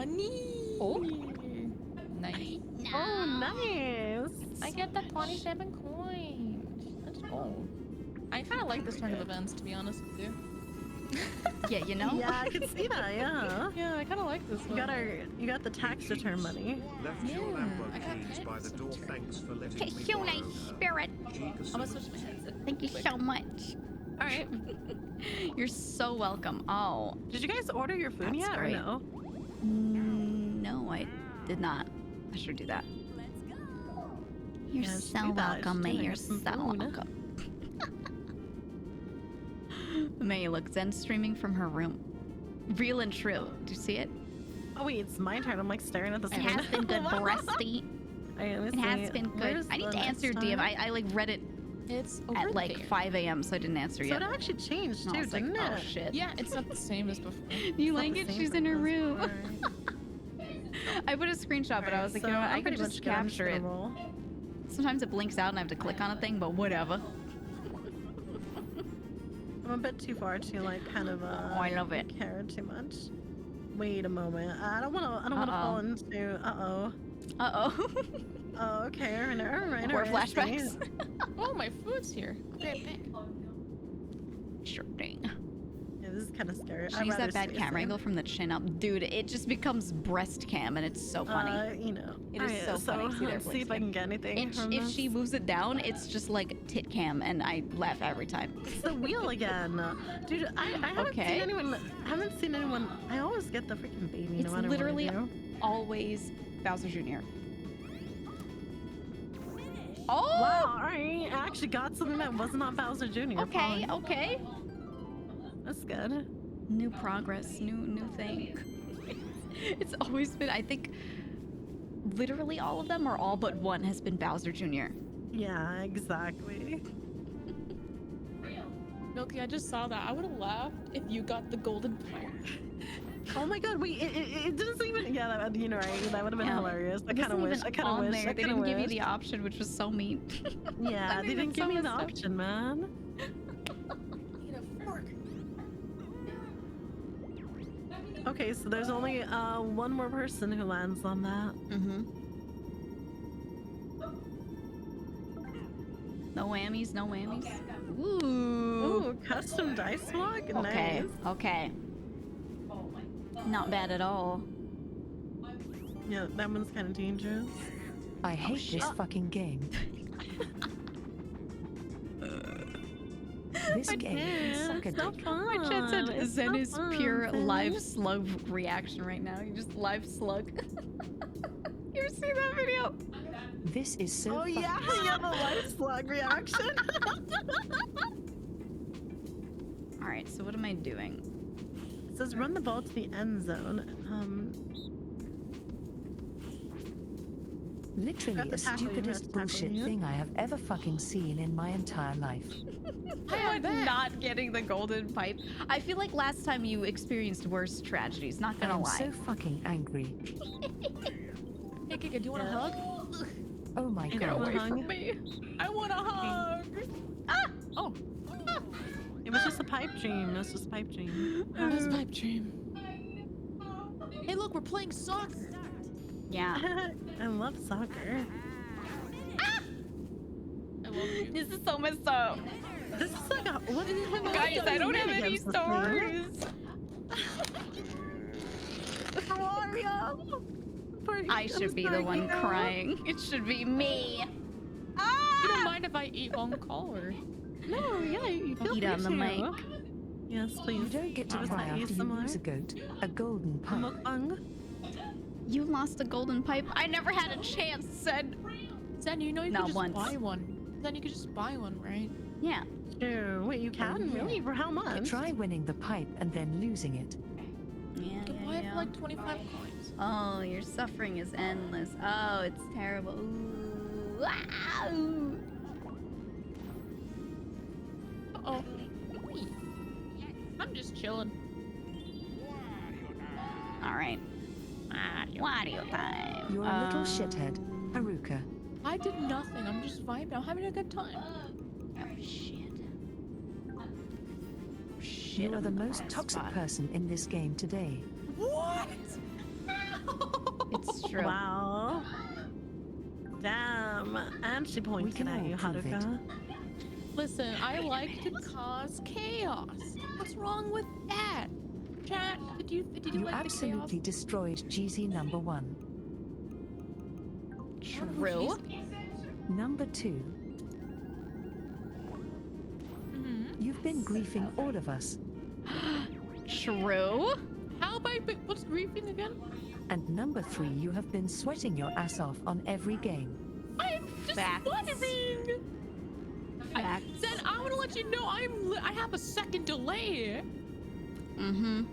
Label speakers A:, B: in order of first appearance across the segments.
A: money.
B: Oh, nice.
A: Oh, nice.
B: I get the 27 coins. Let's go. I kind of like this turn of events, to be honest with you.
C: Yeah, you know?
A: Yeah, I can see that, yeah.
B: Yeah, I kind of like this one.
A: You got the tax return money.
D: Left your
B: Yeah,
D: Lambo
B: I got
D: keys by the door.
B: pets.
D: Thanks for letting
C: Okay,
D: me
C: so
D: borrow
C: nice
D: her.
C: spirit.
B: I'm gonna switch my headset.
C: Thank you so much.
B: Alright.
C: You're so welcome. Oh,
A: Did you guys order your food
C: That's
A: yet
C: great.
A: or no?
C: no, I did not. I should do that. You're
A: Yeah,
C: so
A: do that.
C: welcome,
A: Just
C: May.
A: do it.
C: You're
A: Get
C: so
A: some food.
C: welcome. May, look, Zen streaming from her room. Real and true. Do you see it?
A: Oh wait, it's my turn. I'm like staring at the
C: It
A: screen.
C: has been good, breasty.
A: It
C: It has been good. I need to answer your DM. I like read it
B: It's over
C: at like
B: there.
C: 5 a.m. so I didn't answer
A: So
C: yet.
A: it actually changed
C: And I
A: too,
C: was like,
A: didn't
C: oh
A: it?
C: shit.
B: Yeah, it's not the same as before.
C: You
A: Not
C: like
A: the
C: it?
A: same
C: She's
A: for
C: in her
A: us.
C: room.
A: Alright.
C: I put a screenshot, but I was like, you know what? I could just capture it.
A: Roll.
C: Sometimes it blinks out and I have to click on a thing, but whatever.
A: I'm a bit too far to like kind of
C: Oh, I love it.
A: care too much. Wait a moment. I don't wanna fall into
C: Uh-oh.
A: Oh, okay. All right.
C: More flashbacks.
B: Oh, my food's here. Okay, back.
C: Sure thing.
A: Yeah, this is kind of scary.
C: She used that bad camera angle from the chin up. Dude, it just becomes breast cam and it's so funny.
A: You know.
C: It is so funny. See, there,
A: Let's see if I can get anything from
C: If
A: this.
C: she moves it down, it's just like tit cam and I laugh every time.
A: It's the wheel again. Dude, I haven't
C: Okay.
A: seen anyone. I always get the freaking baby
C: It's
A: no matter
C: literally
A: what I do.
C: always Bowser Jr. Oh!
A: Wow, alright. I actually got something that wasn't on Bowser Jr.
C: Okay,
A: Fine.
C: okay.
A: That's good.
C: New progress, new thing. It's always been, I think, literally all of them or all but one has been Bowser Jr.
A: Yeah, exactly.
B: Milky, I just saw that. I would have laughed if you got the golden pipe.
A: Oh my god, wait, it didn't even. Yeah, that, you know, right? That would have been
C: Yeah.
A: hilarious. I
C: It
A: kind of
C: wasn't
A: wish.
C: even
A: I kind of
C: on
A: wish.
C: there.
A: I
C: They
A: kind of
C: didn't give you
A: wish.
C: the option, which was so mean.
A: Yeah,
C: That
A: they
C: made
A: didn't
C: it
A: give
C: so
A: me the
C: messed up.
A: option, man.
B: Need a fork.
A: Okay, so there's only one more person who lands on that.
C: Mm-hmm. No whammies, no whammies. Ooh.
A: Ooh, custom dice block?
C: Okay,
A: Nice.
C: okay. Not bad at all.
A: Yeah, that one's kind of dangerous.
E: I hate this fucking game. This game is suck a
A: It's so
E: dick.
A: fun.
C: My chat said
A: It's
C: Zen
A: so
C: is
A: fun,
C: pure
A: Zen.
C: live slug reaction right now. You just live slug. You ever see that video?
E: This is so
A: Oh
E: fucking
A: yeah, yeah, the life slug reaction.
C: All right, so what am I doing?
A: It says run the ball to the end zone.
E: literally
A: Have to
E: the
A: tackle you, have
E: stupidest
A: to tackle
E: bullshit
A: you.
E: thing I have ever fucking seen in my entire life.
C: I'm not getting the golden pipe. I feel like last time you experienced worse tragedies, not gonna
E: I'm
C: lie.
E: so fucking angry.
B: Hey, Giga, do you want a hug?
E: Oh my
A: Get
E: god.
A: away from
B: me. I want a hug. Ah! Oh.
A: It was just a pipe dream. It was just a pipe dream.
B: Oh, this pipe dream. Hey, look, we're playing soccer.
C: Yeah.
A: I love soccer.
B: I love you.
C: This is so messed up.
A: This is like a what?
C: Guys, I don't have any stories.
A: Mario.
C: I should be the one crying. It should be me.
B: You don't mind if I eat on call or?
A: No, yeah, you feel
C: Eat
A: free
C: on the
A: to.
C: mic.
A: Yes, please.
E: You don't get to
A: Was
E: cry
A: that
E: after you
A: ASMR?
E: lose a goat. A golden pipe.
A: Mukbang.
C: You lost a golden pipe. I never had a chance, Zen.
B: Zen, you know you
C: Not
B: could just
C: once.
B: buy one. Then you could just buy one, right?
C: Yeah.
A: Sure. Wait, you can?
E: yeah.
A: Really? For how much?
E: Try winning the pipe and then losing it.
C: Yeah,
B: You can buy it for like 25 coins.
C: Oh, your suffering is endless. Oh, it's terrible. Ooh. Ah, ooh.
B: Uh-oh. I'm just chilling.
C: All right. Wario time.
E: You're a little shithead, Haruka.
B: I did nothing. I'm just vibing. I'm having a good time.
C: Oh, shit.
E: You are the most toxic person in this game today.
B: What?
C: True.
A: Wow. Damn. And she pointed
E: can
A: at
E: all
A: you,
E: prove it.
A: Haruka.
B: Listen, I like to cause chaos. What's wrong with that? Chat, did you
E: You
B: like
E: absolutely destroyed GZ number 1.
C: True.
E: Number 2.
B: Mm-hmm.
E: You've been griefing all of us.
C: True.
B: How about what's griefing again?
E: And number 3, you have been sweating your ass off on every game.
B: I'm just
C: Facts.
B: wondering.
C: Facts.
B: Then I want to let you know I have a second delay.
C: Mm-hmm.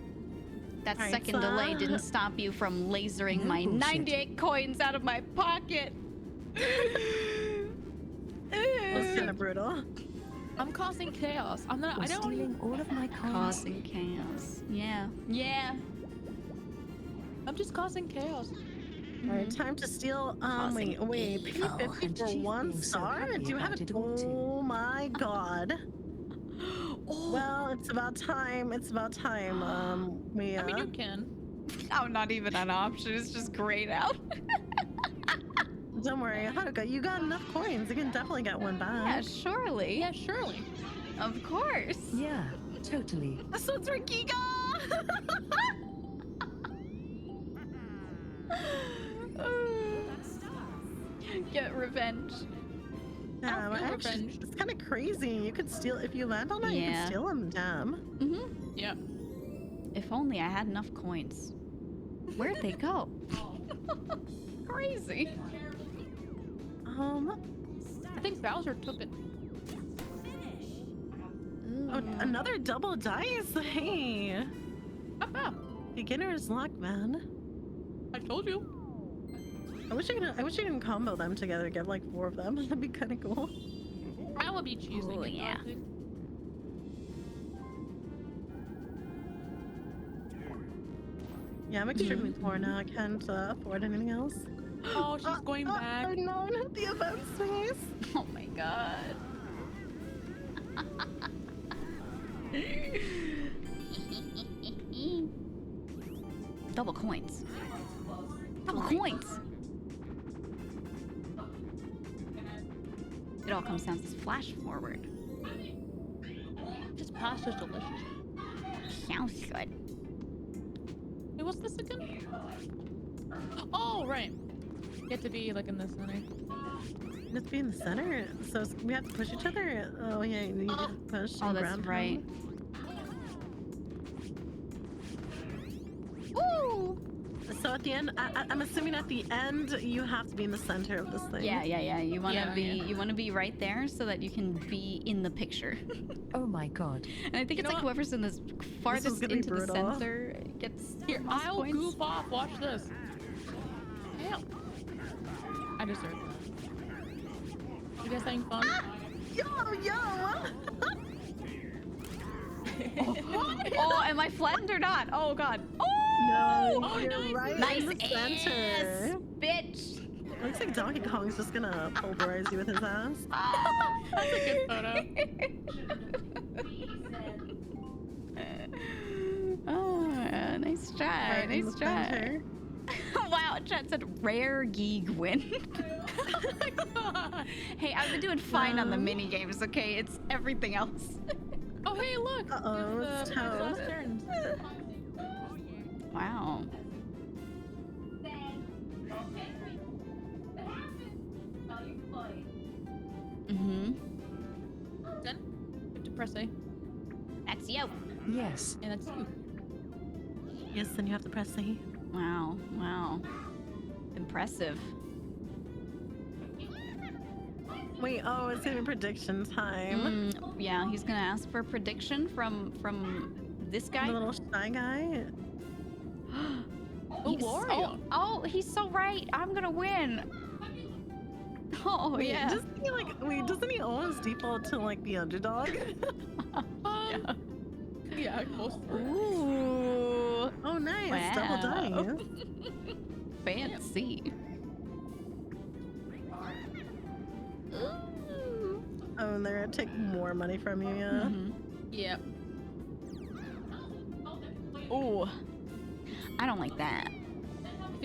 C: That
A: Alright,
C: second
A: so-
C: delay didn't stop you from lasering
E: No
C: my
E: bullshit.
C: 98 coins out of my pocket.
A: That's kind of brutal.
B: I'm causing chaos. I'm not.
E: Or
B: I don't.
E: stealing all of my coins.
C: Causing chaos. Yeah. Yeah.
B: I'm just causing chaos.
A: Alright, time to steal.
C: Causing
A: Wait.
C: evil.
A: P50
E: And
A: for
E: Chief
A: 1
E: being so
A: star?
E: happy
A: Do you have
E: about
A: it?
E: it all, too.
A: Oh my god.
C: Oh.
A: Well, it's about time. It's about time. We
B: I mean, you can.
C: Oh, not even an option. It's just grayed out.
A: Don't worry, Haruka, you got enough coins. You can definitely get one
C: Yeah,
A: back.
C: surely.
B: Yeah, surely.
C: Of course.
E: Yeah, totally.
A: So it's Rikiga!
C: Get revenge.
B: I don't feel
A: Actually,
B: revenge.
A: it's kind of crazy. You could steal if you land on it. You
C: Yeah.
A: can steal them. Damn.
C: Mm-hmm.
B: Yeah.
C: If only I had enough coins. Where'd they go? Crazy.
B: I think Bowser took it.
A: Oh, another double dice. Hey,
B: Not bad.
A: beginner's luck, man.
B: I told you.
A: I wish you can combo them together. Get like 4 of them. That'd be kind of cool.
B: I will be choosing
C: Oh,
B: it.
C: yeah.
B: honestly.
A: Yeah, I'm extremely poor now. I can't afford anything else.
B: Oh, she's going back.
A: Oh no, not the event space.
C: Oh my god. Double coins. Double coins. It all comes down to flash forward.
B: This pasta's delicious.
C: Sounds good.
B: Wait, what's this again? Oh, right. You have to be like in the center.
A: Let's be in the center. So we have to push each other. Oh yeah, you need to push.
C: Oh,
A: and
C: that's
A: grab
C: right.
A: him.
C: Ooh!
A: So at the end, I'm assuming at the end you have to be in the center of this thing.
C: Yeah. You wanna
B: Yeah,
C: be
B: yeah.
C: you wanna be right there so that you can be in the picture.
E: Oh my god.
C: And I think
B: You
C: it's
B: know
C: like
B: what?
C: whoever's in the farthest
A: gonna be
C: into the
A: brutal.
C: center gets
B: Here,
C: most
B: I'll
C: points.
B: goof off. Watch this. Damn. I deserve it. You guys having fun?
A: Yo.
C: Oh, am I flattened or not? Oh god. Oh!
A: No,
B: Oh,
A: you're
B: nice.
A: right
C: Nice
A: in the
C: ass,
A: center.
C: bitch.
A: Looks like Donkey Kong's just gonna pulverize you with his ass.
B: That's a good photo.
C: Oh, nice try.
A: Right in
C: Nice
A: the
C: try.
A: center.
C: Wow, chat said rare geek win. Hey, I've been doing fine on the mini games, okay? It's everything else.
B: Oh, hey, look.
A: Uh-oh,
B: It's
A: it's
B: the
A: Toad.
B: last turns.
C: Wow. Mm-hmm.
B: Then you have to press A,
C: That's you.
E: Yes.
B: and that's you.
A: Yes, then you have to press A.
C: Wow. Wow. Impressive.
A: Wait, oh, it's gonna be prediction time.
C: Yeah, he's gonna ask for a prediction from this guy.
A: The little shy guy.
B: Oh,
C: He's-
B: Wario.
C: Oh, he's so right. I'm gonna win. Oh
A: Wait,
C: yeah.
A: doesn't he always default to like the underdog?
B: Yeah, close for it.
C: Ooh.
A: Oh, nice, double
C: Wow.
A: dice.
C: Fancy. Ooh.
A: Oh, and they're gonna take more money from you, yeah.
C: Mhm.
B: Yep.
C: Ooh. I don't like that.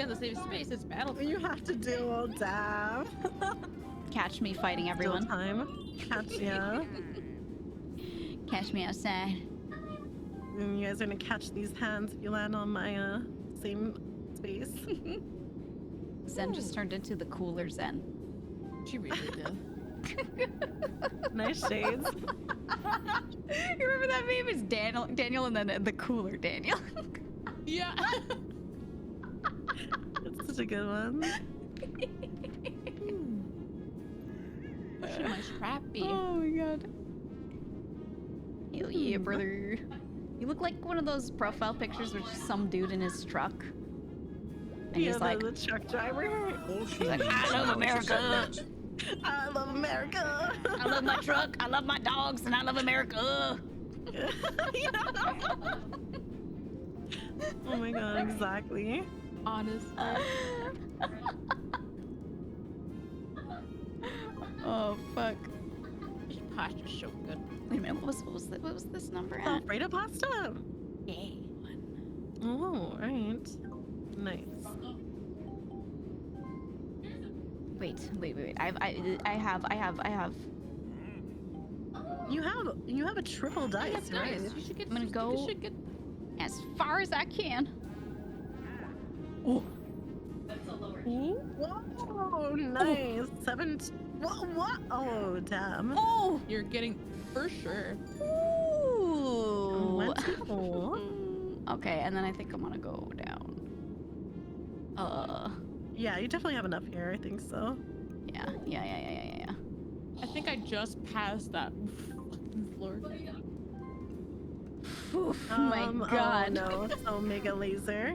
B: get in the safe space, it's battle.
A: You have to do dab.
C: Catch me fighting
A: Still
C: everyone.
A: time. Catch, yeah.
C: Catch me outside.
A: And you guys are gonna catch these hands if you land on my same space.
C: Zen just turned into the cooler Zen.
B: She really did.
A: Nice shades.
C: You remember that meme? It's Daniel, and then the cooler Daniel.
B: Yeah.
A: It's such a good one.
B: Pushing my scrappy.
C: Oh my god. Hell yeah, brother. You look like one of those profile pictures with just some dude in his truck. And
A: Yeah,
C: he's like,
A: the truck driver.
C: he's like, I love America.
A: I love America.
C: I love my truck. I love my dogs, and I love America.
A: Oh my god, exactly.
B: Honestly.
C: Oh fuck.
B: This pasta's so good.
C: Wait a minute. What was this number at?
A: Alfredo pasta.
C: Yeah.
A: Oh, right. Nice.
C: Wait. I have.
A: You have a triple dice, right?
B: You should get.
C: I'm gonna go-
B: You should get.
C: As far as I can.
A: Whoa, nice. What? Oh, damn.
C: Oh.
B: You're getting for sure.
C: Ooh.
A: Wonderful.
C: Okay, and then I think I'm gonna go down.
A: Yeah, you definitely have enough here. I think so.
C: Yeah.
B: I think I just passed that fucking floor.
C: Oof, my god.
A: Oh no, it's Omega laser.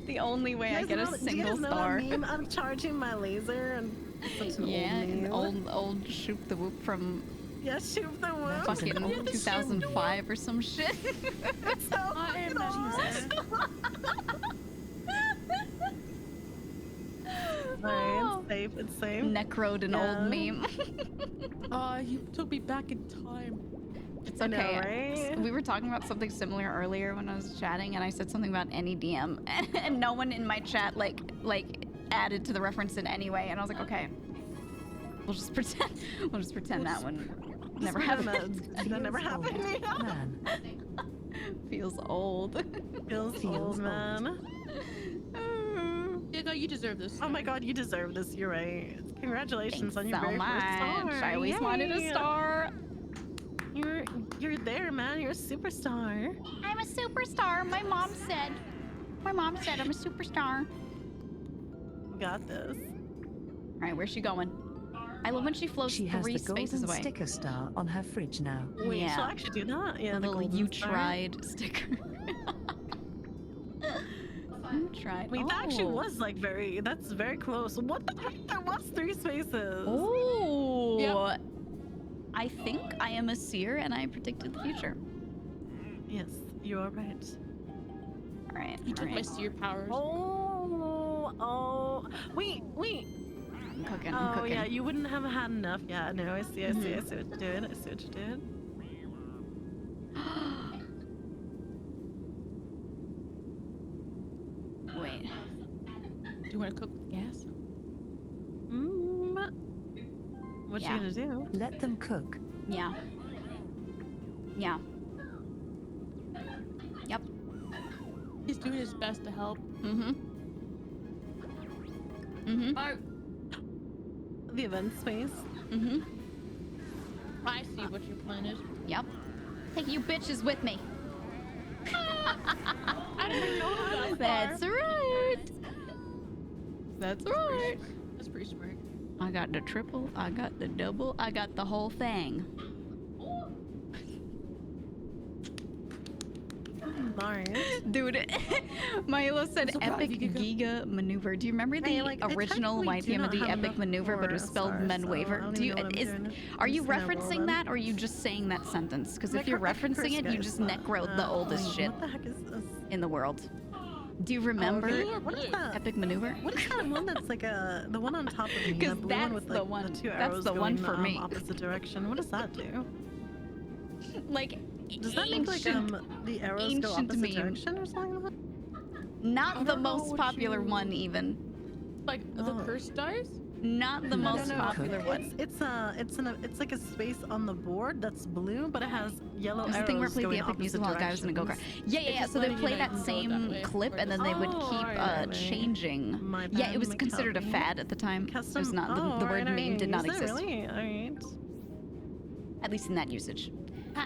C: The only way I get a
A: Do you
C: single
A: guys know
C: star.
A: that meme? I'm charging my laser and such an
C: Yeah,
A: old meme.
C: old Shoop the Whoop from
A: Yeah, shoot the wood.
C: fucking 2005 or some shit.
A: It's so
B: I am
A: fucking
C: Oh.
A: Alright, it's safe, it's safe.
C: Necroed an
A: Yeah.
C: old meme.
B: You took me back in time.
C: It's
A: I know,
C: okay.
A: right?
C: We were talking about something similar earlier when I was chatting, and I said something about any DM, and no one in my chat like added to the reference in any way, and I was like, okay, we'll just pretend that one never happened.
A: That never happened. Yeah.
E: Man,
C: Feels old.
A: Feels
E: Feels
A: old,
E: old.
A: man.
B: Diego, you deserve this.
A: Oh my god, you deserve this. You're right. Congratulations on your
C: so
A: very
C: much.
A: first star.
C: I always wanted a
A: Yay.
C: star.
A: You're there, man. You're a superstar.
C: I'm a superstar. My mom said I'm a superstar.
A: You got this.
C: All right, where's she going? I love when she floats
E: she has
C: 3
E: the
C: spaces
E: golden
C: away.
E: sticker star on her fridge now.
A: Wait,
C: Yeah.
A: she'll actually do that? Yeah,
C: The
A: the
C: little
A: golden
C: "you
A: star.
C: tried" sticker. You tried.
A: Wait, that actually
C: Oh.
A: was like that's very close. What the heck? There was 3 spaces.
C: Oh.
B: Yep.
C: I think I am a seer and I predicted the future.
A: Yes, you are right.
C: All right.
B: You took
C: all
B: my
C: right.
B: seer powers.
A: Oh. Wait.
C: I'm cooking.
A: Oh
C: I'm cooking.
A: yeah, you wouldn't have had enough. Yeah, no, I see what you did. I see what you did.
C: Wait.
B: Do you want to cook with gas?
A: What
C: Yeah.
A: you gonna do?
E: Let them cook.
C: Yeah. Yeah. Yep.
B: He's doing his best to help.
C: Mm-hmm. Mm-hmm.
A: The event space.
C: Mm-hmm.
B: I see what your plan is.
C: Yep. Take you bitches with me.
B: I didn't know that.
C: That's right. That's right.
B: That's pretty smart.
C: I got the triple, I got the double, I got the whole thing.
A: Alright.
C: Dude, Milo said
B: So proud of
C: epic
B: you, Giga.
C: giga maneuver. Do you remember the
A: Hey, like, I
C: original
A: technically do
C: YTM of
A: not
C: the
A: have
C: epic
A: enough
C: maneuver, but
A: for
C: it was
A: a
C: spelled
A: star,
C: men
A: so
C: waver?
A: I don't
C: Do you
A: even know what I'm
C: is
A: doing.
C: are
A: I'm
C: you
A: just gonna roll
C: referencing
A: them.
C: that or are you just saying that sentence? Because if
A: Like,
C: you're
A: I can
C: referencing it,
A: curse,
C: you
A: guys,
C: just
A: so,
C: necroed the oldest shit
A: What the heck is this?
C: in the world. Do you remember
A: Okay.
B: Blue or
A: What is
B: blue?
A: that?
C: epic maneuver?
A: What is that one that's like the one on top of me?
C: 'Cause
A: The blue
C: that's
A: one with
C: the
A: like
C: one-
A: the 2
C: that's
A: arrows
C: the one
A: going
C: for me.
A: opposite direction. What does that do?
C: Like
A: Does that make like
C: ancient
A: the arrows go
C: ancient
A: opposite
C: meme.
A: direction or something?
C: Not the
B: don't know
C: most
B: what
C: popular
B: you-
C: one, even.
B: Like the cursed dice?
C: Not the
E: No,
C: most
E: no,
C: popular one.
A: It's like a space on the board that's blue, but it has yellow
C: It was the
A: arrows
C: thing where I played the
A: going
C: epic music
A: opposite
C: while a guy was in a go-kart.
A: directions.
C: Yeah, yeah,
B: It's
C: yeah.
B: just
C: So they
B: letting you
C: play
B: know you
C: that
B: can go
C: same
B: that way,
C: clip,
B: or
C: and then
B: just-
C: they would
A: Oh,
C: keep
A: alright.
C: changing.
A: My
C: Yeah,
A: bad,
C: it was
A: my
C: considered a
A: copy.
C: fad at the time. It was
A: Custom.
C: not the word
A: alright,
C: meme did not
A: is it
C: exist,
A: Really? Alright.
C: at least in that usage.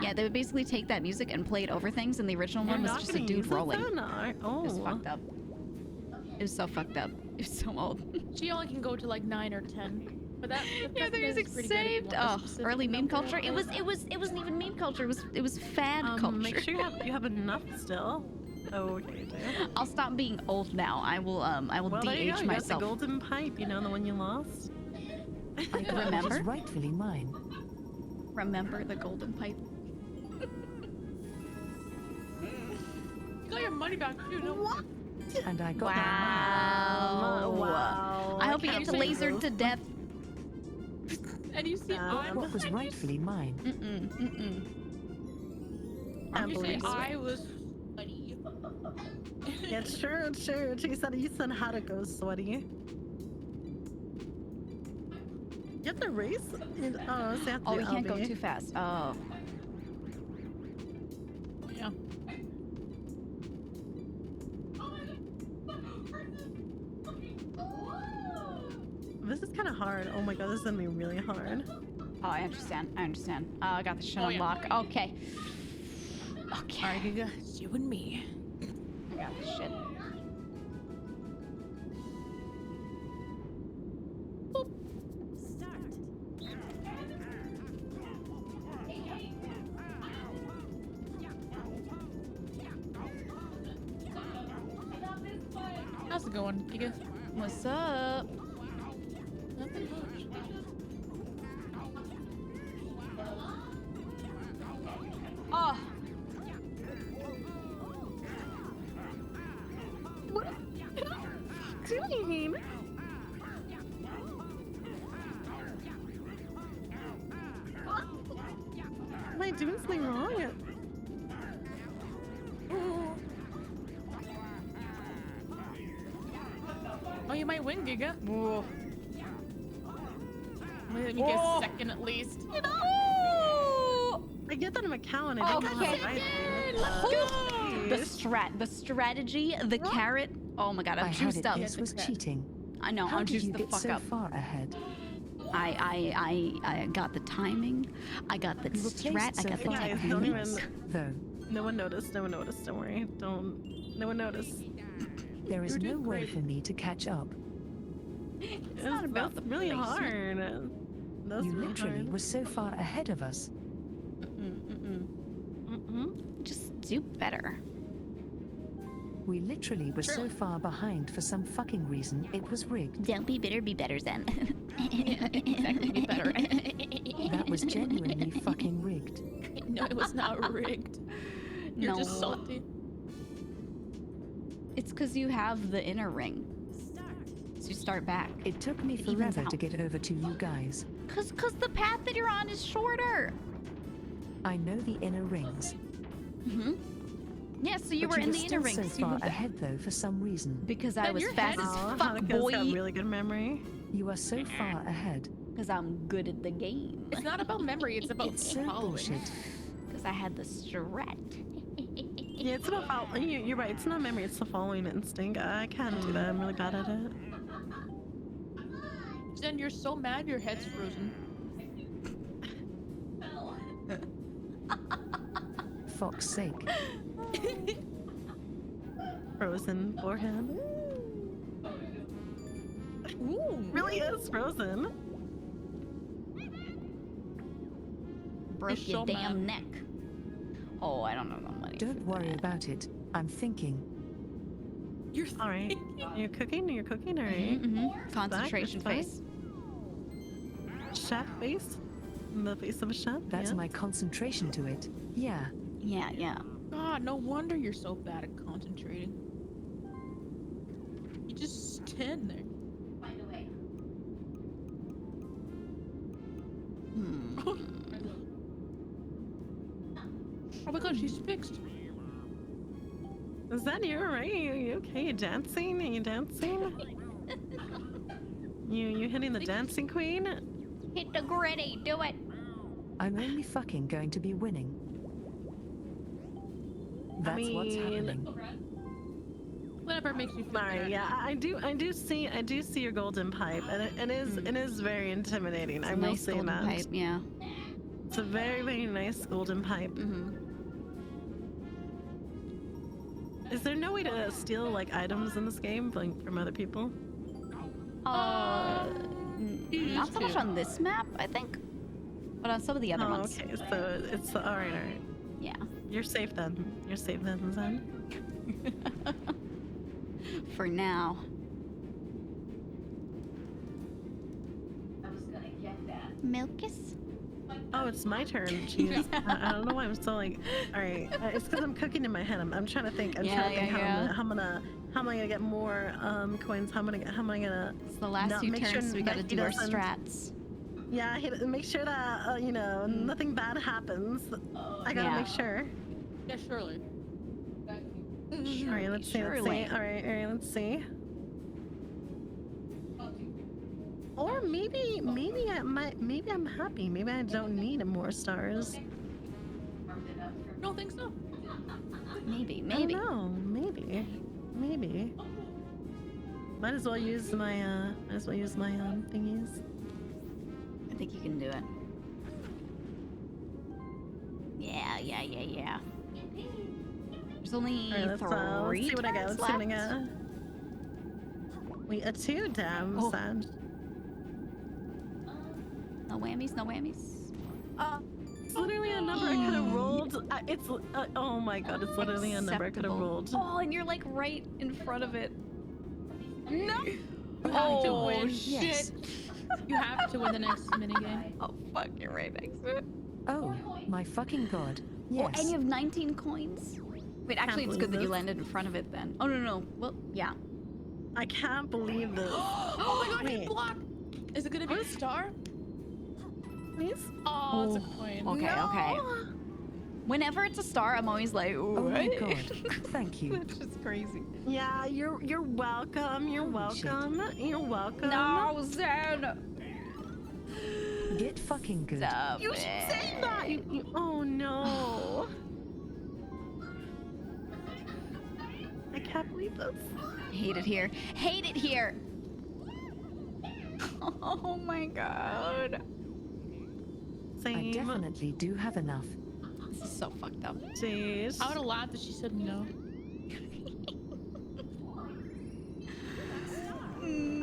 C: Yeah, they would basically take that music and play it over things, and the original one
A: You're
C: was
A: not
C: just a
A: gonna
C: dude
A: use it
C: rolling.
A: then?
C: It was
A: Oh.
C: fucked up. It was so fucked up. It was so old.
B: She only can go to like 9 or 10. But that
C: Yeah, the
B: is
C: music's
B: pretty good if you
C: saved.
B: want a
C: Oh,
B: specific
C: early meme
B: number,
C: culture.
B: I
C: It
B: think.
C: wasn't even meme culture. It was fad culture.
A: Make sure you have enough still. Oh, okay, you do.
C: I'll stop being old now. I will
A: Well, there you go.
C: de-age
A: You got the
C: myself.
A: golden pipe, you know, the one you lost.
E: I got what
C: Remember?
E: is rightfully mine.
C: Remember the golden pipe?
B: You got your money back too, no?
A: What?
E: And I got
C: Wow.
A: Wow.
C: I hope he
A: can't
C: gets
A: believe
C: lasered
A: this.
C: to death.
B: And you see,
E: mine. What was rightfully mine?
A: Can't
B: you say
A: believe it.
B: I was sweaty.
A: Yeah, sure. You said how to go sweaty. You have to race? Oh, so you have to
C: Oh,
A: do
C: we can't go
A: LB.
C: too fast. Oh.
B: Yeah.
A: This is kind of hard. Oh my god, this is gonna be really hard.
C: Oh, I understand. I got the shit
B: Oh,
C: on
B: yeah.
C: lock. Okay. Okay.
B: Alright, Giga, it's you and me.
C: I got this shit.
B: How's it going, Giga?
C: What's up?
B: Nothing much.
C: Oh.
A: What are you doing? Am I doing something wrong?
B: Oh, you might win, Giga. Whoa. Let me get a second at least.
A: I get that I'm a cow and I don't know how
C: Okay.
A: to ride it.
C: The strategy, the carrot. Oh my god,
E: I
C: I'm
E: had
C: juiced
E: it.
C: up.
E: This was cheating.
C: I know,
E: How
C: I'm
E: did
C: juiced
E: you
C: the
E: get
C: fuck
E: so
C: up.
E: far ahead?
C: I got the timing. I got the
E: You were
C: strat.
E: placed
C: I
E: so
C: got the
E: far
A: Guys,
E: ahead
A: don't
E: of
A: even-
E: us, though.
A: No one noticed. No one noticed. Don't worry. No one noticed.
E: There is
B: You're
E: no
B: doing
E: way
B: great.
E: for me to catch up.
A: It's
C: not about the
A: really
C: placement.
A: hard. That's
E: You
A: really
E: literally
A: hard.
E: were so far ahead of us.
C: Just do better.
E: We literally were so far behind for some fucking reason it was rigged.
C: Don't be bitter, be better, Zen.
B: Exactly, be better.
E: That was genuinely fucking rigged.
B: No, it was not rigged. You're just salty.
C: It's because you have the inner ring. So you start back.
E: It took me
C: It evens
E: forever
C: out.
E: to get over to you guys.
C: Cause the path that you're on is shorter.
E: I know the inner rings.
C: Yeah, so you
E: but
C: were in the
E: still
C: inner ring.
E: so
C: So you
E: far
C: moved
E: ahead though for some reason.
C: because I
B: Then
C: was
B: your
C: fast
B: head
C: as
B: is-
C: fuck,
A: Haneka's
C: boy.
A: got really good memory.
E: You are so far ahead.
C: Because I'm good at the game.
B: It's not about memory, it's about
E: It's so
B: following.
E: bullshit.
C: Because I had the strat.
A: Yeah, it's about you're right. It's not memory. It's the following instinct. I can't do that. I'm really bad at it.
B: Jen, you're so mad your head's frozen.
E: Fuck's sake.
A: Frozen forehead.
B: Ooh.
A: Really is frozen.
C: Broke
B: You're
C: your
B: so
C: damn
B: mad.
C: neck. Oh, I don't know the money.
E: Don't
C: for
E: worry
C: that.
E: about it. I'm thinking.
B: You're
A: All right. You're cooking. You're cooking. All right.
C: Concentration
A: Back,
C: face.
A: Chef face. The face of a chef.
E: That's
A: yeah.
E: my concentration to it. Yeah.
C: Yeah, yeah.
B: God, no wonder you're so bad at concentrating. You just stand there. Oh my god, she's fixed.
A: Is that you, right? You okay? You dancing? Are you dancing? You hitting the dancing queen?
C: Hit the gritty, do it.
E: I'm only fucking going to be winning. That's what's
A: mean-
E: happening.
B: Whatever makes you feel better.
A: Sorry, yeah, I do see your golden pipe, and it is very intimidating.
C: It's
A: I
C: a
A: will
C: nice
A: say
C: golden
A: that.
C: pipe, yeah.
A: It's a very, very nice golden pipe.
C: Mm-hmm.
A: Is there no way to steal like items in this game like, from other people?
C: Not so much on this map, I think, but on some of the other ones.
A: Okay, so it's all right.
C: Yeah.
A: You're safe then. You're safe then, Zen.
C: For now. Milkus?
A: Oh, it's my turn. Jeez. I don't know why I'm so like. All right, it's because I'm cooking in my head. I'm trying to think. I'm trying to think how am I gonna get more coins? How am I gonna?
C: It's the last
A: not
C: few
A: make
C: turns
A: sure
C: we gotta
A: that he
C: do our
A: doesn't-
C: strats.
A: Yeah, make sure that nothing bad happens. I gotta
C: Yeah.
A: make sure.
B: Yeah, surely.
A: All right, let's see. Let's
C: Surely.
A: see. All right, let's see. Or maybe I'm happy. Maybe I don't need more stars.
B: Don't think so.
C: Maybe.
A: I don't know. Maybe. Might as well use my thingies.
C: I think you can do it. Yeah. There's only
A: All right, let's
C: three
A: see what I got.
C: turns
A: Let's see what I
C: left.
A: got. Wait, a 2? Damn,
C: Oh.
A: sad.
C: No whammies.
A: It's literally a number I could have rolled. Oh my god, it's literally a number I could have
C: Acceptable.
A: rolled.
C: Oh, and you're like right in front of it.
A: No!
B: You have to
C: Oh,
B: win.
E: yes.
B: Shit. You have to win the next minigame.
C: Oh fuck, you're right next to it.
E: Oh, my fucking god.
C: Oh,
E: Yes.
C: and you have 19 coins. Wait, actually, it's good that you
A: believe
C: landed in front of it then. Oh no. Well, yeah.
A: I can't believe this.
B: Oh my god,
A: Wait.
B: hit block! Is it gonna be a star?
A: Please?
B: Oh, it's a coin.
C: Okay,
A: No!
C: okay. Whenever it's a star, I'm always like,
E: Oh my
C: what?
E: god. Thank you.
C: That's just crazy.
A: Yeah, you're welcome. You're
E: Holy shit.
A: welcome. You're welcome.
C: No, Zen.
E: Get fucking good.
C: Stop
A: You should say that. Oh no. I can't believe this.
C: Hate it here. Hate it here. Oh my god.
E: I
A: Same.
E: definitely do have enough.
C: This is so fucked up.
A: Jeez.
B: I would have laughed if she said no.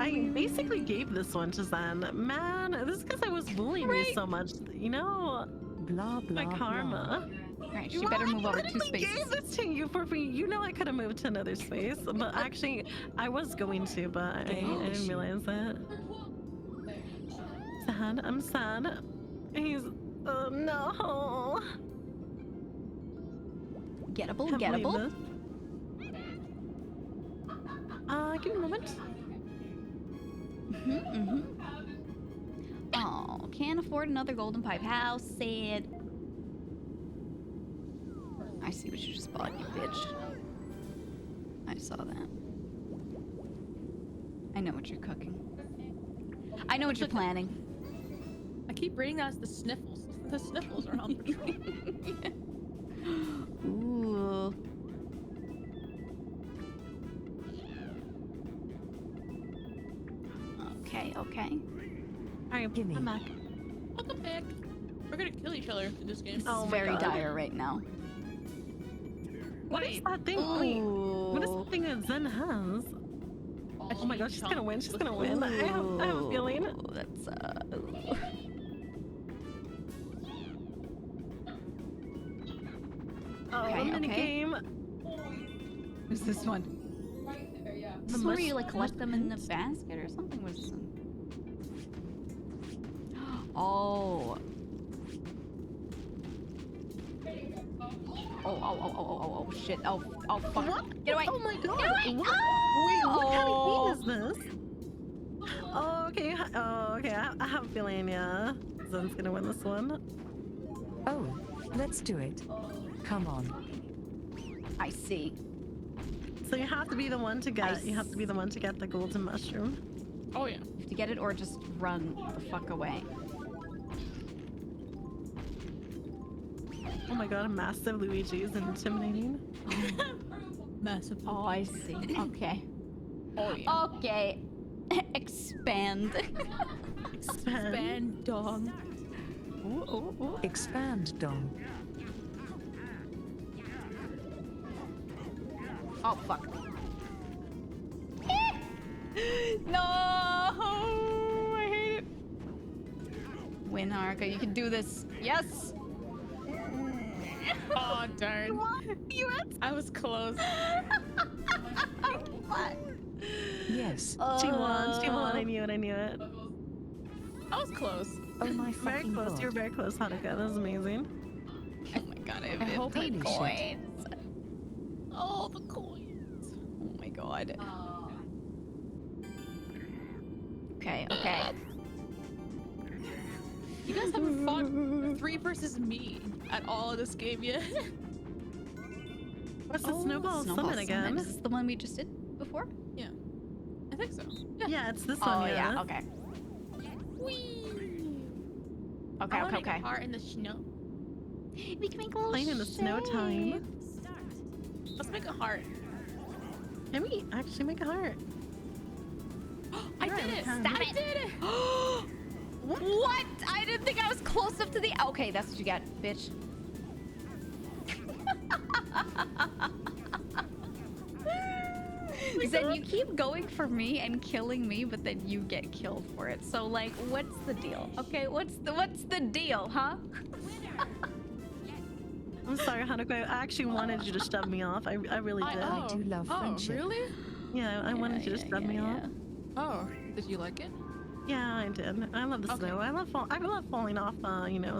A: I basically gave this one to Zen. Man, this is because I was bullying you so much. You know,
E: Blah blah
A: my karma.
C: Alright, she better move over 2
A: I
C: spaces.
A: gave this to you for free. You know I could have moved to another space, but actually I was going to, but I didn't realize that. Sad. I'm sad. He's. Oh no.
C: Gettable,
A: Can't believe
C: gettable.
A: this. Give me a moment.
C: Oh, can't afford another golden pipe. How sad. I see what you just bought, you bitch. I saw that. I know what you're cooking. I know what you're planning.
B: I keep reading that as the sniffles. The sniffles are on patrol.
C: Ooh. Okay.
A: Alright,
E: Gimme.
A: I'm back.
B: Welcome back. We're gonna kill each other in this game.
C: This
A: Oh
C: is
A: my
C: very
A: God.
C: dire right now.
A: What is that thing? Wait, what is the thing that Zen has? Oh my god, she's gonna win. She's gonna win. I have a feeling.
C: Ooh, that's
A: Oh,
C: Okay,
A: the mini
C: okay.
A: game.
C: Who's this one? Is this where you like collect them in the basket or something? What's this one? Oh. Oh, shit. Oh, fuck.
A: What?
C: Get away.
A: Oh my god.
C: Get away.
A: What? Wait, what kind of game is this? Oh, okay. I have a feeling, yeah. Zen's gonna win this one.
E: Oh, let's do it. Come on.
C: I see.
A: So you have to be the one to get. You have to be the one to get the golden mushroom.
B: Oh yeah.
C: You have to get it or just run the fuck away.
A: Oh my god, a massive Luigi is intimidating.
B: Massive.
C: Oh, I see. Okay.
B: Oh yeah.
C: Okay. Expand.
B: Expand dong.
C: Ooh, ooh, ooh.
E: Expand, Dom.
C: Oh, fuck. No! I hate it. Win, Haruka. You can do this. Yes!
B: Oh darn. I was close.
C: What?
E: Yes.
A: She won. She won. I knew it. I knew it.
B: I was close.
E: Oh my
A: Very
E: fucking
A: close.
E: god.
A: You're very close, Hanukkah. That was amazing.
C: Oh my god, I have
B: I hope
C: 15
E: holy shit.
C: coins.
B: Oh, the coins.
C: Oh my god. Okay, okay.
B: You guys haven't fought 3 versus me at all this game yet.
A: What's the snowball summon again?
C: Is this the one we just did before?
B: I think so.
A: Yeah, it's this
C: Oh,
A: one.
C: yeah, okay.
B: Whee!
C: Okay,
B: I wanna
C: okay,
B: make a
C: okay.
B: heart in the snow.
C: We can make a little
A: Playing in the snow time.
B: Let's make a heart.
A: Can we actually make a heart?
B: I
A: Alright,
B: did
A: we
B: it!
A: can.
B: I did it!
C: What? I didn't think I was close enough to the. Okay, that's what you get, bitch. Then you keep going for me and killing me, but then you get killed for it. So like, what's the deal? Okay, what's the deal, huh?
A: I'm sorry, Hanukkah. I actually wanted you to shove me off. I really did.
E: I do love friendship.
B: Really?
A: Yeah, I wanted you to shove me off.
B: Oh, did you like it?
A: Yeah, I did. I love the
B: Okay.
A: snow. I love falling off,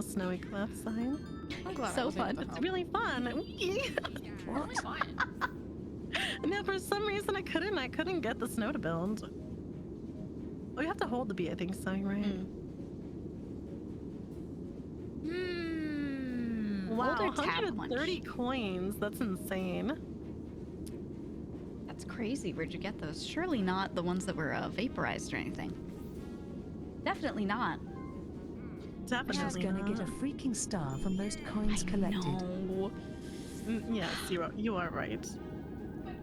A: snowy cliffside.
B: I'm glad
C: So
B: I was able
C: fun.
B: to
A: It's
B: help.
A: really fun.
B: That's fine.
A: No, for some reason I couldn't get the snow to build. Oh, you have to hold the bee, I think so, right? Wow,
C: Hold or tap
A: 130 coins. That's insane.
C: That's crazy. Where'd you get those? Surely not the ones that were vaporized or anything. Definitely not.
A: Definitely
E: She's gonna get a
A: not.
E: freaking star for most coins collected.
C: No.
A: Yes, you are right.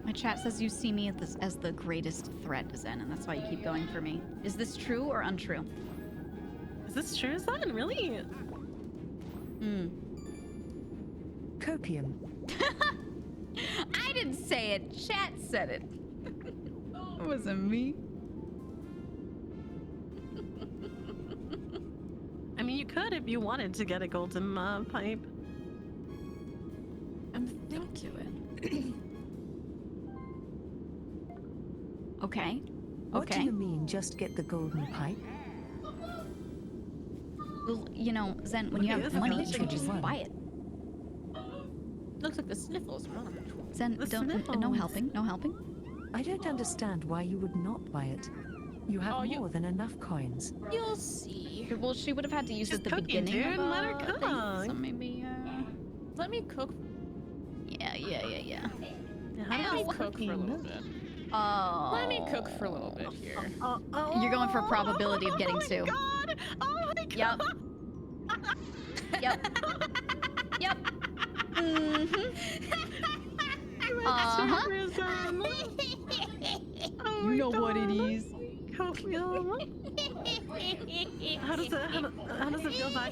C: My chat says you see me as the greatest threat, Zen, and that's why you keep going for me. Is this true or untrue?
A: Is this true? Is that really?
E: Copium.
C: I didn't say it. Chat said it. It wasn't me.
A: I mean, you could if you wanted to get a golden pipe.
C: Don't do it. Okay.
E: What do
C: Okay.
E: you mean, just get the golden pipe?
C: Well, you know, Zen, when you
A: Okay,
C: have
A: this is
C: money,
A: really
C: you can just
E: tricky.
C: buy it.
B: Looks like the sniffles run.
C: Zen,
A: The
C: don't. No
A: sniffles.
C: helping. No helping.
E: I don't understand why you would not buy it. You have
B: Oh, you-
E: more than enough coins.
B: You'll see.
C: Well, she would have had to use
A: She's
C: it at the
A: cooking,
C: beginning
A: dude.
C: of
A: Let her
C: thing,
A: cook.
C: so maybe.
B: Let me cook.
C: Yeah.
A: Yeah,
B: Let
A: how
B: me
A: does
B: cook for a
A: cooking-
B: little bit.
C: Oh.
B: Let me cook for a little bit here.
C: You're going for probability of getting two.
A: Oh my god! Oh my god!
C: Yep. Yep. Yep. Mm-hmm. Uh-huh.
A: Oh
C: You
A: my
C: know what it
A: God.
C: is.
A: Copium. How does it feel back?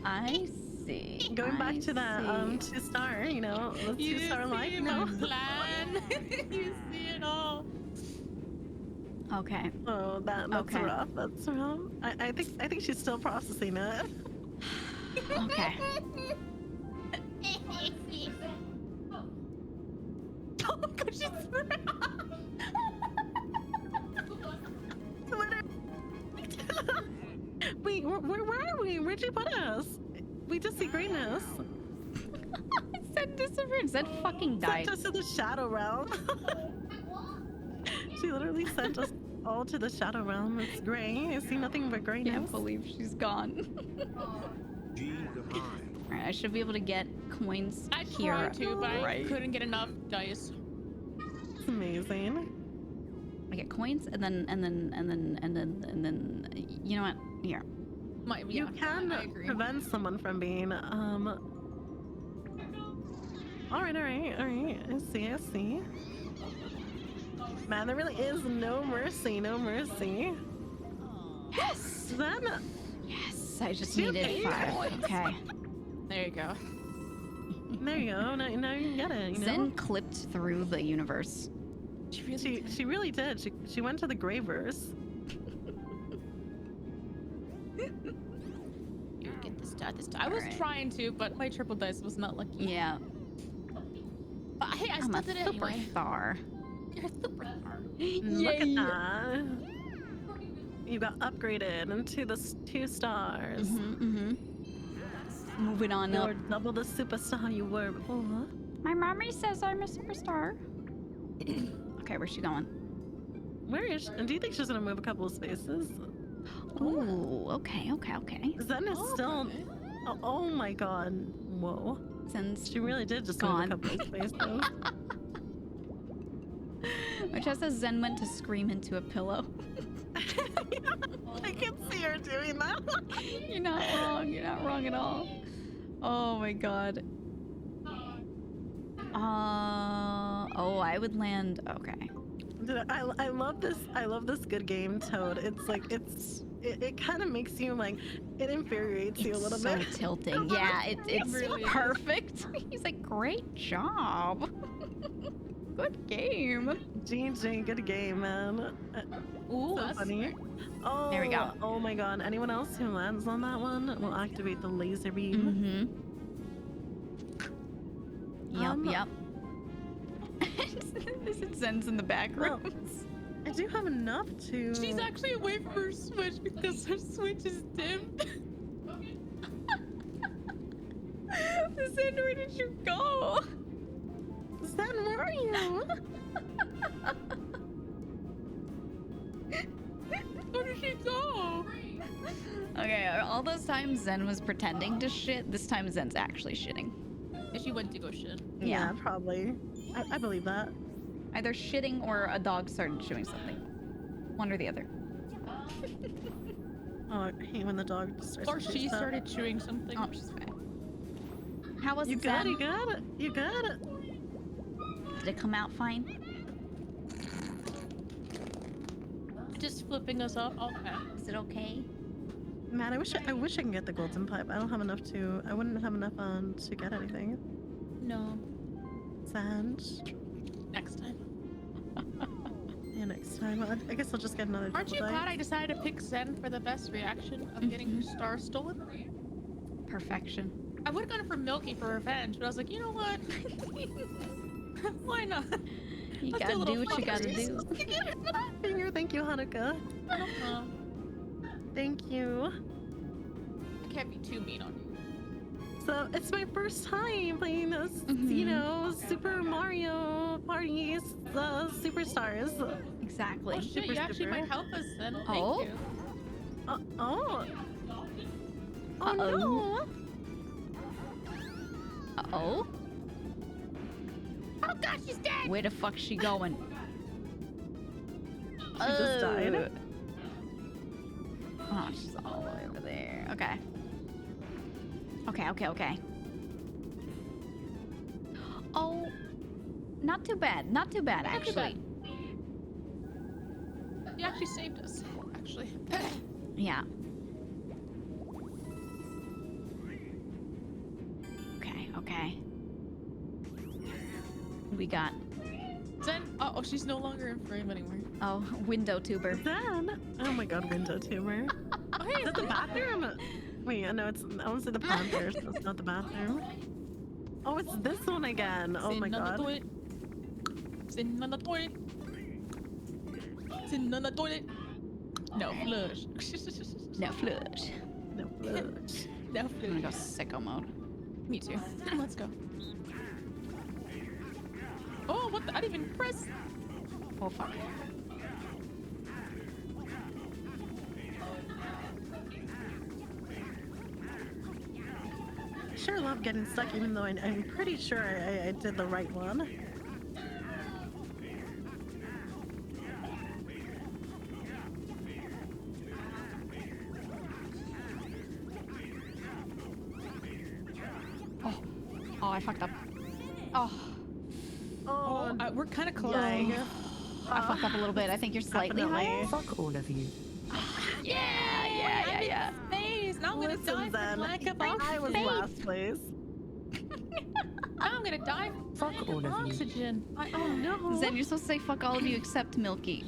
C: I see.
A: Going back to that
C: see.
A: 2-star, the 2-star life,
B: plan. You see it all.
C: Okay.
A: Oh, that's
C: Okay.
A: rough. That's rough. I think she's still processing it.
C: Okay.
B: Oh my gosh, she's
A: Wait, where are we? Where'd you put us? We just see greatness.
C: Zed disappeared. Zed fucking died.
A: Sent us to the shadow realm. She literally sent us all to the shadow realm. It's gray. I see nothing but
C: I
A: grayness.
C: can't believe she's gone. Alright, I should be able to get coins
B: I
C: here.
B: tried to, but I
C: right.
B: couldn't get enough dice.
A: That's amazing.
C: I get coins, and then, you know what? Here.
A: You can
B: I agree.
A: prevent someone from being, All right. I see. Man, there really is no mercy.
C: Yes!
A: Zen,
C: Yes, I just
A: She
C: needed
A: paid
C: 5.
B: coins.
C: Okay.
B: There you go.
A: there you go. Now you can get it. You know?
C: Zen clipped through the universe.
A: She really did. She went to the Graverse.
B: You get this done. I was
C: Alright.
B: trying to, but my triple dice was not lucky.
C: Yeah.
B: But hey, I
C: I'm
B: still
C: a
B: did it anyway.
C: superstar.
B: You're a superstar.
A: Look at that. You got upgraded into the 2 stars.
C: Moving on
A: You
C: up.
A: were double the superstar you were before.
C: My mommy says I'm a superstar. Okay, where's she going?
A: Where is she? Do you think she's gonna move a couple of spaces?
C: Ooh, okay.
A: Zen is still.
B: Okay.
A: Oh my god. Whoa.
C: Zen's
A: She really did just
C: gone.
A: move a couple of spaces.
C: My chat says Zen went to scream into a pillow.
A: I can see her doing that.
C: You're not wrong. You're not wrong at all. Oh my god. Oh, I would land. Okay.
A: Dude, I love this. I love this good game, Toad. It's like it kind of makes you like it infuriates you a little
C: so
A: bit.
C: tilting. Yeah, it's
B: really is.
C: perfect. He's like, great job. Good game.
A: GG, good game, man.
B: Ooh,
A: So
B: that's
A: funny. Oh,
C: There we go.
A: Oh my god. Anyone else who lands on that one will activate the laser beam.
C: Yep. This is Zen's in the back
A: Well,
C: rooms.
A: I do have enough to.
B: She's actually away from her switch because her switch is dim.
C: Zen, where did you go?
A: Zen, where are you?
B: Where did she go?
C: Okay, all those times Zen was pretending to shit, this time Zen's actually shitting.
B: She went to go shit.
A: Yeah, probably. I believe that.
C: Either shitting or a dog started chewing something. One or the other.
A: Oh, I hate when the dog just starts
B: Or
A: to do
B: she
A: stuff.
B: started chewing something.
C: Oh, she's fine. How was
A: You
C: it,
A: got
C: Zen?
A: it, you got it, you got it.
C: Did it come out fine?
B: Just flipping us off. Okay.
C: Is it okay?
A: Man, I wish I can get the golden pipe. I don't have enough to. I wouldn't have enough on to get anything.
B: No.
A: Sand.
B: Next time.
A: Yeah, next time. I guess I'll just get another.
B: Aren't you
A: triple
B: glad
A: dice.
B: I decided to pick Zen for the best reaction of getting her star stolen?
C: Perfection.
B: I would have gone for Milky for revenge, but I was like, you know what? Why not?
C: You
B: Let's
C: gotta
B: do a
C: do
B: little
C: what you gotta
B: fundraise.
C: do.
A: Thank you, Hanukkah. Thank you.
B: I can't be too mean on you.
A: So it's my first time playing this, you know, Super Mario Party Superstars.
C: Exactly.
B: Oh shit,
A: Super
B: you actually
A: super.
B: might help us then.
C: Oh.
B: Thank you.
A: Oh. Oh
C: Uh-oh.
A: no.
C: Uh-oh.
B: Oh god, she's dead!
C: Where the fuck's she going?
A: She just died.
C: Oh, she's all the way over there. Okay. Okay. Oh, not too bad. Not too bad,
B: Not too
C: actually.
B: You actually saved us, actually.
C: Yeah. Okay. We got,
B: Zen, oh, she's no longer in frame anymore.
C: oh, window tuber.
A: Zen. Oh my god, window tumor.
B: Oh, hey,
A: Is that the bathroom? Wait, no, it's. I want to say the Panthers. That's not the bathroom. Oh, it's this one again. Oh my
B: Sitting on the
A: god.
B: toilet. Sitting on the toilet. Sitting on the toilet. No flush.
C: No flush.
A: No flush.
B: No
C: I'm gonna go
B: flush.
C: sicko mode.
B: Me too. Let's go. Oh, what the? I didn't even press.
C: Oh, fuck.
A: I sure love getting stuck, even though I'm pretty sure I did the right one.
C: I fucked up. Oh,
A: Oh,
B: We're kind of close.
A: yikes.
C: I fucked up a little bit. I think you're slightly
A: Definitely.
C: higher.
E: Fuck all of you.
C: Yeah.
B: Space. Now I'm gonna die
A: Listen,
B: from
A: then.
B: lack of
A: I was
B: oxygen.
A: last place.
B: Now I'm gonna die from
E: Fuck
B: lack
E: all
B: of
E: of you.
B: oxygen.
A: Oh no.
C: Zen, you're supposed to say fuck all of you except Milky.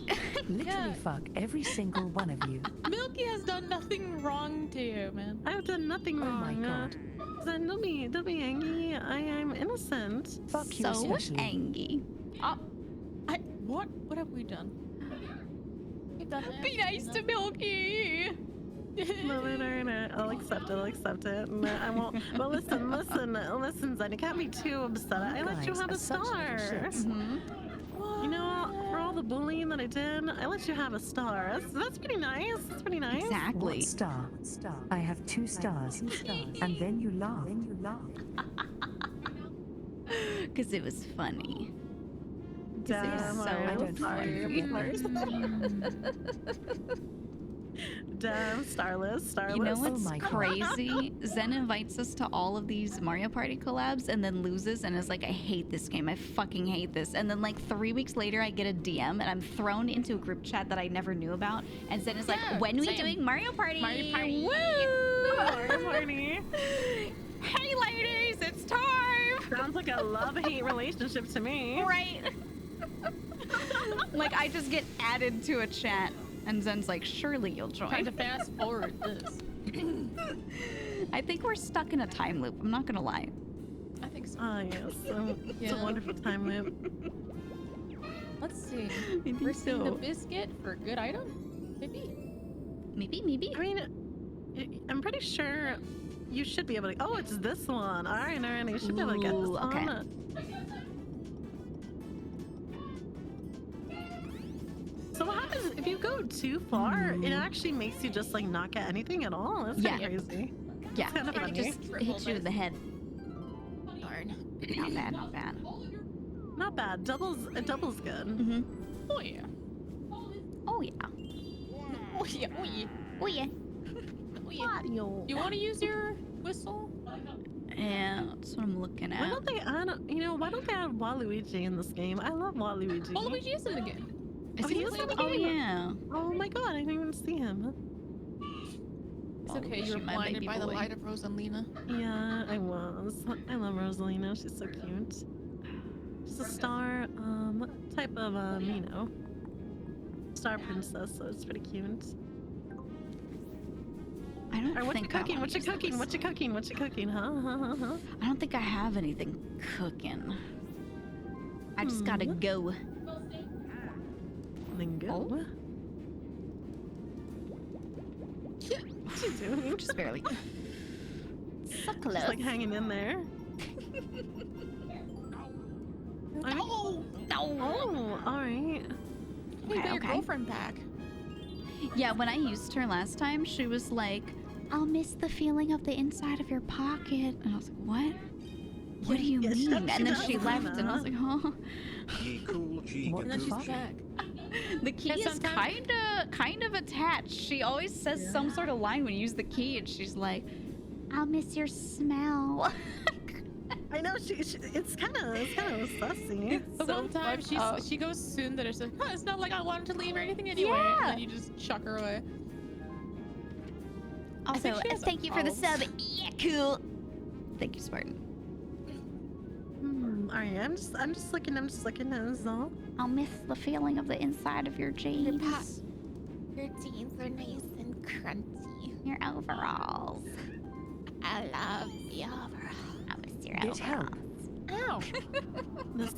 E: Literally
B: Yeah.
E: fuck every single one of you.
B: Milky has done nothing wrong to you, man.
A: I've done nothing
E: Oh
A: wrong.
E: my god.
A: Zen, don't be angry. I am innocent.
E: Fuck you
C: So
E: especially.
C: angry. Oh,
B: What have we done? We've done
C: be nice to Milky.
A: No, I'll accept it. I'll accept it. No, I won't. But listen, Zen. You can't be too upset. I let you
E: guys
A: have
E: are
A: a
E: such little
A: star.
E: shits.
A: You know, for all the bullying that I did, I let you have a star. That's pretty nice. That's pretty nice.
C: Exactly.
E: What star? I have 2 stars. And then you laugh.
C: Because it was funny.
A: Damn,
C: so
A: I'm
E: don't
A: sorry. Damn, starless.
C: You know what's
E: my God.
C: crazy? Zen invites us to all of these Mario Party collabs and then loses and is like, I hate this game. I fucking hate this. And then like 3 weeks later, I get a DM and I'm thrown into a group chat that I never knew about. And Zen is like, when we
B: same.
C: doing Mario Party?
B: Mario Party.
C: Woo!
A: Mario Party.
C: Hey ladies, it's time!
A: Sounds like a love-hate relationship to me.
C: Right? Like I just get added to a chat and Zen's like, surely you'll
B: Trying to
C: join.
B: fast forward this.
C: I think we're stuck in a time loop. I'm not gonna lie.
B: I think so.
A: Oh, yes. It's
B: Yeah.
A: a wonderful time loop.
B: Let's see.
C: I think
B: Risking the
C: so.
B: biscuit for a good item? Maybe.
C: Maybe.
A: I mean, I'm pretty sure you should be able to. Oh, it's this one. All right. You should be able to get this
C: Ooh, okay.
A: one. So what happens if you go too far? It actually makes you just like not get anything at all. That's
C: Yeah.
A: kind of crazy.
C: Yeah,
A: kinda
C: it
A: funny.
C: just hits you in the head.
B: Darn.
C: Not bad, not bad.
A: Not bad. Doubles good.
C: Mm-hmm.
B: Oh yeah.
C: Oh yeah.
B: Oh yeah. Oh yeah.
C: Oh yeah.
B: Oh yeah. You want to use your whistle?
C: Yeah, that's what I'm looking
A: Why
C: at.
A: don't they add? Why don't they add Waluigi in this game? I love Waluigi.
B: Waluigi is in the game.
C: Is
A: Oh,
C: he
A: he is
C: in
A: in
C: the
A: the
C: game?
A: game?
C: Yeah.
A: Oh my god, I didn't even see him.
B: It's okay.
C: Waluigi,
B: You're
C: my
B: blinded
C: baby
B: by the
C: boy.
B: light of Rosalina.
A: Yeah, I was. I love Rosalina. She's so cute. She's a star, type of, star princess, so it's pretty cute.
C: I don't
A: Alright, what you
C: think I
A: cooking?
C: wanna
A: What you
C: use the
A: cooking? What you
C: whistle.
A: cooking? What you cooking? Huh?
C: I don't think I have anything cooking. I just gotta go.
A: Then go.
C: Oh.
A: What's she doing?
C: Just barely. So close.
A: Just like hanging in there.
B: Oh!
A: Oh, alright.
B: You got your
C: okay.
B: girlfriend back.
C: Yeah, when I used her last time, she was like, I'll miss the feeling of the inside of your pocket. And I was like, what? What do you
A: Yeah, she
C: mean? And then
A: does,
C: she left, and I was
A: Lena.
C: like, huh?
D: Ye cool
E: What
B: And then
E: the
B: she's
E: fuck?
B: back.
C: The key
B: Yeah,
C: is
B: sometimes-
C: kind of attached. She always says some sort of line when you use the key, and she's like, I'll miss your smell.
A: I know it's kind of sussy.
B: The one time
C: fucked up.
B: she goes soon that it's like, huh, it's not like I wanted to leave or anything anyway.
C: Yeah.
B: And then you just chuck her away.
C: Also,
B: think she has
C: thank you for the
B: elves.
C: sub. Yeah, cool. Thank you, Spartan.
A: Alright, I'm just looking. That's all.
C: I'll miss the feeling of the inside of your jeans.
B: Your jeans are nice and crunchy.
C: Your overalls.
B: I love the overall.
C: I'll miss your
E: Get help.
C: overalls.
B: Ow!
A: This,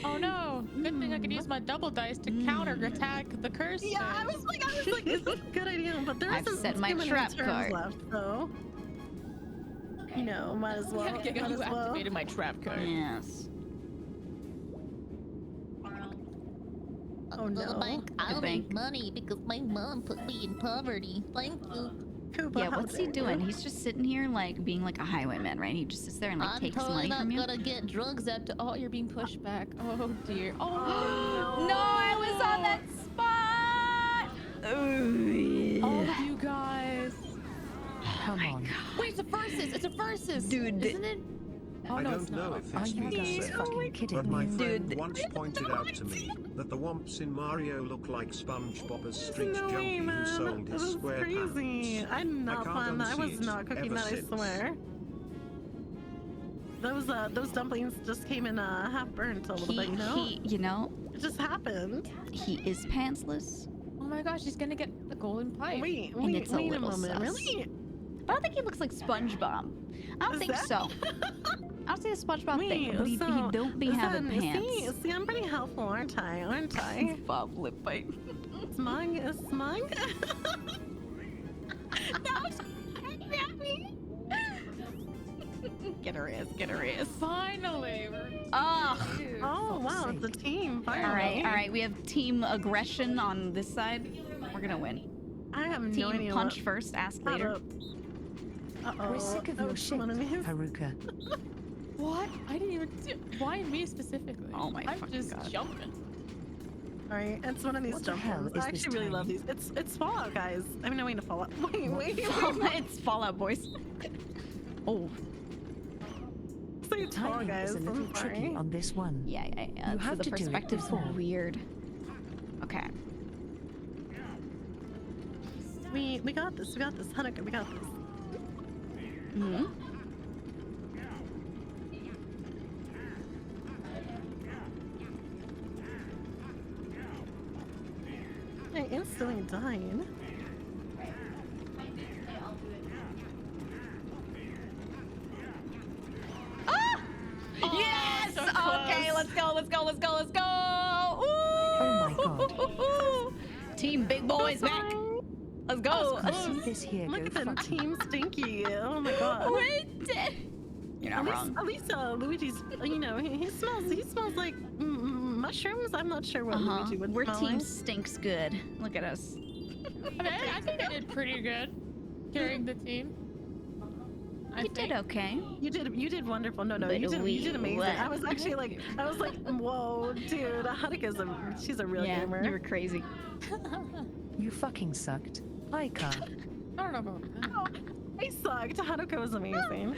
B: Oh no! Good thing I could use my double dice to counter attack the curse.
A: yeah, I was like, is this a good idea? But there
C: I've
A: isn't
C: set my
A: too many
C: trap
A: turns
C: card.
A: left, so might as well.
B: Yeah,
A: Might
B: you
A: as well.
B: activated my trap card.
C: Yes.
A: Oh no.
C: I'll make
F: money because my mom put me in poverty. Thank you.
A: Koopa,
C: Yeah,
A: how
C: what's he
A: dare
C: doing?
A: you.
C: He's just sitting here, like, being like a highwayman, right? He just sits there and, like,
F: I'm
C: takes
F: totally
C: money
F: not
C: from you.
F: gonna get drugs after.
B: Oh, you're being pushed back. Oh dear.
C: No,
B: Oh
C: I was on that spot!
B: all of you guys.
E: Come on.
B: Wait, it's a versus. It's a versus.
C: Dude.
B: Isn't it? Oh,
D: I
B: no,
D: don't
B: it's
D: know
B: not.
D: if
E: Are
D: it's
E: you
D: been
E: guys
D: said,
E: fucking kidding
D: but my
E: me?
D: friend
C: Dude.
D: once pointed out to me that the womps in Mario look like SpongeBob as street
A: No way,
D: junkie who
A: man.
D: sold his
A: That's
D: square
A: crazy.
D: pants.
A: I did not
D: can't
A: plan that. I was
D: unsee it
A: not cooking
D: ever
A: that, I
D: since.
A: swear. Those dumplings just came in half burnt a little bit, you know?
C: You know,
A: It just happened.
C: he is pantsless.
B: Oh my gosh, he's gonna get the golden pipe.
A: Wait
C: it's a
A: a
C: little
A: moment.
C: sus.
A: Really?
C: But I don't think he looks like SpongeBob. I don't
A: Is
C: think
A: that-
C: so. I don't see a SpongeBob thing,
A: Wait,
C: but he
A: so,
C: don't be having
A: Zen,
C: pants.
A: See, I'm pretty helpful, aren't I? Aren't I?
C: Bob lip bite.
A: Smug is smug?
C: Get her ass.
B: Finally!
C: Oh.
B: Dude.
A: Oh, wow,
E: sake.
A: it's a team. Finally.
C: All right. We have team aggression on this side. We're gonna win.
A: I have no
C: Team
A: idea
C: punch first, ask
A: what...
C: later.
A: Uh-oh.
E: We're sick of
A: Oh,
E: your shit,
A: someone in his-
E: Haruka.
B: What? I didn't even do. Why me specifically?
C: Oh my
B: I'm
C: fucking
B: just
C: God.
B: jumping.
A: Alright, it's one of these
E: What the
A: jump
E: hell
A: ones.
E: is
A: I
E: this
A: actually really love
E: timing?
A: these. It's Fallout, guys. I mean, no, wait to Fallout. Wait.
C: It's Fallout Boys. Oh.
A: Say it's Fallout,
E: Timing
A: guys.
E: is a little
A: I'm
E: tricky
A: sorry.
E: on this one.
C: Yeah.
E: You
C: So
E: have
C: the
E: to do it
C: perspective's
E: before.
C: weird. Okay.
A: We got this. We got this. Hanukkah, we got this.
C: Hmm.
A: I instantly died.
C: Yes!
B: so
C: Okay, let's go. Ooh!
E: Oh my
C: God. Team Big Boys back. Let's go.
E: I see this here
A: Look
E: go
A: at them,
E: fucking.
A: Team Stinky. Oh my god.
C: Wait. You're not wrong.
A: At least Luigi's, you know, he smells like mushrooms. I'm not sure what Luigi would
C: We're
A: smell
C: team
A: like.
C: stinks good. Look at us.
B: I mean, I think I did pretty good carrying the team.
C: You did okay.
A: You did wonderful. No,
C: But
A: you did amazing.
C: what?
A: I was actually like, whoa, dude, Hanukah's she's a real
C: Yeah,
A: gamer.
C: you were crazy.
E: You fucking sucked. Hi, Car.
B: I don't know about that.
A: Oh, I sucked. Hanukkah was amazing.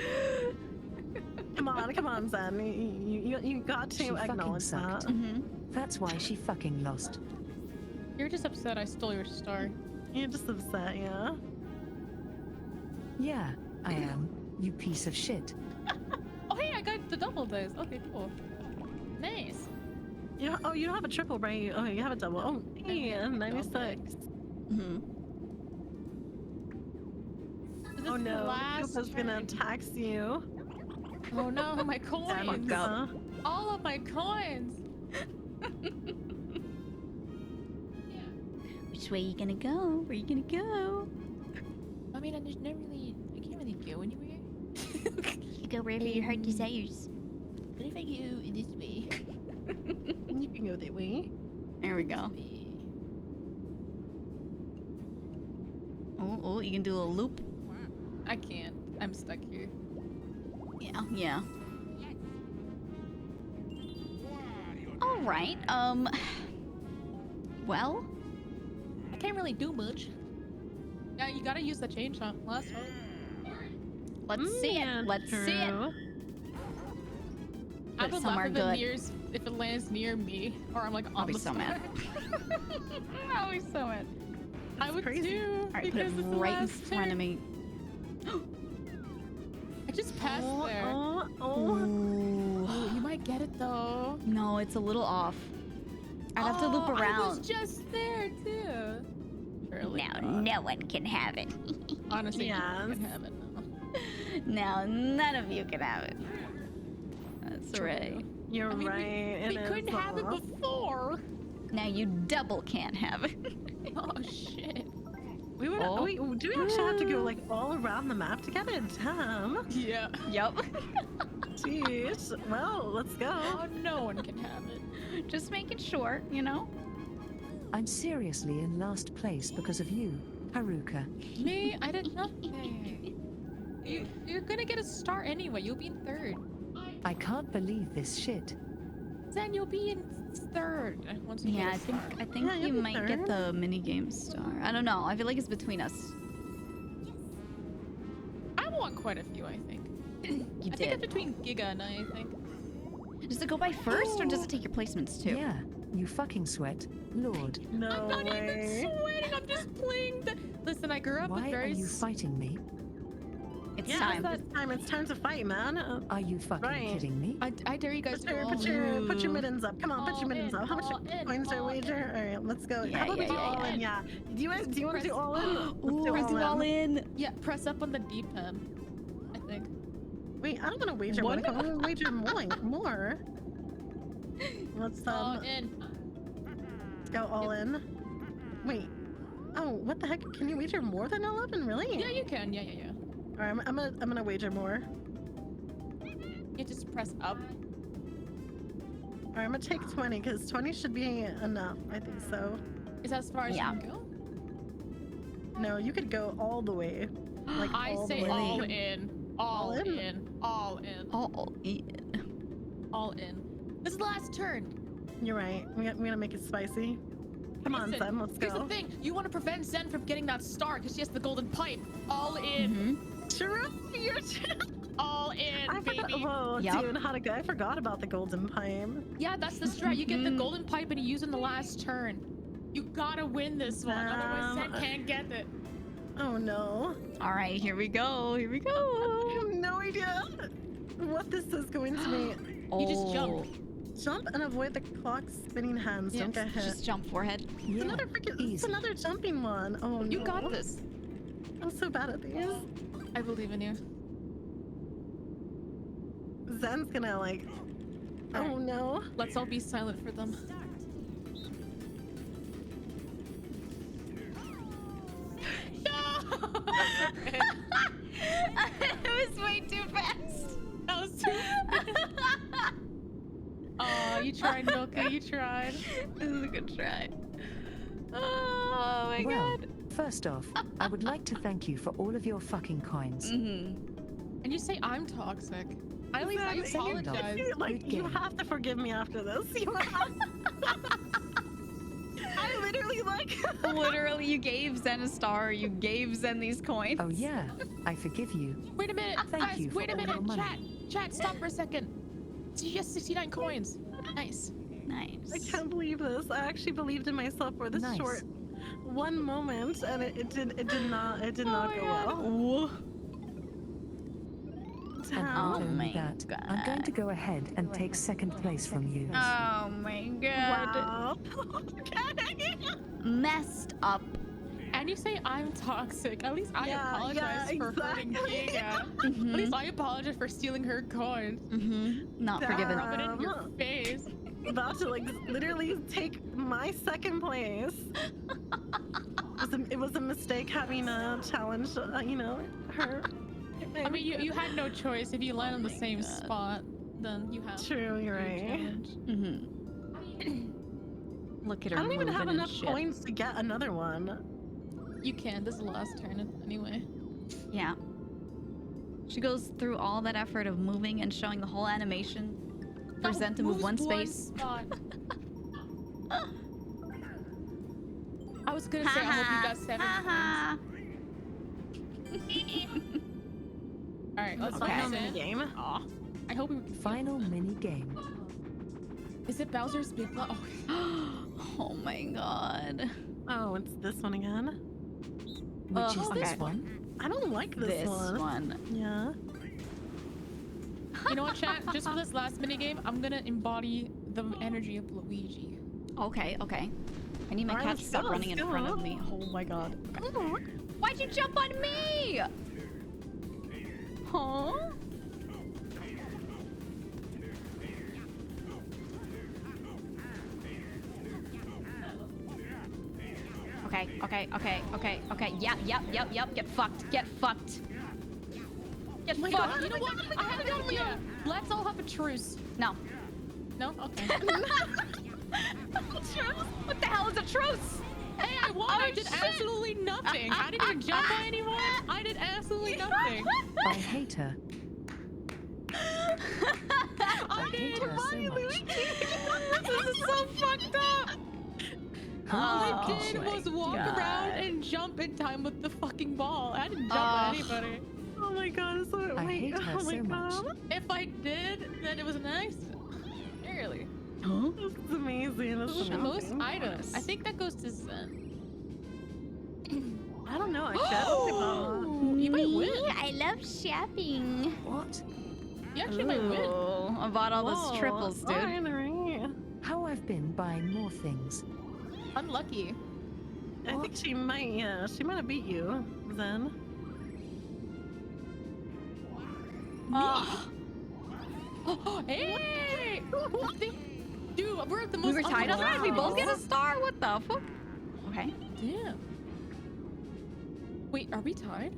A: Come on, Zen. You got
E: She
A: to
E: fucking
A: acknowledge
E: sucked.
A: that.
C: Mm-hmm.
E: That's why she fucking lost.
B: You're just upset I stole your star.
A: You're just upset, yeah.
E: Yeah, I am. You piece of shit.
B: Oh, hey, I got the double dice. Okay, cool. Nice.
A: You don't have a triple, right? Oh, you have a double. Oh, hey, 96.
C: Mm-hmm.
B: This
A: Oh
B: is the
A: no,
B: last
A: Koopa's gonna
B: turn.
A: tax you.
B: Oh no, my coins.
C: fuck up.
B: All of my coins.
C: Which way you gonna go? Where you gonna go?
B: I mean, there's no really. I can't really go anywhere.
C: You go wherever your heart desires.
B: What if I go in this way?
A: You can go that way.
C: There we go. Oh, you can do a loop.
B: I can't. I'm stuck here.
C: Yeah. All right. Well,
B: I can't really do much. Yeah, you gotta use the chain shot. Last one.
C: let's see it. Let's see it.
A: True.
B: I
C: Put it
B: would
C: somewhere
B: love if
C: good.
B: if it lands near me, or I'm like on
C: I'll be
B: the
C: so
B: spot.
C: mad. I'll be so mad.
B: I would
A: crazy.
B: too.
C: All right, put it
B: because it's the
C: right in
B: last
C: front
B: turn.
C: of me.
B: I just passed there.
A: Oh.
B: Oh, you might get it though.
C: No, it's a little off. I'd have to loop
B: Oh, I was
C: around.
B: just there too. Surely
C: Now,
B: not.
C: no one can have it.
B: Honestly,
A: Yes.
B: you can have it now.
C: Now, none of you can have it. That's right.
A: You're
B: I mean,
A: right.
B: we couldn't have it before.
C: Now you double can't have it.
B: Oh shit.
A: We would.
C: Oh.
A: Wait, do we actually have to go like all around the map to get it? Damn.
B: Yeah.
C: Yup.
A: Jeez. Well, let's go.
B: Oh, no one can have it.
C: Just making sure, you know?
E: I'm seriously in last place because of you, Haruka.
B: Me? I did nothing. You're gonna get a star anyway. You'll be in third.
E: I can't believe this shit.
B: Then you'll be in third. Once you
C: Yeah,
B: get a
C: I think
A: Yeah,
C: you
A: you'll be
C: might get
A: third.
C: the minigame star. I don't know. I feel like it's between us.
B: I want quite a few, I think.
C: You
B: I think it's
C: did.
B: between Giga and I think.
C: Does it go by first or does it take your placements too?
E: Yeah, you fucking sweat. Lord,
A: No
B: I'm not
A: way.
B: even sweating. I'm just playing the. Listen, I grew up with
E: why are
B: very.
E: you fighting me?
C: It's
A: Yeah,
C: time.
A: it's time to fight, man.
E: Are you fucking
A: Right.
E: kidding me?
B: I dare you guys to go
A: Put your mittens up. Come on, put your
B: All
A: mittens
B: in,
A: up. How much
B: all in,
A: coins do I
B: all
A: wager? All right, let's go.
C: Yeah,
A: How about we
C: yeah,
A: do
C: yeah,
A: all
C: yeah.
A: in? Yeah. Do you want to do all in? Let's
C: Ooh,
A: do
C: do all in.
B: Yeah, press up on the D-pad. I think.
A: Wait, I don't want to wager
C: What?
A: one. I want to wager more. Let's
B: All in.
A: go all in. Wait. Oh, what the heck? Can you wager more than 11? Really?
B: Yeah, you can. Yeah.
A: All right, I'm gonna wager more.
B: You just press up.
A: All right, I'm gonna take 20 because 20 should be enough. I think so.
B: Is that as far as
C: Yeah.
B: you can go?
A: No, you could go all the way. Like
B: I
A: all
B: say
A: the way.
B: all in. All
A: in?
B: in. All in.
C: All in.
B: All in. This is the last turn.
A: You're right. We're gonna make it spicy. Come on,
B: Listen,
A: Zen. Let's
B: Here's
A: go.
B: the thing. You want to prevent Zen from getting that star because she has the golden pipe. All in.
A: True. You're
B: All in,
A: I
B: baby.
A: forgot. Whoa,
C: Yup.
A: dude, how'd it go? I forgot about the golden pipe.
B: Yeah, that's the strat. You get the golden pipe and you use it in the last turn. You gotta win this one. Otherwise, Zen can't get it.
A: Oh no.
C: All right, here we go. Here we
A: I
C: go.
A: have no idea what this is going to be.
B: You just jump.
A: Jump and avoid the clock spinning hands.
B: Yeah,
A: Don't get hit.
C: Just jump forehead.
E: Yeah,
A: It's another freaking. It's
E: easy.
A: another jumping one. Oh no.
B: You got this.
A: I'm so bad at these.
B: I believe in you.
A: Zen's gonna like. Oh no.
B: Let's all be silent for them. No!
C: It was way too fast.
B: That was too fast. Oh, you tried, Milka. You tried.
C: This is a good try. Oh my
E: Well,
C: god.
E: first off, I would like to thank you for all of your fucking coins.
B: And you say I'm toxic. At least I
A: Zen,
B: apologize.
A: Like
E: Good
A: you
E: game.
A: have to forgive me after this. You have. I literally like.
C: Literally, you gave Zen a star. You gave Zen these coins.
E: Oh yeah, I forgive you.
B: Wait a minute,
E: Thank
B: guys.
E: you for
B: Wait a
E: all
B: minute.
E: your money.
B: Chat, stop for a second. She has 69 coins. Nice.
A: I
C: Nice.
A: can't believe this. I actually believed in myself for this
E: Nice.
A: short one moment, and it did not go well.
C: Whoa.
E: And
A: Damn.
E: not
C: Oh
E: only
C: my
E: that, I'm going to go ahead and take second place from you.
C: Oh my god.
A: Wow. Okay.
C: Messed up.
B: And you say I'm toxic. At least I
A: Yeah,
B: apologize for hurting
A: exactly.
B: Giga. At least I apologize for stealing her coins.
C: Not
A: Damn.
C: forgiven.
B: Rub it in your face.
A: About to like literally take my second place. It was a mistake having a challenge. Her.
B: I mean, you had no choice. If you land on the same spot, then you have.
A: True, you're
B: to
A: right.
B: challenge.
C: Look at her
A: I don't even have
C: moving and
A: enough
C: shit.
A: coins to get another one.
B: You can. This is the last turn anyway.
C: Yeah. She goes through all that effort of moving and showing the whole animation for Zen to move one space.
B: Spot. I was gonna say I hope you got 7 coins. All right, let's
C: Okay.
B: focus
A: Final
B: in.
A: game.
B: Aw. I hope we can.
E: Final mini game.
B: Is it Bowser's Big Block? Oh,
C: Oh my god.
A: Oh, it's this one again.
E: Which is
C: okay.
E: this one?
A: I don't like this, one. Yeah.
B: you know what, chat? Just for this last mini game, I'm gonna embody the energy of Luigi.
C: Okay, okay. I need my
A: Alright,
C: cat to
A: let's
C: stop
A: go,
C: running in
A: let's
C: front
A: go.
C: of me. Oh my god. Why'd you jump on me? Huh? Okay. Yep. Get fucked. Get fucked. Get
A: my
C: fucked.
A: God.
B: You know what? I have an idea. Let's all have a truce.
C: No.
B: No? Okay.
C: What the hell is a truce?
B: Hey, I won. I did absolutely nothing. I didn't even jump on anyone. I did absolutely nothing.
E: I hate her. I hate her so much.
C: This is so fucked up.
B: All I
C: Oh
B: did
C: my
B: was walk
C: God.
B: around and jump in time with the fucking ball. I didn't jump on anybody.
A: Oh my god, so
E: I hate her
A: oh my
E: so much.
A: god.
B: If I did, then it was an accident. Barely.
C: Huh?
A: This is amazing. This is
B: The most
A: amazing.
B: items. I think that goes to Zen.
A: I don't know, actually. I don't think I'll...
B: You might win.
C: I love shopping.
E: What?
B: You actually might win.
C: Ooh, I bought all those
A: Whoa,
C: triples, dude.
A: alright, alright.
E: How I've been buying more things.
B: Unlucky.
A: I think she might, yeah. She might have beat you, Zen.
B: Hey! Dude, we're at the most.
C: We were tied on that? We both get a
A: Wow.
C: star? What the fuck? Okay.
B: Damn. Wait, are we tied?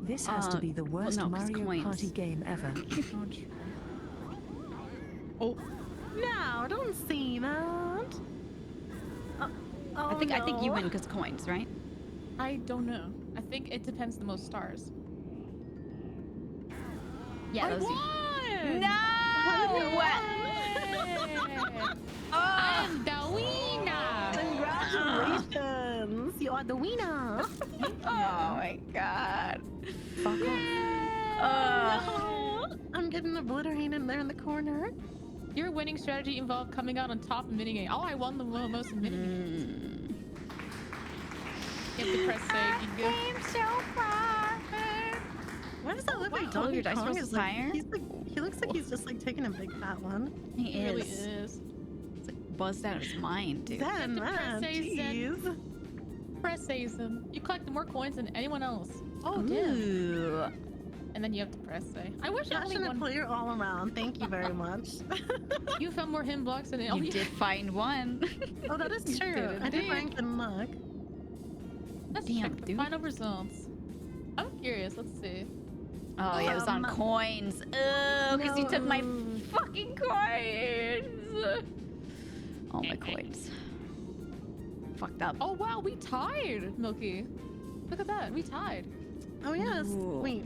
E: This has to be the worst
C: no, 'cause
E: Mario
C: coins.
E: Party game ever.
B: Oh,
A: No, don't say that. Oh,
C: I think you
A: no.
C: win because coins, right?
B: I don't know. I think it depends the most stars.
C: Yeah,
B: I
C: those
B: won!
C: No!
B: I'm the winner!
A: Congratulations! You are the winner!
C: Oh my god.
E: Fuck off.
A: No! I'm getting obliterated there in the corner.
B: Your winning strategy involved coming out on top of minigame. Oh, I won the most in minigame. You have to press save. You go.
C: I'm so far.
A: Why does that look like
C: Oh,
A: Donkey
C: your dice
A: Kong?
C: rolls
A: Is
C: is
A: like,
C: higher?
A: he looks like he's just like taking a big fat one.
C: He
B: It really
C: is.
B: is.
C: It's like buzzed out of his mind, dude.
A: Zen,
B: You have to press
A: man,
B: save, Zen.
A: jeez.
B: Press save them. You collected more coins than anyone else. Oh, damn.
C: Ooh.
B: And then you have to press save. I wish I only
A: Passionate
B: won.
A: player all around. Thank you very much.
B: You found more him blocks than
C: You did find one.
A: Oh, that is true.
B: did
A: I did
B: indeed.
A: rank and luck.
B: Let's
C: Damn,
B: check the
C: dude.
B: final results. I'm curious. Let's see.
C: Oh, yeah, it was on coins. Oh, because you took my
A: No.
C: fucking coins. All my coins. Fucked up.
B: Oh wow, we tied, Milky. Look at that, we tied.
A: Oh yes.
C: Ooh.
A: Wait,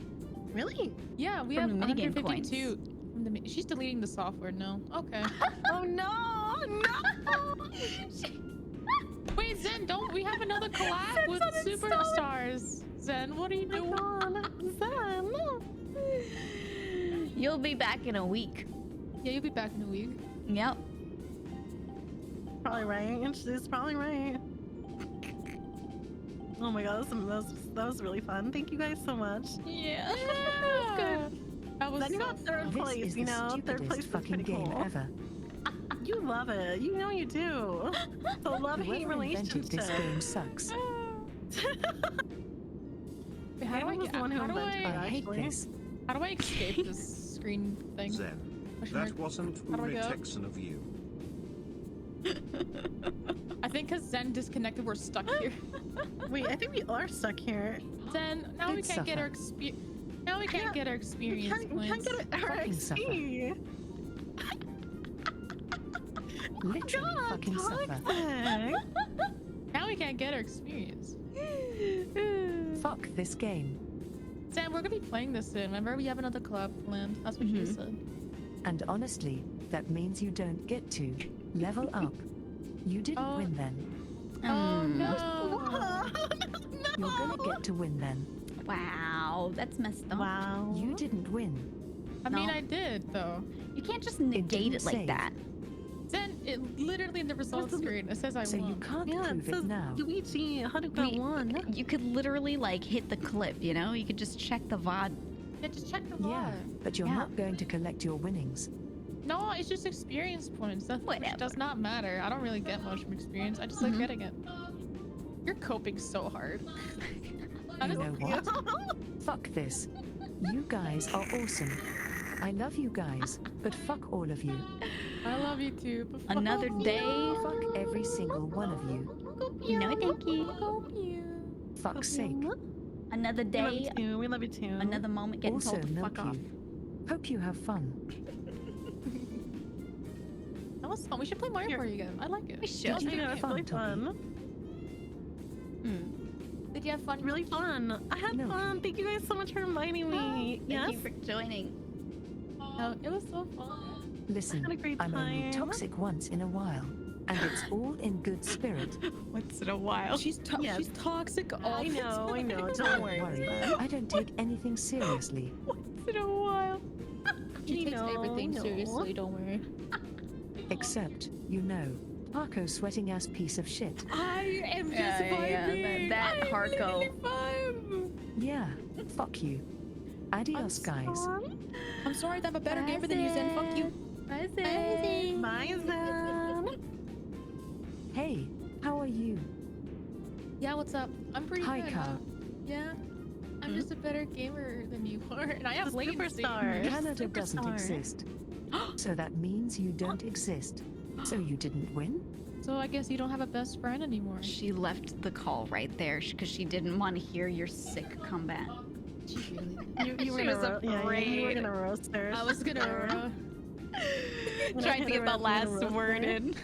A: really?
B: Yeah, we
C: From
B: have
C: the minigame
B: 152. From the she's deleting the software. No. Okay.
A: Oh no, no!
B: Wait, Zen, don't we have another collab
C: Zen's
B: with
C: uninstalled.
B: Superstars? Zen, what are you doing?
A: Zen.
C: You'll be back in a week.
B: Yeah, you'll be back in a week.
C: Yep.
A: Probably right. She's probably right. Oh my god, that was really fun. Thank you guys so much.
C: Yeah.
B: Good. That was
A: Then you
B: so
A: got third
E: This
A: place,
E: is
A: you
E: the
A: know? Third
E: stupidest
A: place is
E: fucking
A: pretty
E: game
A: cool.
E: ever.
A: You love it. You know you do. The love-hate
E: Whoever invented
A: relationship.
E: this game sucks.
B: Wait, how do I
A: Hannah was
B: get?
A: the one who
B: How do
A: invented
E: I
A: it,
B: I?
E: hate
A: actually.
E: this.
B: How do I escape this screen thing?
D: Zen.
B: Question
D: That
B: mark.
D: wasn't
B: How do I
D: very
B: go?
D: Texan of you.
B: I think because Zen disconnected, we're stuck here.
A: Wait, I think we are stuck here.
B: Zen, now we
E: Good
B: can't get our
E: suffer.
B: experience. Now we can't get our experience
A: We can't
B: points.
A: get it. Our
E: Fucking
A: XP.
E: Literally
A: God,
E: fucking suffer.
A: toxic.
B: Now we can't get our experience.
E: Fuck this game.
B: Zen, we're gonna be playing this soon. Remember, we have another collab planned. That's what you said.
E: And honestly, that means you don't get to level up. You didn't
B: Oh.
E: win then.
B: Oh no!
E: You're gonna get to win then.
C: Wow, that's messed up.
A: Wow.
E: You didn't win.
B: I mean,
C: No.
B: I did though.
C: You can't just negate it like
E: save.
C: that.
B: Zen, it literally in the results screen it says I
E: So you
B: won.
E: can't
A: Yeah, it
E: prove
A: says
E: it now.
A: Luigi Haruka
C: We-
A: won.
C: You could literally like hit the clip, you know? You could just check the VOD.
B: Yeah, just check the
E: Yeah,
B: VOD.
E: but you're
C: Yeah.
E: not going to collect your winnings.
B: No, it's just experience points. That which
C: Whatever.
B: does not matter. I don't really get much from experience. I just like getting it. You're coping so hard.
E: You know what? Fuck this. You guys are awesome. I love you guys, but fuck all of you.
B: I love you too. But fuck
C: Another
B: you.
C: day.
E: Fuck every single one of you.
C: No, thank you.
B: Fuck you.
E: Fuck's sake.
C: Another
A: We love
C: day,
A: you too. We love you too.
C: another moment getting
E: Also
C: told to
E: milk
C: fuck off.
E: you. Hope you have fun.
B: That was fun. We should play Mario Party again. I like it.
C: We should.
E: Did you
A: Yeah,
E: have
A: it's
E: fun,
A: really
E: Toby?
A: fun.
B: Did you have fun?
A: Really fun. I had
E: No.
A: fun. Thank you guys so much for inviting me. Yes.
C: Thank you for joining.
B: Oh, it was so fun.
E: Listen,
A: I had a great
E: I'm only
A: time.
E: toxic once in a while. and it's all in good spirit.
C: Once in a while.
B: She's toxic.
A: I know. Don't
E: Don't
A: worry.
E: worry, I don't take anything seriously.
C: Once in a while.
B: She takes
A: No,
B: everything
A: no.
B: seriously. Don't worry.
E: Except, you know, Paco sweating ass piece of shit.
B: I am just
C: Yeah,
B: vibing.
C: that
B: I'm
C: Harco.
B: literally vibe.
E: Yeah, fuck you. Adios, guys.
B: I'm sorry that I'm a better gamer than you, Zen. Fuck you.
C: Bye,
A: Bye, Zen.
E: Hey, how are you?
B: Yeah, what's up? I'm pretty
E: Hi,
B: good.
E: Ka.
B: Yeah. I'm just a better gamer than you are, and I have
A: The
B: latency.
A: superstar.
E: Canada doesn't
A: Superstar.
E: exist. So that means you don't exist. So you didn't win?
B: So I guess you don't have a best friend anymore.
C: She left the call right there because she didn't want to hear your sick comeback.
A: You were
C: She
A: gonna
C: was
A: you were
C: afraid.
A: gonna roast her.
B: I was gonna.
C: Trying to get the last word in.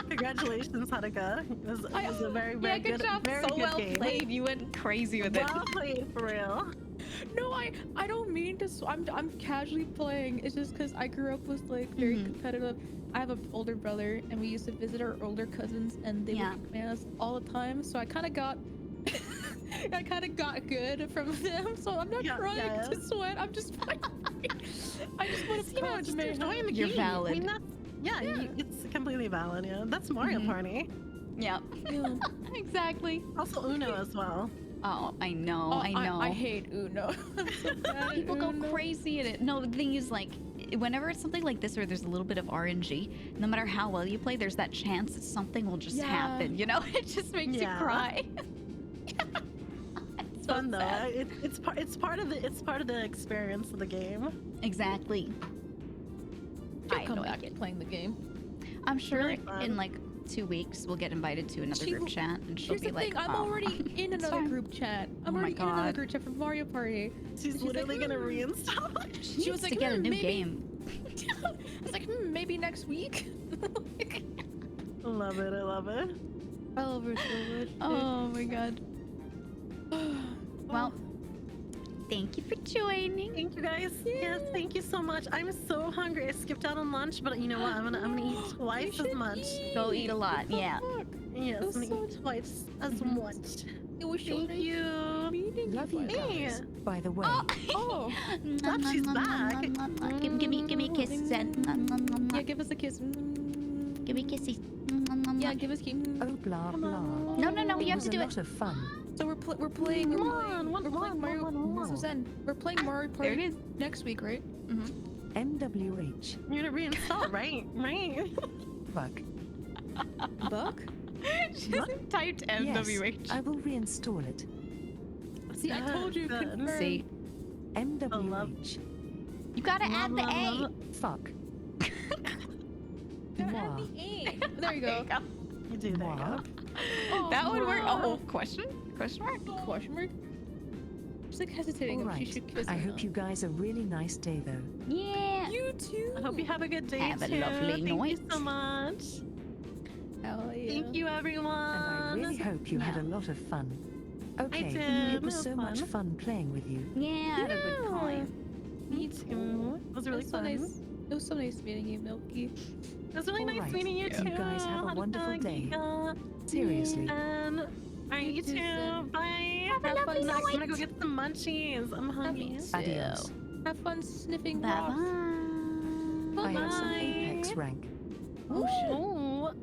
A: Congratulations, Haruka. It was a very, very
C: good job.
A: very
C: So
A: good
C: well
A: game.
C: played. You went crazy with it.
A: Well played, for real.
B: No, I don't mean to. I'm casually playing. It's just because I grew up with like very competitive. I have an older brother, and we used to visit our older cousins, and they would beat us all the time. So I kind of got. I kind of got good from them, so I'm not trying to sweat. I'm just I just want to cause
A: just
B: mayhem.
A: enjoying the
C: You're
A: game.
C: valid.
A: I mean, it's completely valid. Yeah, that's Mario Party.
C: Yeah.
B: Yeah.
C: Exactly.
A: Also Uno as well.
C: Oh, I know. I know.
B: I hate Uno. I'm so bad at
C: People go
B: Uno.
C: crazy at it. No, the thing is, like, whenever it's something like this where there's a little bit of RNG, no matter how well you play, there's that chance that something will just happen. You know, it just makes you cry.
A: It's fun though. It's part of the experience of the game.
C: Exactly.
B: I'll come back to playing the game.
C: I'm sure
A: really fun.
C: in like 2 weeks we'll get invited to another group chat, and she'll
B: Here's
C: be
B: the
C: like,
B: thing, I'm already in another
C: fine.
B: group chat. I'm
C: Oh my
B: already in another
C: God.
B: group chat for Mario Party.
A: She's literally gonna reinstall it.
C: She was
B: was
C: to
B: like,
C: get a new
B: maybe-
C: game.
B: I was like, maybe next week.
A: I love it.
B: I love her so much.
C: Oh my god. Well, thank you for joining.
A: Thank you guys. Yes, thank you so much. I'm so hungry. I skipped out on lunch, but you know what? I'm gonna eat twice as much.
C: Go eat a lot. Yeah.
A: Yes, I'm
B: That's
A: gonna eat twice as much.
B: It was so
A: Thank
B: nice
A: you.
B: meeting
E: Love you
A: Hey.
E: guys. By the way,
B: Oh,
A: She's back.
C: Give me a kiss, Zen.
B: yeah, give us a kiss.
C: Give me kisses.
B: Yeah, give us a kiss.
E: oh blah blah.
C: No,
E: It
C: you have
E: was
C: to
E: a
C: do
E: lot
C: it.
E: of fun.
B: So we're playing Mario. Suzanne, we're playing Mario
C: There it
B: Party
C: is.
B: next week, right?
E: MWH.
A: You're gonna reinstall, right? Right.
E: Fuck.
B: Buck?
C: She hasn't typed MWH.
E: Yes, I will reinstall it.
B: See, I told you.
A: Good.
B: Confirm.
C: See,
E: MWH.
C: you gotta add the A.
E: Fuck.
B: Gotta
E: Mwah.
B: add the A. There you go.
A: You do that.
E: Mwah.
B: Oh,
C: That would work.
B: wow.
C: Oh, question? Question mark?
B: Question mark? She's like hesitating
E: All
B: if she
E: right.
B: should kiss
E: I
B: or
E: hope
B: not.
E: you guys a really nice day though.
C: Yeah.
B: You too.
A: I hope you have a good day
C: Have a
A: too.
C: lovely
A: Thank you
C: night.
A: so much.
B: Hell yeah.
A: Thank you, everyone.
E: And I really hope you had a lot of fun. Okay,
A: did.
E: it was
A: It was
E: so much
A: fun.
E: fun playing with you.
C: Yeah, I had a good time.
A: Me too. It was really
B: It was so
A: fun.
B: nice. It was so nice meeting you, Milky.
A: It was really
E: All
A: nice
E: right.
A: meeting you
E: You
A: too.
E: guys have a
A: Hanukkah,
E: wonderful day.
A: Giga,
E: Seriously.
A: And alright, you
B: too,
A: too.
B: Zen.
A: Bye.
B: Have fun
A: I'm
B: night.
A: gonna go get some munchies. I'm hungry.
E: Adios.
B: Have fun sniffing
C: Bye
B: rocks.
C: bye.
E: I have some
A: Bye.
E: Apex rank.
B: Oh shit.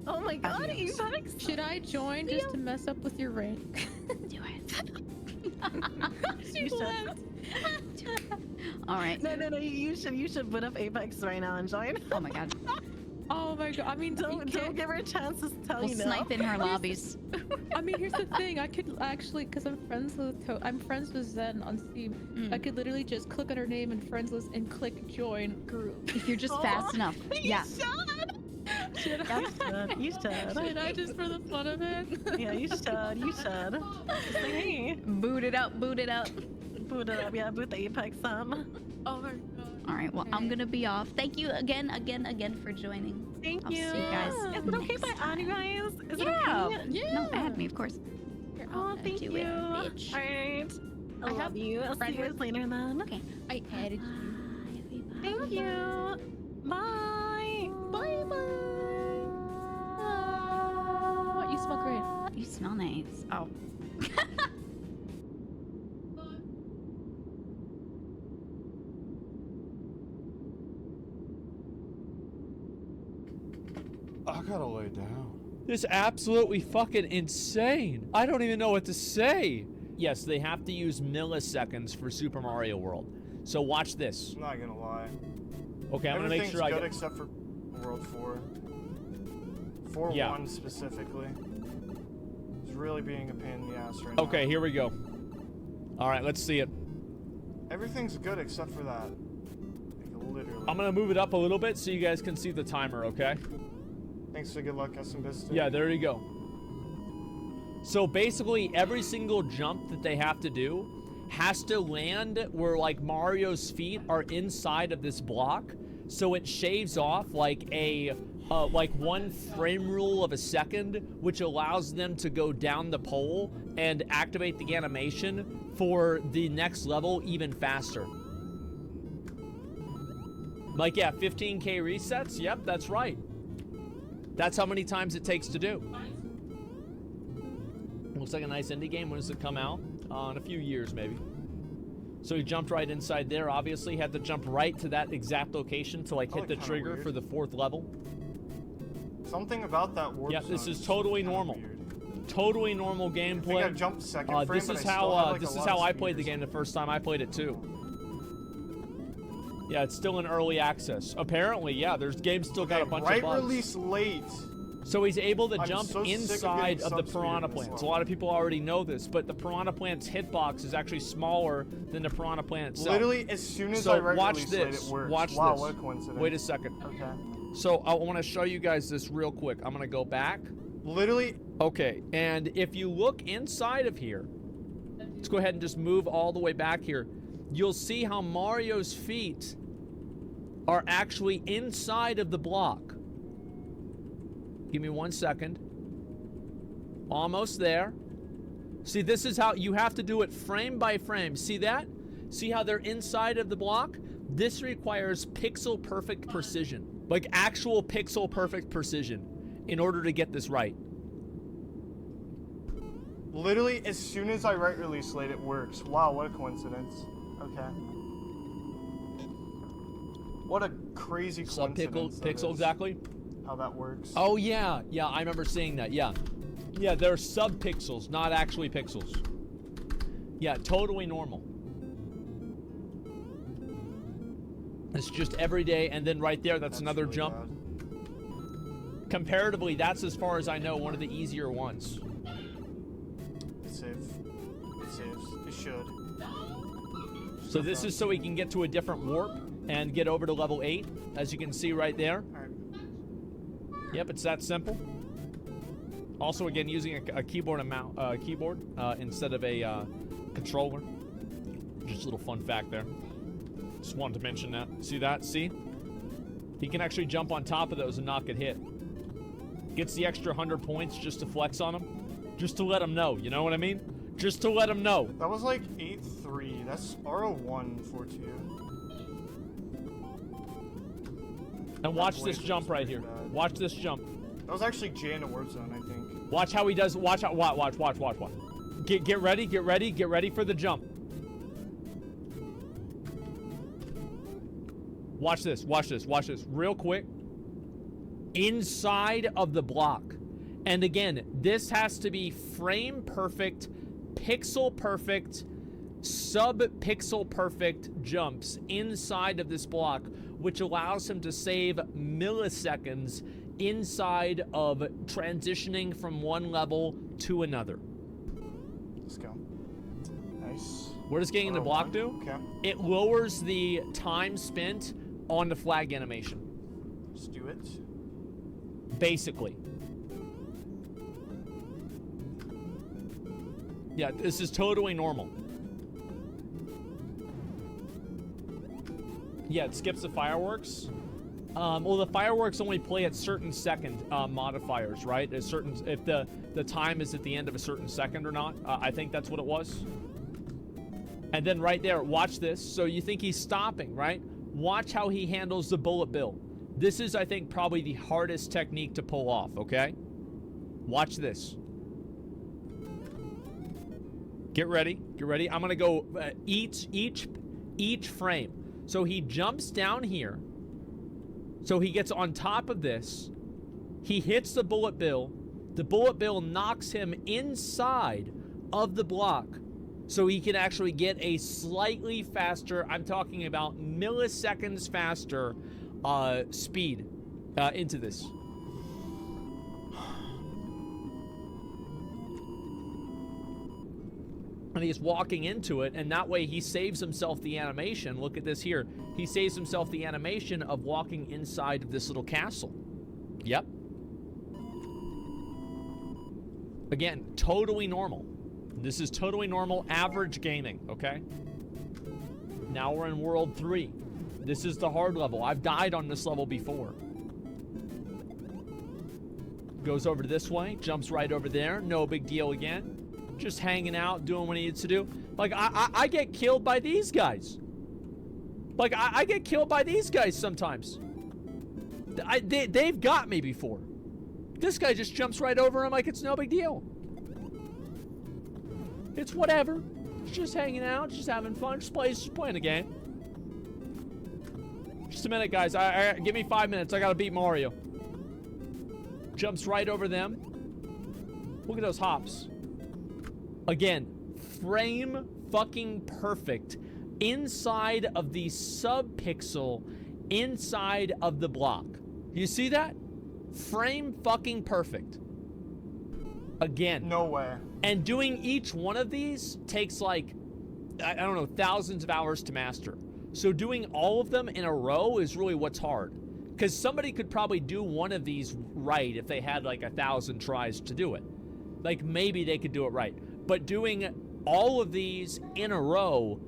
A: Oh my god,
E: Adios.
A: Apex.
B: Should I join just to mess up with your rank?
C: Do it.
A: You should.
C: All right.
A: No, you should put up Apex right now and join.
C: Oh my god.
B: Oh my god. I mean,
A: Don't give her a chance to tell
C: We'll
A: you no.
C: snipe in her lobbies.
B: I mean, here's the thing. I could actually, because I'm friends with Zen on Steam. I could literally just click on her name and friends list and click join group.
C: If you're just fast enough. Yeah.
B: Should I?
A: You should.
B: Should I just for the fun of it?
A: Yeah, you should. Just like, hey,
C: Boot it up, boot it up.
A: boot it up. Yeah, boot the Apex up.
B: Oh my god.
C: All right, well, I'm gonna be off. Thank you again for joining.
A: Thank
C: I'll
A: you.
C: see you guys
A: Is it okay if I
C: next
A: add you guys? Is
C: Yeah.
A: it okay?
B: Yeah.
C: No, add me, of course.
A: Oh, thank
C: do
A: you.
C: it, bitch.
A: Alright. I
B: I
A: love
B: have
A: you. I'll see
B: friend
A: you guys later then.
C: Okay.
B: I added you.
A: Thank you. Bye.
B: Bye.
C: You smell nice. Oh.
G: I gotta lay down.
H: This is absolutely fucking insane. I don't even know what to say. Yes, they have to use milliseconds for Super Mario World. So watch this.
G: I'm not gonna lie.
H: Okay, I'm gonna make sure I
G: good except for World 4. 4-1 specifically. It's really being a pain in the ass right now.
H: Okay, here we go. All right, let's see it.
G: Everything's good except for that. Like, literally.
H: I'm gonna move it up a little bit so you guys can see the timer, okay?
G: Thanks for good luck, Custom Vista.
H: Yeah, there you go. So basically, every single jump that they have to do has to land where like Mario's feet are inside of this block, so it shaves off like a like 1 frame rule of a second, which allows them to go down the pole and activate the animation for the next level even faster. Like, yeah, 15K resets. Yep, that's right. That's how many times it takes to do. Looks like a nice indie game. When does it come out? In a few years, maybe. So he jumped right inside there. Obviously, had to jump right to that exact location to like hit the trigger for the 4th level.
G: Something about that warp
H: Yeah, this
G: zone
H: is totally normal. Totally normal gameplay.
G: I think I jumped second frame,
H: this is how I played the game the first time I played it too. Yeah, it's still in early access. Apparently, yeah, there's games still got a bunch of bugs.
G: Right release late.
H: So he's able to jump inside of the piranha
G: plants.
H: plants. A lot of people already know this, but the piranha plant's hitbox is actually smaller than the piranha plant itself.
G: Literally, as soon as I
H: watch
G: release
H: this.
G: it works.
H: Watch
G: wow,
H: this.
G: what a coincidence.
H: Wait a second.
G: Okay.
H: So I want to show you guys this real quick. I'm gonna go back.
G: Literally.
H: Okay, and if you look inside of here, let's go ahead and just move all the way back here. You'll see how Mario's feet are actually inside of the block. Give me 1 second. Almost there. See, this is how you have to do it frame by frame. See that? See how they're inside of the block? This requires pixel perfect precision. Like actual pixel perfect precision in order to get this right.
G: Literally, as soon as I write release late, it works. Wow, what a coincidence. Okay. What a crazy coincidence.
H: Pixel exactly?
G: How that works.
H: Oh, yeah. Yeah, I remember seeing that. Yeah. Yeah, they're sub-pixels, not actually pixels. Yeah, totally normal. It's just every day, and then right there, that's another
G: really
H: jump.
G: Bad.
H: Comparatively, that's, as far as I know, one of the easier ones.
G: It saves. It saves. It should.
H: So this is so we can get to a different warp and get over to level 8, as you can see right there.
G: Alright.
H: Yep, it's that simple. Also, again, using a keyboard and keyboard instead of a controller. Just a little fun fact there. Just wanted to mention that. See that? See? He can actually jump on top of those and not get hit. Gets the extra 100 points just to flex on him. Just to let him know, you know what I mean? Just to let him know.
G: That was like 8-3. That's R01 for 2.
H: And watch this jump right here.
G: Bad.
H: Watch this jump.
G: That was actually Jay in a warp zone, I think.
H: Watch how he does. Watch. Get ready. Get ready. Get ready for the jump. Watch this. Watch this. Watch this. Real quick. Inside of the block. And again, this has to be frame perfect, pixel perfect, sub-pixel perfect jumps inside of this block, which allows him to save milliseconds inside of transitioning from one level to another.
G: Let's go. Nice.
H: What does getting in the block do?
G: Okay.
H: It lowers the time spent on the flag animation.
G: Let's do it.
H: Basically. Yeah, this is totally normal. Yeah, it skips the fireworks. Well, the fireworks only play at certain second modifiers, right? At certain, if the time is at the end of a certain second or not. I think that's what it was. And then right there, watch this. So you think he's stopping, right? Watch how he handles the bullet bill. This is, I think, probably the hardest technique to pull off, okay? Watch this. Get ready. Get ready. I'm gonna go each frame. So he jumps down here. So he gets on top of this. He hits the bullet bill. The bullet bill knocks him inside of the block. So he can actually get a slightly faster, I'm talking about milliseconds faster, speed into this. And he's walking into it, and that way he saves himself the animation. Look at this here. He saves himself the animation of walking inside of this little castle. Yep. Again, totally normal. This is totally normal, average gaming, okay? Now we're in World 3. This is the hard level. I've died on this level before. Goes over this way, jumps right over there. No big deal again. Just hanging out, doing what he needs to do. Like, I get killed by these guys. Like, I get killed by these guys sometimes. They've got me before. This guy just jumps right over him like it's no big deal. It's whatever. Just hanging out, just having fun, just playing a game. Just a minute, guys. Give me 5 minutes. I gotta beat Mario. Jumps right over them. Look at those hops. Again, frame fucking perfect inside of the sub-pixel inside of the block. You see that? Frame fucking perfect. Again.
G: No way.
H: And doing each one of these takes like, I don't know, thousands of hours to master. So doing all of them in a row is really what's hard. Because somebody could probably do one of these right if they had like 1,000 tries to do it. Like maybe they could do it right. But doing all of these in a row,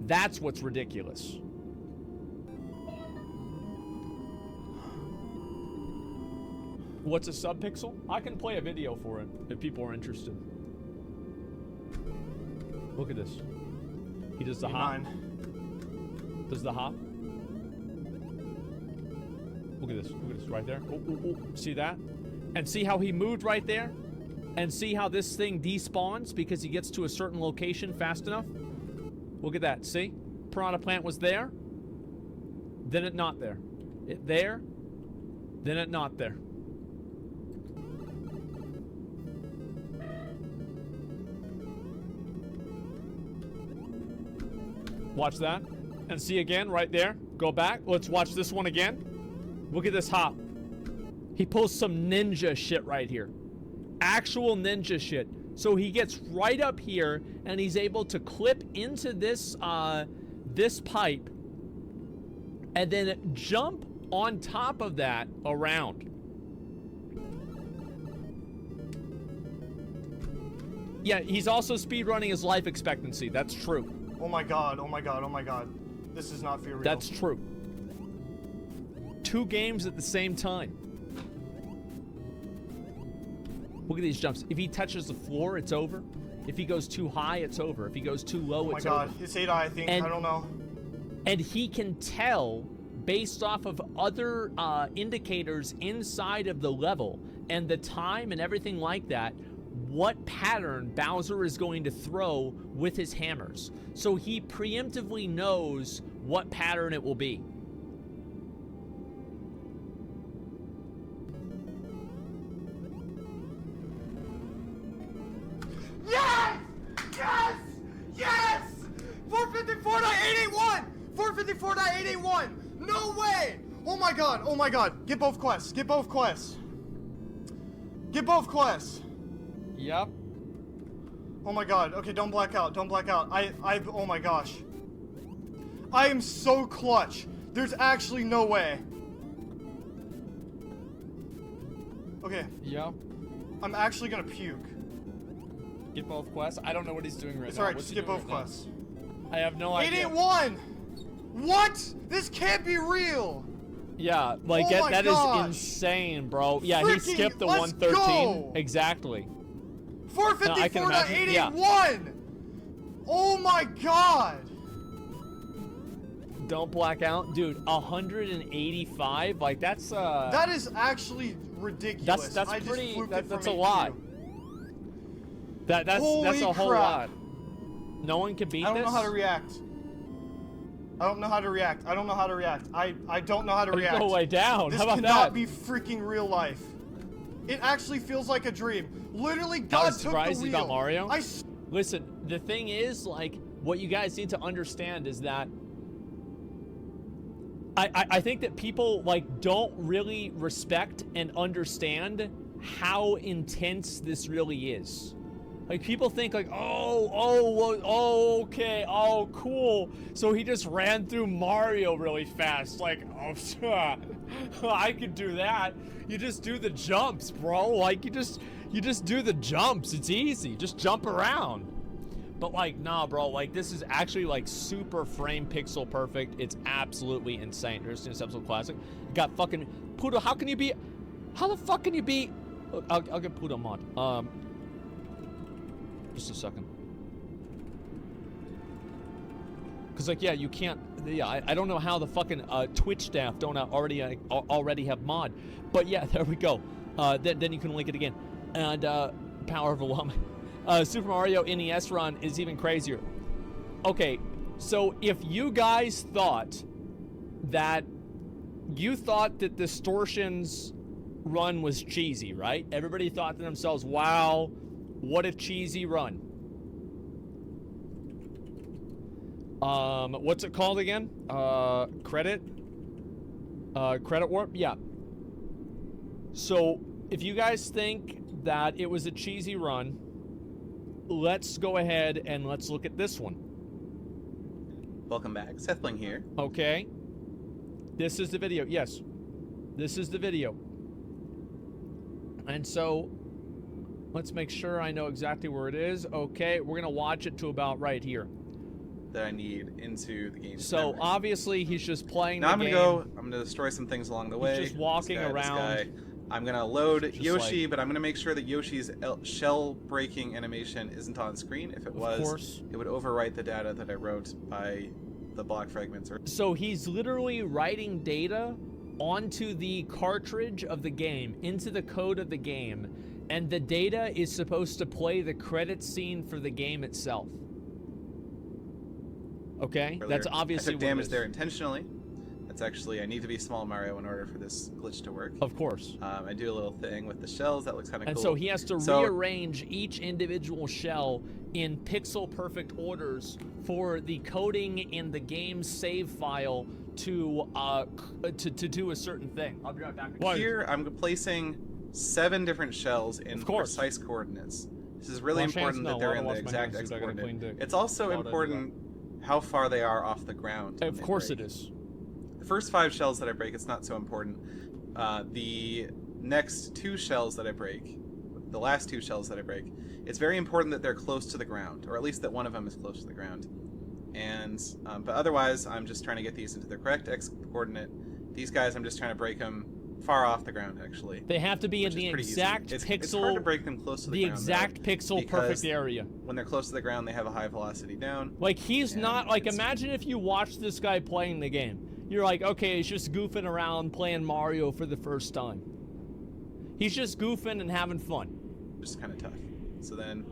H: that's what's ridiculous. What's a subpixel? I can play a video for it if people are interested. Look at this. He does the hop. Does the hop. Look at this. Look at this right there. Oh, oh, oh. See that? And see how he moved right there? And see how this thing despawns because he gets to a certain location fast enough? Look at that. See? Piranha plant was there. Then it not there. It there. Then it not there. Watch that. And see again right there. Go back. Let's watch this one again. Look at this hop. He pulls some ninja shit right here. Actual ninja shit. So he gets right up here and he's able to clip into this this pipe and then jump on top of that around. Yeah, he's also speedrunning his life expectancy. That's true.
G: Oh my god, oh my god, oh my god. This is not for real.
H: That's true. 2 games at the same time. Look at these jumps. If he touches the floor, it's over. If he goes too high, it's over. If he goes too low, it's over.
G: Oh my god, it's 8 I think. I don't know.
H: And he can tell based off of other indicators inside of the level and the time and everything like that, what pattern Bowser is going to throw with his hammers. So he preemptively knows what pattern it will be.
G: Yes! Yes! Yes! 454.881! 454.881! No way! Oh my god, oh my god. Get both quests, get both quests. Get both quests.
H: Yep.
G: Oh my god. Okay, don't black out. Don't black out. Oh my gosh. I am so clutch. There's actually no way. Okay.
H: Yep.
G: I'm actually gonna puke.
H: Get both quests? I don't know what he's doing right
G: It's
H: now.
G: alright,
H: What's
G: just
H: he
G: get
H: doing
G: both
H: right now?
G: quests.
H: I have no idea.
G: 881! What? This can't be real!
H: Yeah, like
G: Oh
H: that
G: my
H: is insane, bro. Yeah, he
G: Freaking,
H: skipped the
G: let's
H: 113.
G: go!
H: Exactly.
G: 454.881! Oh my god!
H: Don't black out. Dude, 185? Like, that's,
G: That is actually ridiculous.
H: That's
G: I just
H: pretty,
G: fluked it
H: that's
G: from
H: a lot.
G: 8Q.
H: That's
G: Holy
H: a whole
G: crap.
H: lot. No one can beat
G: I don't
H: this?
G: know how to react. I don't know how to react. I don't know how to react. I don't know how to react.
H: Go way down.
G: This
H: How about
G: cannot
H: that?
G: be freaking real life. It actually feels like a dream. Literally,
H: I
G: God
H: was
G: took the
H: surprised
G: wheel.
H: about Mario. Listen, the thing is, like, what you guys need to understand is that I think that people, like, don't really respect and understand how intense this really is. Like, people think, like, oh, okay, oh, cool. So he just ran through Mario really fast. Like, oh, I could do that. You just do the jumps, bro. Like, you just do the jumps. It's easy. Just jump around. But, like, nah, bro. Like, this is actually, like, super frame pixel perfect. It's absolutely insane. Here's an absolute classic. You got fucking Pudo. How the fuck can you be? I'll get Pudo mod. Just a second. Cause like, yeah, you can't. Yeah, I don't know how the fucking Twitch staff don't already have mod, but yeah, there we go. Then you can link it again. And power of a woman. Super Mario NES run is even crazier. Okay, so if you guys thought that Distortion's run was cheesy, right? Everybody thought to themselves, "Wow, what a cheesy run." What's it called again? Credit warp? Yeah. So, if you guys think that it was a cheesy run, let's go ahead and let's look at this one.
I: Welcome back. Sethbling here.
H: Okay. This is the video. Yes. This is the video. And so, let's make sure I know exactly where it is. Okay, we're going to watch it to about right here.
I: That I need into the game.
H: So, obviously, he's just playing the game.
I: I'm going to destroy some things along the way.
H: He's just walking around.
I: I'm going to load Yoshi, but I'm going to make sure that Yoshi's shell breaking animation isn't on screen. If it was, it would overwrite the data that I wrote by the block fragments.
H: So he's literally writing data onto the cartridge of the game, into the code of the game, and the data is supposed to play the credit scene for the game itself. Okay? That's obviously
I: I took damage there intentionally. That's actually, I need to be small Mario in order for this glitch to work.
H: Of course.
I: I do a little thing with the shells. That looks kind of cool.
H: And so he has to rearrange each individual shell in pixel perfect orders for the coding in the game save file to do a certain thing. I'll be right back.
I: Here, I'm placing 7 different shells in precise coordinates. This is really important that they're in the exact X coordinate. It's also important how far they are off the ground.
H: Of course it is.
I: The first 5 shells that I break, it's not so important. The next 2 shells that I break, the last 2 shells that I break, it's very important that they're close to the ground, or at least that one of them is close to the ground. And but otherwise, I'm just trying to get these into the correct X coordinate. These guys, I'm just trying to break them far off the ground. Actually,
H: they have to be in the exact pixel.
I: It's hard to break them close to the ground.
H: The exact pixel perfect area.
I: When they're close to the ground, they have a high velocity down.
H: Like he's not like. Imagine if you watch this guy playing the game. You're like, okay, he's just goofing around playing Mario for the first time. He's just goofing and having fun.
I: Just kind of tough. So then,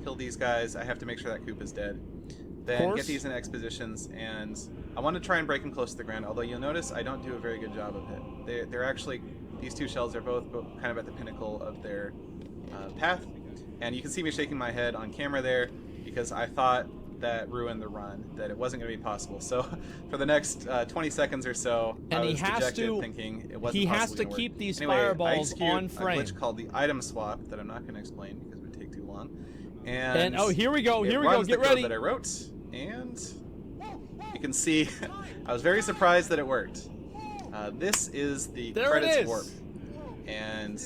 I: kill these guys. I have to make sure that Koopa's dead. Then get these in X positions, and I want to try and break them close to the ground, although you'll notice I don't do a very good job of it. They're actually, these 2 shells are both kind of at the pinnacle of their path, and you can see me shaking my head on camera there, because I thought that ruined the run, that it wasn't going to be possible. So for the next 20 seconds or so, I was dejected, thinking it wasn't possible.
H: He has to keep these fireballs on frame.
I: A glitch called the item swap that I'm not going to explain because it would take too long. And
H: oh, here we go, get ready.
I: That I wrote, and you can see I was very surprised that it worked. This is the credits warp, and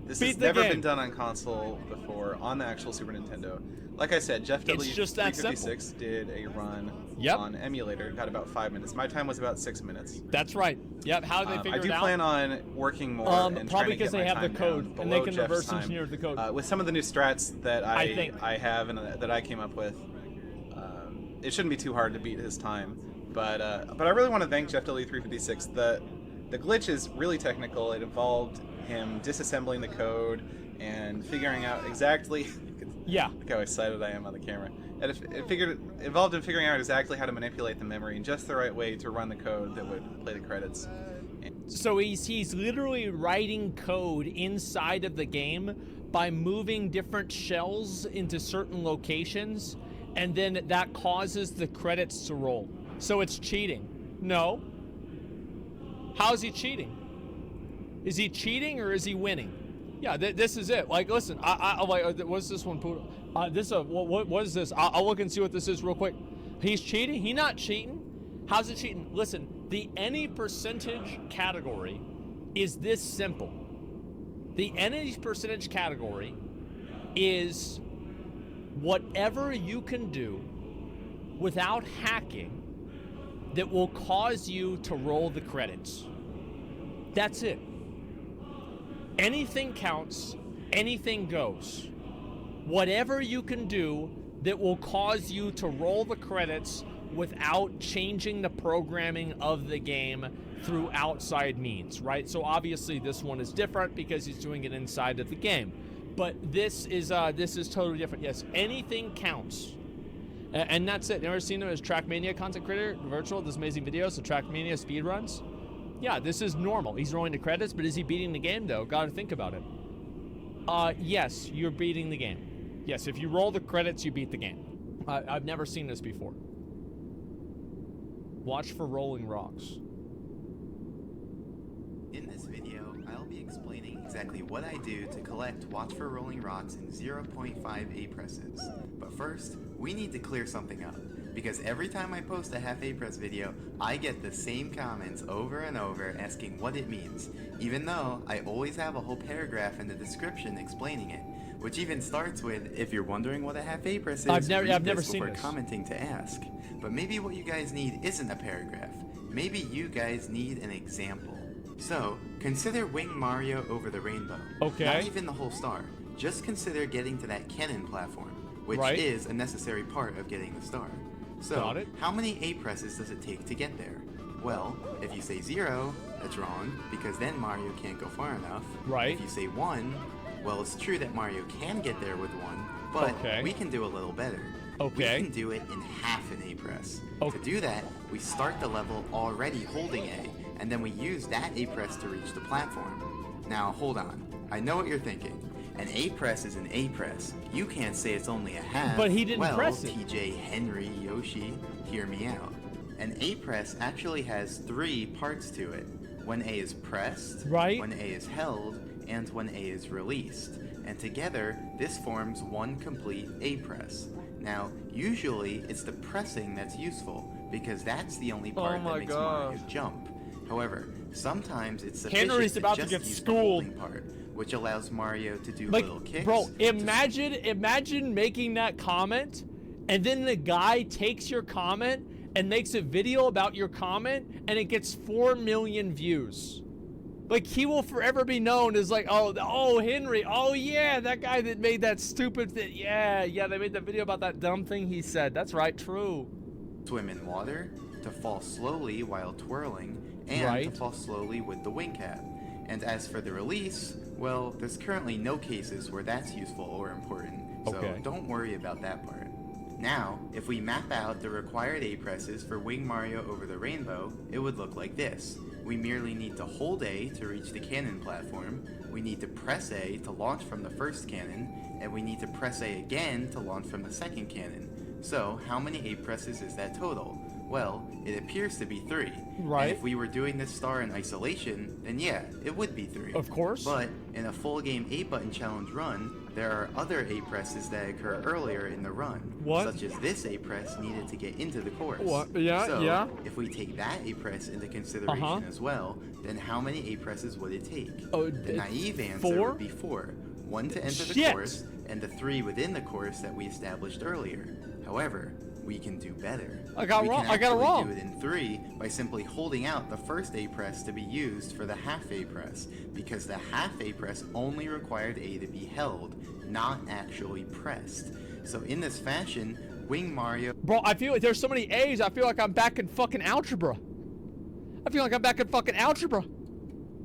I: this has never been done on console before, on the actual Super Nintendo. Like I said, Jeff W356 did a run on emulator. It got about 5 minutes. My time was about 6 minutes.
H: That's right. Yep. How did they figure it out?
I: I do plan on working more and
H: probably
I: because
H: they have the code and they can reverse engineer the code.
I: With some of the new strats that I have and that I came up with, it shouldn't be too hard to beat his time. But I really want to thank Jeff W356. The glitch is really technical. It involved him disassembling the code and figuring out exactly. Look how excited I am on the camera. and it involved in figuring out exactly how to manipulate the memory in just the right way to run the code that would play the credits.
H: So he's literally writing code inside of the game by moving different shells into certain locations, and then that causes the credits to roll. So it's cheating. No. How is he cheating? Is he cheating or is he winning? Yeah, this is it. Like, listen, I like, what's this one? What is this? I'll look and see what this is real quick. He's cheating? He not cheating? How's it cheating? Listen, the any percentage category is this simple. The any percentage category is whatever you can do without hacking that will cause you to roll the credits. That's it. Anything counts, anything goes. Whatever you can do that will cause you to roll the credits without changing the programming of the game through outside means, right? So obviously this one is different because he's doing it inside of the game. But this is totally different. Yes, anything counts. And that's it. Never seen him as Trackmania content creator, virtual, this amazing video, so Trackmania speedruns. Yeah, this is normal. He's rolling the credits, but is he beating the game though? Gotta think about it. Yes, you're beating the game. Yes, if you roll the credits, you beat the game. I've never seen this before. Watch for rolling rocks.
J: In this video, I'll be explaining exactly what I do to collect Watch for Rolling Rocks in 0.5 A-presses. But first, we need to clear something up, because every time I post a half A-press video, I get the same comments over and over asking what it means, even though I always have a whole paragraph in the description explaining it, which even starts with, if you're wondering what a half A-press is,
H: I've never seen
J: before
H: this.
J: commenting to ask. But maybe what you guys need isn't a paragraph. Maybe you guys need an example. So, consider Wing Mario over the rainbow.
H: Okay.
J: Not even the whole star. Just consider getting to that cannon platform, which
H: Right.
J: is a necessary part of getting the star. So,
H: Got it.
J: how many A-presses does it take to get there? Well, if you say 0, that's wrong, because then Mario can't go far enough.
H: Right.
J: If you say 1, well, it's true that Mario can get there with 1, but
H: Okay.
J: we can do a little better.
H: Okay.
J: We can do it in half an A-press.
H: Okay.
J: To do that, we start the level already holding A, and then we use that A-press to reach the platform. Now, hold on. I know what you're thinking. An A-press is an A-press. You can't say it's only a half.
H: But he didn't
J: well,
H: press it.
J: TJ, Henry, Yoshi, hear me out. An A-press actually has 3 parts to it. When A is pressed,
H: Right.
J: when A is held, and when A is released. And together, this forms one complete A-press. Now, usually, it's the pressing that's useful, because that's the only part that makes Mario jump. However, sometimes it's sufficient
H: Henry's about to
J: just
H: get
J: use
H: schooled.
J: the holding part, which allows Mario to do
H: Like,
J: little kicks.
H: bro, imagine making that comment, and then the guy takes your comment and makes a video about your comment, and it gets 4 million views. Like, he will forever be known as like, oh, Henry, oh yeah, that guy that made that stupid thing. Yeah, they made that video about that dumb thing he said. That's right, true.
J: Swim in water, to fall slowly while twirling, and
H: Right.
J: to fall slowly with the wing cap. And as for the release, well, there's currently no cases where that's useful or important, so
H: Okay.
J: don't worry about that part. Now, if we map out the required A-presses for Wing Mario over the rainbow, it would look like this. We merely need to hold A to reach the cannon platform, we need to press A to launch from the first cannon, and we need to press A again to launch from the second cannon. So, how many A-presses is that total? Well, it appears to be 3.
H: Right.
J: And if we were doing this star in isolation, then yeah, it would be 3.
H: Of course.
J: But in a full game 8-button challenge run, there are other A-presses that occur earlier in the run.
H: What?
J: Such as this A-press needed to get into the course.
H: What? Yeah,
J: so,
H: yeah.
J: if we take that A-press into consideration as well, then how many A-presses would it take?
H: Oh,
J: The naive answer
H: 4?
J: would be 4. 1 to enter the
H: Shit.
J: course, and the 3 within the course that we established earlier. However, we can do better.
H: I got
J: we
H: wrong-
J: can
H: I got it
J: actually
H: wrong.
J: do it in 3 by simply holding out the first A-press to be used for the half A-press, because the half A-press only required A to be held, not actually pressed. So in this fashion, Wing Mario...
H: Bro, I feel like there's so many A's, I feel like I'm back in fucking algebra.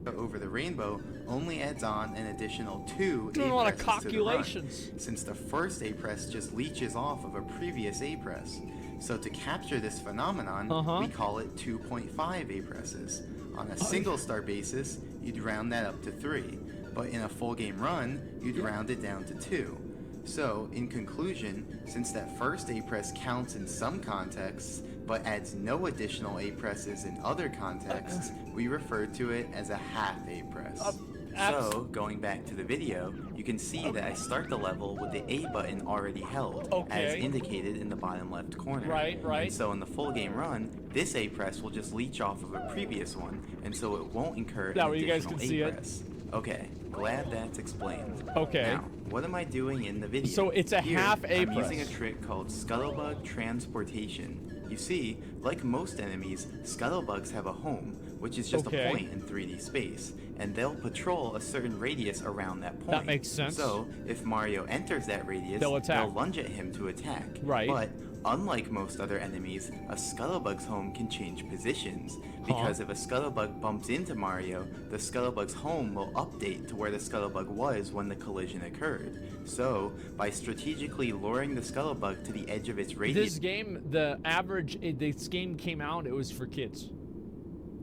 J: over the rainbow only adds on an additional 2
H: Doing a lot of
J: A-presses to the run,
H: calculations.
J: since the first A-press just leeches off of a previous A-press. So to capture this phenomenon, we call it 2.5 A-presses. On a single star basis, you'd round that up to 3, but in a full game run, you'd round it down to 2. So, in conclusion, since that first A-press counts in some contexts, but adds no additional A-presses in other contexts, we refer to it as a half A-press. So, going back to the video, you can see that I start the level with the A button already held, as indicated in the bottom left corner.
H: Right.
J: And so in the full game run, this A-press will just leech off of a previous one, and so it won't incur an
H: That way you guys can see it.
J: A-press. Okay, glad that's explained.
H: Okay.
J: Now, what am I doing in the video?
H: So it's a
J: Here,
H: half A-press.
J: I'm using a trick called Scuttlebug Transportation. You see, like most enemies, scuttlebugs have a home, which is just a point in 3D space, and they'll patrol a certain radius around that point.
H: That makes sense.
J: So, if Mario enters that radius,
H: They'll attack.
J: they'll lunge at him to attack.
H: Right.
J: But unlike most other enemies, a scuttlebug's home can change positions, because if a scuttlebug bumps into Mario, the scuttlebug's home will update to where the scuttlebug was when the collision occurred. So, by strategically luring the scuttlebug to the edge of its radius...
H: This game, this game came out, it was for kids.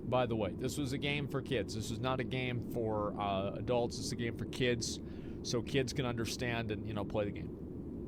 H: By the way, this was a game for kids. This was not a game for adults. This is a game for kids, so kids can understand and, you know, play the game.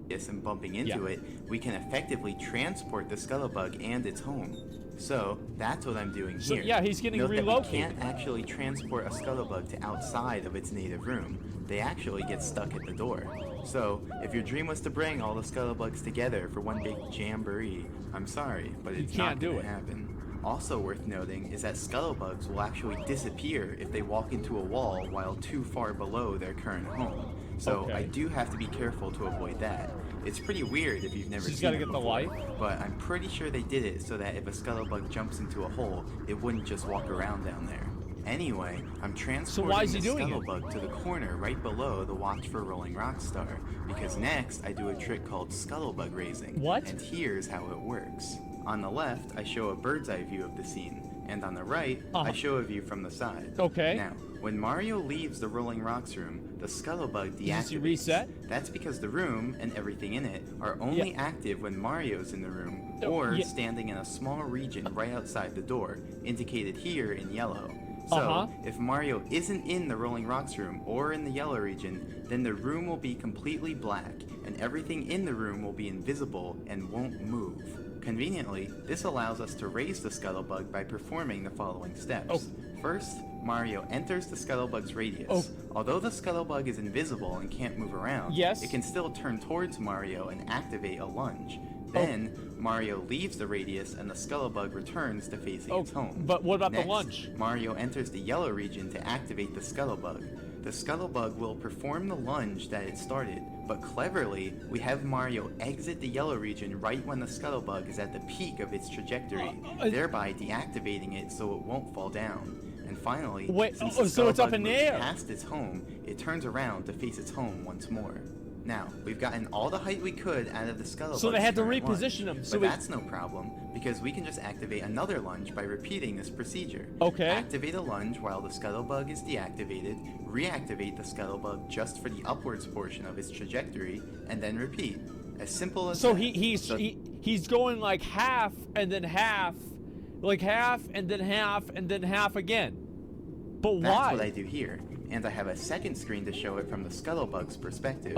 J: And bumping into it, we can effectively transport the scuttlebug and its home. So that's what I'm doing here.
H: Yeah, he's getting
J: Note
H: relocated.
J: That we can't actually transport a scuttlebug to outside of its native room. They actually get stuck at the door. So if your dream was to bring all the scuttlebugs together for one big jamboree, I'm sorry, but it's not going to happen. Also worth noting is that scuttlebugs will actually disappear if they walk into a wall while too far below their current home. So I do have to be careful to avoid that. It's pretty weird if you've never seen it before,
H: the light.
J: but I'm pretty sure they did it so that if a scuttlebug jumps into a hole, it wouldn't just walk around down there. Anyway, I'm transporting the scuttlebug to the corner right below the Watch for Rolling Rock star, because next I do a trick called scuttlebug raising.
H: What?
J: And here's how it works. On the left, I show a bird's eye view of the scene, and on the right, I show a view from the side.
H: Okay.
J: Now, when Mario leaves the Rolling Rocks room, the scuttlebug deactivates.
H: Does he reset?
J: That's because the room and everything in it are only active when Mario's in the room, or standing in a small region right outside the door, indicated here in yellow. So, if Mario isn't in the Rolling Rocks room or in the yellow region, then the room will be completely black, and everything in the room will be invisible and won't move. Conveniently, this allows us to raise the scuttlebug by performing the following steps. First, Mario enters the scuttlebug's radius. Although the scuttlebug is invisible and can't move around, it can still turn towards Mario and activate a lunge. Then, Mario leaves the radius and the scuttlebug returns to facing its home.
H: But what about
J: Next,
H: the lunge?
J: Mario enters the yellow region to activate the scuttlebug. The scuttlebug will perform the lunge that it started, but cleverly, we have Mario exit the yellow region right when the scuttlebug is at the peak of its trajectory, thereby deactivating it so it won't fall down. And finally, since the
H: so it's up
J: scuttlebug
H: in the
J: moved
H: air.
J: past its home, it turns around to face its home once more. Now, we've gotten all the height we could out of the scuttlebug.
H: So they had to reposition him.
J: But that's no problem, because we can just activate another lunge by repeating this procedure. Activate a lunge while the scuttlebug is deactivated, reactivate the scuttlebug just for the upwards portion of its trajectory, and then repeat. As simple as
H: so
J: that.
H: he's going like half and then half, like half and then half again. But why?
J: That's what I do here, and I have a second screen to show it from the scuttlebug's perspective.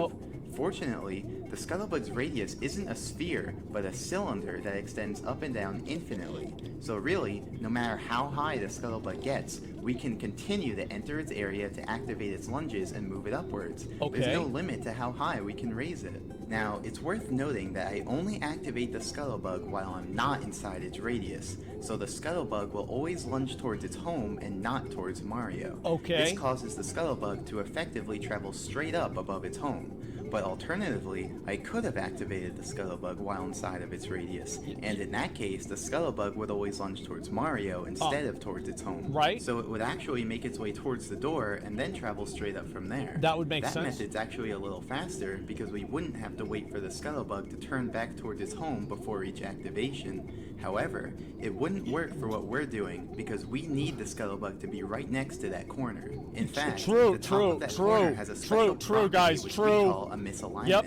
J: Fortunately, the scuttlebug's radius isn't a sphere, but a cylinder that extends up and down infinitely. So really, no matter how high the scuttlebug gets, we can continue to enter its area to activate its lunges and move it upwards. There's no limit to how high we can raise it. Now, it's worth noting that I only activate the scuttlebug while I'm not inside its radius, so the scuttlebug will always lunge towards its home and not towards Mario. This causes the scuttlebug to effectively travel straight up above its home. But alternatively, I could have activated the Scuttlebug while inside of its radius, and in that case, the Scuttlebug would always lunge towards Mario instead of towards its home.
H: Right.
J: So it would actually make its way towards the door and then travel straight up from there.
H: That would make sense.
J: That method's actually a little faster because we wouldn't have to wait for the Scuttlebug to turn back towards its home before each activation. However, it wouldn't work for what we're doing because we need the Scuttlebug to be right next to that corner. In fact, the top of that corner has a special property which we call a misalignment.
H: Yep.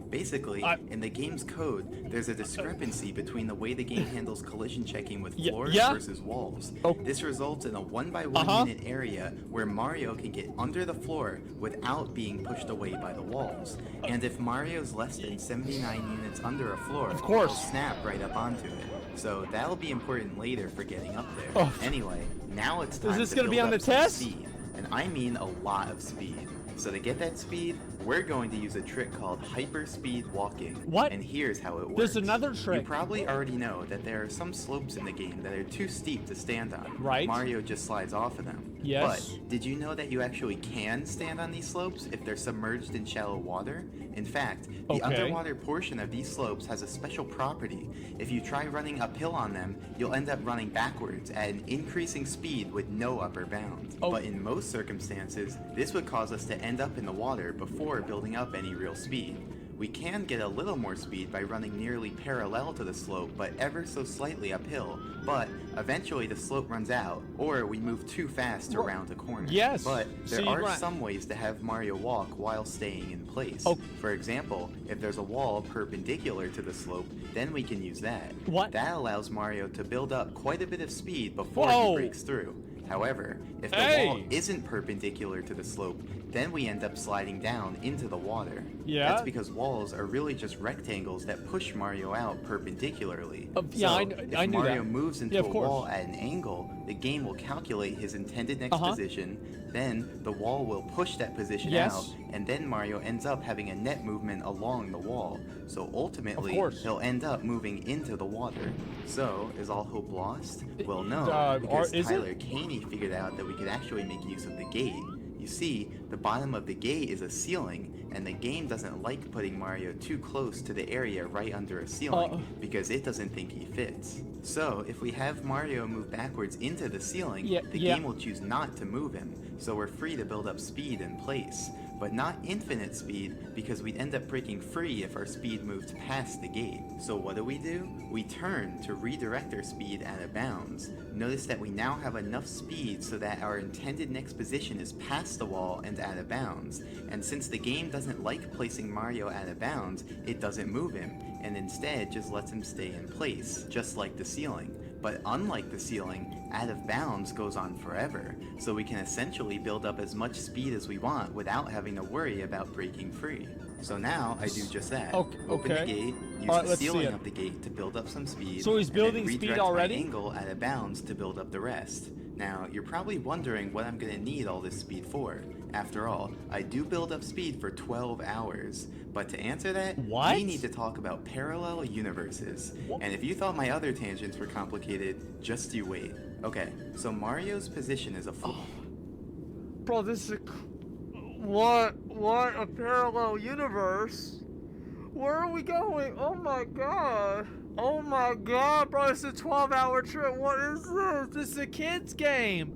J: Basically, in the game's code, there's a discrepancy between the way the game handles collision checking with floors versus walls. This results in a 1x1 unit area where Mario can get under the floor without being pushed away by the walls. And if Mario's less than 79 units under a floor, he'll snap right up onto it. So that'll be important later for getting up there. Anyway, now it's time
H: Is this
J: to
H: gonna
J: build
H: be on
J: up
H: the
J: some
H: test?
J: speed. And I mean a lot of speed. So to get that speed, we're going to use a trick called hyperspeed walking.
H: What?
J: And here's how it works.
H: There's another trick.
J: You probably already know that there are some slopes in the game that are too steep to stand on.
H: Right.
J: Mario just slides off of them.
H: Yes.
J: But did you know that you actually can stand on these slopes if they're submerged in shallow water? In fact, the underwater portion of these slopes has a special property. If you try running uphill on them, you'll end up running backwards at an increasing speed with no upper bound. But in most circumstances, this would cause us to end up in the water before building up any real speed. We can get a little more speed by running nearly parallel to the slope, but ever so slightly uphill. But eventually the slope runs out, or we move too fast to round a corner.
H: Yes.
J: But there are some ways to have Mario walk while staying in place. For example, if there's a wall perpendicular to the slope, then we can use that. That allows Mario to build up quite a bit of speed before he breaks through. However, if the wall isn't perpendicular to the slope, then we end up sliding down into the water. That's because walls are really just rectangles that push Mario out perpendicularly.
H: I knew
J: Mario
H: that.
J: moves into a wall at an angle, the game will calculate his intended next position, then the wall will push that position out, and then Mario ends up having a net movement along the wall. So ultimately, he'll end up moving into the water. So, is all hope lost? Well, no, because Tyler Caney figured out that we could actually make use of the gate. You see, the bottom of the gate is a ceiling, and the game doesn't like putting Mario too close to the area right under a ceiling, because it doesn't think he fits. So, if we have Mario move backwards into the ceiling, the game will choose not to move him, so we're free to build up speed in place. But not infinite speed, because we'd end up breaking free if our speed moved past the gate. So what do? We turn to redirect our speed out of bounds. Notice that we now have enough speed so that our intended next position is past the wall and out of bounds. And since the game doesn't like placing Mario out of bounds, it doesn't move him, and instead just lets him stay in place, just like the ceiling. But unlike the ceiling, out of bounds goes on forever, so we can essentially build up as much speed as we want without having to worry about breaking free. So now I do just that. Open the gate, use the ceiling of the gate to build up some speed,
H: so he's building
J: and then
H: speed
J: redirect
H: already?
J: my angle out of bounds to build up the rest. Now, you're probably wondering what I'm gonna need all this speed for. After all, I do build up speed for 12 hours. But to answer that, we need to talk about parallel universes. And if you thought my other tangents were complicated, just you wait. Okay, so Mario's position is a floor.
H: Bro, this is what a parallel universe? Where are we going? Oh my god. Oh my god, bro, it's a 12-hour trip. What is this? This is a kid's game.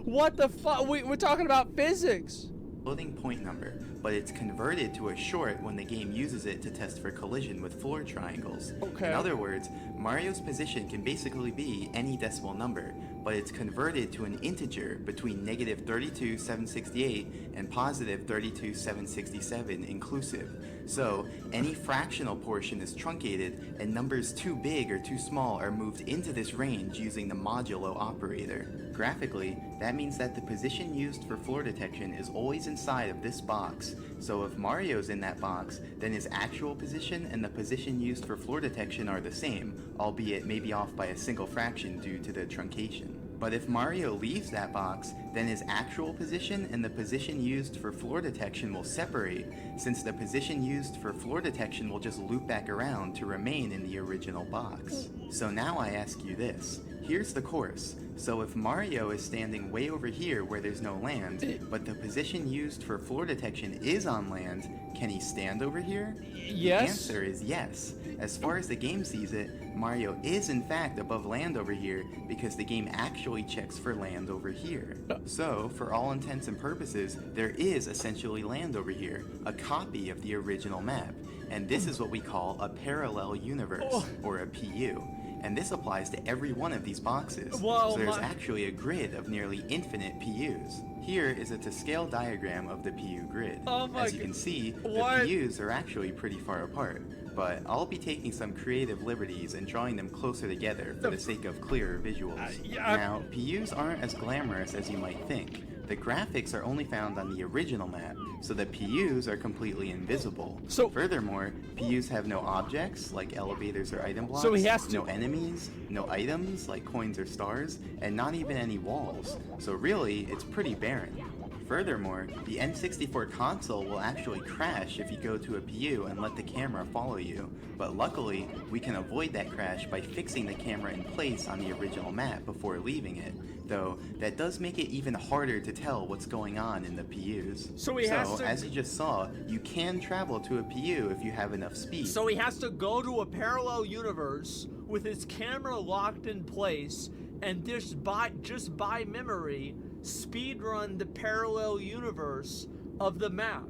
H: What the fuck? We're talking about physics.
J: Floating point number, but it's converted to a short when the game uses it to test for collision with floor triangles. In other words, Mario's position can basically be any decimal number, but it's converted to an integer between negative 32,768 and positive 32,767 inclusive. So, any fractional portion is truncated, and numbers too big or too small are moved into this range using the modulo operator. Graphically, that means that the position used for floor detection is always inside of this box. So if Mario's in that box, then his actual position and the position used for floor detection are the same, albeit maybe off by a single fraction due to the truncation. But if Mario leaves that box, then his actual position and the position used for floor detection will separate, since the position used for floor detection will just loop back around to remain in the original box. So now I ask you this, here's the course. So if Mario is standing way over here where there's no land, but the position used for floor detection is on land, can he stand over here?
H: Yes.
J: The answer is yes. As far as the game sees it, Mario is in fact above land over here because the game actually checks for land over here. So, for all intents and purposes, there is essentially land over here, a copy of the original map. And this is what we call a parallel universe, or a PU. And this applies to every one of these boxes.
H: Whoa,
J: so there's actually a grid of nearly infinite PUs. Here is a to-scale diagram of the PU grid. As you can see, the PUs are actually pretty far apart. But I'll be taking some creative liberties and drawing them closer together for the sake of clearer visuals. Now, PUs aren't as glamorous as you might think. The graphics are only found on the original map, so the PUs are completely invisible. Furthermore, PUs have no objects, like elevators or item blocks, no enemies, no items, like coins or stars, and not even any walls. So really, it's pretty barren. Furthermore, the N64 console will actually crash if you go to a PU and let the camera follow you, but luckily, we can avoid that crash by fixing the camera in place on the original map before leaving it, though that does make it even harder to tell what's going on in the PUs. So as you just saw, you can travel to a PU if you have enough speed.
H: So he has to go to a parallel universe with his camera locked in place and just by memory speedrun the parallel universe of the map.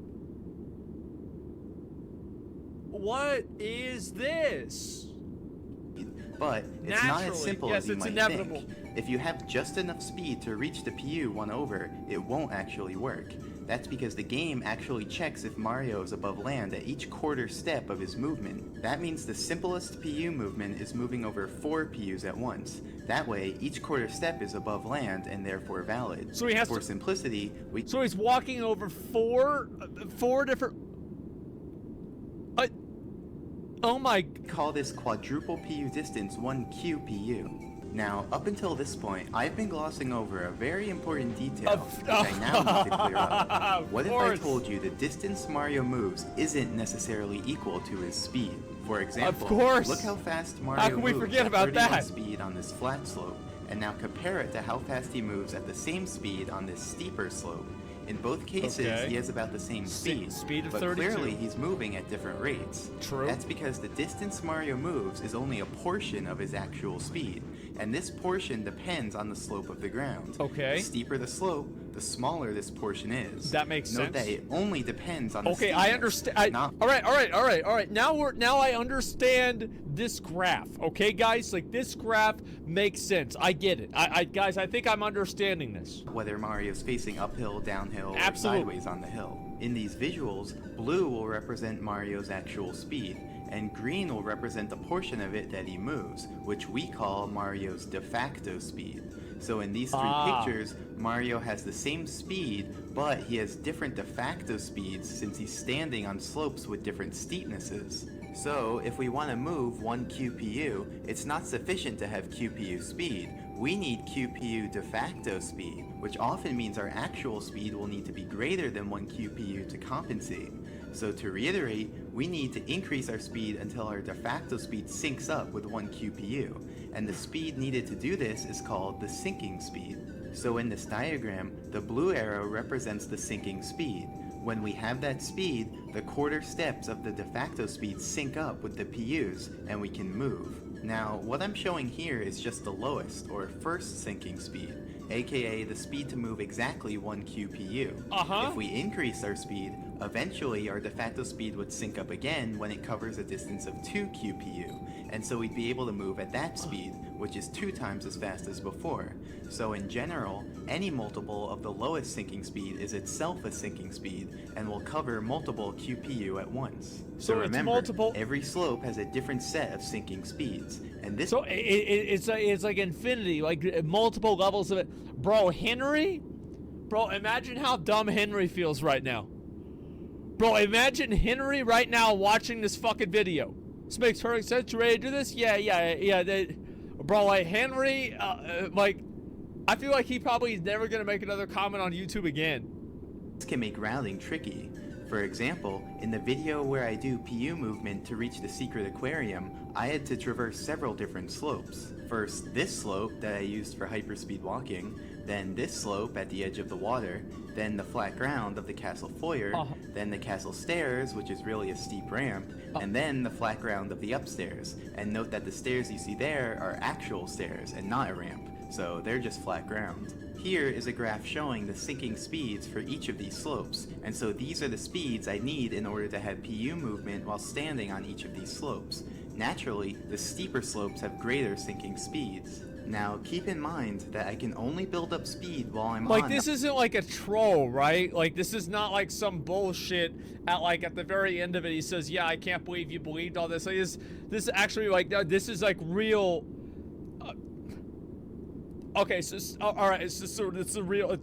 H: What is this?
J: But it's not as simple as you might think. If you have just enough speed to reach the PU 1 over, it won't actually work. That's because the game actually checks if Mario is above land at each quarter step of his movement. That means the simplest PU movement is moving over 4 PUs at once. That way, each quarter step is above land and therefore valid.
H: So he has
J: For simplicity,
H: So he's walking over four different... Oh my...
J: call this quadruple PU distance 1 QPU. Now, up until this point, I've been glossing over a very important detail, which I now need to clear up. What if I told you the distance Mario moves isn't necessarily equal to his speed? For example, look how fast Mario moves at 31 speed on this flat slope, and now compare it to how fast he moves at the same speed on this steeper slope. In both cases, he has about the same speed, but 32. Clearly he's moving at different rates.
H: True.
J: That's because the distance Mario moves is only a portion of his actual speed, and this portion depends on the slope of the ground. The steeper the slope, the smaller this portion is.
H: That makes sense.
J: Note that it only depends on the
H: steepness. I understand. All right. Now I understand this graph. Okay, guys, like this graph makes sense. I get it. Guys, I think I'm understanding this.
J: Whether Mario's facing uphill, downhill, or sideways on the hill. In these visuals, blue will represent Mario's actual speed, and green will represent the portion of it that he moves, which we call Mario's de facto speed. So in these 3 pictures, Mario has the same speed, but he has different de facto speeds since he's standing on slopes with different steepnesses. So if we want to move 1 QPU, it's not sufficient to have QPU speed. We need QPU de facto speed, which often means our actual speed will need to be greater than 1 QPU to compensate. So to reiterate, we need to increase our speed until our de facto speed syncs up with 1 QPU, and the speed needed to do this is called the sinking speed. So in this diagram, the blue arrow represents the sinking speed. When we have that speed, the quarter steps of the de facto speed sync up with the PUs, and we can move. Now, what I'm showing here is just the lowest, or first sinking speed, aka the speed to move exactly 1 QPU. If we increase our speed, eventually our de facto speed would sync up again when it covers a distance of 2 QPU, and so we'd be able to move at that speed, which is 2 times as fast as before. So in general, any multiple of the lowest sinking speed is itself a sinking speed, and will cover multiple QPU at once. So remember, every slope has a different set of sinking speeds, and this...
H: So it's like infinity, like multiple levels of it. Bro, Henry? Bro, imagine how dumb Henry feels right now. Bro, imagine Henry right now watching this fucking video. This makes perfect sense. You ready to do this? Yeah. Bro, like, Henry, I feel like he probably is never gonna make another comment on YouTube again.
J: This can make routing tricky. For example, in the video where I do PU movement to reach the secret aquarium, I had to traverse several different slopes. First, this slope that I used for hyperspeed walking, then this slope at the edge of the water, then the flat ground of the castle foyer, then the castle stairs, which is really a steep ramp, and then the flat ground of the upstairs. And note that the stairs you see there are actual stairs and not a ramp, so they're just flat ground. Here is a graph showing the sinking speeds for each of these slopes, and so these are the speeds I need in order to have PU movement while standing on each of these slopes. Naturally, the steeper slopes have greater sinking speeds. Now, keep in mind that I can only build up speed while I'm
H: like, this isn't like a troll, right? Like, this is not like some bullshit at the very end of it. He says, yeah, I can't believe you believed all this. Like, this is actually, like, this is, like, real... okay, so, alright, it's a real,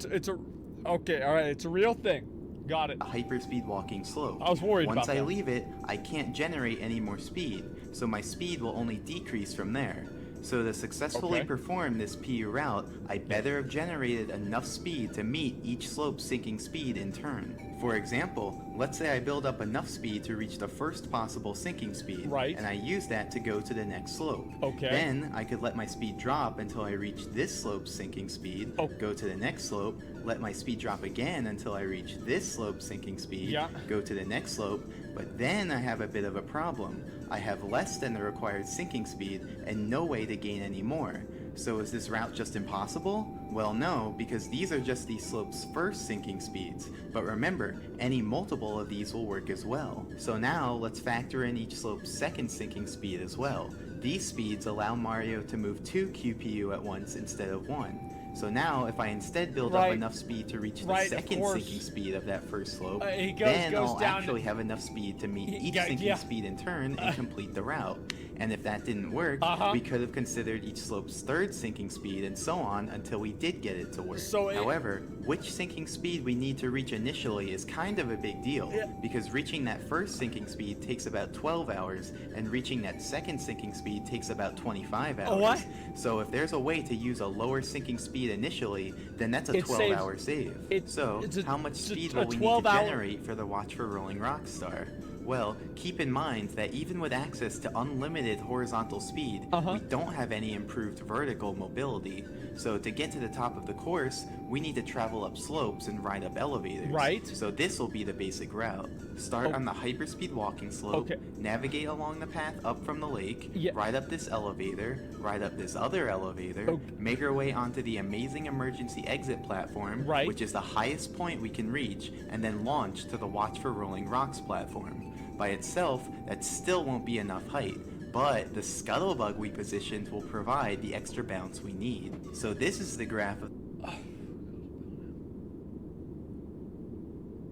H: okay, alright, it's a real thing. Got it.
J: A hyperspeed walking slope.
H: I was worried about that.
J: Once I leave it, I can't generate any more speed, so my speed will only decrease from there. So to successfully perform this PU route, I better have generated enough speed to meet each slope's sinking speed in turn. For example, let's say I build up enough speed to reach the first possible sinking speed, and I use that to go to the next slope. Then I could let my speed drop until I reach this slope's sinking speed, go to the next slope, let my speed drop again until I reach this slope's sinking speed, go to the next slope, but then I have a bit of a problem. I have less than the required sinking speed and no way to gain any more. So is this route just impossible? Well, no, because these are just these slopes' first sinking speeds. But remember, any multiple of these will work as well. So now let's factor in each slope's second sinking speed as well. These speeds allow Mario to move 2 QPU at once instead of 1. So now, if I instead build up enough speed to reach the second sinking speed of that first slope, then I'll actually have enough speed to meet each sinking speed in turn and complete the route. And if that didn't work, we could have considered each slope's third sinking speed and so on until we did get it to work. However, which sinking speed we need to reach initially is kind of a big deal, because reaching that first sinking speed takes about 12 hours, and reaching that second sinking speed takes about 25 hours. So if there's a way to use a lower sinking speed initially, then that's a 12-hour save. So how much speed will we need to generate for the Watch for Rolling Rock star? Well, keep in mind that even with access to unlimited horizontal speed, we don't have any improved vertical mobility. So to get to the top of the course, we need to travel up slopes and ride up elevators. So this will be the basic route. Start on the hyperspeed walking slope, navigate along the path up from the lake, ride up this elevator, ride up this other elevator, make our way onto the amazing emergency exit platform, which is the highest point we can reach, and then launch to the Watch for Rolling Rocks platform. By itself, that still won't be enough height, but the scuttlebug we positioned will provide the extra bounce we need. So this is the graph of...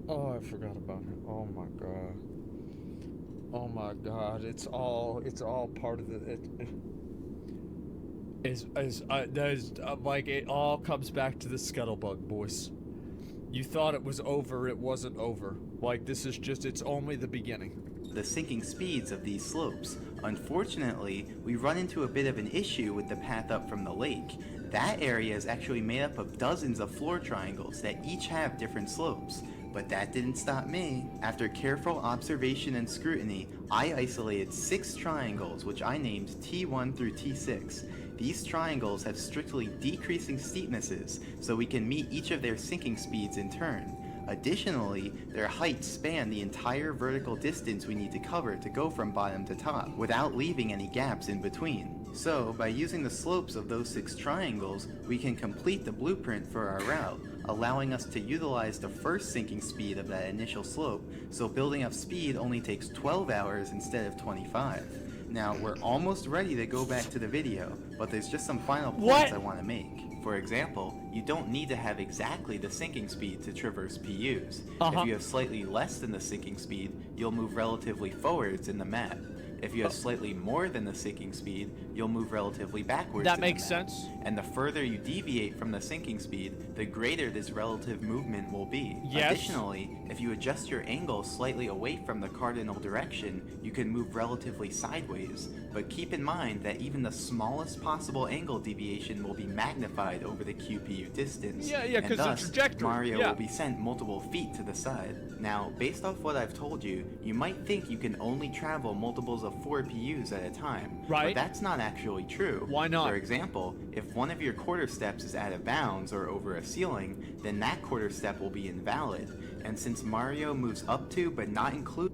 H: Oh, I forgot about it. Oh my god. Oh my god, it's all part of the... like, it all comes back to the scuttlebug, boys. You thought it was over, it wasn't over. Like, this is just, it's only the beginning.
J: The sinking speeds of these slopes. Unfortunately, we run into a bit of an issue with the path up from the lake. That area is actually made up of dozens of floor triangles that each have different slopes. But that didn't stop me. After careful observation and scrutiny, I isolated 6 triangles which I named T1 through T6. These triangles have strictly decreasing steepnesses, so we can meet each of their sinking speeds in turn. Additionally, their heights span the entire vertical distance we need to cover to go from bottom to top, without leaving any gaps in between. So, by using the slopes of those 6 triangles, we can complete the blueprint for our route, allowing us to utilize the first sinking speed of that initial slope, so building up speed only takes 12 hours instead of 25. Now, we're almost ready to go back to the video, but there's just some final points I want to make. For example, you don't need to have exactly the sinking speed to traverse PUs. If you have slightly less than the sinking speed, you'll move relatively forwards in the map. If you have slightly more than the sinking speed, you'll move relatively backwards.
H: That makes sense.
J: And the further you deviate from the sinking speed, the greater this relative movement will be.
H: Yes.
J: Additionally, if you adjust your angle slightly away from the cardinal direction, you can move relatively sideways. But keep in mind that even the smallest possible angle deviation will be magnified over the QPU distance.
H: Yeah,
J: and
H: because the
J: thus,
H: trajectory.
J: Mario
H: yeah.
J: will be sent multiple feet to the side. Now, based off what I've told you, you might think you can only travel multiples of 4 PUs at a time.
H: Right.
J: But that's not actually true.
H: Why not?
J: For example, if one of your quarter steps is out of bounds or over a ceiling, then that quarter step will be invalid. And since Mario moves up to but not include...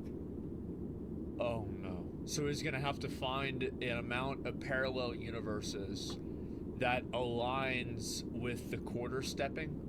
H: Oh no. So he's gonna have to find an amount of parallel universes that aligns with the quarter stepping?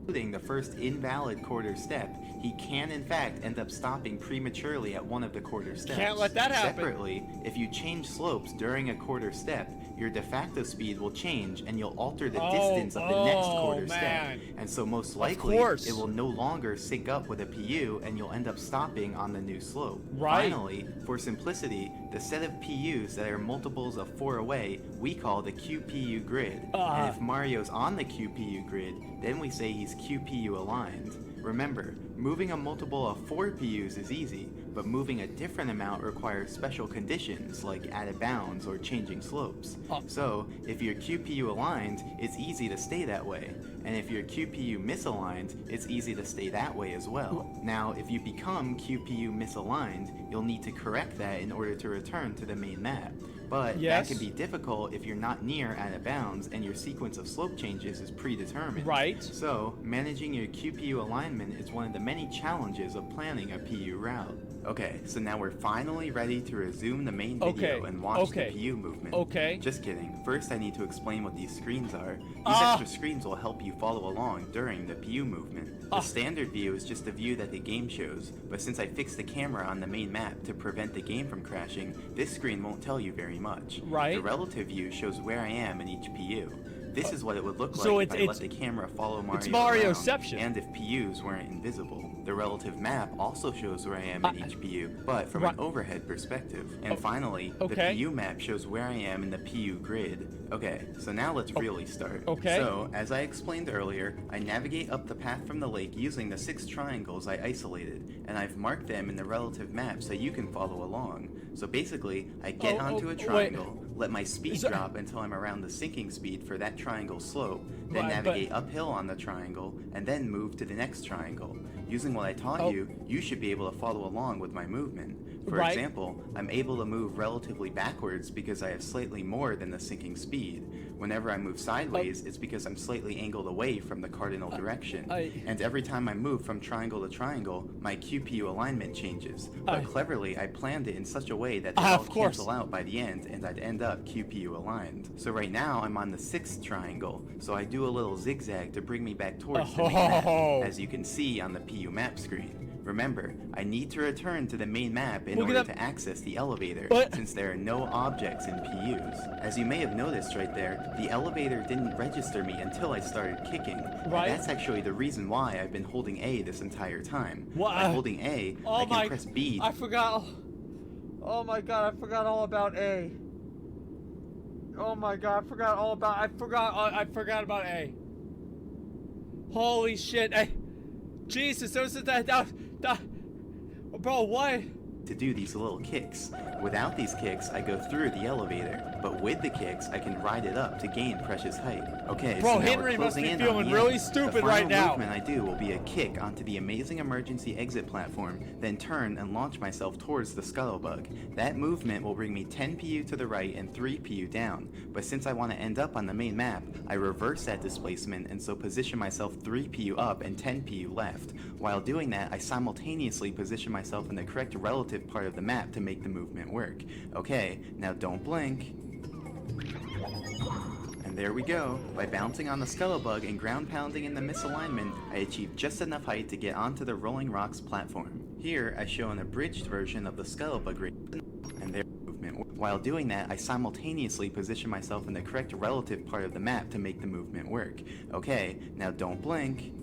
J: Including the first invalid quarter step, he can in fact end up stopping prematurely at one of the quarter steps.
H: Can't let that happen.
J: Separately, if you change slopes during a quarter step, your de facto speed will change and you'll alter the distance of the next quarter step. And so most likely, it will no longer sync up with a PU and you'll end up stopping on the new slope.
H: Right.
J: Finally, for simplicity, the set of PUs that are multiples of 4 away, we call the QPU grid. And if Mario's on the QPU grid, then we say he's QPU aligned. Remember, moving a multiple of 4 PUs is easy, but moving a different amount requires special conditions like out of bounds or changing slopes. So, if you're QPU aligned, it's easy to stay that way. And if you're QPU misaligned, it's easy to stay that way as well. Now, if you become QPU misaligned, you'll need to correct that in order to return to the main map. But that can be difficult if you're not near out of bounds and your sequence of slope changes is predetermined.
H: Right.
J: So, managing your QPU alignment is one of the many challenges of planning a PU route. Okay, so now we're finally ready to resume the main video and watch the PU movement.
H: Okay.
J: Just kidding. First, I need to explain what these screens are. These extra screens will help you follow along during the PU movement. The standard view is just the view that the game shows, but since I fixed the camera on the main map to prevent the game from crashing, this screen won't tell you very much.
H: Right.
J: The relative view shows where I am in each PU. This is what it would look like
H: So
J: if I let the camera follow Mario
H: It's
J: around,
H: Marioception.
J: and if PUs weren't invisible. The relative map also shows where I am in each PU, but from an overhead perspective. And finally, the PU map shows where I am in the PU grid. Okay, so now let's really start. So, as I explained earlier, I navigate up the path from the lake using the 6 triangles I isolated, and I've marked them in the relative map so you can follow along. So basically, I get onto a triangle, let my speed drop until I'm around the sinking speed for that triangle slope, then navigate uphill on the triangle, and then move to the next triangle. Using what I taught you, you should be able to follow along with my movement. For example, I'm able to move relatively backwards because I have slightly more than the sinking speed. Whenever I move sideways, it's because I'm slightly angled away from the cardinal direction. And every time I move from triangle to triangle, my QPU alignment changes. But cleverly, I planned it in such a way that they all cancel out by the end, and I'd end up QPU aligned. So right now, I'm on the 6th triangle, so I do a little zigzag to bring me back towards the main map, as you can see on the PU map screen. Remember, I need to return to the main map in order to access the elevator, since there are no objects in PUs. As you may have noticed right there, the elevator didn't register me until I started kicking. And that's actually the reason why I've been holding A this entire time. By holding A, I can press B.
H: I forgot. Oh my god, I forgot all about A. Oh my god, I forgot all about. I forgot about A. Holy shit! Jesus, those are that. Bro, what?
J: To do these little kicks. Without these kicks, I go through the elevator, but with the kicks, I can ride it up to gain precious height. Okay,
H: bro,
J: so now
H: Henry
J: we're
H: must
J: closing
H: be
J: in
H: feeling
J: on the
H: really
J: end.
H: stupid
J: the
H: right now.
J: The movement I do will be a kick onto the amazing emergency exit platform, then turn and launch myself towards the scuttlebug. That movement will bring me 10 PU to the right and 3 PU down, but since I want to end up on the main map, I reverse that displacement and so position myself 3 PU up and 10 PU left. While doing that, I simultaneously position myself in the correct relative part of the map to make the movement work. Okay, now don't blink. And there we go. By bouncing on the scuttlebug and ground pounding in the misalignment, I achieved just enough height to get onto the Rolling Rocks platform. Here, I show an abridged version of the scuttlebug and their movement. While doing that, I simultaneously position myself in the correct relative part of the map to make the movement work. Okay, now don't blink.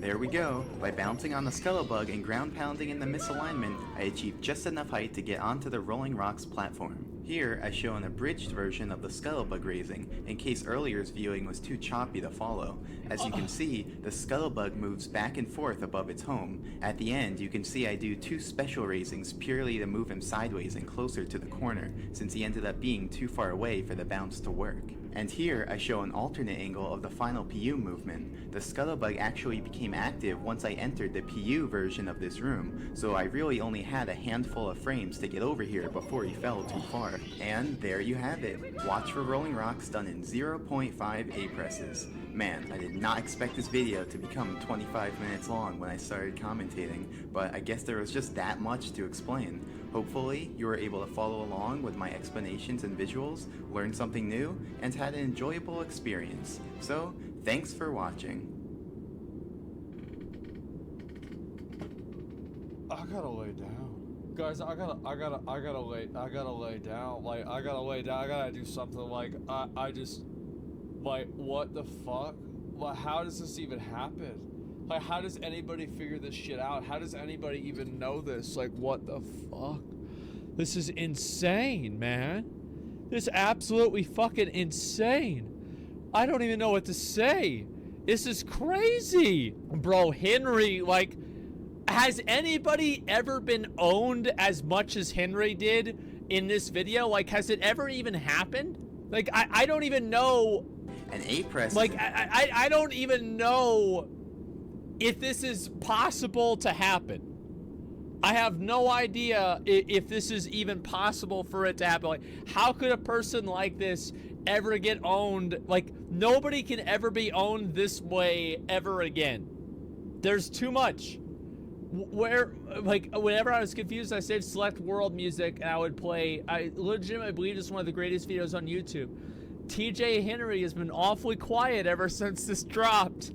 J: And there we go. By bouncing on the Scuttlerbug and ground pounding in the misalignment, I achieved just enough height to get onto the Rolling Rocks platform. Here, I show an abridged version of the Scuttlerbug raising, in case earlier's viewing was too choppy to follow. As you can see, the Scuttlerbug moves back and forth above its home. At the end, you can see I do 2 special raisings purely to move him sideways and closer to the corner, since he ended up being too far away for the bounce to work. And here, I show an alternate angle of the final PU movement. The Scuttlerbug actually became active once I entered the PU version of this room, so I really only had a handful of frames to get over here before he fell too far. And there you have it. Watch for Rolling Rocks done in 0.5 A presses. Man, I did not expect this video to become 25 minutes long when I started commentating, but I guess there was just that much to explain. Hopefully, you were able to follow along with my explanations and visuals, learn something new, and had an enjoyable experience. So, thanks for watching.
H: I gotta lay down. Guys, I gotta lay down. Like, I gotta lay down. I gotta do something. Like, I just, like, what the fuck? Like, how does this even happen? Like, how does anybody figure this shit out? How does anybody even know this? Like, what the fuck? This is insane, man. This is absolutely fucking insane. I don't even know what to say. This is crazy. Bro, Henry, like, has anybody ever been owned as much as Henry did in this video? Like, has it ever even happened? Like, I don't even know.
J: An A-press.
H: Like, I don't even know if this is possible to happen. I have no idea if this is even possible for it to happen. Like, how could a person like this ever get owned? Like, nobody can ever be owned this way ever again. There's too much. Where, like, whenever I was confused, I saved select world music and I would play. I legitimately believe it's one of the greatest videos on YouTube. TJ Henry has been awfully quiet ever since this dropped.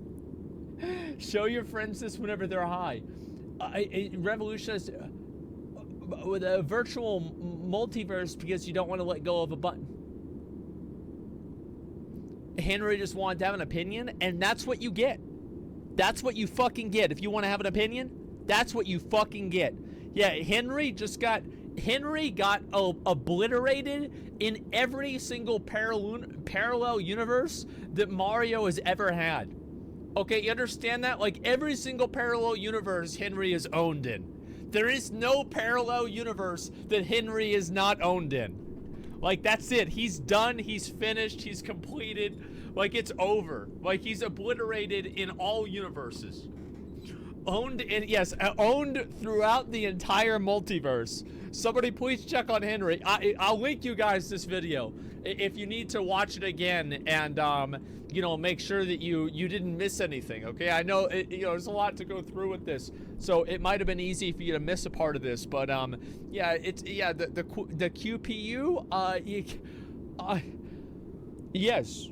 H: Show your friends this whenever they're high. Revolutionist with a virtual multiverse because you don't want to let go of a button. Henry just wanted to have an opinion, and that's what you get. That's what you fucking get. If you want to have an opinion, that's what you fucking get. Yeah, Henry got obliterated in every single parallel universe that Mario has ever had. Okay, you understand that? Like, every single parallel universe Henry is owned in. There is no parallel universe that Henry is not owned in. Like, that's it. He's done. He's finished. He's completed. Like, it's over. Like, he's obliterated in all universes. Owned in, yes, owned throughout the entire multiverse. Somebody please check on Henry. I'll link you guys this video if you need to watch it again and, you know, make sure that you didn't miss anything, okay? I know, you know, there's a lot to go through with this, so it might have been easy for you to miss a part of this, but, yeah, the QPU, yes,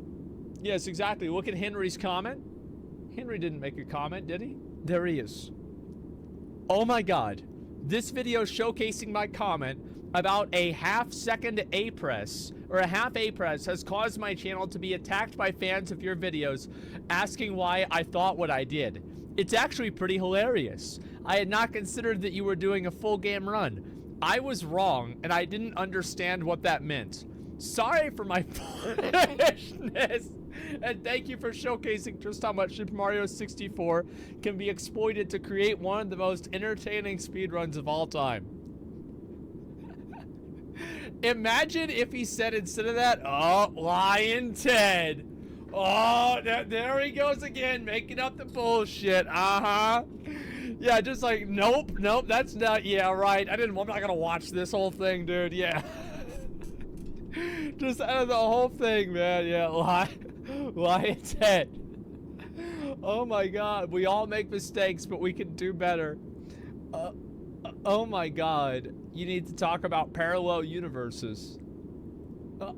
H: exactly. Look at Henry's comment. Henry didn't make a comment, did he? There he is. Oh my god. This video showcasing my comment about a half-second A-press, or a half A-press, has caused my channel to be attacked by fans of your videos, asking why I thought what I did. It's actually pretty hilarious. I had not considered that you were doing a full game run. I was wrong, and I didn't understand what that meant. Sorry for my foolishness, and thank you for showcasing just how much Super Mario 64 can be exploited to create one of the most entertaining speedruns of all time. Imagine if he said instead of that, oh, Lion Ted. Oh, there he goes again, making up the bullshit. Yeah, just like, nope, that's not, yeah, right. I'm not gonna watch this whole thing, dude, yeah. Just out of the whole thing, man, yeah, Lion Ted. Oh my god, we all make mistakes, but we can do better. Oh my god, you need to talk about parallel universes. Oh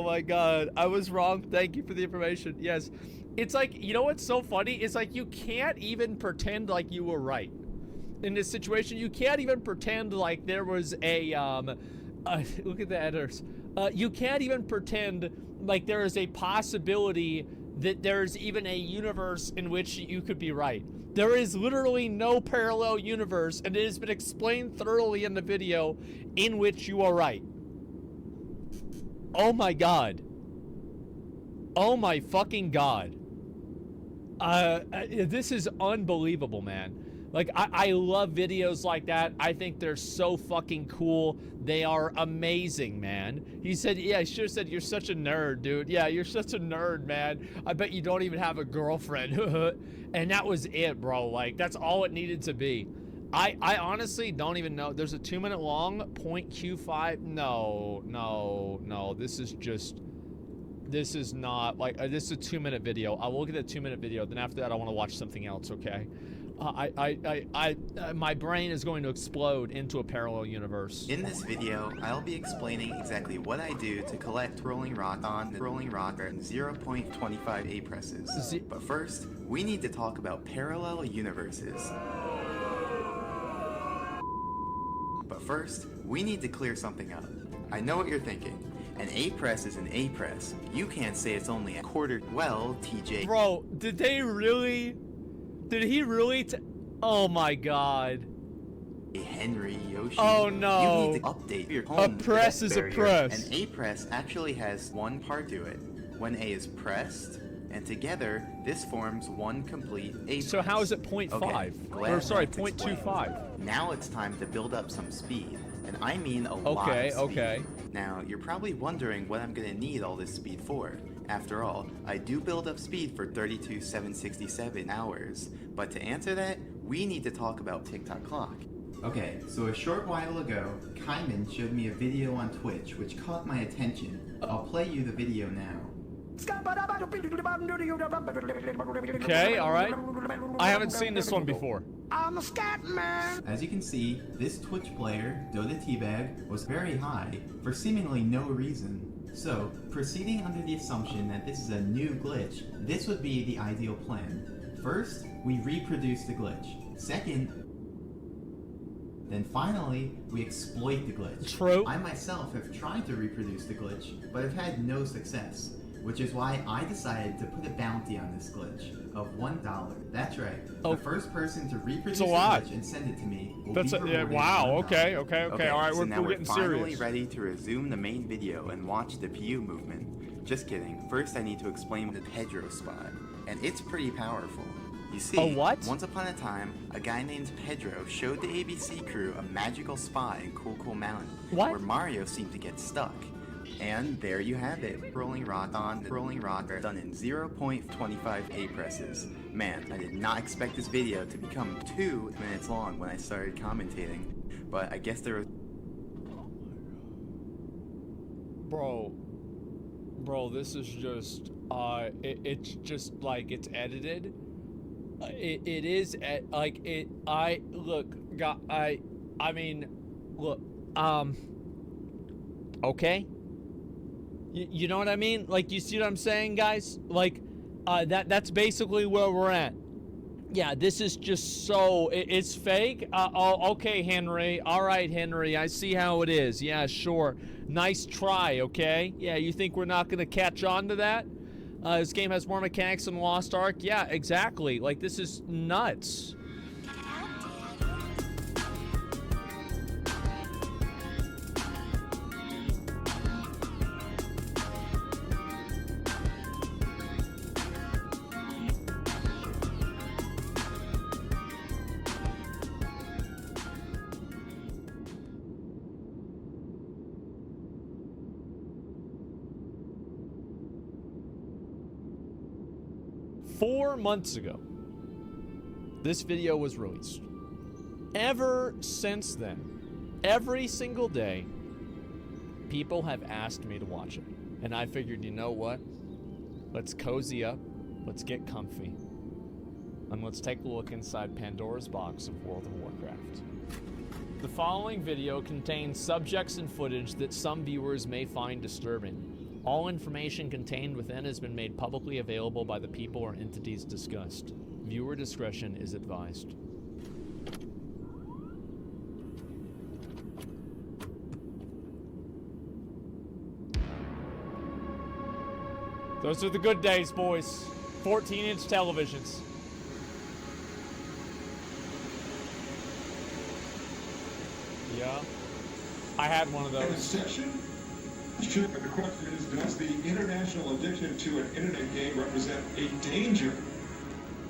H: my god, I was wrong. Thank you for the information. Yes, it's like, you know what's so funny? It's like you can't even pretend like you were right. In this situation, you can't even pretend like there was a, look at the editors. You can't even pretend like there is a possibility that there's even a universe in which you could be right. There is literally no parallel universe, and it has been explained thoroughly in the video in which you are right. Oh my god. Oh my fucking god. This is unbelievable, man. Like, I love videos like that. I think they're so fucking cool. They are amazing, man. He said, yeah, I should have said, you're such a nerd, dude. Yeah, you're such a nerd, man. I bet you don't even have a girlfriend. And that was it, bro. Like, that's all it needed to be. I honestly don't even know. There's a 2-minute long, .Q5. No. This is not, like, this is a 2-minute video. I'll look at the 2-minute video. Then after that, I want to watch something else, okay? My brain is going to explode into a parallel universe.
J: In this video, I'll be explaining exactly what I do to collect rolling rock on the rolling rocker and 0.25 A presses. But first, we need to talk about parallel universes. But first, we need to clear something up. I know what you're thinking. An A press is an A press. You can't say it's only a quarter. Well, TJ.
H: Bro, did he really oh my god.
J: Henry, Yoshi.
H: Oh no.
J: You need to update your home.
H: A press is a press.
J: An A press actually has one part to it. When A is pressed, and together, this forms one complete A press.
H: So how is it 0.5?
J: Okay,
H: or sorry, 0.25.
J: Now it's time to build up some speed. And I mean a lot of speed.
H: Okay.
J: Now, you're probably wondering what I'm gonna need all this speed for. After all, I do build up speed for 32,767 hours. But to answer that, we need to talk about TikTok clock. Okay, so a short while ago, Kaiman showed me a video on Twitch which caught my attention. I'll play you the video now.
H: Okay, alright. I haven't seen this one before.
J: I'm a scat man! As you can see, this Twitch player, Dota Teabag, was very high for seemingly no reason. So, proceeding under the assumption that this is a new glitch, this would be the ideal plan. First, we reproduce the glitch. Second, then finally, we exploit the glitch.
H: True.
J: I myself have tried to reproduce the glitch, but have had no success. Which is why I decided to put a bounty on this glitch of $1. That's right.
H: Oh.
J: The first person to reproduce the glitch and send it to me will be rewarded
H: wow.
J: $1.
H: Okay. All right,
J: so now
H: we're getting
J: finally
H: serious.
J: ready to resume the main video and watch the PU movement. Just kidding. First, I need to explain the Pedro spot, and it's pretty powerful. You see, once upon a time, a guy named Pedro showed the ABC crew a magical spot in Cool Mountain, where Mario seemed to get stuck. And there you have it. Rolling rock on the rolling rocker done in 0.25 A presses. Man, I did not expect this video to become 2 minutes long when I started commentating. But I guess there was...
H: Bro, this is just, it's just like, it's edited. It is, okay. You know what I mean? Like, you see what I'm saying, guys? Like, that's basically where we're at. Yeah, this is just so... It's fake? Okay, Henry. All right, Henry. I see how it is. Yeah, sure. Nice try, okay? Yeah, you think we're not going to catch on to that? This game has more mechanics than Lost Ark? Yeah, exactly. Like, this is nuts. Four months ago, this video was released. Ever since then, every single day, people have asked me to watch it. And I figured, you know what? Let's cozy up, let's get comfy, and let's take a look inside Pandora's box of World of Warcraft. The following video contains subjects and footage that some viewers may find disturbing. All information contained within has been made publicly available by the people or entities discussed. Viewer discretion is advised. Those are the good days, boys. 14-inch televisions. Yeah. I had one of those.
K: Session? Sure, but the question is, does the international addiction to an internet game represent a danger?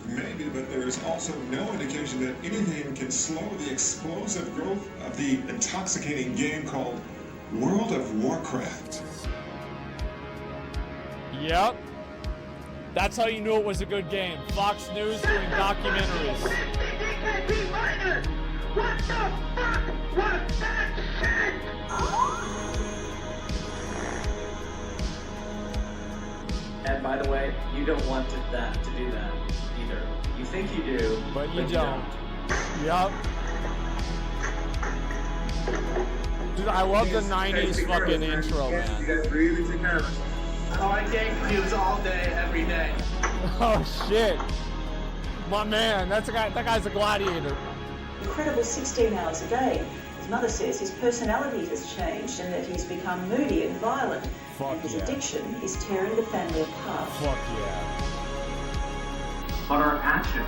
K: Maybe, but there is also no indication that anything can slow the explosive growth of the intoxicating game called World of Warcraft.
H: Yep. That's how you knew it was a good game. Fox News doing documentaries.
L: What the fuck was that shit?
M: And by the way, you don't want to do that either. You think you do,
H: but you don't. Yup. Dude, I love the 90s fucking intro, man.
M: You guys really take care of it. Oh, I game news all day, every day.
H: Oh shit. My man, that guy's a gladiator.
N: Incredible 16 hours a day. His mother says his personality has changed and that he's become moody and violent.
H: Fuck
N: and his
H: yeah.
N: addiction is tearing the family apart.
H: Fuck yeah.
M: But our actions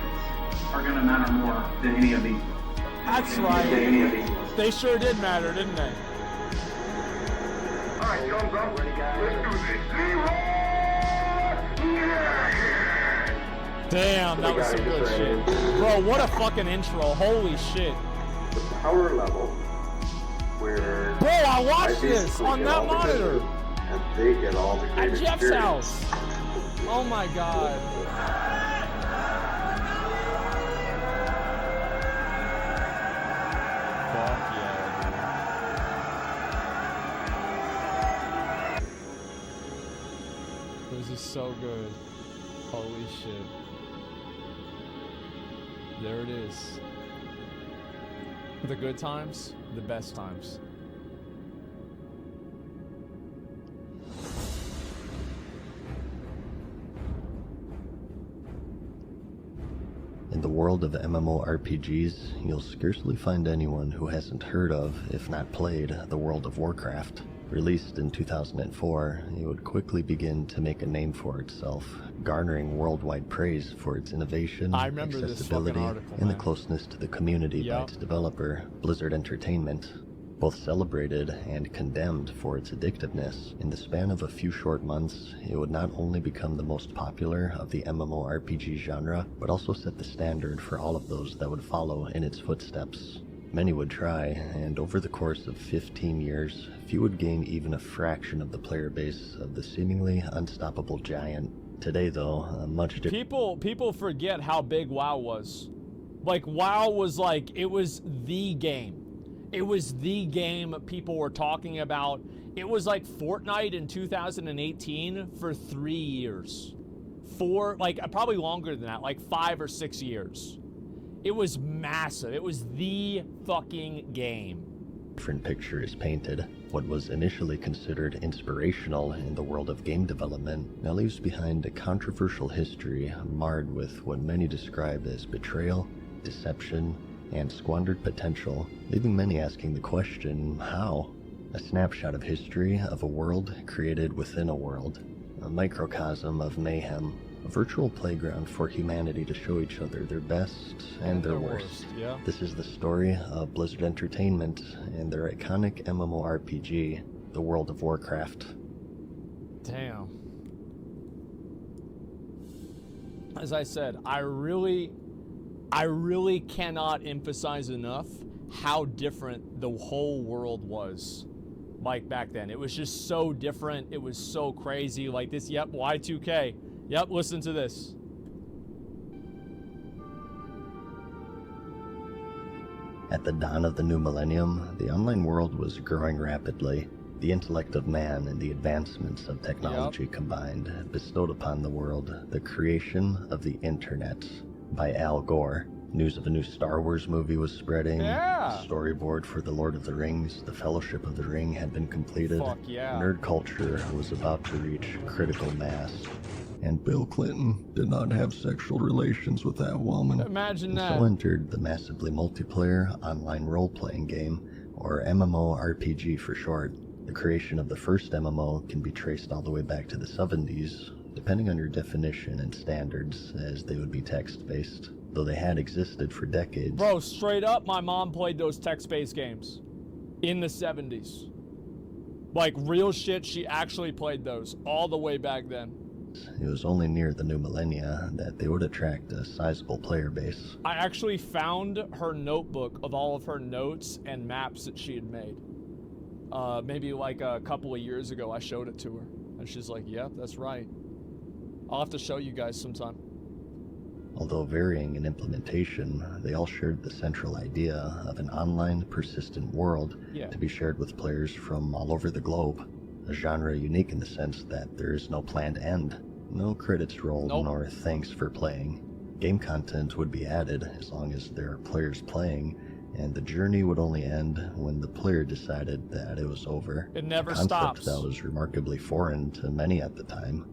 M: are going to matter more than any of these.
H: That's right. They sure did matter, didn't they?
L: All right, go. Let's do this.
H: Damn, that was some good shit. Bro, what a fucking intro. Holy shit.
O: The power level where...
H: Bro, I watched this on that monitor.
O: And they get all the great
H: at Jeff's
O: experience.
H: house. Oh my god. Fuck yeah, dude. This is so good. Holy shit. There it is. The good times, the best times.
P: In the world of MMORPGs, you'll scarcely find anyone who hasn't heard of, if not played, the World of Warcraft. Released in 2004, it would quickly begin to make a name for itself, garnering worldwide praise for its innovation, accessibility, and the closeness to the community by its developer, Blizzard Entertainment. Both celebrated and condemned for its addictiveness, in the span of a few short months, it would not only become the most popular of the MMORPG genre, but also set the standard for all of those that would follow in its footsteps. Many would try, and over the course of 15 years, few would gain even a fraction of the player base of the seemingly unstoppable giant. Today, though, a much different...
H: People forget how big WoW was. Like, WoW was like, it was the game. It was the game people were talking about. It was like Fortnite in 2018 for 3 years. Probably longer than that, like 5 or 6 years. It was massive. It was the fucking game.
P: Different picture is painted. What was initially considered inspirational in the world of game development now leaves behind a controversial history marred with what many describe as betrayal, deception, and squandered potential, leaving many asking the question, how? A snapshot of history of a world created within a world, a microcosm of mayhem, a virtual playground for humanity to show each other their best and their worst.
H: Yeah.
P: This is the story of Blizzard Entertainment and their iconic MMORPG, the World of Warcraft.
H: Damn. As I said, I really cannot emphasize enough how different the whole world was like back then. It was just so different. It was so crazy. Like this, yep, Y2K. Yep, listen to this.
P: At the dawn of the new millennium, the online world was growing rapidly. The intellect of man and the advancements of technology combined bestowed upon the world the creation of the internet by Al Gore. News of a new Star Wars movie was spreading.
H: Yeah.
P: The storyboard for The Lord of the Rings, The Fellowship of the Ring had been completed.
H: Fuck yeah.
P: Nerd culture was about to reach critical mass. And Bill Clinton did not have sexual relations with that woman.
H: Imagine that.
P: So entered the massively multiplayer online role-playing game, or MMORPG for short. The creation of the first MMO can be traced all the way back to the 70s, depending on your definition and standards, as they would be text-based, though they had existed for decades.
H: Bro, straight up, my mom played those text-based games in the 70s. Like, real shit, she actually played those all the way back then.
P: It was only near the new millennia that they would attract a sizable player base.
H: I actually found her notebook of all of her notes and maps that she had made. Maybe like a couple of years ago, I showed it to her. And she's like, yep, that's right. I'll have to show you guys sometime.
P: Although varying in implementation, they all shared the central idea of an online, persistent world to be shared with players from all over the globe. A genre unique in the sense that there is no planned end, no credits rolled, nor thanks for playing. Game content would be added as long as there are players playing, and the journey would only end when the player decided that it was over.
H: It never
P: a concept
H: stops.
P: That was remarkably foreign to many at the time.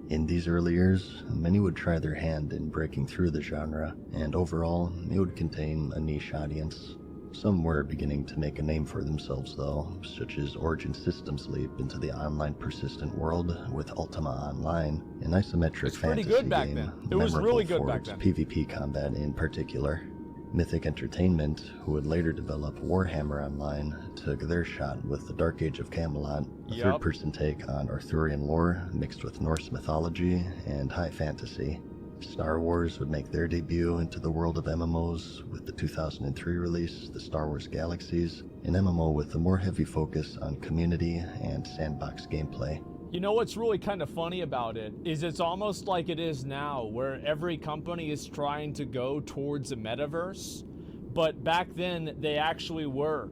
P: In these early years, many would try their hand in breaking through the genre, and overall, it would contain a niche audience. Some were beginning to make a name for themselves though, such as Origin Systems' leap into the online persistent world with Ultima Online, an isometric fantasy
H: good back
P: game
H: then. It was really good
P: for
H: back
P: its
H: then.
P: PvP combat in particular. Mythic Entertainment, who would later develop Warhammer Online, took their shot with the Dark Age of Camelot, a third-person take on Arthurian lore mixed with Norse mythology and high fantasy. Star Wars would make their debut into the world of MMOs with the 2003 release, The Star Wars Galaxies, an MMO with a more heavy focus on community and sandbox gameplay.
H: You know what's really kind of funny about it is it's almost like it is now, where every company is trying to go towards a metaverse, but back then they actually were,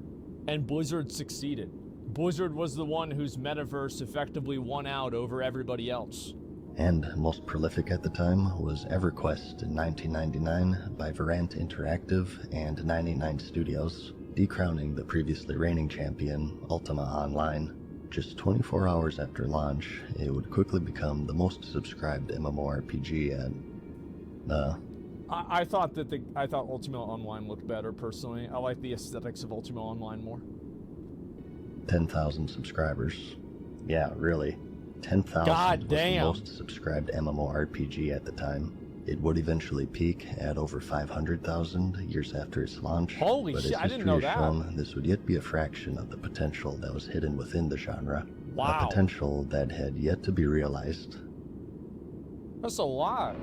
H: and Blizzard succeeded. Blizzard was the one whose metaverse effectively won out over everybody else.
P: And most prolific at the time was EverQuest in 1999 by Verant Interactive and 99 Studios, decrowning the previously reigning champion, Ultima Online. Just 24 hours after launch, it would quickly become the most subscribed MMORPG and,
H: I thought Ultima Online looked better personally. I like the aesthetics of Ultima Online more.
P: 10,000 subscribers. Yeah, really. 10,000 was the most subscribed MMORPG at the time. It would eventually peak at over 500,000 years after its launch.
H: Holy
P: but
H: shit,
P: as
H: I didn't know
P: history has
H: that.
P: shown, this would yet be a fraction of the potential that was hidden within the genre.
H: Wow.
P: A potential that had yet to be realized.
H: That's a lot.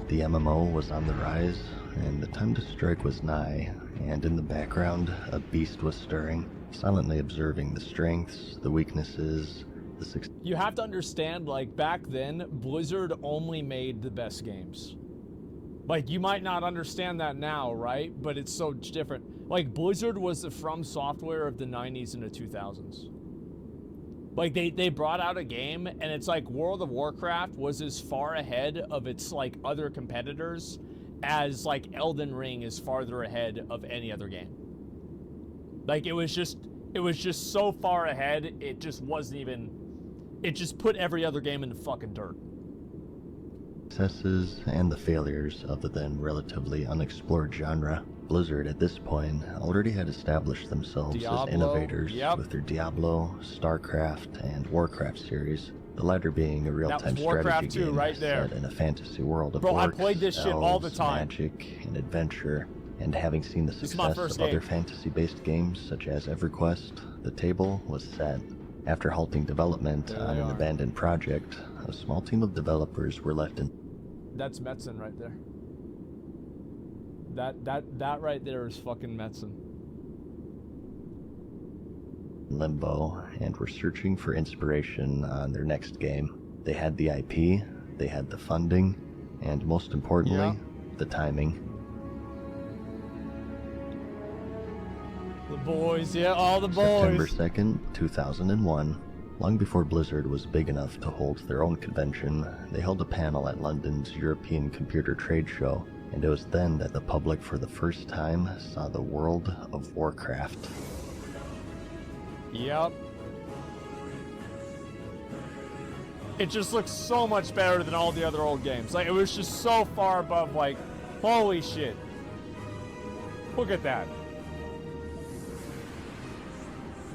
P: The MMO was on the rise, and the time to strike was nigh, and in the background, a beast was stirring, silently observing the strengths, the weaknesses, the success.
H: You have to understand, like, back then, Blizzard only made the best games. Like, you might not understand that now, right? But it's so different. Like, Blizzard was the From Software of the 90s and the 2000s. Like, they brought out a game, and it's like World of Warcraft was as far ahead of its, like, other competitors as, like, Elden Ring is farther ahead of any other game. Like, it was just so far ahead, it just wasn't even... It just put every other game in the fucking dirt.
P: Successes and the failures of the then relatively unexplored genre. Blizzard at this point already had established themselves as innovators with their Diablo, StarCraft, and Warcraft series, the latter being a real-time strategy game set in a fantasy world of orcs,
H: I played this shit all the time.
P: magic, and adventure, and having seen the success of other fantasy-based games such as EverQuest, the table was set. After halting development on an abandoned project, a small team of developers were left in...
H: That's Metzen right there. That right there is fucking Metzen.
P: limbo and were searching for inspiration on their next game. They had the IP, they had the funding, and most importantly, the timing.
H: The boys, all the boys.
P: September 2nd, 2001. Long before Blizzard was big enough to hold their own convention, they held a panel at London's European Computer Trade Show, and it was then that the public for the first time saw the world of Warcraft.
H: Yep. It just looks so much better than all the other old games. Like, it was just so far above, like, holy shit. Look at that.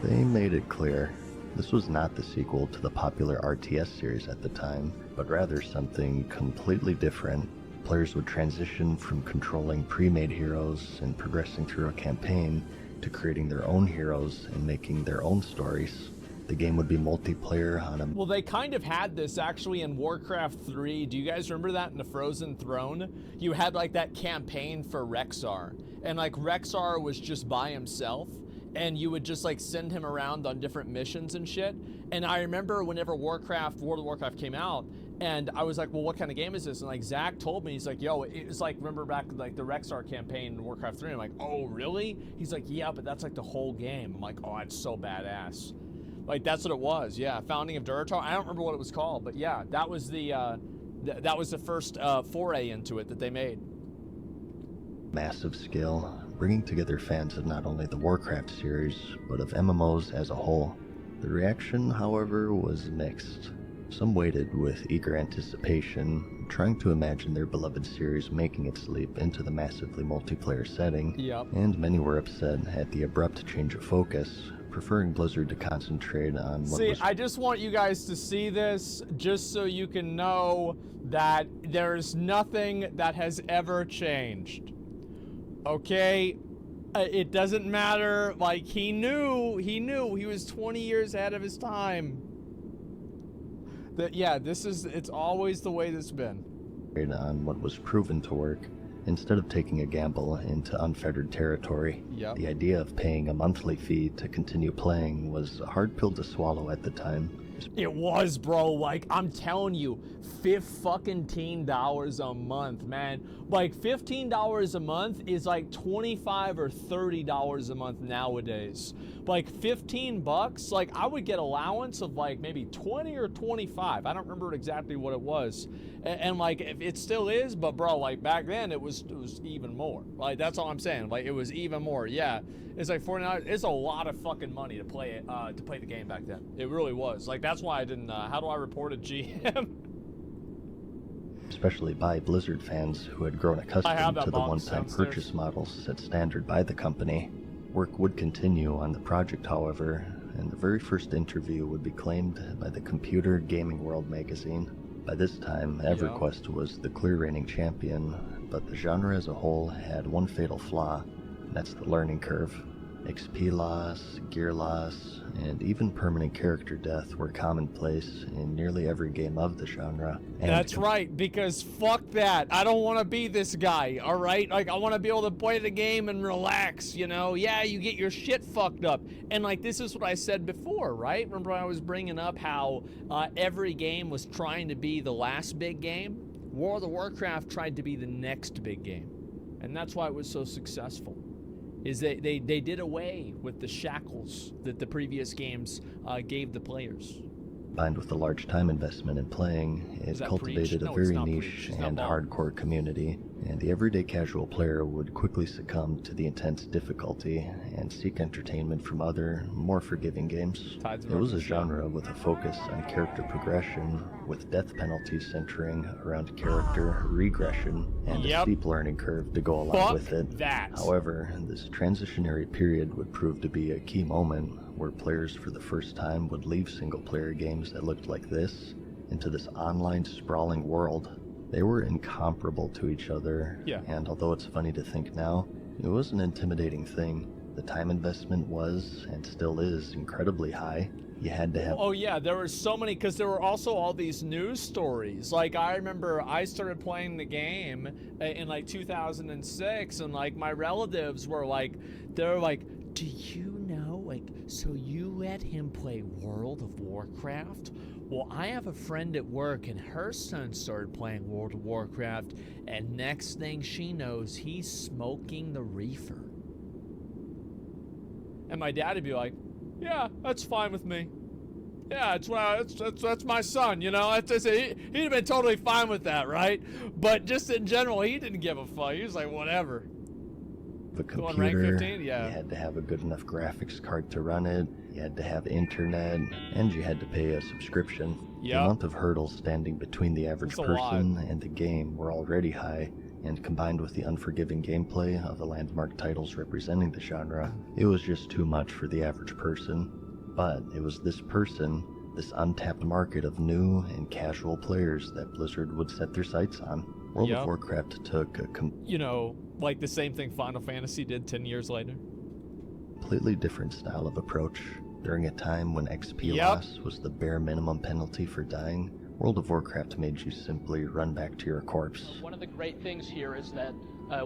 P: They made it clear this was not the sequel to the popular RTS series at the time, but rather something completely different. Players would transition from controlling pre-made heroes and progressing through a campaign to creating their own heroes and making their own stories. The game would be multiplayer on a...
H: Well, they kind of had this actually in Warcraft 3. Do you guys remember that in the Frozen Throne? You had like that campaign for Rexxar, and like Rexxar was just by himself, and you would just like send him around on different missions and shit. And I remember whenever World of Warcraft came out, and I was like, well, what kind of game is this? And like Zach told me, he's like, yo, it's like, remember back like the Rexxar campaign in Warcraft 3? I'm like, oh, really? He's like, yeah, but that's like the whole game. I'm like, oh, it's so badass. Like, that's what it was, yeah. Founding of Dirge. I don't remember what it was called, but yeah, that was the first foray into it that they made.
P: Massive scale, bringing together fans of not only the Warcraft series, but of MMOs as a whole. The reaction, however, was mixed. Some waited with eager anticipation, trying to imagine their beloved series making its leap into the massively multiplayer setting, and many were upset at the abrupt change of focus, preferring Blizzard to concentrate on what was...
H: I just want you guys to see this, just so you can know that there's nothing that has ever changed. Okay? It doesn't matter, like, he knew he was 20 years ahead of his time. Yeah, it's always the way it's been.
P: On what was proven to work, instead of taking a gamble into unfettered territory. The idea of paying a monthly fee to continue playing was a hard pill to swallow at the time.
H: It was, bro. Like, I'm telling you, $15 a month, man. Like, $15 a month is like $25 or $30 a month nowadays. Like, 15 bucks, like, I would get allowance of like maybe 20 or 25. I don't remember exactly what it was. And like, it still is, but bro, like back then it was even more. Like, that's all I'm saying. Like, it was even more. Yeah, it's like $49. It's a lot of fucking money to play it, to play the game back then. It really was. Like, that's why I didn't. How do I report a GM?
P: Especially by Blizzard fans who had grown accustomed to the one-time purchase models set standard by the company. Work would continue on the project, however, and the very first interview would be claimed by the Computer Gaming World magazine. By this time, EverQuest was the clear reigning champion, but the genre as a whole had one fatal flaw, and that's the learning curve. XP loss, gear loss, and even permanent character death were commonplace in nearly every game of the genre.
H: That's right, because fuck that. I don't want to be this guy, alright? Like, I want to be able to play the game and relax, you know? Yeah, you get your shit fucked up. And like, this is what I said before, right? Remember I was bringing up how every game was trying to be the last big game? World of Warcraft tried to be the next big game. And that's why it was so successful. Is they did away with the shackles that the previous games gave the players.
P: Combined with a large time investment in playing, it cultivated a very niche and hardcore community, and the everyday casual player would quickly succumb to the intense difficulty and seek entertainment from other, more forgiving games. It was a genre with a focus on character progression, with death penalties centering around character regression and a steep learning curve to go along with it. However, this transitionary period would prove to be a key moment where players for the first time would leave single-player games that looked like this into this online sprawling world. They were incomparable to each other, and although it's funny to think now, it was an intimidating thing. The time investment was, and still is, incredibly high. You had to have...
H: Oh yeah, there were so many, because there were also all these news stories. Like, I remember I started playing the game in like 2006, and like my relatives were like, they're like, do you know, like, so you let him play World of Warcraft? Well, I have a friend at work, and her son started playing World of Warcraft, and next thing she knows, he's smoking the reefer. And my dad would be like, yeah, that's fine with me. Yeah, that's my son, you know? He'd have been totally fine with that, right? But just in general, he didn't give a fuck. He was like, whatever.
P: The computer, 15? You had to have a good enough graphics card to run it, you had to have internet, and you had to pay a subscription. The amount of hurdles standing between the average person and the game were already high, and combined with the unforgiving gameplay of the landmark titles representing the genre, it was just too much for the average person. But it was this person, this untapped market of new and casual players that Blizzard would set their sights on. World of Warcraft took a
H: like the same thing Final Fantasy did 10 years later.
P: Completely different style of approach. During a time when XP loss was the bare minimum penalty for dying, World of Warcraft made you simply run back to your corpse.
Q: One of the great things here is that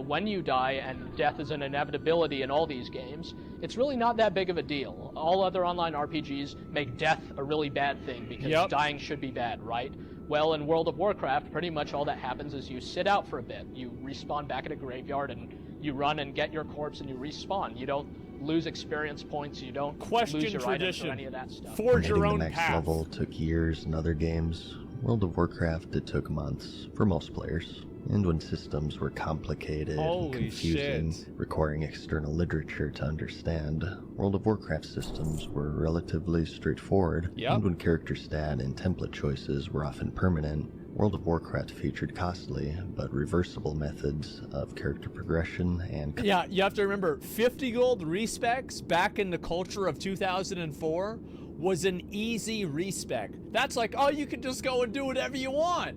Q: when you die, and death is an inevitability in all these games, it's really not that big of a deal. All other online RPGs make death a really bad thing because dying should be bad, right? Well, in World of Warcraft, pretty much all that happens is you sit out for a bit. You respawn back at a graveyard and you run and get your corpse and you respawn. You don't lose experience points, you don't lose your items or any of that stuff.
P: Forge your own path. The next level took years in other games. World of Warcraft, it took months for most players. And when systems were complicated and confusing, requiring external literature to understand, World of Warcraft systems were relatively straightforward. And when character stat and template choices were often permanent, World of Warcraft featured costly but reversible methods of character progression and...
H: Yeah, you have to remember, 50 gold respecs back in the culture of 2004 was an easy respec. That's like, oh, you can just go and do whatever you want.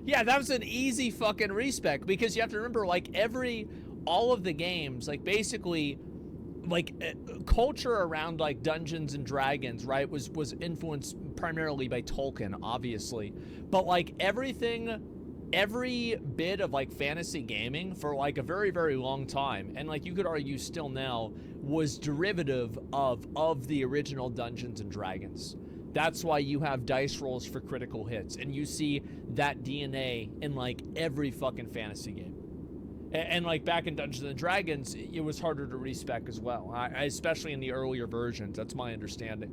H: Yeah, that was an easy fucking respec, because you have to remember, like, all of the games, like, basically, like, culture around, like, Dungeons and Dragons, right, was influenced primarily by Tolkien, obviously. But, like, every bit of, like, fantasy gaming for, like, a very, very long time, and, like, you could argue still now, was derivative of the original Dungeons and Dragons. That's why you have dice rolls for critical hits, and you see that DNA in, like, every fucking fantasy game. And like, back in Dungeons and Dragons, it was harder to respec as well, especially in the earlier versions. That's my understanding.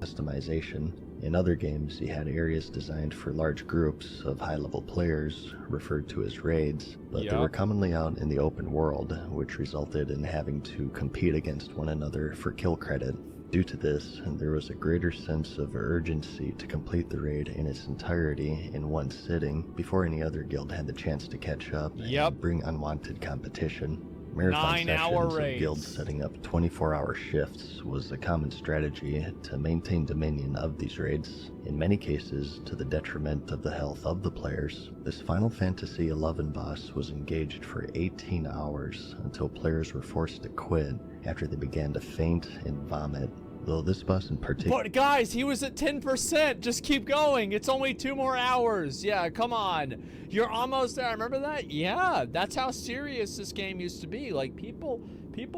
P: Customization. In other games, you had areas designed for large groups of high-level players, referred to as raids, but they were commonly out in the open world, which resulted in having to compete against one another for kill credit. Due to this, there was a greater sense of urgency to complete the raid in its entirety in one sitting before any other guild had the chance to catch up and bring unwanted competition. Marathon sessions of guilds setting up 24-hour shifts was a common strategy to maintain dominion of these raids, in many cases to the detriment of the health of the players. This Final Fantasy XI boss was engaged for 18 hours until players were forced to quit after they began to faint and vomit. Though this boss in particular...
H: But guys, he was at 10%! Just keep going! It's only 2 more hours! Yeah, come on! You're almost there, remember that? Yeah, that's how serious this game used to be. Like, people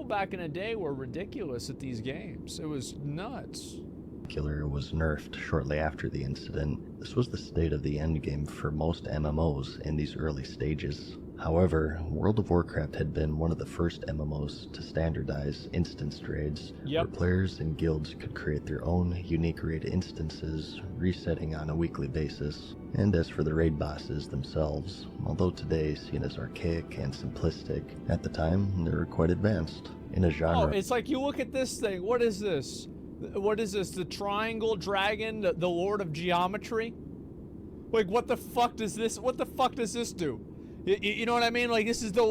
H: back in the day were ridiculous at these games. It was nuts.
P: Was nerfed shortly after the incident. This was the state of the endgame for most MMOs in these early stages. However, World of Warcraft had been one of the first MMOs to standardize instance raids, where players and guilds could create their own unique raid instances, resetting on a weekly basis. And as for the raid bosses themselves, although today seen as archaic and simplistic, at the time they were quite advanced. In a genre...
H: Oh, it's like, you look at this thing, what is this? What is this, the triangle dragon, the Lord of Geometry? Like, what the fuck does this do? You know what I mean? Like, this is the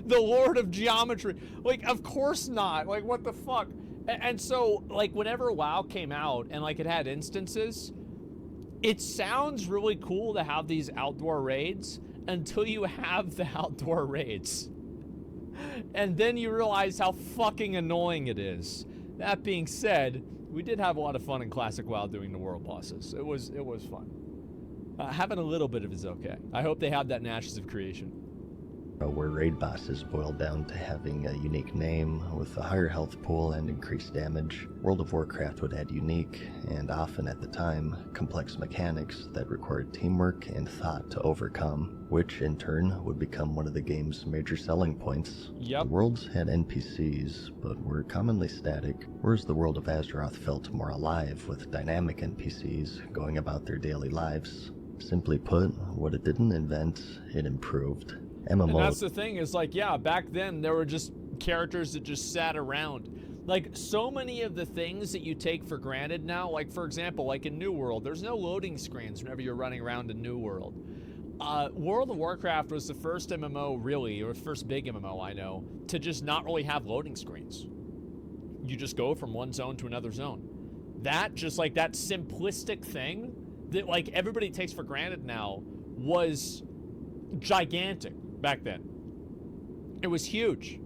H: Lord of Geometry. Like, of course not. Like, what the fuck? And so, like, whenever WoW came out and, like, it had instances, it sounds really cool to have these outdoor raids until you have the outdoor raids. And then you realize how fucking annoying it is. That being said, we did have a lot of fun in Classic WoW doing the world bosses. It was fun. Having a little bit of it is okay. I hope they have that in Ashes of Creation.
P: Where raid bosses boiled down to having a unique name with a higher health pool and increased damage, World of Warcraft would add unique, and often at the time, complex mechanics that required teamwork and thought to overcome, which in turn would become one of the game's major selling points. The worlds had NPCs, but were commonly static, whereas the world of Azeroth felt more alive with dynamic NPCs going about their daily lives. Simply put, what it didn't invent, it improved. MMO.
H: And that's the thing, is like, yeah, back then there were just characters that just sat around. Like, so many of the things that you take for granted now, like, for example, like in New World, there's no loading screens whenever you're running around in New World. World of Warcraft was the first MMO, really, or first big MMO I know, to just not really have loading screens. You just go from one zone to another zone. That, just like that simplistic thing that like everybody takes for granted now, was gigantic back then. It was huge.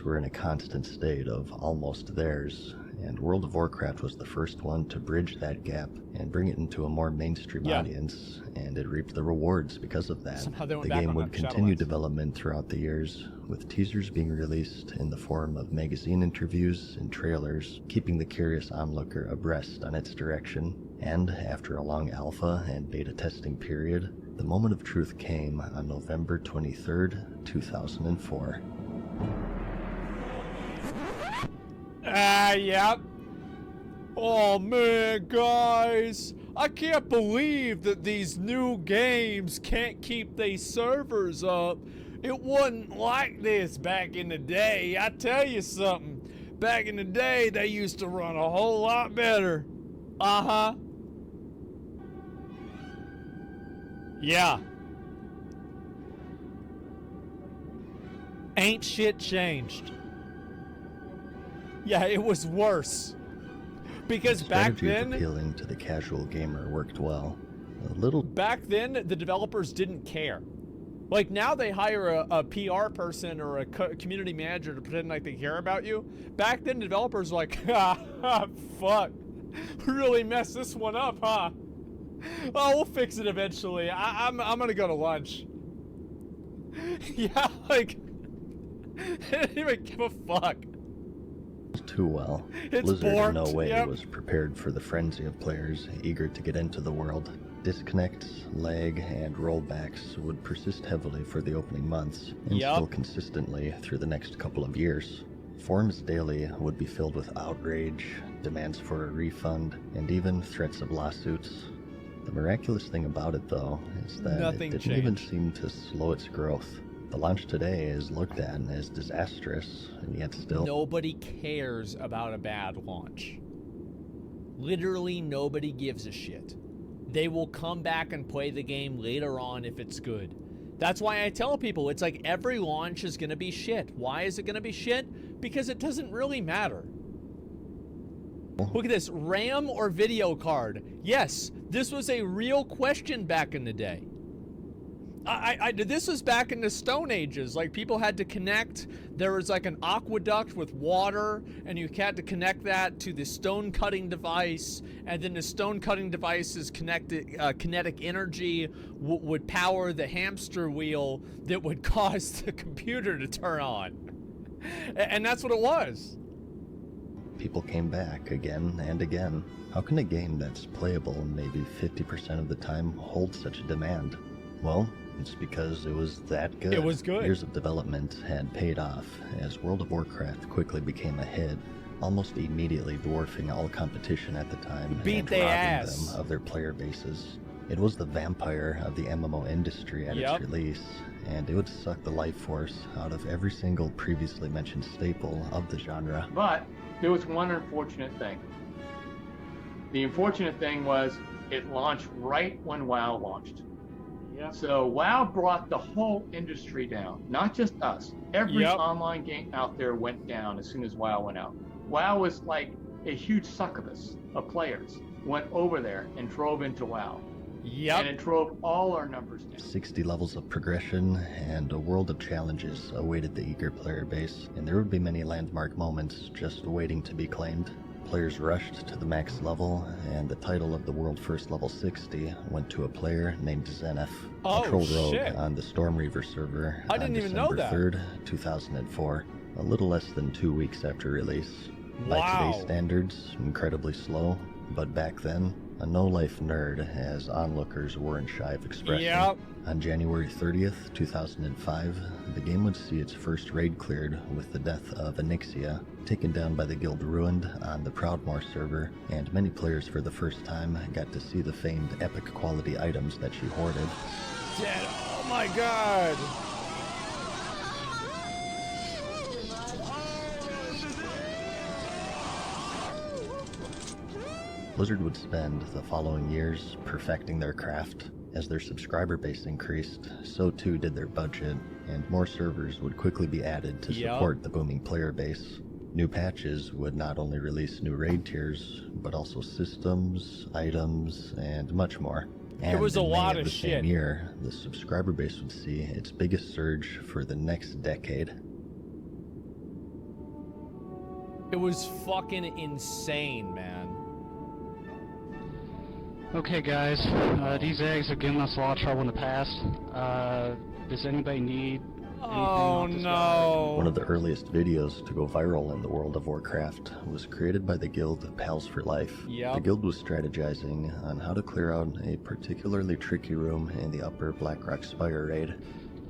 P: We're in a constant state of almost theirs, and World of Warcraft was the first one to bridge that gap and bring it into a more mainstream audience, and it reaped the rewards because of that. The game would continue development throughout the years, with teasers being released in the form of magazine interviews and trailers, keeping the curious onlooker abreast on its direction. And after a long alpha and beta testing period, the moment of truth came on November 23rd, 2004.
H: Yep. Oh man, guys, I can't believe that these new games can't keep these servers up. It wasn't like this back in the day. I tell you something, back in the day they used to run a whole lot better. Uh-huh. Yeah. Ain't shit changed. Yeah, it was worse. Because back then,
P: appealing to the casual gamer worked well. A little
H: back then, the developers didn't care. Like now, they hire a PR person or a community manager to pretend like they care about you. Back then, developers were like, fuck, really messed this one up, huh? Oh, we'll fix it eventually. I'm gonna go to lunch. Yeah, like, they didn't even give a fuck.
P: Too well.
H: It's
P: Blizzard
H: borked,
P: in no way was prepared for the frenzy of players eager to get into the world. Disconnects, lag, and rollbacks would persist heavily for the opening months, and still consistently through the next couple of years. Forums daily would be filled with outrage, demands for a refund, and even threats of lawsuits. The miraculous thing about it, though, is that it didn't even seem to slow its growth. The launch today is looked at as disastrous, and yet still...
H: Nobody cares about a bad launch. Literally nobody gives a shit. They will come back and play the game later on if it's good. That's why I tell people, it's like every launch is gonna be shit. Why is it gonna be shit? Because it doesn't really matter. Look at this, RAM or video card? Yes, this was a real question back in the day. This was back in the Stone Ages. Like, people had to connect. There was like an aqueduct with water, and you had to connect that to the stone cutting device, and then the stone cutting device's kinetic energy would power the hamster wheel that would cause the computer to turn on. And that's what it was.
P: People came back again and again. How can a game that's playable maybe 50% of the time hold such a demand? Well, it's because it was that good.
H: It was good.
P: Years of development had paid off as World of Warcraft quickly became a hit, almost immediately dwarfing all competition at the time and robbing them of their player bases. It was the vampire of the MMO industry at its release, and it would suck the life force out of every single previously mentioned staple of the genre.
R: But there was one unfortunate thing. The unfortunate thing was it launched right when WoW launched. So WoW brought the whole industry down, not just us. Every online game out there went down as soon as WoW went out. WoW was like a huge succubus of players went over there and drove into WoW. And it drove all our numbers down.
P: 60 levels of progression and a world of challenges awaited the eager player base, and there would be many landmark moments just waiting to be claimed. Players rushed to the max level, and the title of the world first level 60 went to a player named Zenith, a troll rogue on the Storm Reaver server on December 3rd, 2004, a little less than 2 weeks after release. By today's standards, incredibly slow, but back then, a no-life nerd, as onlookers weren't shy of expressing. On January 30th, 2005, the game would see its first raid cleared with the death of Anixia, taken down by the Guild Ruined on the Proudmoore server, and many players for the first time got to see the famed epic quality items that she hoarded.
H: Oh my god!
P: Blizzard would spend the following years perfecting their craft. As their subscriber base increased, so too did their budget, and more servers would quickly be added to support the booming player base. New patches would not only release new raid tiers, but also systems, items, and much more. And
H: it was a lot of
P: the
H: shit.
P: Same year, the subscriber base would see its biggest surge for the next decade.
H: It was fucking insane, man.
S: Okay, guys, these eggs have given us a lot of trouble in the past. Does anybody need
H: Oh no!
P: One of the earliest videos to go viral in the World of Warcraft was created by the guild Pals for Life.
H: Yep.
P: The guild was strategizing on how to clear out a particularly tricky room in the upper Blackrock Spire raid.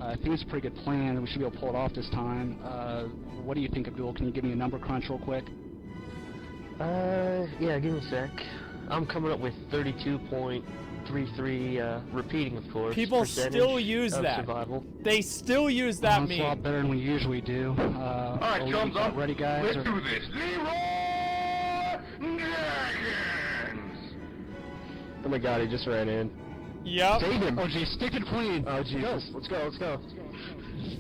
S: I think it's a pretty good plan, and we should be able to pull it off this time. What do you think, Abdul? Can you give me a number crunch real quick?
T: Yeah, give me a sec. I'm coming up with 32.33, repeating, of course.
H: People still use that.
T: Survival.
H: They still use that meme.
S: It's a lot better than we usually do.
L: Alright, thumbs up.
S: Ready, guys?
L: Let's do this.
T: Oh my god, he just ran in.
H: Yep.
T: Save him.
S: Oh, geez, stick to the plane.
T: Oh, Jesus. Let's go, let's go.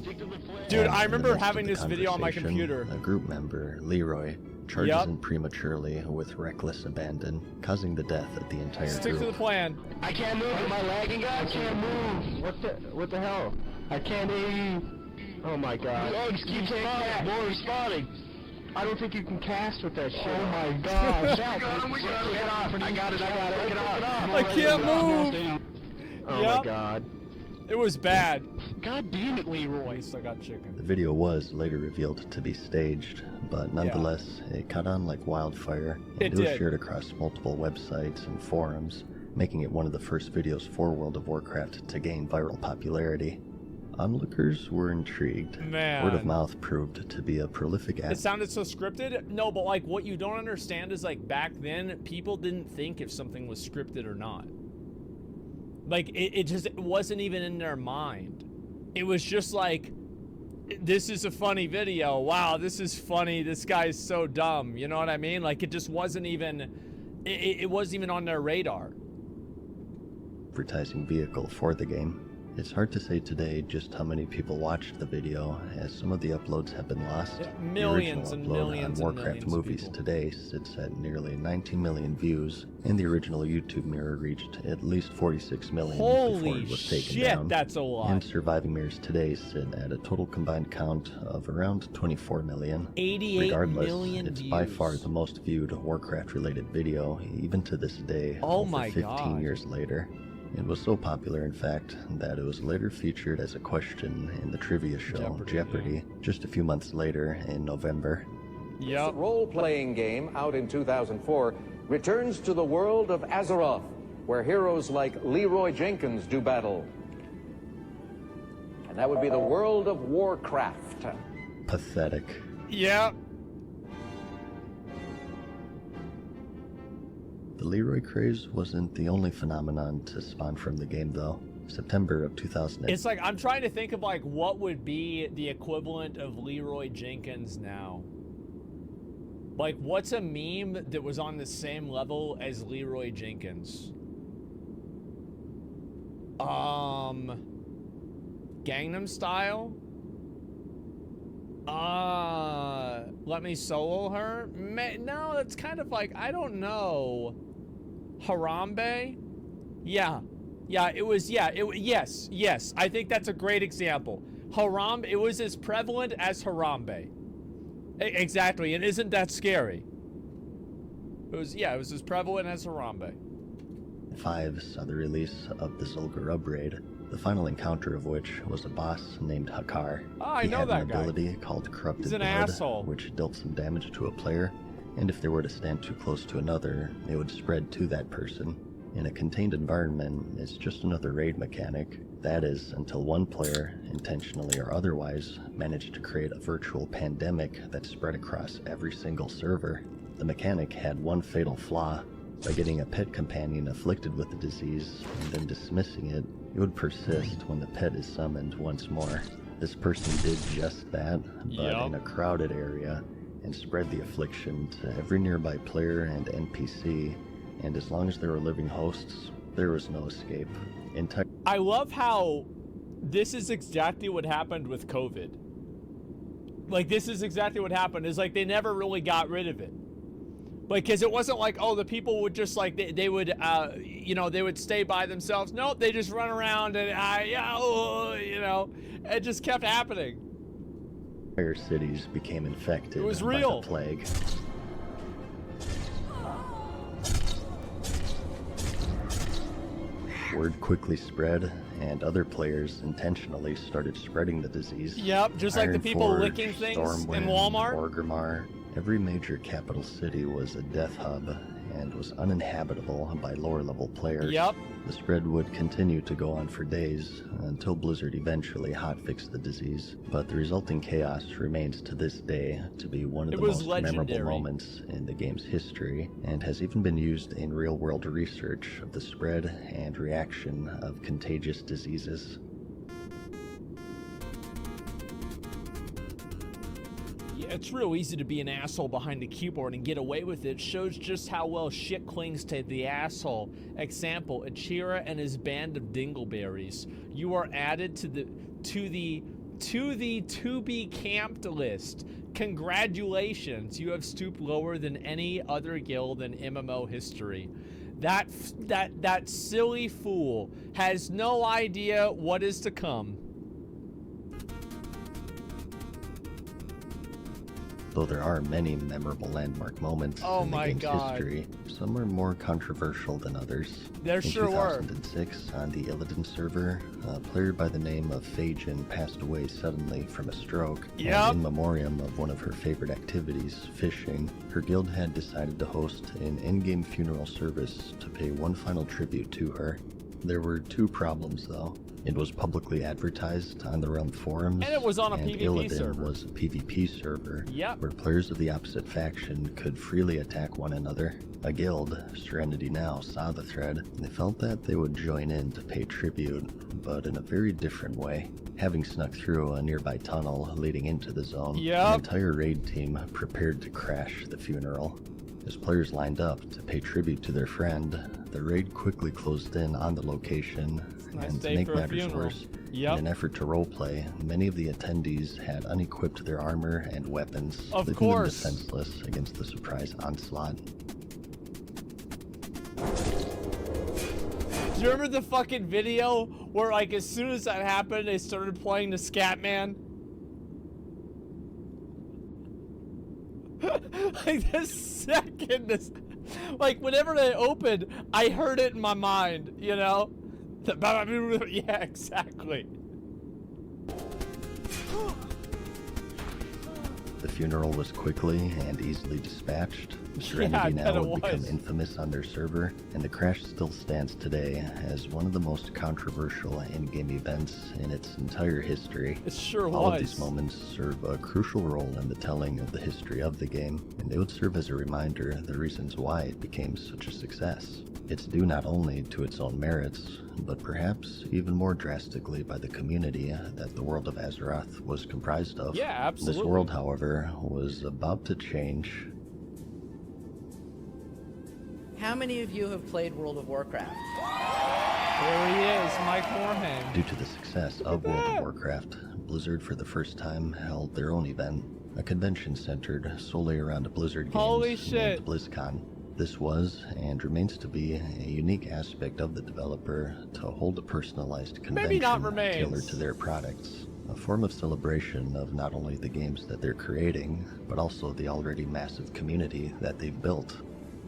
T: Stick to the plane.
H: Dude,
P: And
H: I
P: in the
H: remember
P: midst
H: having
P: of the
H: this video on my
P: conversation,
H: computer.
P: A group member, Leroy, charges in prematurely with reckless abandon, causing the death of the entire
H: Stick
P: group.
H: to the plan.
T: I can't move. Am I lagging, guys? I can't move. What the hell? I can't hear you. Oh my god. The eggs keep spawning. More respawning. I don't think you can cast with that shit. Oh my god. Get off. I got it. Get off.
H: I can't move.
T: Oh my god.
H: It was bad.
S: God damn it, Leroy.
H: At least I got chicken.
P: The video was later revealed to be staged, but nonetheless, it caught on like wildfire, and
H: It
P: was
H: did.
P: shared across multiple websites and forums, making it one of the first videos for World of Warcraft to gain viral popularity. Onlookers were intrigued.
H: Man.
P: Word of mouth proved to be a prolific
H: It sounded so scripted. No, but like what you don't understand is like back then, people didn't think if something was scripted or not. Like it just wasn't even in their mind. It was just like, this is a funny video. Wow, this is funny. This guy's so dumb. You know what I mean? Like it just wasn't even, it wasn't even on their radar.
P: advertising vehicle for the game. It's hard to say today just how many people watched the video, as some of the uploads have been lost.
H: Millions
P: the
H: and
P: original upload
H: millions
P: on
H: and
P: Warcraft
H: millions of
P: movies
H: people.
P: today sits at nearly 19 million views, and the original YouTube mirror reached at least 46 million before
H: Holy
P: it was taken
H: shit,
P: down.
H: that's a lot.
P: And surviving mirrors today sit at a total combined count of around 24 million.
H: 88
P: Regardless,
H: million
P: it's
H: views.
P: by far the most viewed Warcraft-related video, even to this day,
H: Oh
P: over
H: my
P: 15
H: God.
P: years later. It was so popular, in fact, that it was later featured as a question in the trivia show Jeopardy, just a few months later in November.
U: This role-playing game, out in 2004, returns to the world of Azeroth, where heroes like Leroy Jenkins do battle. And that would be the world of Warcraft.
P: Pathetic.
H: Yeah.
P: The Leroy craze wasn't the only phenomenon to spawn from the game, though. September of 2000.
H: It's like, I'm trying to think of like what would be the equivalent of Leroy Jenkins now. Like, what's a meme that was on the same level as Leroy Jenkins? Gangnam Style? Let me solo her? No, it's kind of like, I don't know. Harambe? Yeah, it was, yes. I think that's a great example. Harambe, it was as prevalent as Harambe. Exactly, and isn't that scary? It was as prevalent as Harambe.
P: 5 saw the release of the Zul'Gurub raid, the final encounter of which was a boss named Hakar.
H: Oh, I know
P: had
H: that
P: an
H: guy.
P: ability called Corrupted
H: He's an
P: Blood,
H: asshole.
P: which dealt some damage to a player, and if they were to stand too close to another, it would spread to that person. In a contained environment, it's just another raid mechanic. That is, until one player, intentionally or otherwise, managed to create a virtual pandemic that spread across every single server. The mechanic had one fatal flaw. By getting a pet companion afflicted with the disease and then dismissing it, it would persist when the pet is summoned once more. This person did just that, but in a crowded area, and spread the affliction to every nearby player and NPC, and as long as there were living hosts, There was no escape.
H: I love how this is exactly what happened with COVID. Like, this is exactly what happened. Is like they never really got rid of it. Like, because it wasn't like, oh, the people would just like, they would, you know, they would stay by themselves. Nope, they just run around and, you know, it just kept happening.
P: Entire cities became infected
H: It was
P: by
H: real.
P: the plague. Word quickly spread, and other players intentionally started spreading the disease.
H: Yep, just like the people
P: Ironforge,
H: licking things
P: Stormwind,
H: in Walmart.
P: Orgrimmar. Every major capital city was a death hub and was uninhabitable by lower-level players.
H: Yep.
P: The spread would continue to go on for days until Blizzard eventually hotfixed the disease, but the resulting chaos remains to this day to be one of the most memorable moments in the game's history, and has even been used in real-world research of the spread and reaction of contagious diseases.
H: It's real easy to be an asshole behind a keyboard and get away with it. Shows just how well shit clings to the asshole. Example, Achira and his band of dingleberries. You are added to the to be camped list. Congratulations, you have stooped lower than any other guild in MMO history. That silly fool has no idea what is to come.
P: Though there are many memorable landmark moments in the game's history, some are more controversial than others.
H: There sure were.
P: In 2006, on the Illidan server, a player by the name of Phajin passed away suddenly from a stroke.
H: Yep.
P: And in memoriam of one of her favorite activities, fishing, her guild had decided to host an in-game funeral service to pay one final tribute to her. There were two problems, though. It was publicly advertised on the Realm forums,
H: and it was on a
P: and
H: PvP
P: Illidan
H: server.
P: was a PvP server,
H: Yep.
P: where players of the opposite faction could freely attack one another. A guild, Serenity Now, saw the thread, and they felt that they would join in to pay tribute, but in a very different way. Having snuck through a nearby tunnel leading into the zone, the entire raid team prepared to crash the funeral. As players lined up to pay tribute to their friend, the raid quickly closed in on the location, and to make matters worse, in an effort to roleplay, many of the attendees had unequipped their armor and weapons, leaving them defenseless against the surprise onslaught.
H: Do you remember the fucking video where, like, as soon as that happened, they started playing the Scatman? Like, the second this, like, whenever they opened, I heard it in my mind, you know? Yeah, exactly.
P: The funeral was quickly and easily dispatched. Serenity Now would become infamous on their server, and the crash still stands today as one of the most controversial in-game events in its entire history.
H: It sure was.
P: All of these moments serve a crucial role in the telling of the history of the game, and they would serve as a reminder of the reasons why it became such a success. It's due not only to its own merits, but perhaps even more drastically by the community that the world of Azeroth was comprised of.
H: Yeah, absolutely.
P: This world, however, was about to change.
F: How many of you have played World of Warcraft?
H: There he is, Mike Morhaime.
P: Due to the success of World of Warcraft, Blizzard for the first time held their own event, a convention centered solely around Blizzard games named BlizzCon. This was, and remains to be, a unique aspect of the developer to hold a personalized convention tailored to their products. A form of celebration of not only the games that they're creating, but also the already massive community that they've built.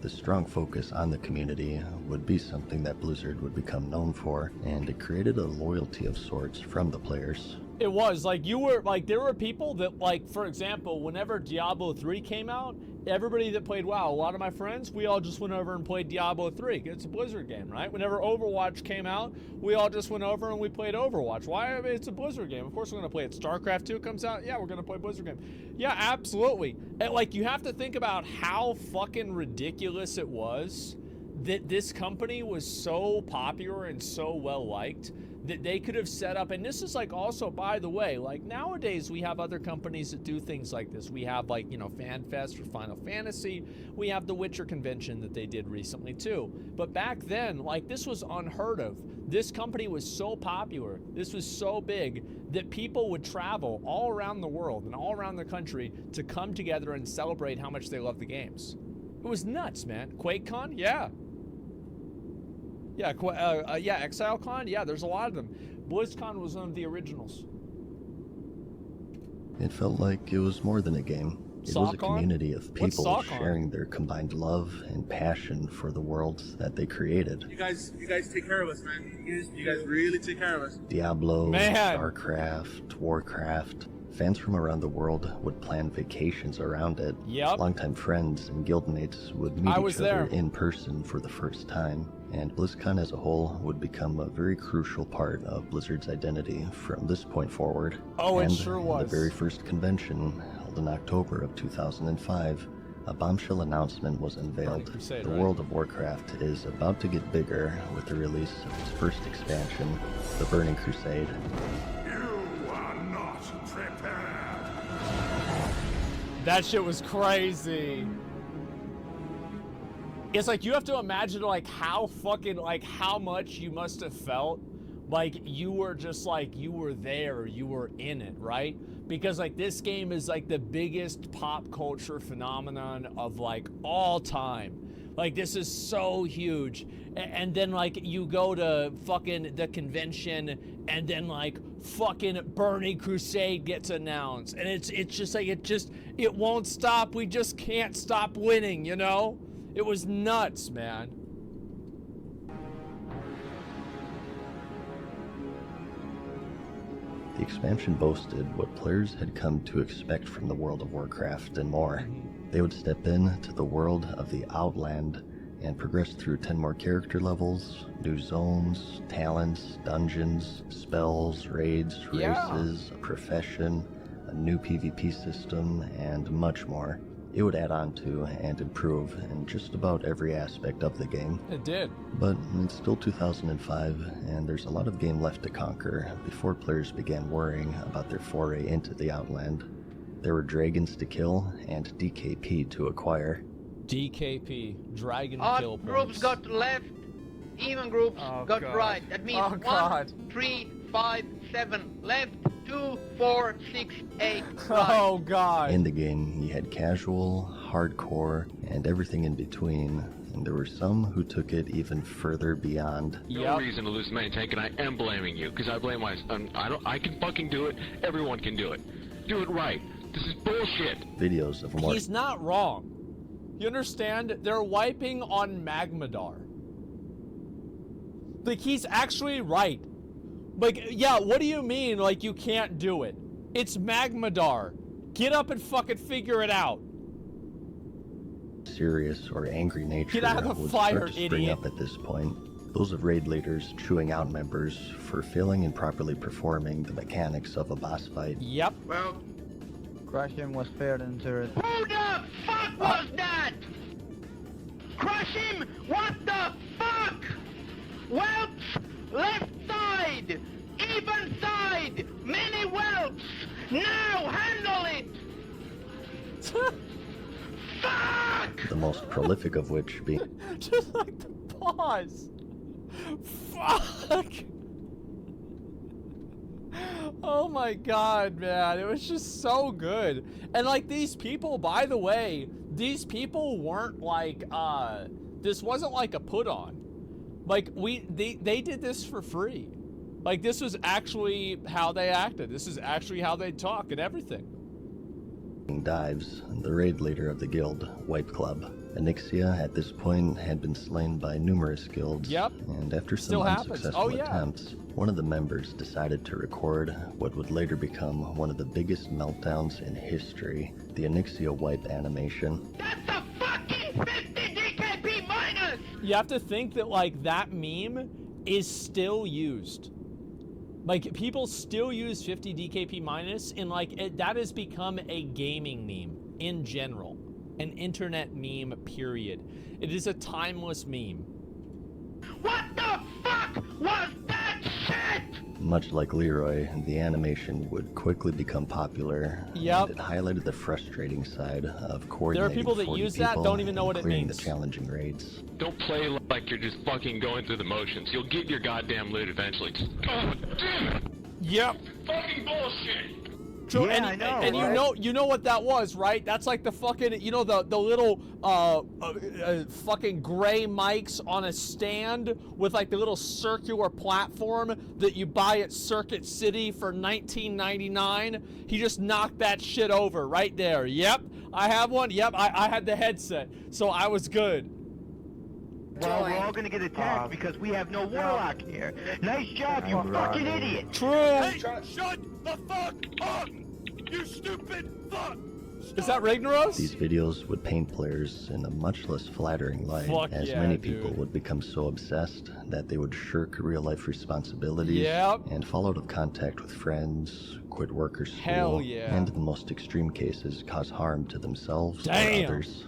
P: The strong focus on the community would be something that Blizzard would become known for, and it created a loyalty of sorts from the players.
H: It was, like, you were, like, there were people that, like, for example, whenever Diablo 3 came out, everybody that played WoW, a lot of my friends, we all just went over and played Diablo 3. It's a Blizzard game, right? Whenever Overwatch came out, we all just went over and we played Overwatch. Why? I mean, it's a Blizzard game. Of course we're going to play it. StarCraft 2 comes out, yeah, we're going to play Blizzard game. Yeah, absolutely. And, like, you have to think about how fucking ridiculous it was that this company was so popular and so well liked that they could have set up. And this is like also, by the way, like nowadays we have other companies that do things like this. We have like, you know, FanFest for Final Fantasy. We have the Witcher convention that they did recently too. But back then, like, this was unheard of. This company was so popular, this was so big, that people would travel all around the world and all around the country to come together and celebrate how much they love the games. It was nuts, man. QuakeCon? Yeah. Yeah, ExileCon? Yeah, there's a lot of them. BlizzCon was one of the originals.
P: It felt like it was more than a game. It was a community of people sharing their combined love and passion for the worlds that they created.
D: You guys take care of us, man. You guys really take care of us.
P: Diablo, StarCraft, Warcraft. Fans from around the world would plan vacations around it.
H: Yep.
P: Longtime friends and guildmates would meet each other in person for the first time. And BlizzCon as a whole would become a very crucial part of Blizzard's identity from this point forward.
H: Oh, it sure was.
P: The very first convention, held in October of 2005, a bombshell announcement was unveiled. The World of Warcraft is about to get bigger with the release of its first expansion, the Burning Crusade.
H: That shit was crazy. It's like, you have to imagine like how fucking, like how much you must have felt like you were just like, you were there, you were in it, right? Because like this game is like the biggest pop culture phenomenon of like all time. Like this is so huge. And then like you go to fucking the convention and then like fucking Burning Crusade gets announced. And it's just like, it won't stop. We just can't stop winning, you know? It was nuts, man.
P: The expansion boasted what players had come to expect from the World of Warcraft and more. They would step into the world of the Outland and progress through 10 more character levels, new zones, talents, dungeons, spells, raids, races, a profession, a new PvP system, and much more. It would add on to and improve in just about every aspect of the game.
H: It did.
P: But it's still 2005, and there's a lot of game left to conquer before players began worrying about their foray into the Outland. There were dragons to kill and DKP to acquire.
H: DKP, Dragon Kill points.
V: Groups got left, even groups got right. That means 1, 3, 5, 7 left, 2, 4, 6, 8 right.
H: Oh god.
P: In the game, you had casual, hardcore, and everything in between. And there were some who took it even further beyond.
W: No reason to lose main tank, and I am blaming you, because I blame myself. I can fucking do it. Everyone can do it. Do it right. This is bullshit.
P: Videos of more.
H: He's not wrong. You understand? They're wiping on Magmadar. Like, he's actually right. Like, yeah, what do you mean, like, you can't do it? It's Magmadar. Get up and fucking figure it out.
P: Serious or angry nature
H: Get out of the
P: would
H: fire,
P: start to spring up at this point. Those of raid leaders chewing out members for failing and properly performing the mechanics of a boss fight.
H: Yep.
V: Well,
X: Crush him was fair than turret.
V: who the fuck was that? Crush him? What the fuck? Whelps, left side, even side, many whelps. Now handle it. Fuck!
P: The most prolific of which being
H: Just like the pause. Fuck. Oh my god, man. It was just so good. And like these people, by the way, these people weren't like, this wasn't like a put on. Like they did this for free. Like this was actually how they acted. This is actually how they talk and everything.
P: dives, the raid leader of the guild, Wipe Club. Onyxia at this point had been slain by numerous guilds, and after some unsuccessful attempts, one of the members decided to record what would later become one of the biggest meltdowns in history, the Onyxia wipe animation.
V: That's a fucking 50 DKP minus!
H: You have to think that, like, that meme is still used. Like, people still use 50 DKP minus, and, like, that has become a gaming meme in general. An internet meme, period. It is a timeless meme.
V: What the fuck was that shit?
P: Much like Leroy, the animation would quickly become popular.
H: Yep.
P: And it highlighted the frustrating side of coordinating.
H: There are people that
P: 40
H: use that,
P: people
H: don't even know
P: and
H: what it
P: clearing
H: means.
P: the challenging raids.
W: Don't play like you're just fucking going through the motions. You'll get your goddamn loot eventually. Just, oh, damn it!
H: Yep.
W: Fucking bullshit!
H: True,
W: Yeah,
H: and,
W: I know,
H: and
W: right?
H: you know what that was, right? That's like the fucking, you know, the little fucking gray mics on a stand with like the little circular platform that you buy at Circuit City for $19.99. He just knocked that shit over right there. Yep, I have one. Yep, I had the headset, so I was good.
T: Well, we're all gonna get attacked because we have no warlock here. Nice job, you fucking idiot!
H: True.
T: Hey,
L: shut the fuck up! You stupid fuck!
H: Is that Ragnaros?
P: These videos would paint players in a much less flattering light, as
H: yeah,
P: many
H: dude.
P: people would become so obsessed that they would shirk real-life responsibilities
H: Yep.
P: and fall out of contact with friends, quit work or school,
H: Hell yeah.
P: and in the most extreme cases cause harm to themselves
H: Damn.
P: or others.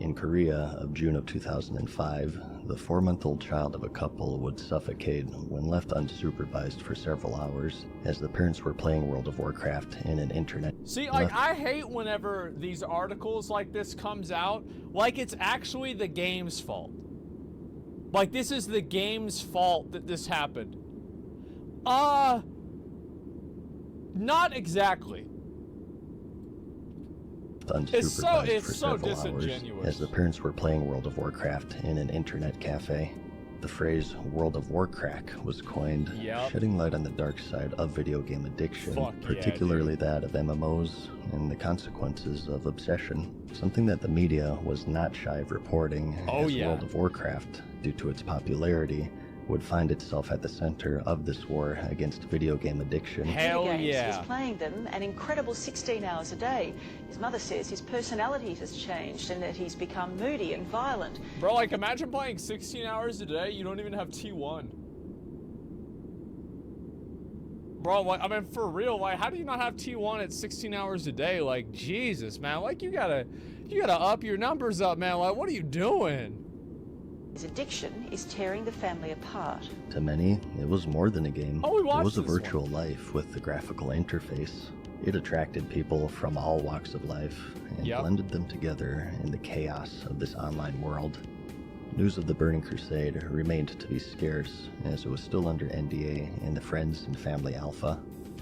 P: In Korea of June of 2005, the 4-month-old child of a couple would suffocate when left unsupervised for several hours as the parents were playing World of Warcraft in an internet.
H: See, like, I hate whenever these articles like this comes out, like it's actually the game's fault. Like, this is the game's fault that this happened. Not exactly.
P: Unsupervised
H: It's
P: for
H: so
P: several hours
H: disingenuous.
P: as the parents were playing World of Warcraft in an internet cafe. The phrase World of Warcrack was coined,
H: Yep.
P: shedding light on the dark side of video game addiction,
H: Fuck yeah,
P: particularly that of MMOs and the consequences of obsession, something that the media was not shy of reporting,
H: Oh,
P: as
H: yeah.
P: World of Warcraft, due to its popularity, would find itself at the center of this war against video game addiction.
H: Hell
N: games.
H: yeah.
N: He's playing them an incredible 16 hours a day. His mother says his personality has changed and that he's become moody and violent.
H: Bro, like, imagine playing 16 hours a day, you don't even have T1. Bro, like, I mean, for real, like, how do you not have T1 at 16 hours a day? Like, Jesus, man, like, you gotta up your numbers up, man. Like, what are you doing?
N: His addiction is tearing the family apart.
P: To many, it was more than a game.
H: Oh, we watched
P: it was a
H: this one.
P: virtual life with a graphical interface. It attracted people from all walks of life and
H: Yep.
P: blended them together in the chaos of this online world. News of the Burning Crusade remained to be scarce, as it was still under NDA in the Friends and Family Alpha.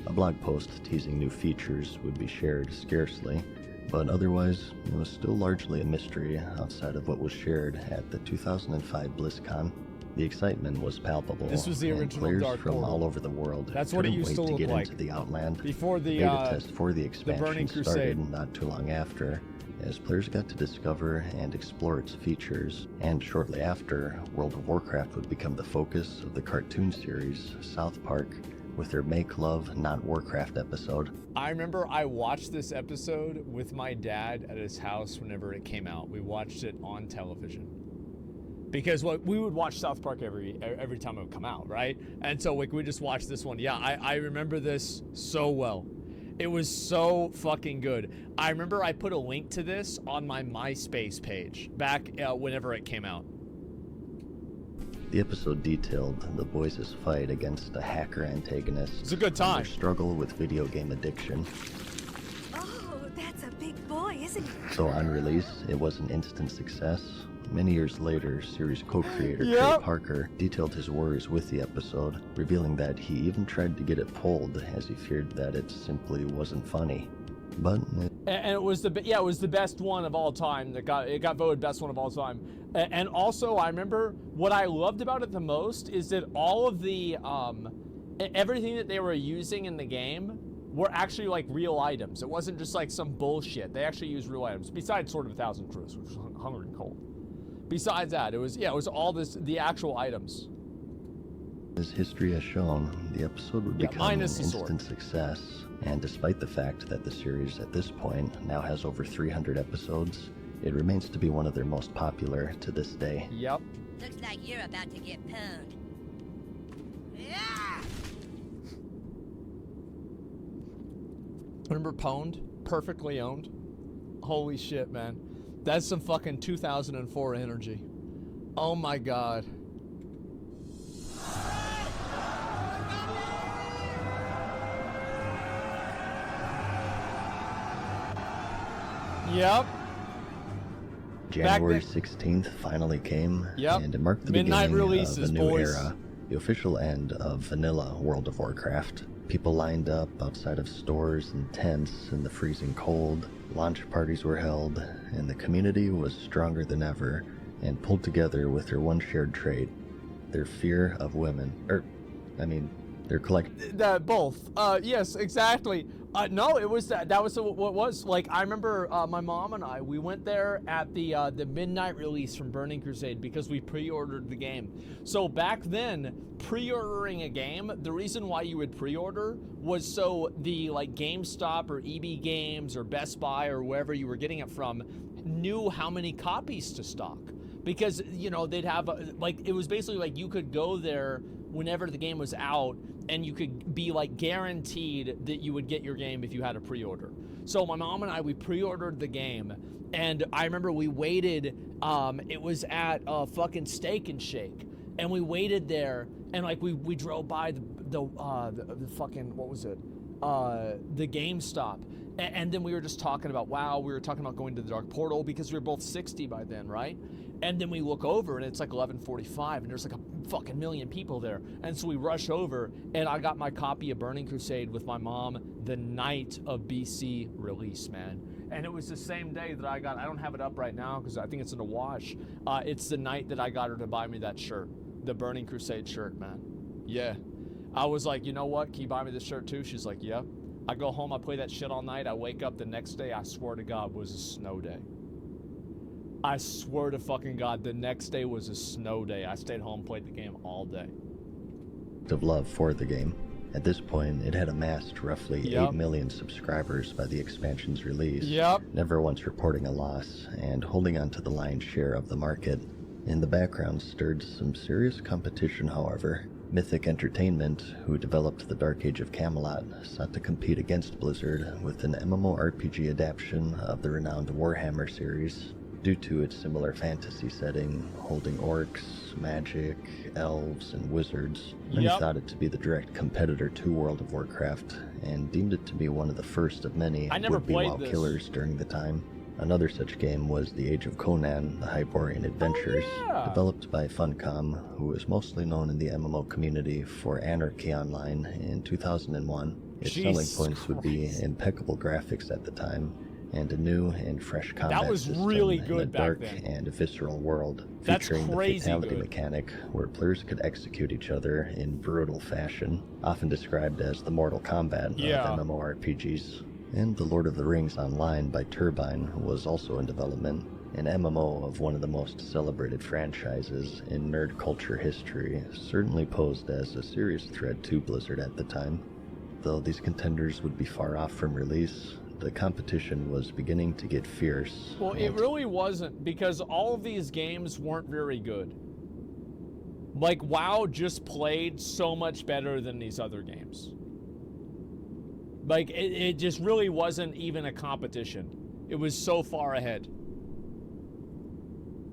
P: A blog post teasing new features would be shared scarcely, but otherwise, it was still largely a mystery outside of what was shared at the 2005 BlizzCon. The excitement was palpable.
H: This was the
P: and
H: original
P: players
H: Dark
P: from
H: Portal.
P: all over the world
H: That's what it
P: couldn't
H: used
P: wait
H: to
P: to
H: look
P: get
H: like
P: into the Outland.
H: before the,
P: beta test for the
H: Burning
P: expansion
H: Crusade.
P: started not too long after, as players got to discover and explore its features, and shortly after, World of Warcraft would become the focus of the cartoon series South Park, with their Make Love, Not Warcraft episode.
H: I remember I watched this episode with my dad at his house whenever it came out. We watched it on television. Because we would watch South Park every time it would come out, right? And so we just watched this one. Yeah, I remember this so well. It was so fucking good. I remember I put a link to this on my MySpace page back whenever it came out.
P: The episode detailed the boys' fight against a hacker antagonist.
H: It's a good
P: and
H: time.
P: their struggle with video game addiction.
A: Oh, that's a big boy, isn't he?
P: So on release, it was an instant success. Many years later, series co-creator Trey
H: Yep.
P: Parker detailed his worries with the episode, revealing that he even tried to get it pulled as he feared that it simply wasn't funny. But
H: And it was it was the best one of all time. It got voted best one of all time. And also, I remember what I loved about it the most is that all of the everything that they were using in the game were actually like real items. It wasn't just like some bullshit. They actually used real items. Besides Sword of a Thousand Crews, which was hungry and cold. Besides that, it was all the actual items.
P: as history has shown, the episode would become an
H: minus the sword.
P: instant success. And despite the fact that the series at this point now has over 300 episodes, it remains to be one of their most popular to this day.
H: Yep.
A: Looks like you're about to get pwned.
H: Remember Pwned? Perfectly Owned? Holy shit, man. That's some fucking 2004 energy. Oh my god. Yep.
P: January 16th finally came, and it marked the
H: Midnight
P: beginning
H: releases,
P: of a new
H: boys.
P: era, the official end of vanilla World of Warcraft. People lined up outside of stores and tents in the freezing cold, launch parties were held, and the community was stronger than ever and pulled together with their one shared trait, their fear of women. Their
H: Both. Yes, exactly. No, it was that was what was like. I remember my mom and I. We went there at the midnight release from Burning Crusade because we pre-ordered the game. So back then, pre-ordering a game, the reason why you would pre-order was so the like GameStop or EB Games or Best Buy or wherever you were getting it from knew how many copies to stock, because they'd have it was basically like you could go there whenever the game was out, and you could be like guaranteed that you would get your game if you had a pre-order. So my mom and I, we pre-ordered the game, and I remember we waited, it was at fucking Steak and Shake, and we waited there, and like we drove by the fucking, what was it? The GameStop. And then we were just talking about, we were talking about going to the Dark Portal because we were both 60 by then, right? And then we look over and it's like 11:45 and there's like a fucking million people there. And so we rush over and I got my copy of Burning Crusade with my mom the night of BC release, man. And it was the same day that I don't have it up right now because I think it's in a wash. It's the night that I got her to buy me that shirt, the Burning Crusade shirt, man. Yeah. I was like, you know what? Can you buy me this shirt too? She's like, yep. I go home, I play that shit all night. I wake up the next day, I swear to God, was a snow day. I swear to fucking God, the next day was a snow day. I stayed home, played the game all day.
P: Of love for the game. At this point, it had amassed roughly 8 million subscribers by the expansion's release, never once reporting a loss, and holding on to the lion's share of the market. In the background stirred some serious competition, however. Mythic Entertainment, who developed the Dark Age of Camelot, sought to compete against Blizzard with an MMORPG adaptation of the renowned Warhammer series. Due to its similar fantasy setting, holding orcs, magic, elves, and wizards, many thought it to be the direct competitor to World of Warcraft, and deemed it to be one of the first of many would-be WoW killers during the time. Another such game was The Age of Conan, the Hyborian Adventures, developed by Funcom, who was mostly known in the MMO community for Anarchy Online in 2001. Its selling points would be impeccable graphics at the time, and a new and fresh combat system in a dark and visceral world, featuring the fatality mechanic, where players could execute each other in brutal fashion, often described as the Mortal Kombat of MMORPGs. And The Lord of the Rings Online by Turbine was also in development, an MMO of one of the most celebrated franchises in nerd culture history, certainly posed as a serious threat to Blizzard at the time. Though these contenders would be far off from release, the competition was beginning to get fierce.
H: Well, it really wasn't, because all of these games weren't very good. Like, WoW just played so much better than these other games. Like, it just really wasn't even a competition. It was so far ahead.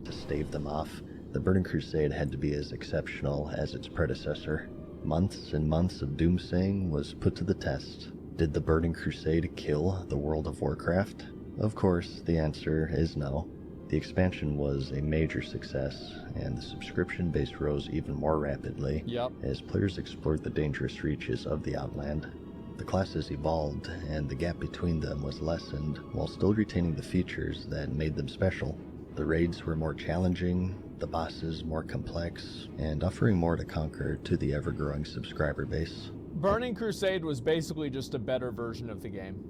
P: To stave them off, the Burning Crusade had to be as exceptional as its predecessor. Months and months of doomsaying was put to the test. Did the Burning Crusade kill the World of Warcraft? Of course, the answer is no. The expansion was a major success, and the subscription base rose even more rapidly as players explored the dangerous reaches of the Outland. The classes evolved, and the gap between them was lessened, while still retaining the features that made them special. The raids were more challenging, the bosses more complex, and offering more to conquer to the ever-growing subscriber base.
H: Burning Crusade was basically just a better version of the game.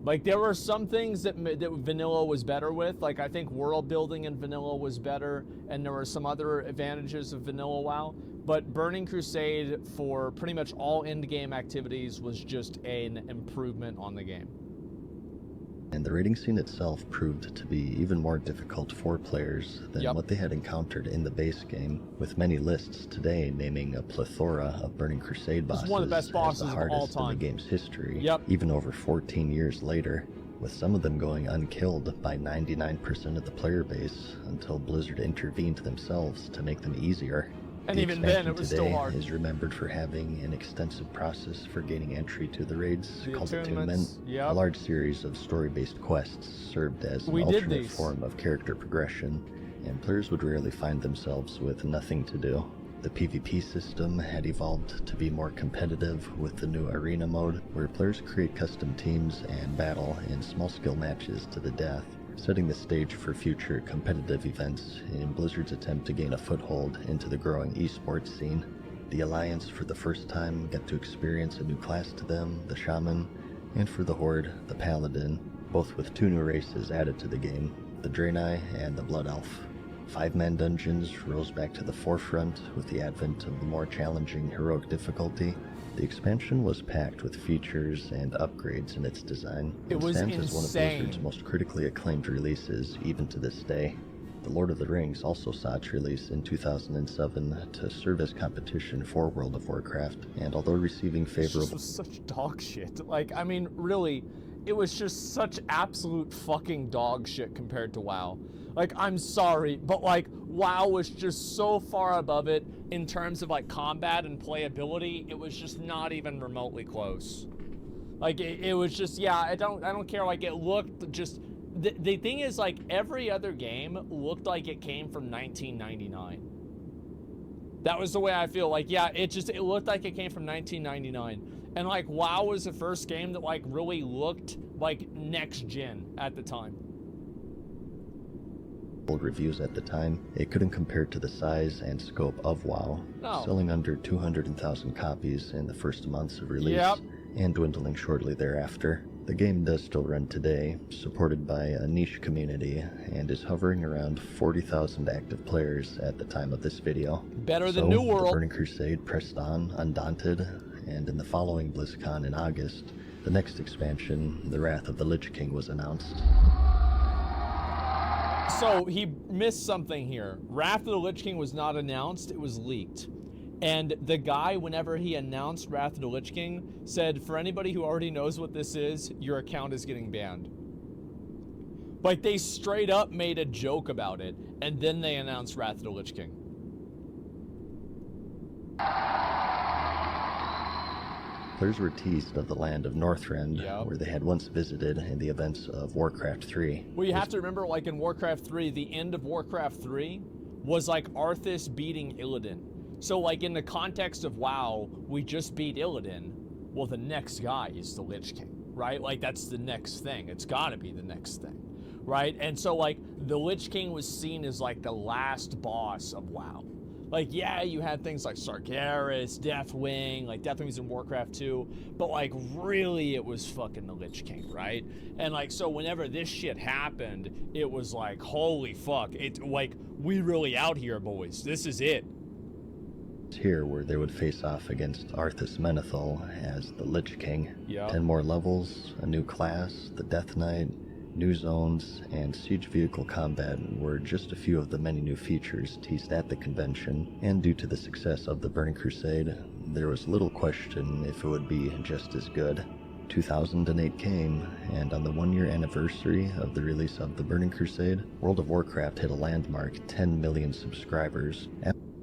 H: Like, there were some things that vanilla was better with. Like, I think world building in vanilla was better, and there were some other advantages of vanilla WoW. But Burning Crusade, for pretty much all end-game activities, was just an improvement on the game.
P: And the raiding scene itself proved to be even more difficult for players than what they had encountered in the base game, with many lists today naming a plethora of Burning Crusade bosses
H: one of the best bosses
P: as the hardest in the game's history, even over 14 years later, with some of them going unkilled by 99% of the player base until Blizzard intervened themselves to make them easier.
H: And
P: the
H: even then,
P: expansion
H: it was
P: today
H: still hard.
P: is remembered for having an extensive process for gaining entry to the raids
H: The
P: called
H: attunements,
P: attunement.
H: yep.
P: A large series of story-based quests served as an
H: We did
P: alternate
H: these.
P: form of character progression, and players would rarely find themselves with nothing to do. The PvP system had evolved to be more competitive with the new arena mode, where players create custom teams and battle in small skill matches to the death, setting the stage for future competitive events in Blizzard's attempt to gain a foothold into the growing esports scene. The Alliance, for the first time, got to experience a new class to them, the Shaman, and for the Horde, the Paladin, both with 2 new races added to the game, the Draenei and the Blood Elf. 5-man dungeons rose back to the forefront with the advent of the more challenging heroic difficulty. The expansion was packed with features and upgrades in its design.
H: It was
P: stands as one of
H: insane.
P: Blizzard's most critically acclaimed releases, even to this day. The Lord of the Rings also saw its release in 2007 to serve as competition for World of Warcraft, and although receiving favorable...
H: This was such dog shit. Like, I mean, really, it was just such absolute fucking dog shit compared to WoW. Like, I'm sorry, but like, WoW was just so far above it in terms of like combat and playability. It was just not even remotely close. Like, it was just, yeah, I don't care. Like, it looked just, the thing is, like, every other game looked like it came from 1999. That was the way I feel. Like, yeah, it looked like it came from 1999. And like, WoW was the first game that like really looked like next gen at the time.
P: Reviews at the time, it couldn't compare to the size and scope of WoW,
H: No.
P: selling under 200,000 copies in the first months of release,
H: Yep.
P: and dwindling shortly thereafter. The game does still run today, supported by a niche community, and is hovering around 40,000 active players at the time of this video.
H: Better than
P: So,
H: New World.
P: The Burning Crusade pressed on, undaunted, and in the following BlizzCon in August, the next expansion, The Wrath of the Lich King, was announced.
H: So he missed something here. Wrath of the Lich King was not announced, it was leaked. And the guy, whenever he announced Wrath of the Lich King, said, for anybody who already knows what this is, your account is getting banned. Like, they straight up made a joke about it, and then they announced Wrath of the Lich King.
P: Players were teased of the land of Northrend, where they had once visited in the events of Warcraft 3.
H: Well, you have to remember, like, in Warcraft 3, the end of Warcraft 3 was, like, Arthas beating Illidan. So, like, in the context of WoW, we just beat Illidan. Well, the next guy is the Lich King, right? Like, that's the next thing. It's gotta be the next thing, right? And so, like, the Lich King was seen as, like, the last boss of WoW. Like, yeah, you had things like Sargeras, Deathwing, like Deathwing was in Warcraft 2, but like really it was fucking the Lich King, right? And like, so whenever this shit happened, it was like, holy fuck, it's like, we really out here, boys. This is it.
P: Here, where they would face off against Arthas Menethil as the Lich King.
H: Yeah.
P: 10 more levels, a new class, the Death Knight, new zones, and siege vehicle combat were just a few of the many new features teased at the convention, and due to the success of the Burning Crusade, there was little question if it would be just as good. 2008 came, and on the 1-year anniversary of the release of the Burning Crusade, World of Warcraft hit a landmark 10 million subscribers.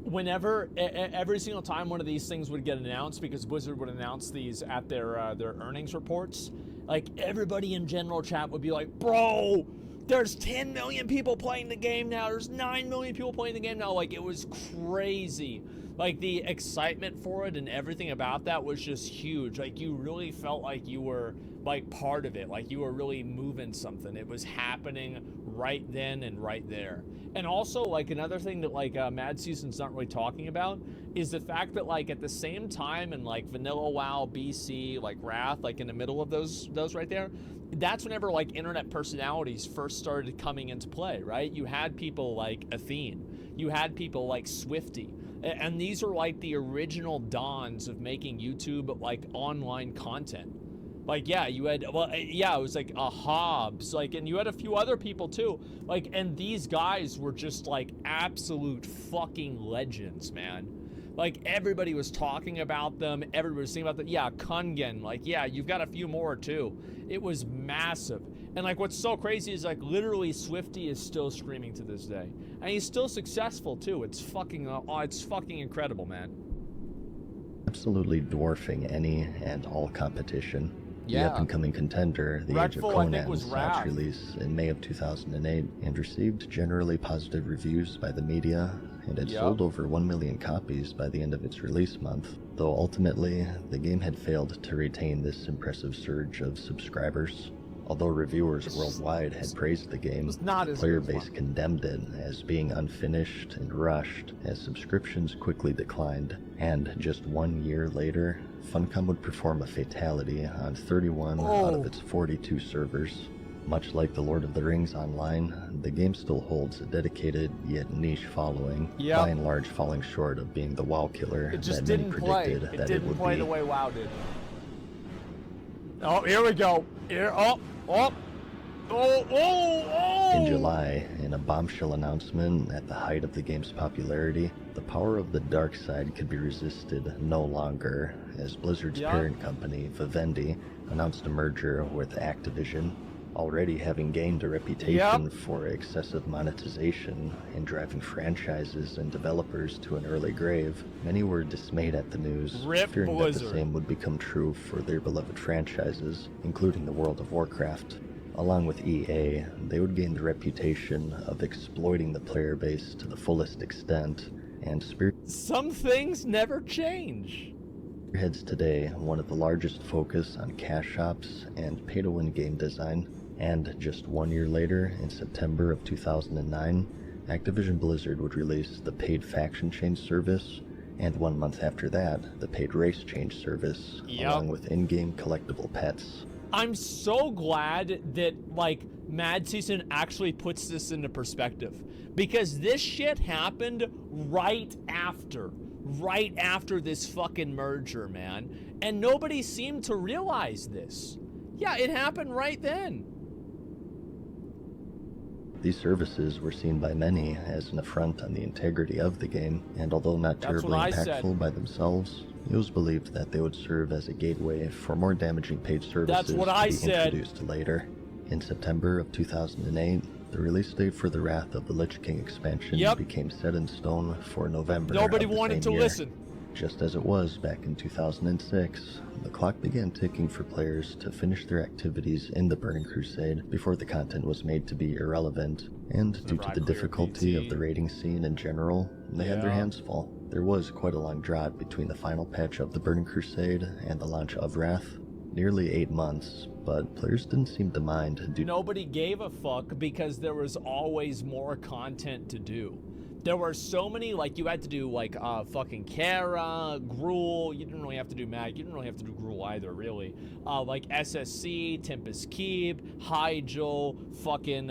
H: Whenever, every single time one of these things would get announced, because Blizzard would announce these at their earnings reports, like, everybody in general chat would be like, bro, there's 10 million people playing the game now, there's 9 million people playing the game now. Like, it was crazy. Like, the excitement for it and everything about that was just huge. Like, you really felt like you were, like, part of it. Like, you were really moving something. It was happening right then and right there. And also, like, another thing that, like, Mad Season's not really talking about is the fact that, like, at the same time in, like, Vanilla WoW, BC, like, Wrath, like, in the middle of those right there, that's whenever, like, internet personalities first started coming into play, right? You had people like Athene. You had people like Swifty. And these are, like, the original dawns of making YouTube, like, online content. Like, yeah, you had, well, yeah, it was like a Hobbs, like, and you had a few other people too. Like, and these guys were just, like, absolute fucking legends, man. Like, everybody was talking about them. Everybody was thinking about them. Yeah, Kungen, like, yeah, you've got a few more too. It was massive. And like what's so crazy is like literally Swifty is still streaming to this day. And he's still successful too. It's fucking incredible, man.
P: Absolutely dwarfing any and all competition.
H: Yeah.
P: The up-and-coming contender, The Age of
H: Redfall, I think,
P: Conan,
H: was
P: saw
H: Wrath.
P: its release in May of 2008 and received generally positive reviews by the media, and had
H: Yep.
P: sold over 1 million copies by the end of its release month, though ultimately, the game had failed to retain this impressive surge of subscribers. Although reviewers worldwide had praised the game,
H: not
P: the
H: as
P: player
H: good as
P: base condemned it as being unfinished and rushed, as subscriptions quickly declined, and just 1 year later, Funcom would perform a fatality on 31 out of its 42 servers. Much like The Lord of the Rings Online, the game still holds a dedicated yet niche following,
H: Yep.
P: by and large falling short of being the WoW killer
H: It just
P: that many
H: didn't play.
P: predicted
H: It
P: that it
H: didn't
P: would
H: play
P: be.
H: the way WoW did. Oh, here we go. Here,
P: In July, in a bombshell announcement at the height of the game's popularity, the power of the dark side could be resisted no longer, as Blizzard's
H: Yeah.
P: parent company, Vivendi, announced a merger with Activision. Already having gained a reputation for excessive monetization and driving franchises and developers to an early grave, many were dismayed at the news,
H: Rip
P: fearing that the
H: Blizzard.
P: same would become true for their beloved franchises, including the World of Warcraft. Along with EA, they would gain the reputation of exploiting the player base to the fullest extent, and
H: Some things never change.
P: Spearheads today one of the largest focus on cash shops and pay-to-win game design, and just 1 year later, in September of 2009, Activision Blizzard would release the paid faction change service, and 1 month after that, the paid race change service, along with in-game collectible pets.
H: I'm so glad that, like, Mad Season actually puts this into perspective. Because this shit happened right after this fucking merger, man. And nobody seemed to realize this. Yeah, it happened right then.
P: These services were seen by many as an affront on the integrity of the game, and although not
H: That's
P: terribly
H: what I said.
P: impactful by themselves, it was believed that they would serve as a gateway for more damaging paid services
H: what
P: to
H: I
P: be
H: said.
P: introduced later. In September of 2008, the release date for the Wrath of the Lich King expansion became set in stone for November.
H: Nobody
P: of the
H: wanted
P: same
H: to
P: year.
H: listen.
P: Just as it was back in 2006, the clock began ticking for players to finish their activities in the Burning Crusade before the content was made to be irrelevant, and due to the difficulty of the raiding scene in general, they had their hands full. There was quite a long drought between the final patch of the Burning Crusade and the launch of Wrath, nearly 8 months, but players didn't seem to mind
H: Nobody gave a fuck because there was always more content to do. There were so many, like, you had to do, like, fucking Kara, Gruul. You didn't really have to do Mag. You didn't really have to do Gruul either, really. Like, SSC, Tempest Keep, Hyjal, fucking,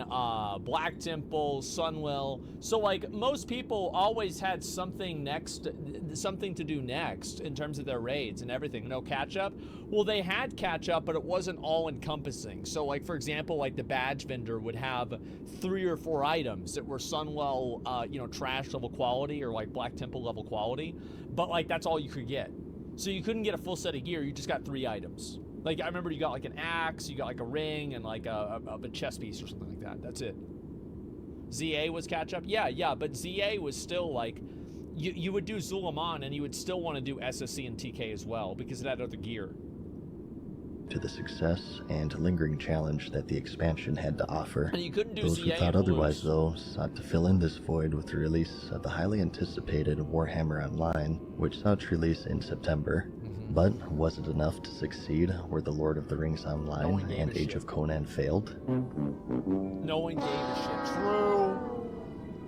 H: Black Temple, Sunwell. So, like, most people always had something to do next in terms of their raids and everything. No catch-up? Well, they had catch-up, but it wasn't all-encompassing. So, like, for example, like, the badge vendor would have 3 or 4 items that were Sunwell, trash level quality or like Black Temple level quality, but like that's all you could get. So you couldn't get a full set of gear, you just got 3 items. Like I remember you got like an axe, you got like a ring, and like a chest piece or something like that. That's it. ZA was catch up? Yeah, but ZA was still like, you would do Zulaman and you would still want to do SSC and TK as well because it had other gear.
P: to the success and lingering challenge that the expansion had to offer.
H: And you couldn't do
P: Those who
H: ZA
P: thought
H: and
P: otherwise,
H: lose.
P: though, sought to fill in this void with the release of the highly anticipated Warhammer Online, which saw its release in September. But was it enough to succeed where the Lord of the Rings Online and Age of Conan failed?
H: No one gave a shit. True.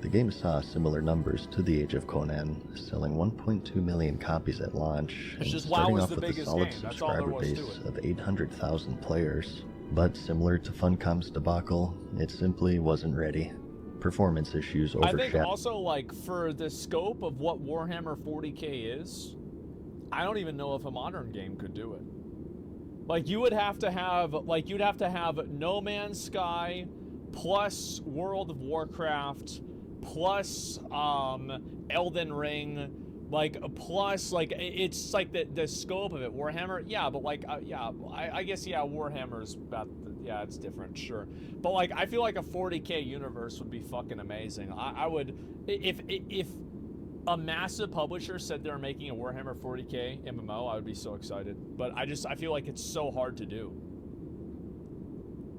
P: The game saw similar numbers to the Age of Conan, selling 1.2 million copies at launch, and
H: just WoW
P: starting
H: was
P: off
H: the
P: with a
H: biggest
P: solid
H: game. That's all there
P: subscriber
H: was to
P: base
H: it.
P: of 800,000 players. But similar to Funcom's debacle, it simply wasn't ready. Performance issues
H: I think
P: overshadowed.
H: also, like, for the scope of what Warhammer 40k is, I don't even know if a modern game could do it. Like, you'd have to have No Man's Sky plus World of Warcraft plus Elden Ring, like, plus, like, it's like the scope of it. Warhammer, yeah, but like, I guess, yeah, Warhammer's about, Yeah, it's different, sure. But like, I feel like a 40K universe would be fucking amazing. I would, if a massive publisher said they're making a Warhammer 40K MMO, I would be so excited. But I feel like it's so hard to do.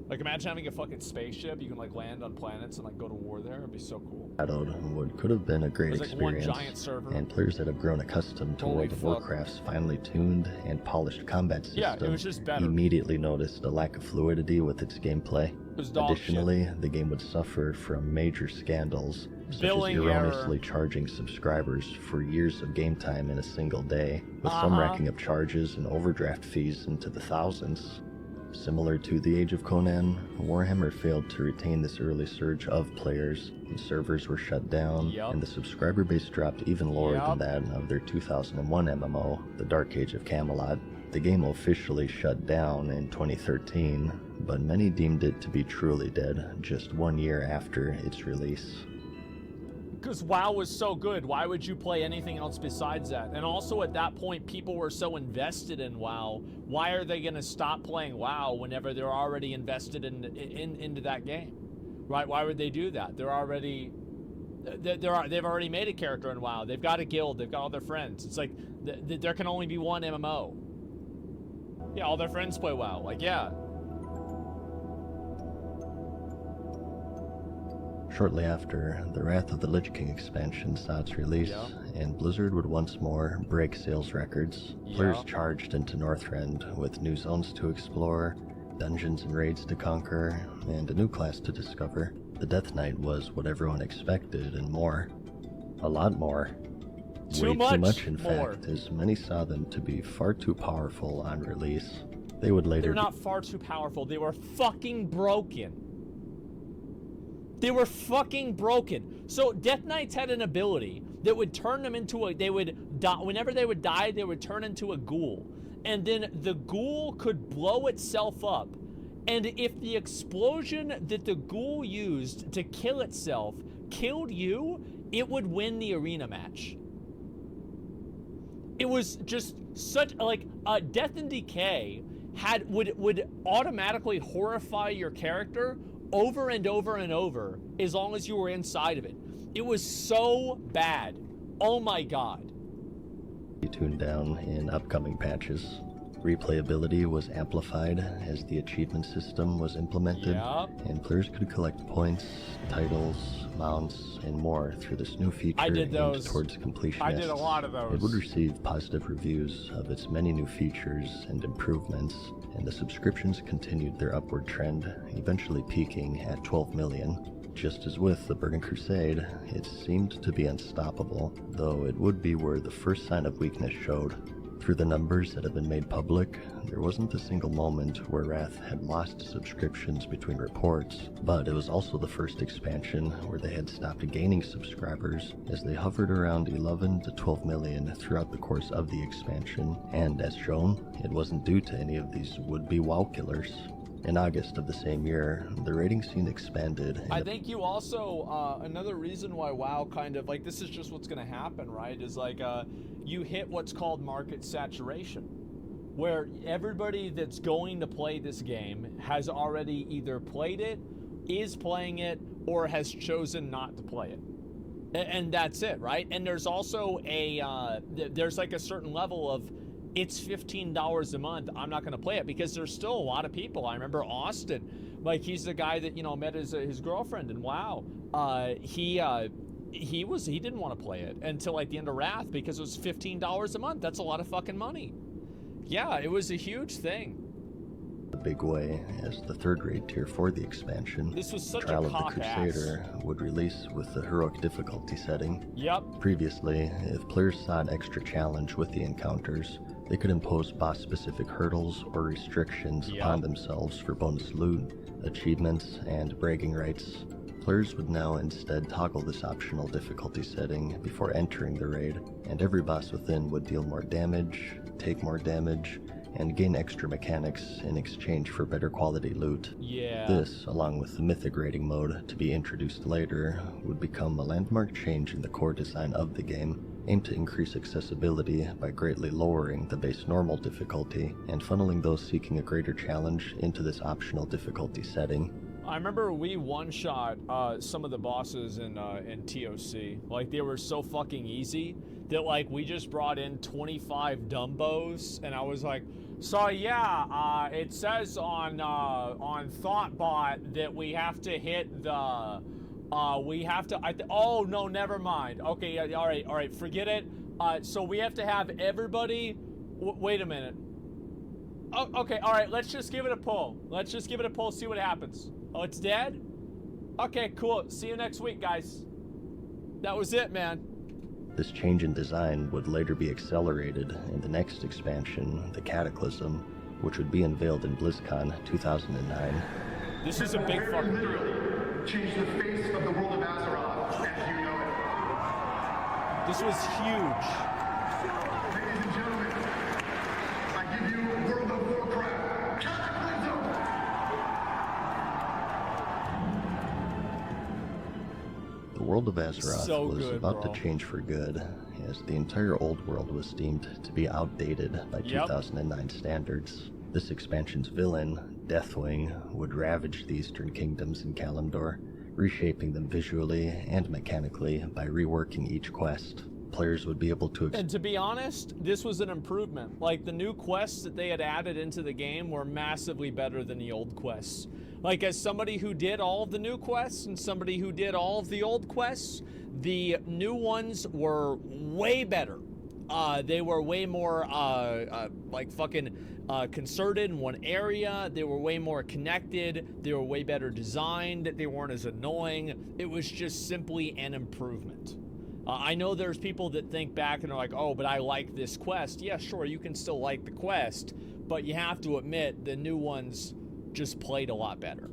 H: Like, imagine having a fucking spaceship. You can, like, land on planets and, like, go to war there. It'd be so cool.
P: What could have been a great
H: There's, like, one
P: experience,
H: giant server.
P: and players that have grown accustomed to World of Warcraft's finely tuned and polished combat system
H: Yeah, it was just better.
P: immediately noticed a lack of fluidity with its gameplay.
H: was dog
P: Additionally, the game would suffer from major scandals, such
H: Billing
P: as erroneously
H: error.
P: charging subscribers for years of game time in a single day, with some racking up charges and overdraft fees into the thousands. Similar to the Age of Conan, Warhammer failed to retain this early surge of players, and servers were shut down, and the subscriber base dropped even lower than that of their 2001 MMO, The Dark Age of Camelot. The game officially shut down in 2013, but many deemed it to be truly dead just 1 year after its release.
H: Because WoW was so good, why would you play anything else besides that? And also at that point, people were so invested in WoW. Why are they going to stop playing WoW whenever they're already invested into that game? Right? Why would they do that? They've already made a character in WoW. They've got a guild. They've got all their friends. It's like there can only be one MMO. Yeah, all their friends play WoW. Like, yeah.
P: Shortly after, the Wrath of the Lich King expansion saw its release, and Blizzard would once more break sales records. Players charged into Northrend with new zones to explore, dungeons and raids to conquer, and a new class to discover. The Death Knight was what everyone expected and more. A lot more. Way too much, in fact, as many saw them to be far too powerful on release. They would later—
H: They're not far too powerful. They were fucking broken. They were fucking broken. So Death Knights had an ability that would turn them into whenever they would die, they would turn into a ghoul. And then the ghoul could blow itself up. And if the explosion that the ghoul used to kill itself killed you, it would win the arena match. It was just such, like, Death and Decay would automatically horrify your character over and over and over as long as you were inside of it. It was so bad. Oh my god.
P: Be tuned down in upcoming patches. Replayability was amplified as the achievement system was implemented, and players could collect points, titles, mounts, and more through this new feature aimed towards completionists.
H: I did a lot of those.
P: It would receive positive reviews of its many new features and improvements, and the subscriptions continued their upward trend, eventually peaking at 12 million. Just as with the Burning Crusade, it seemed to be unstoppable, though it would be where the first sign of weakness showed. Through the numbers that have been made public, there wasn't a single moment where Wrath had lost subscriptions between reports, but it was also the first expansion where they had stopped gaining subscribers, as they hovered around 11 to 12 million throughout the course of the expansion, and as shown, it wasn't due to any of these would-be WoW killers. In August of the same year, the rating scene expanded.
H: I think you also, another reason why WoW kind of, like, this is just what's going to happen, right, is like, you hit what's called market saturation, where everybody that's going to play this game has already either played it, is playing it, or has chosen not to play it. And that's it, right? And there's also there's like a certain level of, it's $15 a month, I'm not going to play it, because there's still a lot of people. I remember Austin, like, he's the guy that, you know, met his girlfriend, and WoW. He didn't want to play it until like the end of Wrath, because it was $15 a month. That's a lot of fucking money. Yeah, it was a huge thing.
P: A big way, as the third raid tier for the expansion,
H: this was such
P: Trial
H: a
P: of the Crusader would release with the heroic difficulty setting.
H: Yep.
P: Previously, if players saw an extra challenge with the encounters, they could impose boss-specific hurdles or restrictions upon themselves for bonus loot, achievements, and bragging rights. Players would now instead toggle this optional difficulty setting before entering the raid, and every boss within would deal more damage, take more damage, and gain extra mechanics in exchange for better quality loot.
H: Yeah.
P: This, along with the mythic raiding mode to be introduced later, would become a landmark change in the core design of the game, aimed to increase accessibility by greatly lowering the base normal difficulty and funneling those seeking a greater challenge into this optional difficulty setting.
H: I remember we one-shot some of the bosses in TOC. Like, they were so fucking easy that, like, we just brought in 25 Dumbos, and I was like, so yeah, it says on ThoughtBot that we have to hit the, oh no, never mind. Okay, yeah, all right, forget it. So we have to have everybody, wait a minute. Oh, okay, all right, let's just give it a pull. Let's just give it a pull, see what happens. Oh, it's dead? Okay, cool. See you next week, guys. That was it, man.
P: This change in design would later be accelerated in the next expansion, the Cataclysm, which would be unveiled in BlizzCon 2009.
H: This is a big fucking deal.
L: Change the face of the world of Azeroth as you know it.
H: This was huge.
L: Ladies and gentlemen, I give you World of Warcraft Cataclysm!
P: The world of Azeroth was about
H: bro.
P: to change for good, as the entire old world was deemed to be outdated by 2009 standards. This expansion's villain, Deathwing, would ravage the Eastern Kingdoms in Kalimdor, reshaping them visually and mechanically by reworking each quest. Players would be able to...
H: And to be honest, this was an improvement. Like, the new quests that they had added into the game were massively better than the old quests. Like, as somebody who did all of the new quests and somebody who did all of the old quests, the new ones were way better. They were way more, like, fucking concerted in one area. They were way more connected. They were way better designed. They weren't as annoying. It was just simply an improvement. I know there's people that think back and are like, oh, but I like this quest. Yeah, sure, you can still like the quest, but you have to admit the new ones just played a lot better.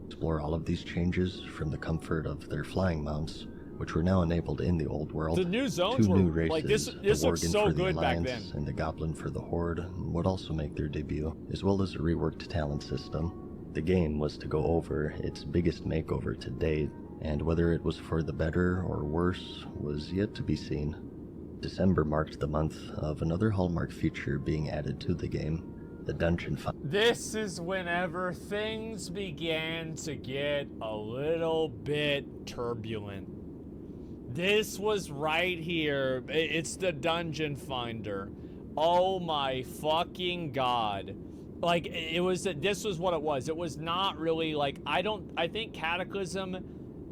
P: Explore all of these changes from the comfort of their flying mounts, which were now enabled in the old world.
H: The new zones
P: Two
H: were
P: new races,
H: like this
P: the
H: looks
P: Worgen
H: so
P: for the
H: good back
P: Alliance
H: then.
P: and the Goblin for the Horde would also make their debut, as well as a reworked talent system. The game was to go over its biggest makeover to date, and whether it was for the better or worse was yet to be seen. December marked the month of another hallmark feature being added to the game, the Dungeon Finder.
H: This is whenever things began to get a little bit turbulent. This was right here. It's the Dungeon Finder. Oh my fucking god. Like, this was what it was. It was not really like, I think Cataclysm,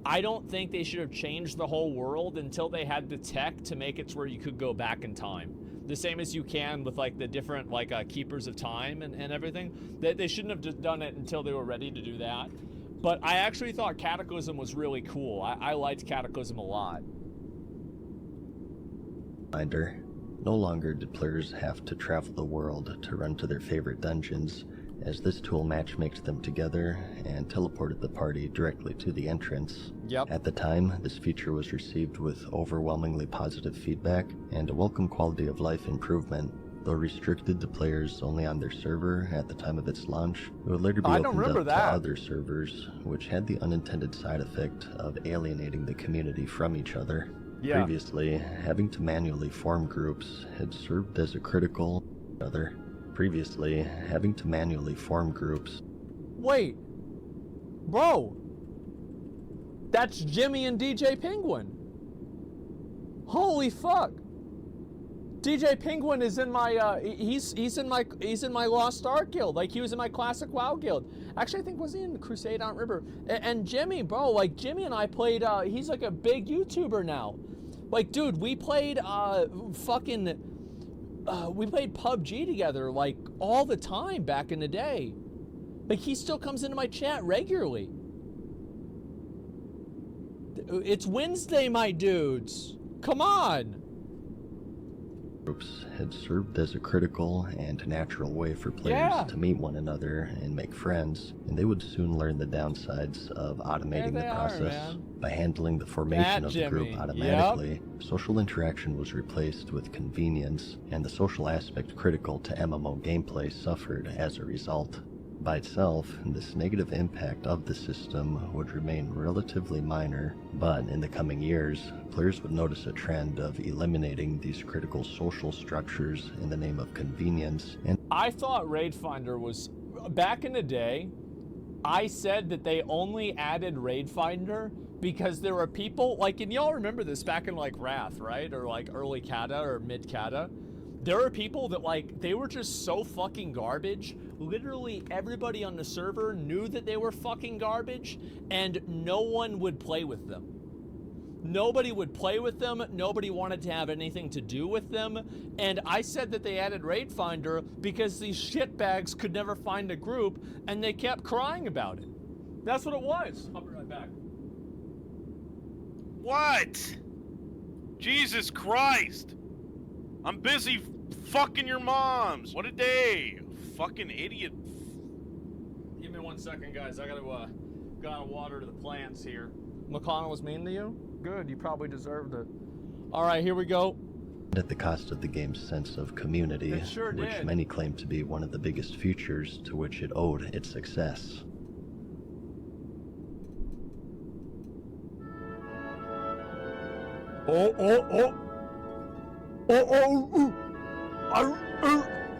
H: I don't think they should have changed the whole world until they had the tech to make it to where you could go back in time. The same as you can with, like, the different, like, Keepers of Time and everything. They shouldn't have just done it until they were ready to do that. But I actually thought Cataclysm was really cool. I liked Cataclysm a lot.
P: Finder. No longer did players have to travel the world to run to their favorite dungeons, as this tool matchmakes them together and teleported the party directly to the entrance. At the time, this feature was received with overwhelmingly positive feedback and a welcome quality of life improvement. Though restricted to players only on their server at the time of its launch, it would later be opened up to other servers, which had the unintended side effect of alienating the community from each other. Previously, having to manually form groups had served as a critical...
H: Wait! Bro! That's Jimmy and DJ Penguin! Holy fuck! DJ Penguin is in my, he's in my Lost Ark guild. Like, he was in my Classic WoW guild. Actually, I think, was he in Crusade? I don't remember. And Jimmy, bro, like, Jimmy and I played, he's like a big YouTuber now. Like, dude, we played, we played PUBG together, like, all the time back in the day. Like, he still comes into my chat regularly. It's Wednesday, my dudes. Come on.
P: Groups had served as a critical and natural way for players to meet one another and make friends, and they would soon learn the downsides of automating the process. By handling the formation of the group automatically, social interaction was replaced with convenience, and the social aspect critical to MMO gameplay suffered as a result. By itself, this negative impact of the system would remain relatively minor, but in the coming years, players would notice a trend of eliminating these critical social structures in the name of convenience. And
H: I thought Raid Finder was, back in the day, I said that they only added Raid Finder because there were people, like, and y'all remember this back in, like, Wrath, right? Or, like, early Kata or mid-Kata. There were people that, like, they were just so fucking garbage. Literally everybody on the server knew that they were fucking garbage, and no one would play with them. Nobody would play with them. Nobody wanted to have anything to do with them. And I said that they added Raid Finder because these shitbags could never find a group, and they kept crying about it. That's what it was. I'll be right back.
B: What? Jesus Christ! I'm busy fucking your moms. What a day. Fucking idiot.
H: Give me 1 second, guys. I gotta water the plants here. McConnell was mean to you? Good, you probably deserved it. All right, here we go.
P: At the cost of the game's sense of community,
H: It sure
P: which
H: did.
P: many claim to be one of the biggest features to which it owed its success.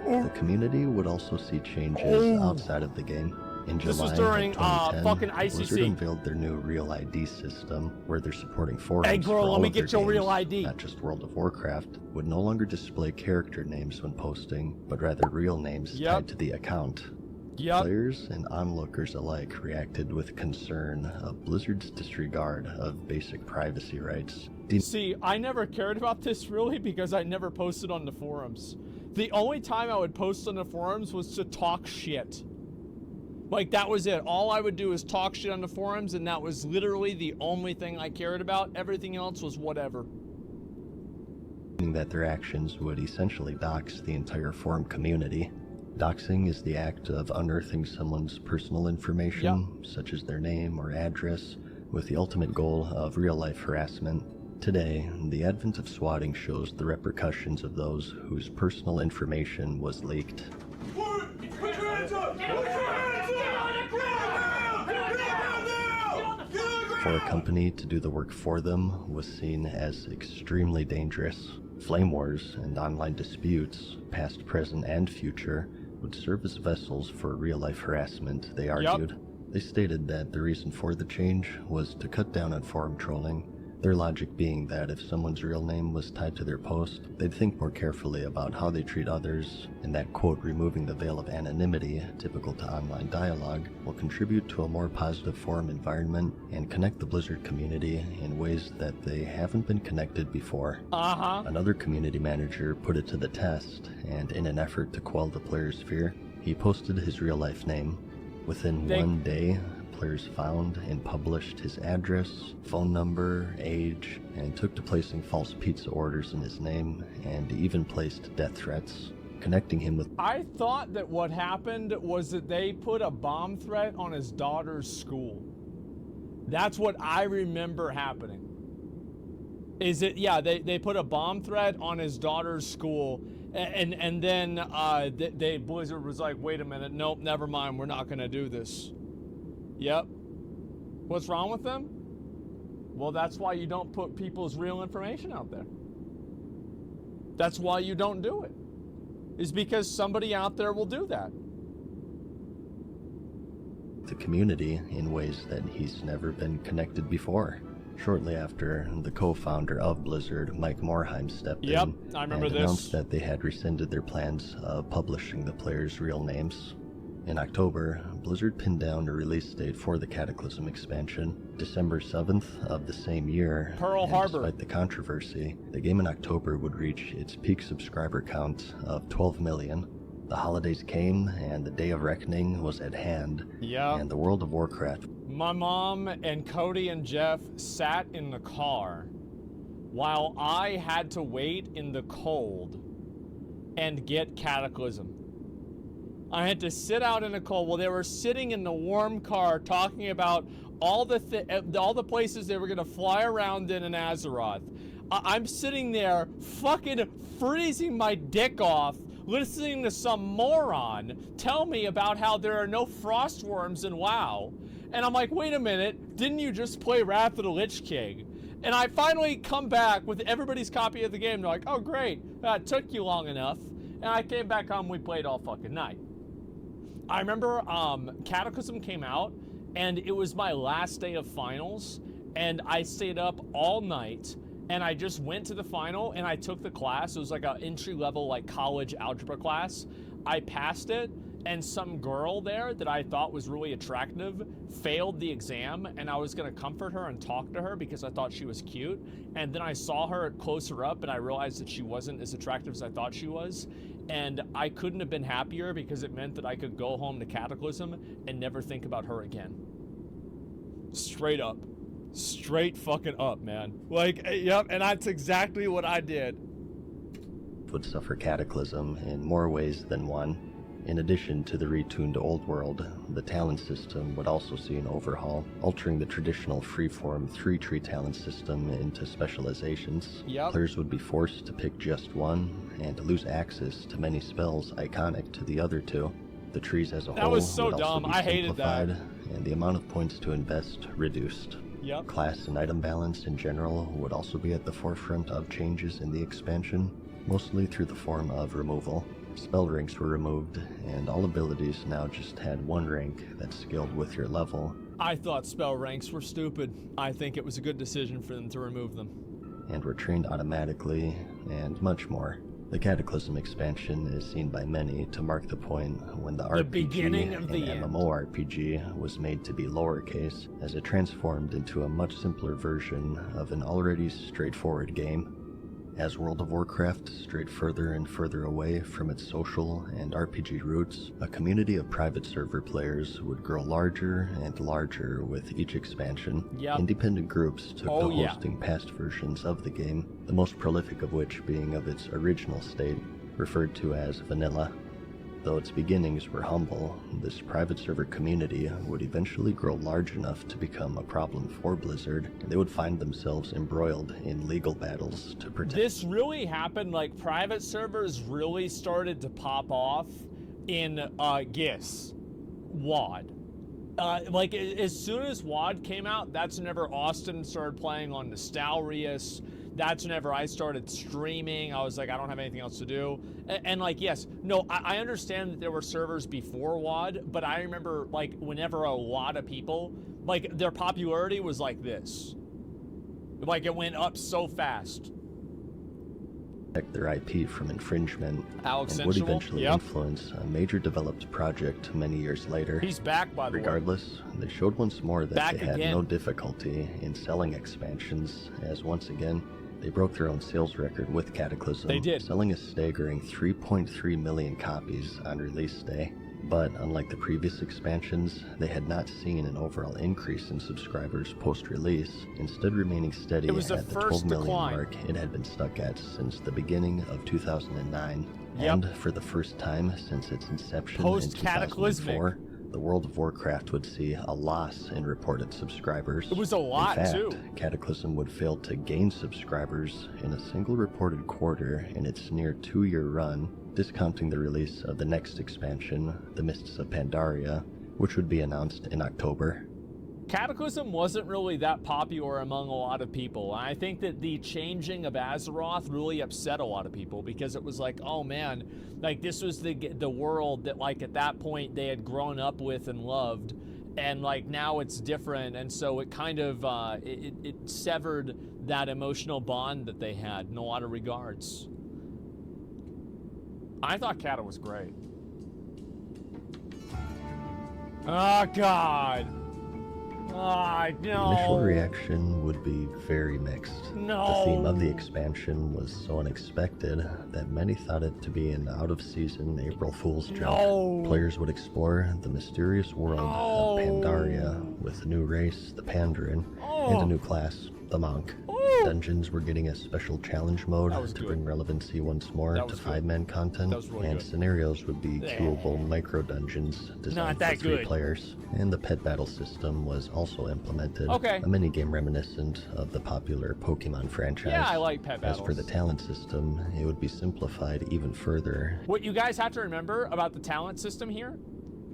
P: The community would also see changes outside of the game. In
H: This
P: July
H: was during,
P: of 2010,
H: fucking
P: Blizzard
H: ICC.
P: unveiled their new Real ID system, where they're supporting forums
H: Hey, girl,
P: for
H: let
P: all
H: me
P: of their
H: get your Real
P: games,
H: ID.
P: not just World of Warcraft, would no longer display character names when posting, but rather real names tied to the account. Players and onlookers alike reacted with concern of Blizzard's disregard of basic privacy rights.
H: See, I never cared about this really because I never posted on the forums. The only time I would post on the forums was to talk shit. Like, that was it. All I would do is talk shit on the forums, and that was literally the only thing I cared about. Everything else was whatever.
P: That their actions would essentially dox the entire forum community. Doxing is the act of unearthing someone's personal information, such as their name or address, with the ultimate goal of real-life harassment. Today, the advent of swatting shows the repercussions of those whose personal information was leaked.
L: Put your hands up! Put your hands up!
P: For a company to do the work for them was seen as extremely dangerous. Flame wars and online disputes, past, present, and future, would serve as vessels for real-life harassment, they argued. They stated that the reason for the change was to cut down on forum trolling, their logic being that if someone's real name was tied to their post, they'd think more carefully about how they treat others, and that, quote, removing the veil of anonymity typical to online dialogue will contribute to a more positive forum environment and connect the Blizzard community in ways that they haven't been connected before. Another community manager put it to the test, and in an effort to quell the players' fear, he posted his real-life name. Within 1 day, players found and published his address, phone number, age, and took to placing false pizza orders in his name, and even placed death threats, connecting him with...
H: I thought that what happened was that they put a bomb threat on his daughter's school. That's what I remember happening. Is it, yeah, they put a bomb threat on his daughter's school, and then Blizzard was like, wait a minute, nope, never mind, we're not gonna do this. Yep. What's wrong with them? Well, that's why you don't put people's real information out there. That's why you don't do it. Is because somebody out there will do that.
P: the community in ways that he's never been connected before. Shortly after, the co-founder of Blizzard, Mike Morhaime, stepped in
H: I remember
P: and
H: this.
P: announced that they had rescinded their plans of publishing the players' real names. In October, Blizzard pinned down a release date for the Cataclysm expansion, December 7th of the same year.
H: Pearl Harbor.
P: Despite the controversy, the game in October would reach its peak subscriber count of 12 million. The holidays came, and the Day of Reckoning was at hand. And the World of Warcraft.
H: My mom and Cody and Jeff sat in the car while I had to wait in the cold and get Cataclysm. I had to sit out in the cold while they were sitting in the warm car talking about all the places they were going to fly around in Azeroth. I'm sitting there fucking freezing my dick off, listening to some moron tell me about how there are no frost worms in WoW. And I'm like, wait a minute, didn't you just play Wrath of the Lich King? And I finally come back with everybody's copy of the game. They're like, oh great, that took you long enough. And I came back home, we played all fucking night. I remember Cataclysm came out, and it was my last day of finals, and I stayed up all night, and I just went to the final, and I took the class. It was like an entry-level, like, college algebra class. I passed it, and some girl there that I thought was really attractive failed the exam, and I was gonna comfort her and talk to her because I thought she was cute, and then I saw her closer up, and I realized that she wasn't as attractive as I thought she was, and I couldn't have been happier because it meant that I could go home to Cataclysm and never think about her again. Straight up. Straight fucking up, man. Like, yep, and that's exactly what I did.
P: Would suffer Cataclysm in more ways than one. In addition to the retuned Old World, the talent system would also see an overhaul, altering the traditional freeform 3-tree talent system into specializations.
H: Yep.
P: Players would be forced to pick just one, and lose access to many spells iconic to the other two. The trees as a whole
H: was so
P: would also
H: dumb.
P: be
H: I hated that.
P: simplified, and the amount of points to invest reduced.
H: Yep.
P: Class and item balance in general would also be at the forefront of changes in the expansion, mostly through the form of removal. Spell ranks were removed, and all abilities now just had one rank that scaled with your level.
H: I thought spell ranks were stupid. I think it was a good decision for them to remove them.
P: And were trained automatically, and much more. The Cataclysm expansion is seen by many to mark the point when the RPG
H: beginning of
P: and
H: the end.
P: MMORPG was made to be lowercase, as it transformed into a much simpler version of an already straightforward game. As World of Warcraft strayed further and further away from its social and RPG roots, a community of private server players would grow larger and larger with each expansion.
H: Yep.
P: Independent groups took to
H: yeah.
P: hosting past versions of the game, the most prolific of which being of its original state, referred to as vanilla. Though its beginnings were humble, this private server community would eventually grow large enough to become a problem for Blizzard, and they would find themselves embroiled in legal battles to protect.
H: This really happened, like, private servers really started to pop off in GIS, WoD. Like, as soon as WoD came out, that's whenever Austin started playing on Nostalrius. That's whenever I started streaming. I was like, I don't have anything else to do. And like, yes, no, I understand that there were servers before WoD, but I remember, like, whenever a lot of people, like, their popularity was like this. Like, it went up so fast.
P: Protect their IP from infringement,
H: Alex
P: and would
H: Sensual?
P: eventually
H: Yep.
P: influence a major developed project many years later.
H: He's back, by the way.
P: Regardless, they showed once more that
H: Back
P: they had
H: again.
P: no difficulty in selling expansions, as once again, they broke their own sales record with Cataclysm,
H: They did.
P: selling a staggering 3.3 million copies on release day. But unlike the previous expansions, they had not seen an overall increase in subscribers post-release, instead remaining steady
H: It was the
P: at the
H: first
P: 12 million
H: decline.
P: mark it had been stuck at since the beginning of 2009.
H: Yep.
P: And for the first time since its inception in
H: Post-cataclysmic.
P: 2004, the World of Warcraft would see a loss in reported subscribers.
H: It was a lot,
P: in fact,
H: too.
P: Cataclysm would fail to gain subscribers in a single reported quarter in its near 2-year run, discounting the release of the next expansion, The Mists of Pandaria, which would be announced in October.
H: Cataclysm wasn't really that popular among a lot of people. And I think that the changing of Azeroth really upset a lot of people because it was like, oh man, like this was the world that, like, at that point they had grown up with and loved, and like now it's different, and so it kind of it severed that emotional bond that they had in a lot of regards. I thought Cata was great. Oh God. Ah,
P: The
H: no.
P: initial reaction would be very mixed.
H: No.
P: The theme of the expansion was so unexpected that many thought it to be an out-of-season April Fool's joke.
H: No.
P: Players would explore the mysterious world of Pandaria with a new race, the Pandaren, and a new class, the Monk. Dungeons were getting a special challenge mode to
H: good.
P: bring relevancy once more to 5-man content,
H: really
P: and
H: good.
P: scenarios would be queuable micro-dungeons designed for 3 players. And the pet battle system was also implemented, a minigame reminiscent of the popular Pokemon franchise.
H: Yeah, I like pet
P: As for
H: battles.
P: the talent system, it would be simplified even further.
H: What you guys have to remember about the talent system here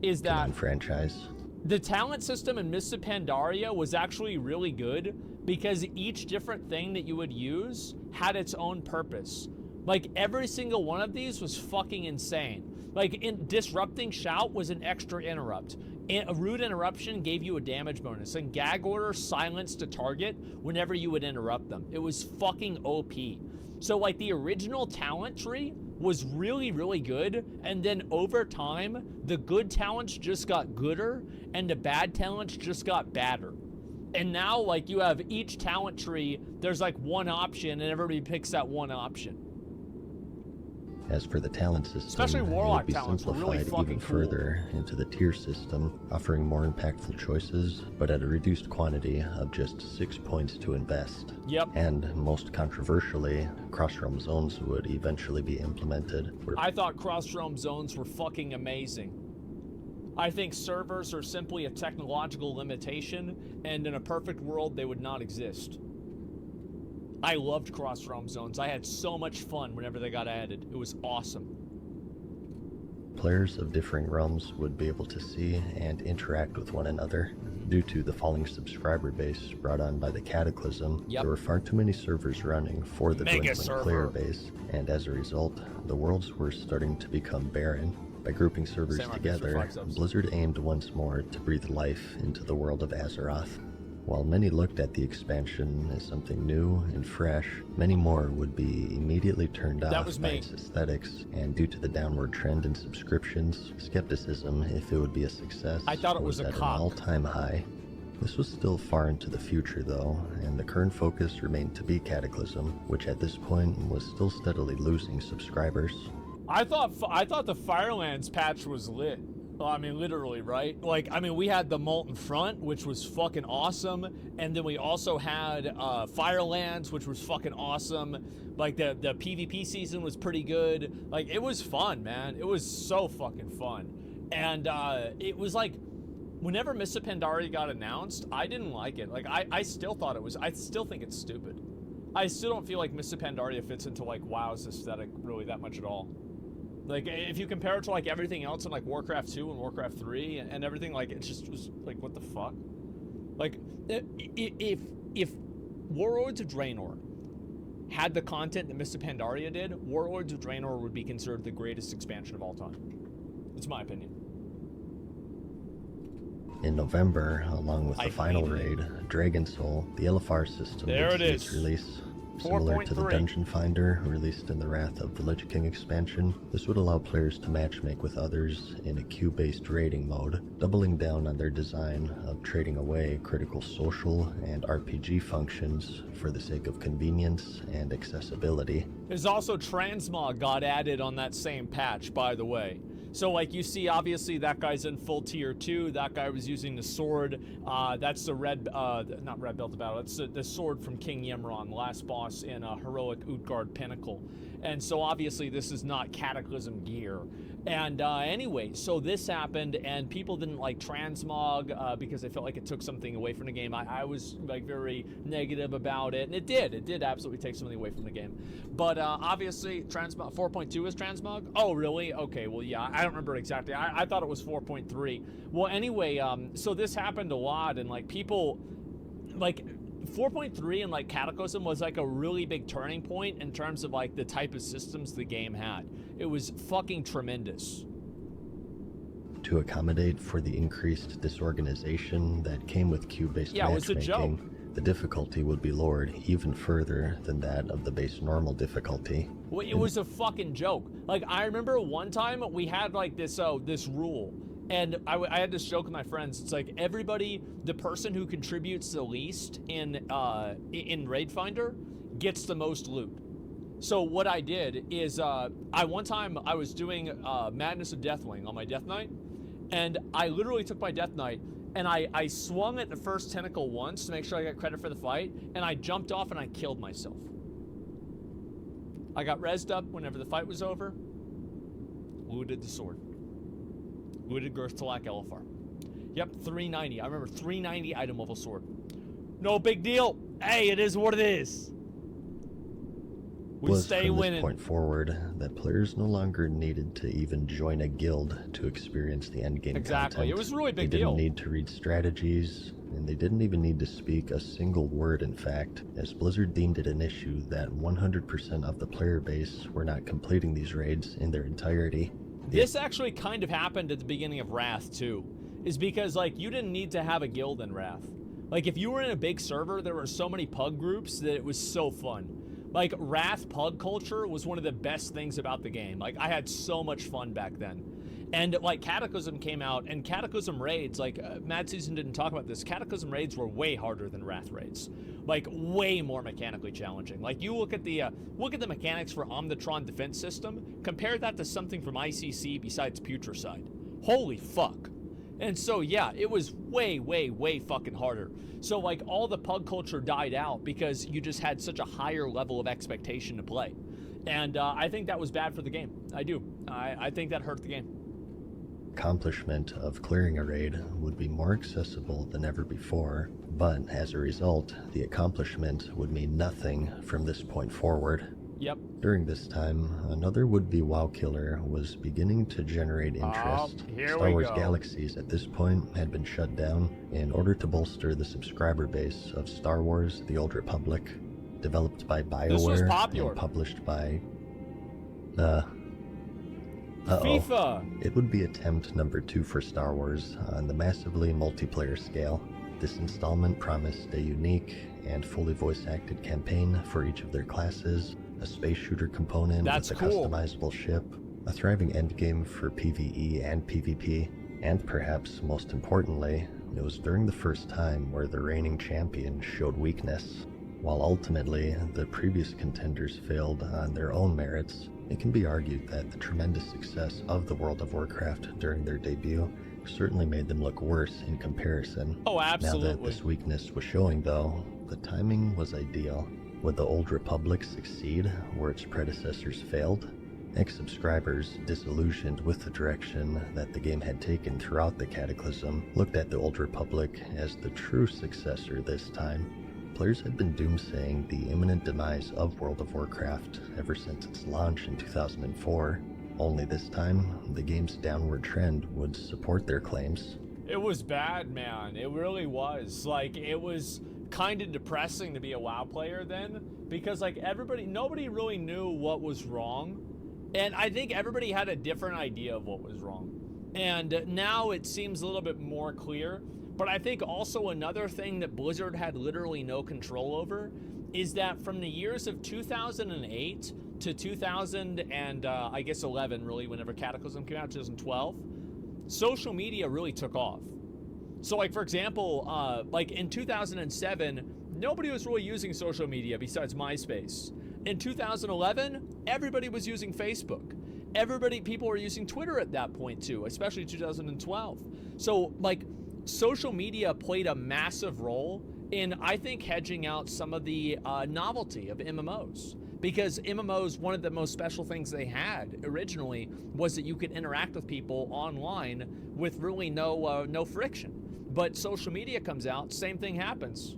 H: is that
P: franchise.
H: the talent system in Mists of Pandaria was actually really good because each different thing that you would use had its own purpose. Like, every single one of these was fucking insane. Like, in Disrupting Shout was an extra interrupt. A Rude Interruption gave you a damage bonus, and Gag Order silenced a target whenever you would interrupt them. It was fucking OP. So, like, the original talent tree was really, really good, and then over time, the good talents just got gooder, and the bad talents just got badder. And now, like, you have each talent tree, there's like one option, and everybody picks that one option.
P: As for the talent system,
H: Especially
P: it would
H: Warlock
P: be
H: talents were really
P: simplified
H: fucking
P: even
H: cool.
P: further into the tier system, offering more impactful choices, but at a reduced quantity of just 6 points to invest.
H: Yep.
P: And most controversially, cross-realm zones would eventually be implemented.
H: I thought cross-realm zones were fucking amazing. I think servers are simply a technological limitation, and in a perfect world, they would not exist. I loved cross-realm zones. I had so much fun whenever they got added. It was awesome.
P: Players of differing realms would be able to see and interact with one another. Due to the falling subscriber base brought on by the Cataclysm, there were far too many servers running for the
H: Mega
P: dwindling
H: server.
P: player base, and as a result, the worlds were starting to become barren. By grouping servers
H: Same
P: together,
H: 5 subs.
P: Blizzard aimed once more to breathe life into the world of Azeroth. While many looked at the expansion as something new and fresh, many more would be immediately turned off by its aesthetics, and due to the downward trend in subscriptions, skepticism if it would be a success
H: I thought it was a
P: at
H: cock.
P: an all-time high. This was still far into the future though, and the current focus remained to be Cataclysm, which at this point was still steadily losing subscribers.
H: I thought the Firelands patch was lit. Well, I mean, literally, right? Like, I mean, we had the Molten Front, which was fucking awesome, and then we also had Firelands, which was fucking awesome. Like, the PvP season was pretty good. Like, it was fun, man. It was so fucking fun. And it was like, whenever Mists of Pandaria got announced, I didn't like it. Like, I still thought it was, I still think it's stupid. I still don't feel like Mists of Pandaria fits into, like, WoW's aesthetic really that much at all. Like, if you compare it to, like, everything else in, like, Warcraft 2 and Warcraft 3 and everything, like, it just was, like, what the fuck? Like, if Warlords of Draenor had the content that Mists of Pandaria did, Warlords of Draenor would be considered the greatest expansion of all time. It's my opinion.
P: In November, along with the final raid, Dragon Soul, the LFR system
H: There
P: would
H: it
P: see
H: is.
P: its release. Similar to the
H: 4.3.
P: Dungeon Finder, released in the Wrath of the Lich King expansion, this would allow players to matchmake with others in a queue-based raiding mode, doubling down on their design of trading away critical social and RPG functions for the sake of convenience and accessibility.
H: There's also Transmog got added on that same patch, by the way. So, like, you see, obviously, that guy's in full tier 2. That guy was using the sword. That's the not red belt of battle. It's the sword from King Yimron, last boss in Heroic Utgard Pinnacle. And so, obviously, this is not Cataclysm gear. And anyway, so this happened, and people didn't like Transmog because they felt like it took something away from the game. I was, like, very negative about it, and it did. It did absolutely take something away from the game. But obviously, Transmog 4.2 is Transmog? Oh, really? Okay, well, yeah, I don't remember exactly. I thought it was 4.3. Well, anyway, so this happened a lot, and, like, people, like, 4.3 and, like, Cataclysm was, like, a really big turning point in terms of, like, the type of systems the game had. It was fucking tremendous.
P: To accommodate for the increased disorganization that came with queue-based
H: Yeah, it was a joke.
P: matchmaking, the difficulty would be lowered even further than that of the base normal difficulty.
H: Well, it was a fucking joke. Like, I remember one time we had, like, this rule. And I had this joke with my friends. It's like, everybody, the person who contributes the least in Raid Finder gets the most loot. So what I did is, one time I was doing Madness of Deathwing on my Death Knight, and I literally took my Death Knight and I swung at the first tentacle once to make sure I got credit for the fight, and I jumped off and I killed myself. I got rezzed up whenever the fight was over. Looted the sword. Looted Girthalak Elefar. Yep, 390. I remember 390 item level sword. No big deal. Hey, it is what it is. We stay
P: from
H: winning.
P: This point forward, that players no longer needed to even join a guild to experience the endgame
H: Exactly.
P: content.
H: It was a really big
P: They
H: deal.
P: didn't need to read strategies, and they didn't even need to speak a single word, in fact, as Blizzard deemed it an issue that 100% of the player base were not completing these raids in their entirety.
H: This actually kind of happened at the beginning of Wrath, too. Is because, like, you didn't need to have a guild in Wrath. Like, if you were in a big server, there were so many pug groups that it was so fun. Like, Wrath pug culture was one of the best things about the game. Like, I had so much fun back then. And, like, Cataclysm came out, and Cataclysm raids, like, Mad Season didn't talk about this, Cataclysm raids were way harder than Wrath raids. Like, way more mechanically challenging. Like, you look at the mechanics for Omnitron Defense System, compare that to something from ICC besides Putricide. Holy fuck. And so, yeah, it was way, way, way fucking harder. So, like, all the pug culture died out because you just had such a higher level of expectation to play. And I think that was bad for the game. I do. I think that hurt the game.
P: Accomplishment of clearing a raid would be more accessible than ever before, but as a result, the accomplishment would mean nothing from this point forward.
H: Yep.
P: During this time, another would-be WoW killer was beginning to generate interest. Star Wars Galaxies at this point had been shut down in order to bolster the subscriber base of Star Wars: The Old Republic, developed by BioWare and published by
H: FIFA.
P: It would be attempt number 2 for Star Wars on the massively multiplayer scale. This installment promised a unique and fully voice-acted campaign for each of their classes, a space shooter component with a customizable ship, a thriving endgame for PvE and PvP, and perhaps most importantly, it was during the first time where the reigning champion showed weakness. While ultimately the previous contenders failed on their own merits, it can be argued that the tremendous success of the World of Warcraft during their debut certainly made them look worse in comparison.
H: Oh, absolutely.
P: Now that this weakness was showing, though, the timing was ideal. Would the Old Republic succeed where its predecessors failed? Ex-subscribers, disillusioned with the direction that the game had taken throughout the Cataclysm, looked at the Old Republic as the true successor this time. Players had been doomsaying the imminent demise of World of Warcraft ever since its launch in 2004. Only this time, the game's downward trend would support their claims.
H: It was bad, man. It really was. Like, it was kind of depressing to be a WoW player then, because, like, nobody really knew what was wrong. And I think everybody had a different idea of what was wrong. And now it seems a little bit more clear. But I think also another thing that Blizzard had literally no control over is that from the years of 2008 to 2011, really, whenever Cataclysm came out, 2012, social media really took off. So, like, for example, like in 2007, nobody was really using social media besides MySpace. In 2011, everybody was using Facebook. People were using Twitter at that point too, especially 2012. So, like, social media played a massive role in, I think, hedging out some of the novelty of MMOs. Because MMOs, one of the most special things they had originally was that you could interact with people online with really no friction. But social media comes out, same thing happens.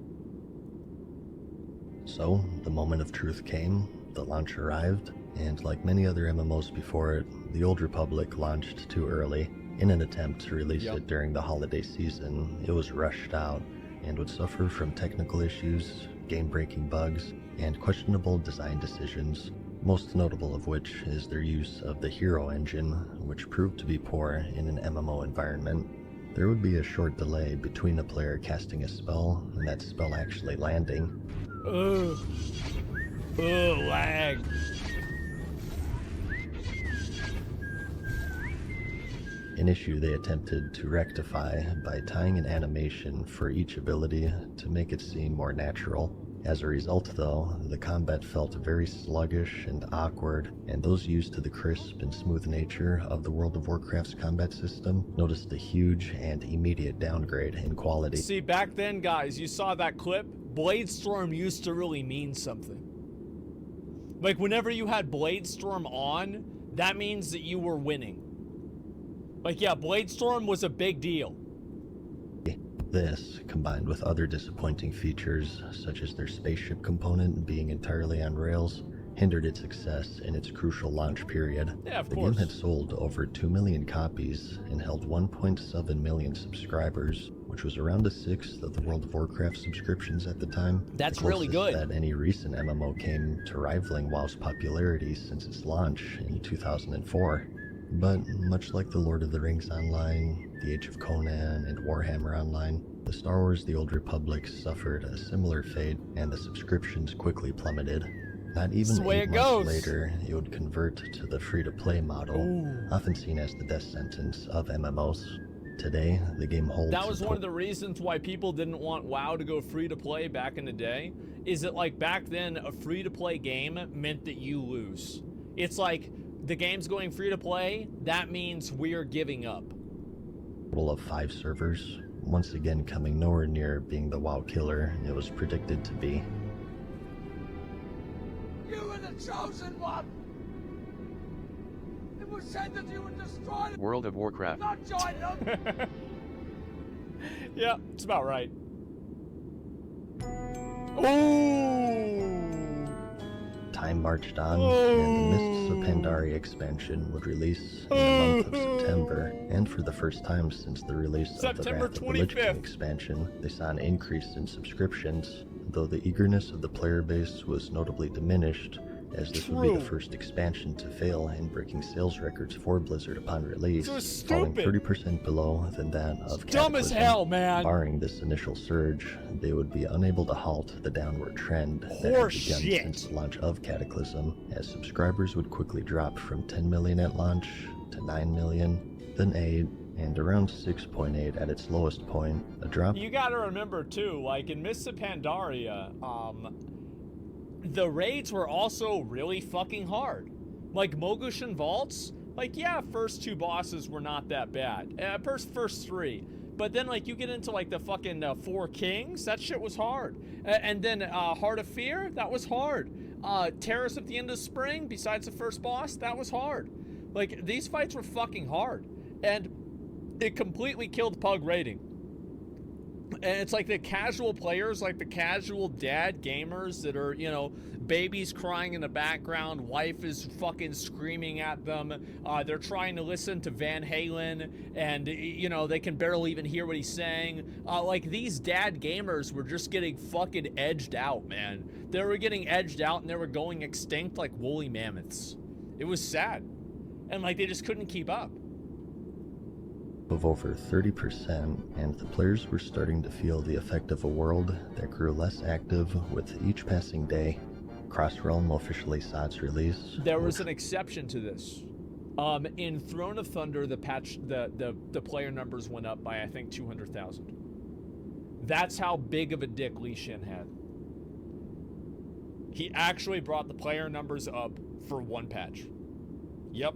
P: So, the moment of truth came, the launch arrived, and like many other MMOs before it, the Old Republic launched too early. In an attempt to release it during the holiday season, it was rushed out and would suffer from technical issues, game-breaking bugs, and questionable design decisions, most notable of which is their use of the hero engine, which proved to be poor in an MMO environment. There would be a short delay between a player casting a spell and that spell actually landing.
H: Ugh, lag.
P: An issue they attempted to rectify by tying an animation for each ability to make it seem more natural. As a result, though, the combat felt very sluggish and awkward, and those used to the crisp and smooth nature of the World of Warcraft's combat system noticed a huge and immediate downgrade in quality.
H: See, back then, guys, you saw that clip. Bladestorm used to really mean something. Like, whenever you had Bladestorm on, that means that you were winning. Like, yeah, Bladestorm was a big deal.
P: This, combined with other disappointing features, such as their spaceship component being entirely on rails, hindered its success in its crucial launch period.
H: Yeah, of
P: the
H: course.
P: game had sold over 2 million copies and held 1.7 million subscribers, which was around a sixth of the World of Warcraft subscriptions at the time.
H: That's
P: the
H: really good.
P: That any recent MMO came to rivaling WoW's popularity since its launch in 2004. But much like the Lord of the Rings Online, the Age of Conan, and Warhammer Online, the Star Wars The Old Republic suffered a similar fate, and the subscriptions quickly plummeted. Not even 8 months later, it would convert to the free-to-play model, often seen as the death sentence of MMOs. Today, the game holds...
H: That was one of the reasons why people didn't want WoW to go free-to-play back in the day, is that, like, back then, a free-to-play game meant that you lose. It's like, the game's going free-to-play, that means we're giving up.
P: Total of 5 servers, once again coming nowhere near being the WoW killer it was predicted to be.
C: You were the chosen one! It was said that you would destroy them!
W: World of Warcraft.
C: Not join them!
H: Yeah, it's about right. Ooh!
P: Time marched on, and the Mists of Pandaria expansion would release in the month of September, and for the first time since the release of the Wrath of the Lich King expansion, they saw an increase in subscriptions, though the eagerness of the player base was notably diminished, as this would be the first expansion to fail in breaking sales records for Blizzard upon release, falling 30% below than that of Cataclysm.
H: Dumb as hell, man.
P: Barring this initial surge, they would be unable to halt the downward trend that had begun since the launch of Cataclysm, as subscribers would quickly drop from 10 million at launch to 9 million, then 8, and around 6.8 at its lowest point, a drop.
H: You gotta remember too, like in Mists of Pandaria, the raids were also really fucking hard. Like Mogushan Vaults, like yeah, first 2 bosses were not that bad. First 3. But then like you get into like the fucking 4 Kings, that shit was hard. And then Heart of Fear, that was hard. Terrace at the End of Spring, besides the first boss, that was hard. Like these fights were fucking hard. And it completely killed Pug raiding. And it's like the casual players, like the casual dad gamers that are, you know, babies crying in the background, wife is fucking screaming at them, they're trying to listen to Van Halen, and, you know, they can barely even hear what he's saying. Like, these dad gamers were just getting fucking edged out, man. They were getting edged out, and they were going extinct like woolly mammoths. It was sad. And, like, they just couldn't keep up.
P: Of over 30%, and the players were starting to feel the effect of a world that grew less active with each passing day. Crossrealm officially saw its release.
H: There was an exception to this. In Throne of Thunder, the player numbers went up by, I think, 200,000. That's how big of a dick Li Shin had. He actually brought the player numbers up for 1 patch. Yep.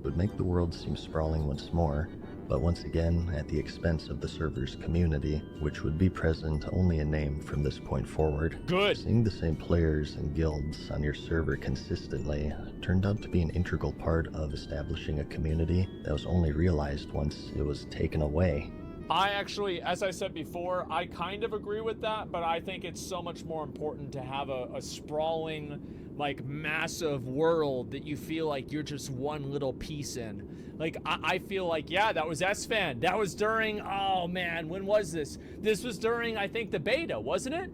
P: Would make the world seem sprawling once more, but once again at the expense of the server's community, which would be present only in name from this point forward.
H: Good.
P: Seeing the same players and guilds on your server consistently turned out to be an integral part of establishing a community that was only realized once it was taken away.
H: I actually, as I said before, I kind of agree with that, but I think it's so much more important to have a sprawling, like, massive world that you feel like you're just one little piece in. Like, I feel like, yeah, that was S-Fan. That was during, oh man, when was this? This was during, I think, the beta, wasn't it?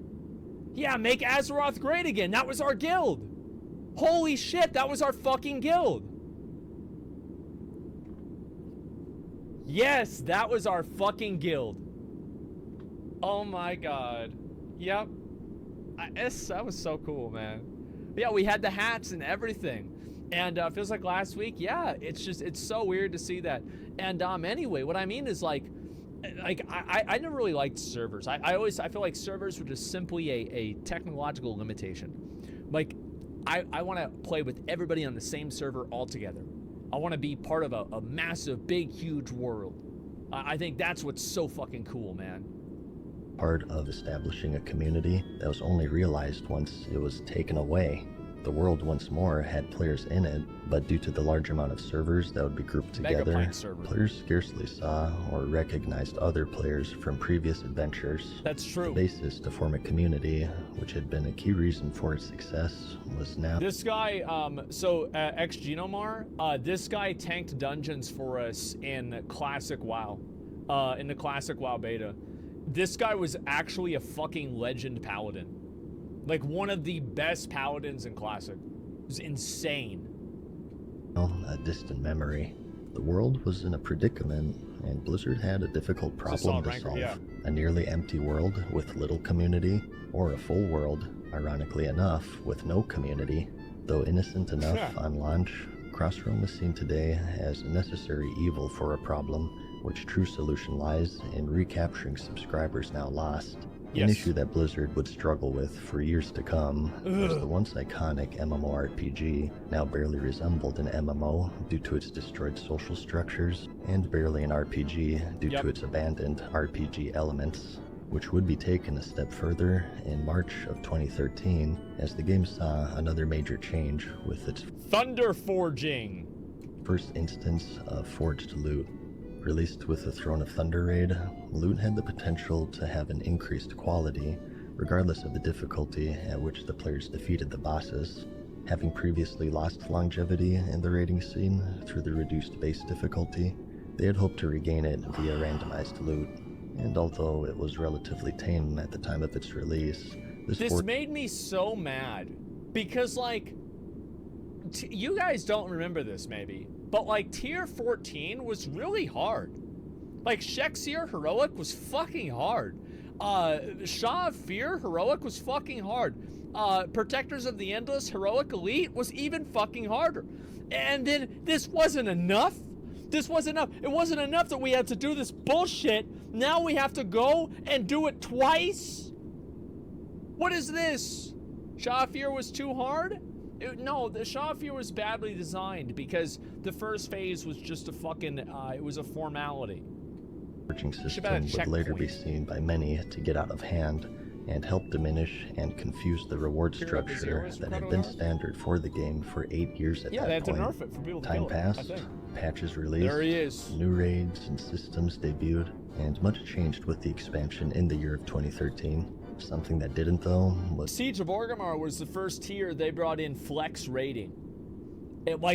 H: Yeah, make Azeroth great again. That was our guild. Holy shit, that was our fucking guild. Yes, that was our fucking guild. Oh my god. Yep. That was so cool, man. Yeah, we had the hats and everything. And feels like last week, yeah, it's so weird to see that. And anyway, what I mean is, like, I never really liked servers. I feel like servers were just simply a technological limitation. Like, I want to play with everybody on the same server all together. I want to be part of a massive, big, huge world. I think that's what's so fucking cool, man.
P: Part of establishing a community that was only realized once it was taken away. The world once more had players in it, but due to the large amount of servers that would be grouped together, players scarcely saw or recognized other players from previous adventures.
H: That's true.
P: The basis to form a community, which had been a key reason for its success, was now...
H: This guy, Xgenomar, this guy tanked dungeons for us in Classic WoW, in the Classic WoW beta. This guy was actually a fucking legend paladin. Like, one of the best paladins in Classic. It was insane.
P: A distant memory. The world was in a predicament, and Blizzard had a difficult problem to solve.
H: Yeah.
P: A nearly empty world with little community, or a full world, ironically enough, with no community. Though innocent enough on launch, Crossrealm is seen today as a necessary evil for a problem, which true solution lies in recapturing subscribers now lost. An issue that Blizzard would struggle with for years to come, as the once iconic MMORPG now barely resembled an MMO due to its destroyed social structures, and barely an RPG due to its abandoned RPG elements, which would be taken a step further in March of 2013 as the game saw another major change with its
H: Thunder Forging!
P: First instance of forged loot. Released with the Throne of Thunder raid, loot had the potential to have an increased quality, regardless of the difficulty at which the players defeated the bosses. Having previously lost longevity in the raiding scene through the reduced base difficulty, they had hoped to regain it via randomized loot. And although it was relatively tame at the time of its release,
H: this made me so mad. Because, like, you guys don't remember this, maybe, but, like, Tier 14 was really hard. Like, Shexir Heroic was fucking hard. Shaw of Fear Heroic was fucking hard. Protectors of the Endless Heroic Elite was even fucking harder. And then this wasn't enough. This wasn't enough. It wasn't enough that we had to do this bullshit. Now we have to go and do it twice? What is this? Shaw of Fear was too hard? No, the Shaw of Fear was badly designed because the first phase was just a fucking, it was a formality.
P: Forging system would later be seen by many to get out of hand and help diminish and confuse the reward structure that had been standard for the game for 8 years at that point.
H: Yeah, they had to nerf it for people to
P: Time passed, patches released,
H: there he is.
P: New raids and systems debuted, and much changed with the expansion in the year of 2013. Something that didn't, though, was...
H: Siege of Orgrimmar was the first tier they brought in flex rating.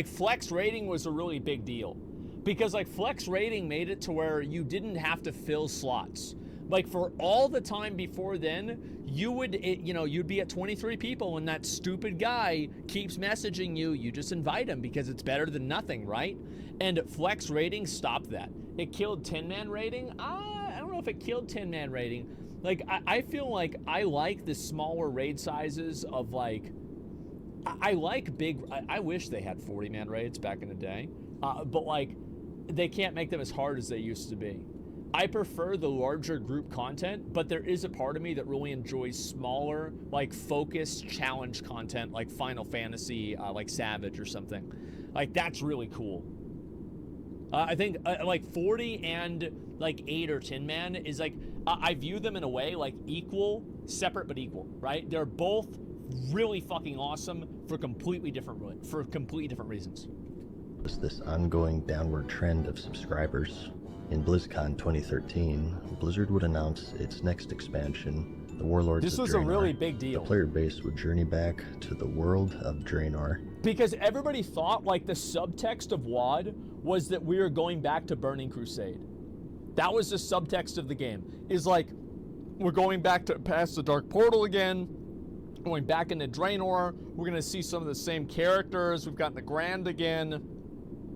H: Flex rating was a really big deal. Because, like, flex rating made it to where you didn't have to fill slots. Like, for all the time before then, you'd be at 23 people and that stupid guy keeps messaging you. You just invite him because it's better than nothing, right? And flex rating stopped that. It killed 10-man rating. I don't know if it killed 10-man rating. Like, I feel like I like the smaller raid sizes of, like, I like big, I wish they had 40-man raids back in the day, but, like, they can't make them as hard as they used to be. I prefer the larger group content, but there is a part of me that really enjoys smaller, like, focused challenge content, like Final Fantasy, like Savage or something. Like, that's really cool. I think, like, 40 and, like, 8 or 10-man is, like, I view them in a way, like, equal, separate but equal, right? They're both really fucking awesome for completely different reasons.
P: Was this ongoing downward trend of subscribers. In BlizzCon 2013, Blizzard would announce its next expansion, the Warlords of Draenor.
H: This was a really big deal.
P: The player base would journey back to the world of Draenor.
H: Because everybody thought, like, the subtext of WoD was that we were going back to Burning Crusade. That was the subtext of the game. Is like, we're going back to past the Dark Portal again, going back into Draenor, we're gonna see some of the same characters, we've got the Grand again,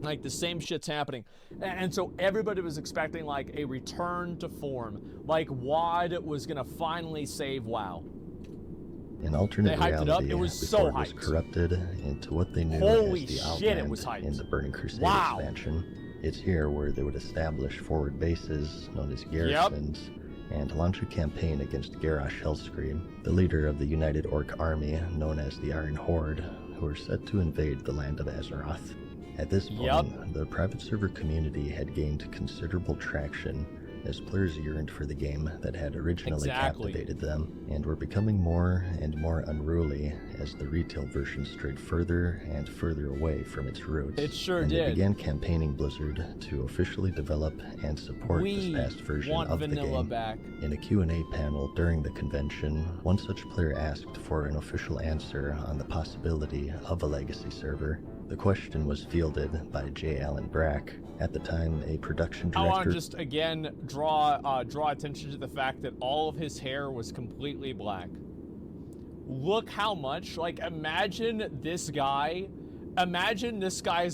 H: like, the same shit's happening. And so everybody was expecting, like, a return to form. Like, WoD was gonna finally save WoW.
P: In alternate
H: they hyped
P: reality,
H: it up. It was so hyped.
P: Was corrupted into what they knew
H: Holy
P: as the
H: shit,
P: Outland
H: it was hyped.
P: in the Burning Crusade
H: wow.
P: expansion. It's here where they would establish forward bases, known as garrisons, and launch a campaign against Garrosh Hellscream, the leader of the United Orc Army, known as the Iron Horde, who were set to invade the land of Azeroth. At this point, the private server community had gained considerable traction as players yearned for the game that had originally captivated them, and were becoming more and more unruly as the retail version strayed further and further away from its roots.
H: It sure
P: and
H: did.
P: They began campaigning Blizzard to officially develop and support this past version of the game.
H: Back.
P: In a Q&A panel during the convention, one such player asked for an official answer on the possibility of a legacy server. The question was fielded by J. Allen Brack, at the time a production director.
H: I want to just again draw attention to the fact that all of his hair was completely black. Look how much, like, imagine this guy's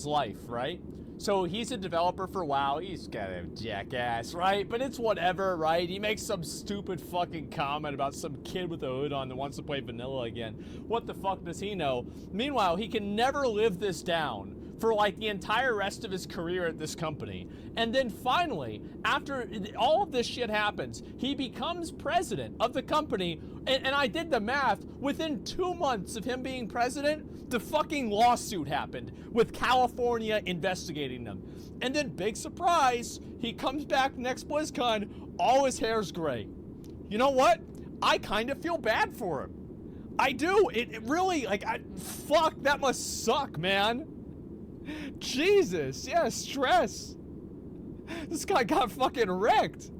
H: life, right? So he's a developer for WoW. He's kind of jackass, right? But it's whatever, right? He makes some stupid fucking comment about some kid with a hood on that wants to play vanilla again. What the fuck does he know? Meanwhile, he can never live this down for like the entire rest of his career at this company. And then finally, after all of this shit happens, he becomes president of the company. And I did the math. Within 2 months of him being president, the fucking lawsuit happened with California investigating them. And then, big surprise, he comes back next BlizzCon, all his hair's gray. You know what? I kind of feel bad for him. I do. It really, like, fuck, that must suck, man. Jesus, yeah, stress. This guy got fucking wrecked.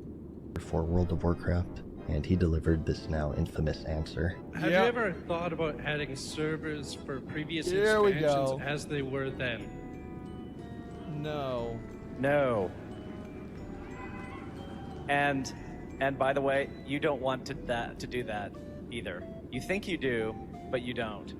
P: For World of Warcraft, and he delivered this now infamous answer.
D: Have you ever thought about adding servers for previous expansions as they were then?
H: No.
M: No. And by the way, you don't want to do that either. You think you do, but you don't.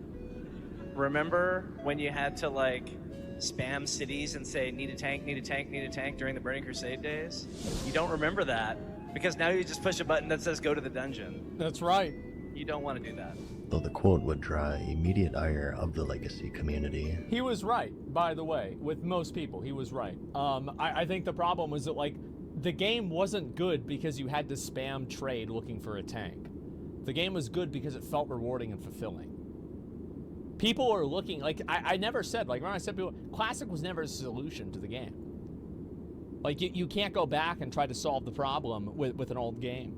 M: Remember when you had to like spam cities and say need a tank, need a tank, need a tank during the Burning Crusade days? You don't remember that because now you just push a button that says go to the dungeon.
H: That's right.
M: You don't want to do that.
P: Though the quote would draw immediate ire of the legacy community.
H: He was right, by the way. With most people, he was right. I think the problem was that, like, the game wasn't good because you had to spam trade looking for a tank. The game was good because it felt rewarding and fulfilling. People are looking, like, I never said, like, when I said people, Classic was never a solution to the game. Like, you can't go back and try to solve the problem with an old game.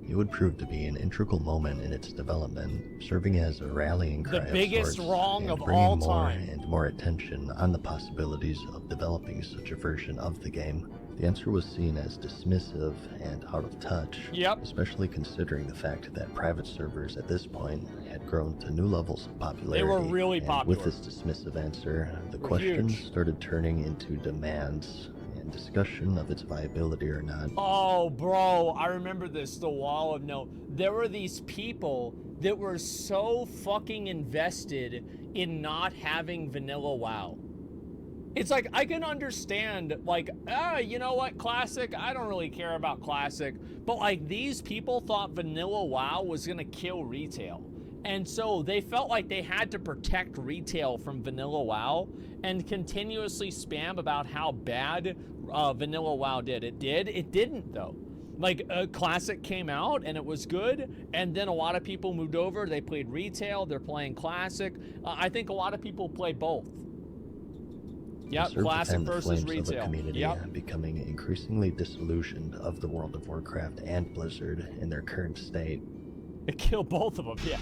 P: It would prove to be an integral moment in its development, serving as a rallying cry
H: the biggest
P: of sorts,
H: wrong
P: and
H: of
P: bringing
H: all
P: more
H: time.
P: and more attention on the possibilities of developing such a version of the game. The answer was seen as dismissive and out of touch, especially considering the fact that private servers at this point had grown to new levels of popularity.
H: They were really
P: and
H: popular.
P: With this dismissive answer, the
H: Were
P: questions
H: huge.
P: started turning into demands and discussion of its viability or not.
H: Oh, bro, I remember this, the Wall of No. There were these people that were so fucking invested in not having vanilla WoW. It's like, I can understand, like, you know what, Classic, I don't really care about Classic, but like, these people thought vanilla WoW was gonna kill retail. And so they felt like they had to protect retail from vanilla WoW and continuously spam about how bad vanilla WoW did. It didn't though. Like, Classic came out and it was good, and then a lot of people moved over, they played retail, they're playing Classic. I think a lot of people play both. Yep, Classic versus retail.
P: Of a community becoming increasingly disillusioned of the World of Warcraft and Blizzard in their current state.
H: It killed both of them, yeah.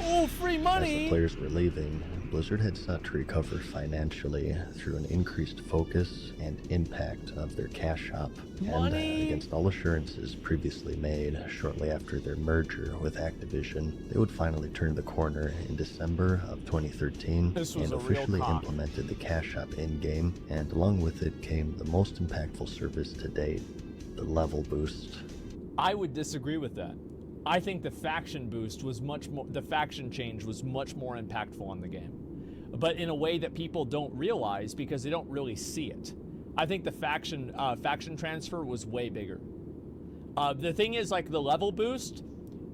H: Oh, free money!
P: As the players were leaving, Blizzard had sought to recover financially through an increased focus and impact of their cash shop. And against all assurances previously made shortly after their merger with Activision, they would finally turn the corner in December of 2013 and officially implemented the cash shop in-game, and along with it came the most impactful service to date, the level boost.
H: I would disagree with that. I think the faction boost was the faction change was much more impactful on the game. But in a way that people don't realize because they don't really see it. I think the faction transfer was way bigger. The thing is, like, the level boost,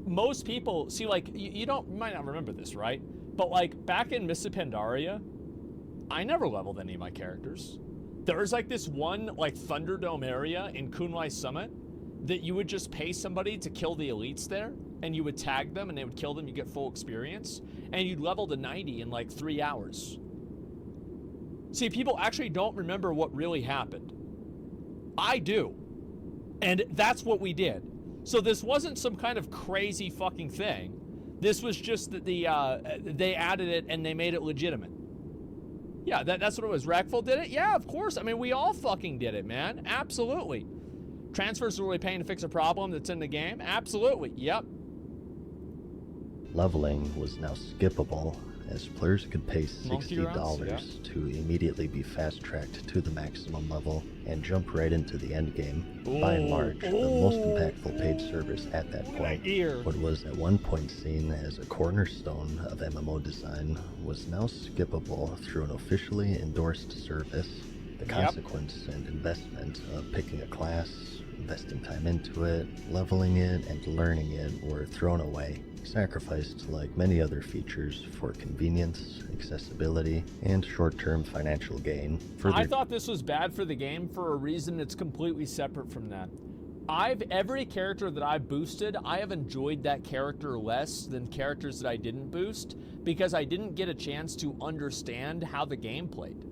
H: most people, see, like, you might not remember this, right? But like back in Mists of Pandaria, I never leveled any of my characters. There's like this one like Thunderdome area in Kunlai Summit that you would just pay somebody to kill the elites there, and you would tag them and they would kill them, you get full experience, and you'd level to 90 in like 3 hours. See, people actually don't remember what really happened. I do. And that's what we did. So this wasn't some kind of crazy fucking thing. This was just that they added it and they made it legitimate. Yeah, that's what it was. Rackful did it? Yeah, of course. I mean, we all fucking did it, man. Absolutely. Transfers are really paying to fix a problem that's in the game? Absolutely. Yep.
P: Leveling was now skippable, as players could pay $60 to immediately be fast-tracked to the maximum level and jump right into the end game. By and large, the most impactful paid service at that point, what was at one point seen as a cornerstone of MMO design, was now skippable through an officially endorsed service. The consequence and investment of picking a class, investing time into it, leveling it, and learning it were thrown away, sacrificed like many other features for convenience, accessibility, and short-term financial gain.
H: I thought this was bad for the game for a reason that's completely separate from that. Every character that I've boosted, I have enjoyed that character less than characters that I didn't boost because I didn't get a chance to understand how the game played.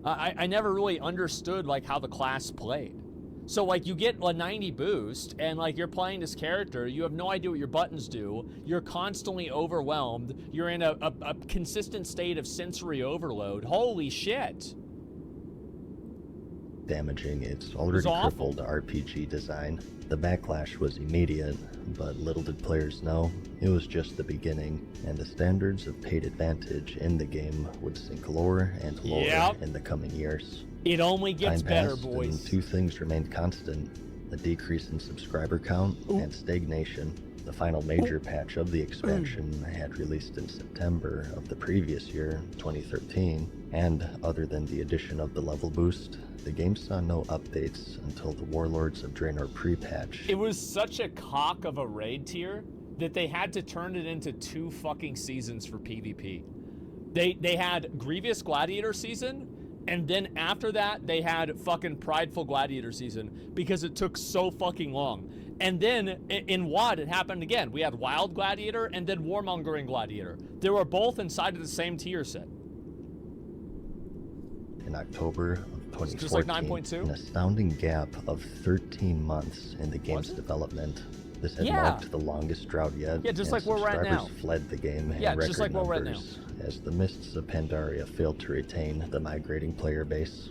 H: I never really understood like how the class played. So like you get a 90 boost and like you're playing this character, you have no idea what your buttons do, you're constantly overwhelmed, you're in a consistent state of sensory overload. Holy shit.
P: Damaging its already crippled RPG design. The backlash was immediate, but little did players know, it was just the beginning, and the standards of paid advantage in the game would sink lower and lower in the coming years.
H: It only gets better,
P: passed,
H: boys.
P: And two things remained constant: a decrease in subscriber count and stagnation. The final major patch of the expansion had released in September of the previous year, 2013, and other than the addition of the level boost, the game saw no updates until the Warlords of Draenor pre-patch.
H: It was such a cock of a raid tier that they had to turn it into 2 fucking seasons for PvP. They had Grievous Gladiator season, and then after that, they had fucking Prideful Gladiator season because it took so fucking long. And then in WoD, it happened again. We had Wild Gladiator and then Warmongering Gladiator. They were both inside of the same tier set.
P: In October of 2014,
H: just like 9.2?
P: An astounding gap of 13 months in the game's development. This had marked the longest drought yet.
H: Yeah, just like we're at now.
P: Subscribers fled the game in
H: just
P: record
H: like we're right
P: numbers, as the Mists of Pandaria failed to retain the migrating player base.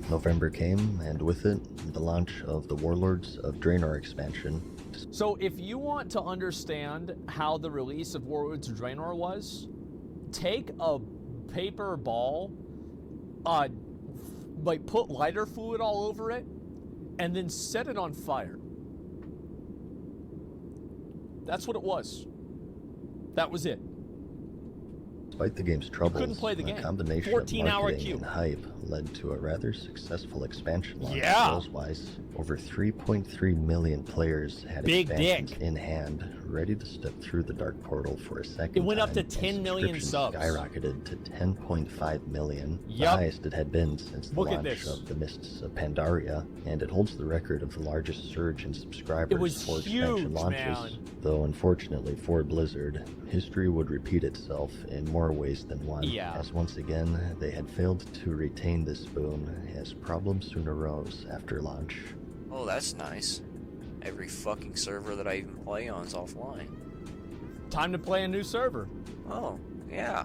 P: November came, and with it, the launch of the Warlords of Draenor expansion.
H: So if you want to understand how the release of Warlords of Draenor was, take a paper ball, like put lighter fluid all over it, and then set it on fire. That's what it was. That was it.
P: Despite the game's troubles,
H: couldn't play the game.
P: A combination of marketing and hype led to a rather successful expansion launch. Sales-wise, over 3.3 million players had expansions in hand, ready to step through the dark portal for a second time.
H: It went up to 10 million subs.
P: Skyrocketed to 10.5 million, the highest it had been since the launch of the Mists of Pandaria, and it holds the record of the largest surge in subscribers for expansion launches. Though unfortunately for Blizzard, history would repeat itself in more ways than one, as once again they had failed to retain this boon, as problems soon arose after launch.
E: Oh, that's nice. Every fucking server that I even play on is offline.
H: Time to play a new server.
E: Oh, yeah.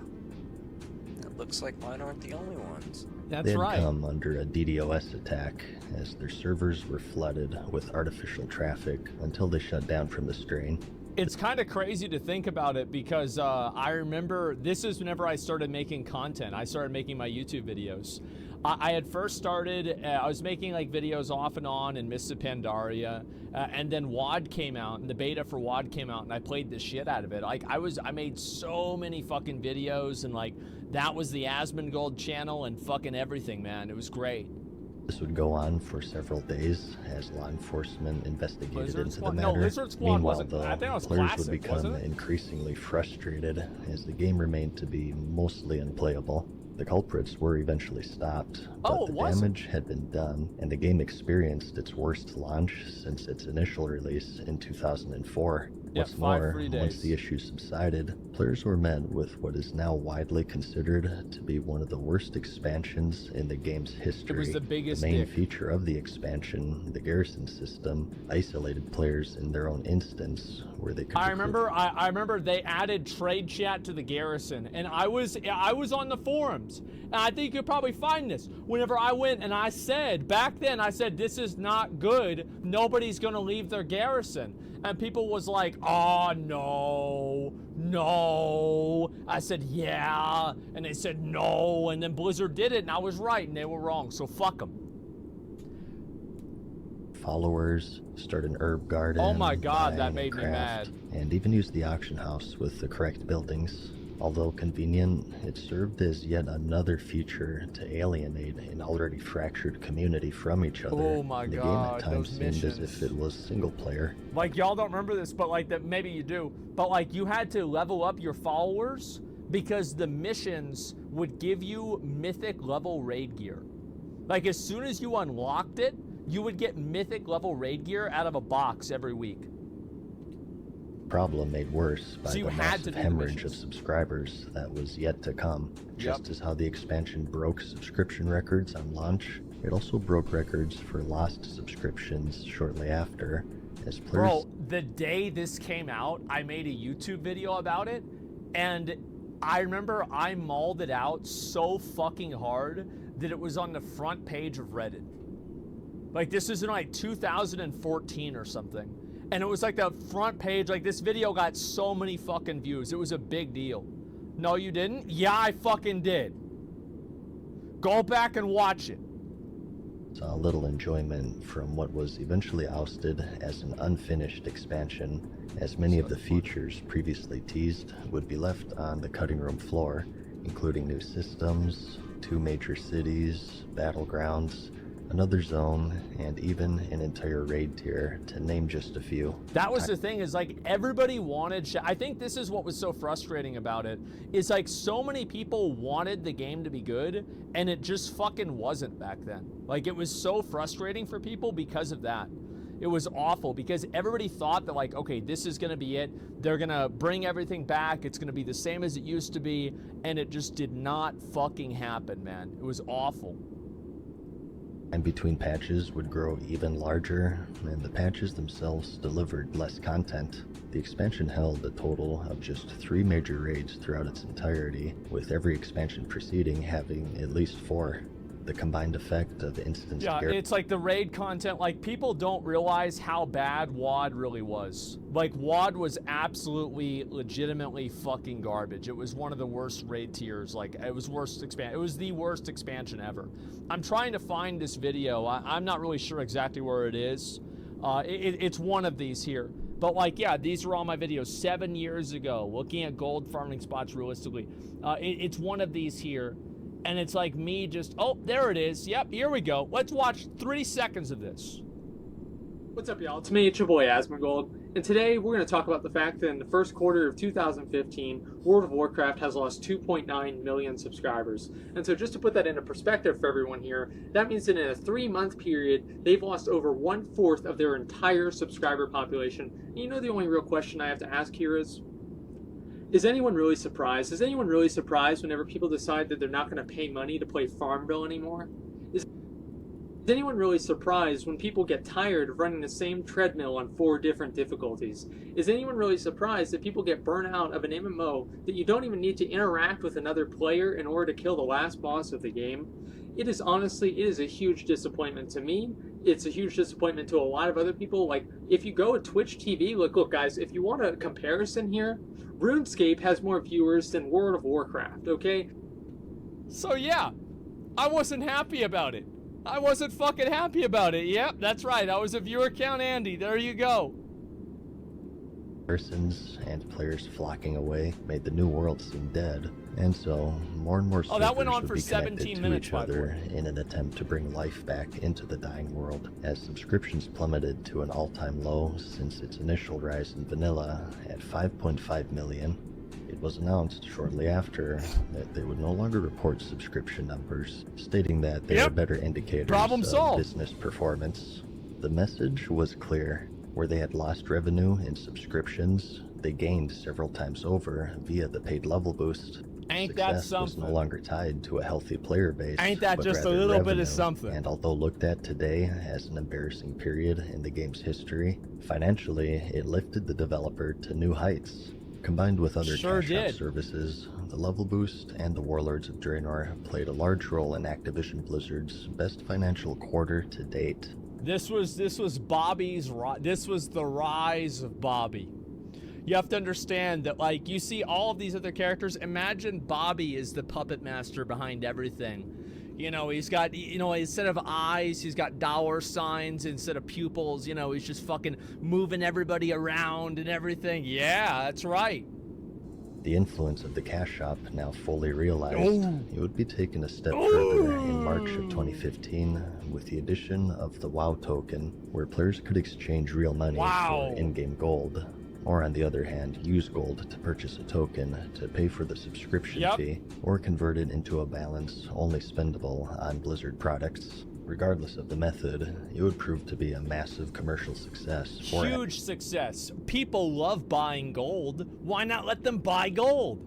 E: It looks like mine aren't the only ones.
H: That's
P: They'd come under a DDoS attack, as their servers were flooded with artificial traffic until they shut down from the strain.
H: It's kind of crazy to think about it because I remember this is whenever I started making content. I started making my YouTube videos. I had first started, I was making like videos off and on in Mists of Pandaria, and then WoD came out, and the beta for WoD came out, and I played the shit out of it. Like I made so many fucking videos, and like that was the Asmongold channel and fucking everything, man. It was great.
P: This would go on for several days as law enforcement investigated
H: Lizard
P: into the
H: Squad?
P: matter.
H: No, Lizard Squad
P: Meanwhile,
H: wasn't.
P: though,
H: I think it was
P: players
H: Classic,
P: would become
H: wasn't it?
P: increasingly frustrated as the game remained to be mostly unplayable. The culprits were eventually stopped, but the damage had been done, and the game experienced its worst launch since its initial release in 2004. What's more, once the issues subsided, players were met with what is now widely considered to be one of the worst expansions in the game's history.
H: It was the biggest
P: The main
H: dick.
P: feature of the expansion, the garrison system, isolated players in their own instance, where they could
H: I remember they added trade chat to the garrison, and I was on the forums, and I think you could probably find this. Whenever I went and I said, back then, I said, this is not good, nobody's gonna leave their garrison. And people was like, oh, no. I said, yeah. And they said, no. And then Blizzard did it, and I was right, and they were wrong. So fuck them.
P: Followers, start an herb garden.
H: Oh my god,
P: buy
H: that
P: and
H: made me
P: craft,
H: mad.
P: And even use the auction house with the correct buildings. Although convenient, it served as yet another feature to alienate an already fractured community from each other.
H: Oh my
P: the
H: god,
P: game at times
H: those
P: seemed
H: missions.
P: as if it was single player.
H: Like, y'all don't remember this, but like that maybe you do. But like you had to level up your followers because the missions would give you mythic level raid gear. Like as soon as you unlocked it, you would get mythic level raid gear out of a box every week.
P: Problem made worse by
H: So you
P: the
H: had to
P: massive
H: do the
P: hemorrhage of
H: missions.
P: subscribers that was yet to come. Just as how the expansion broke subscription records on launch, it also broke records for lost subscriptions shortly after, as players...
H: Bro, the day this came out, I made a YouTube video about it, and I remember I mauled it out so fucking hard that it was on the front page of Reddit. Like, this is in like 2014 or something. And it was like the front page, like this video got so many fucking views. It was a big deal. No, you didn't? Yeah, I fucking did. Go back and watch it.
P: Saw little enjoyment from what was eventually ousted as an unfinished expansion, as many of the features previously teased would be left on the cutting room floor, including new systems, 2 major cities, battlegrounds, another zone, and even an entire raid tier, to name just a few.
H: That was the thing, is like everybody wanted, I think this is what was so frustrating about it, is like so many people wanted the game to be good, and it just fucking wasn't back then. Like it was so frustrating for people because of that. It was awful because everybody thought that like, okay, this is gonna be it. They're gonna bring everything back. It's gonna be the same as it used to be, and it just did not fucking happen, man. It was awful.
P: And between patches would grow even larger, and the patches themselves delivered less content. The expansion held a total of just 3 major raids throughout its entirety, with every expansion preceding having at least 4. The combined effect of instance
H: It's like the raid content, like people don't realize how bad WoD really was. Like WoD was absolutely, legitimately fucking garbage. It was one of the worst raid tiers. Like it was it was the worst expansion ever. I'm trying to find this video. I'm not really sure exactly where it is. It's one of these here. But like, yeah, these are all my videos 7 years ago, looking at gold farming spots realistically. It's one of these here. And it's like me just, oh, there it is. Yep, here we go. Let's watch 3 seconds of this.
Q: What's up, y'all? It's me, it's your boy Asmongold, and today we're going to talk about the fact that in the first quarter of 2015, World of Warcraft has lost 2.9 million subscribers. And so just to put that into perspective for everyone here, that means that in a 3-month period, they've lost over 1/4 of their entire subscriber population. And you know the only real question I have to ask here is anyone really surprised? Is anyone really surprised whenever people decide that they're not going to pay money to play Farmville anymore? Is anyone really surprised when people get tired of running the same treadmill on 4 different difficulties? Is anyone really surprised that people get burnt out of an MMO that you don't even need to interact with another player in order to kill the last boss of the game? It is a huge disappointment to me. It's a huge disappointment to a lot of other people. Like, if you go to Twitch TV, look guys, if you want a comparison here, RuneScape has more viewers than World of Warcraft, okay?
H: So yeah, I wasn't happy about it. I wasn't fucking happy about it. Yep, that's right. I was a viewer count Andy. There you go.
P: Persons and players flocking away made the new world seem dead, And so, more and more servers
H: that went on
P: would
H: for
P: be
H: 17
P: connected to
H: minutes,
P: each
H: by the
P: other in an attempt to bring life back into the dying world, as subscriptions plummeted to an all-time low since its initial rise in vanilla at 5.5 million. It was announced shortly after that they would no longer report subscription numbers, stating that they are better indicators
H: Problem
P: of
H: solved.
P: business performance. The message was clear. Where they had lost revenue in subscriptions, they gained several times over via the paid level boost.
H: Ain't that
P: Success was
H: something?
P: no longer tied to a healthy player base.
H: Ain't that
P: but
H: just a
P: rather
H: little bit
P: revenue.
H: of something?
P: And although looked at today as an embarrassing period in the game's history, financially it lifted the developer to new heights. Combined with other
H: Sure
P: cash out
H: did.
P: services, the level boost and the Warlords of Draenor played a large role in Activision Blizzard's best financial quarter to date.
H: This was Bobby's. This was the rise of Bobby. You have to understand that, like, you see all of these other characters. Imagine Bobby is the puppet master behind everything. You know, he's got, you know, instead of eyes, he's got dollar signs instead of pupils. You know, he's just fucking moving everybody around and everything. Yeah, that's right.
P: The influence of the cash shop now fully realized,
H: Oh.
P: it would be taken a step further in March of 2015 with the addition of the WoW token, where players could exchange real money
H: Wow.
P: for in-game gold, or on the other hand, use gold to purchase a token to pay for the subscription fee, or convert it into a balance only spendable on Blizzard products. Regardless of the method, it would prove to be a massive commercial success for
H: Huge success. People love buying gold. Why not let them buy gold?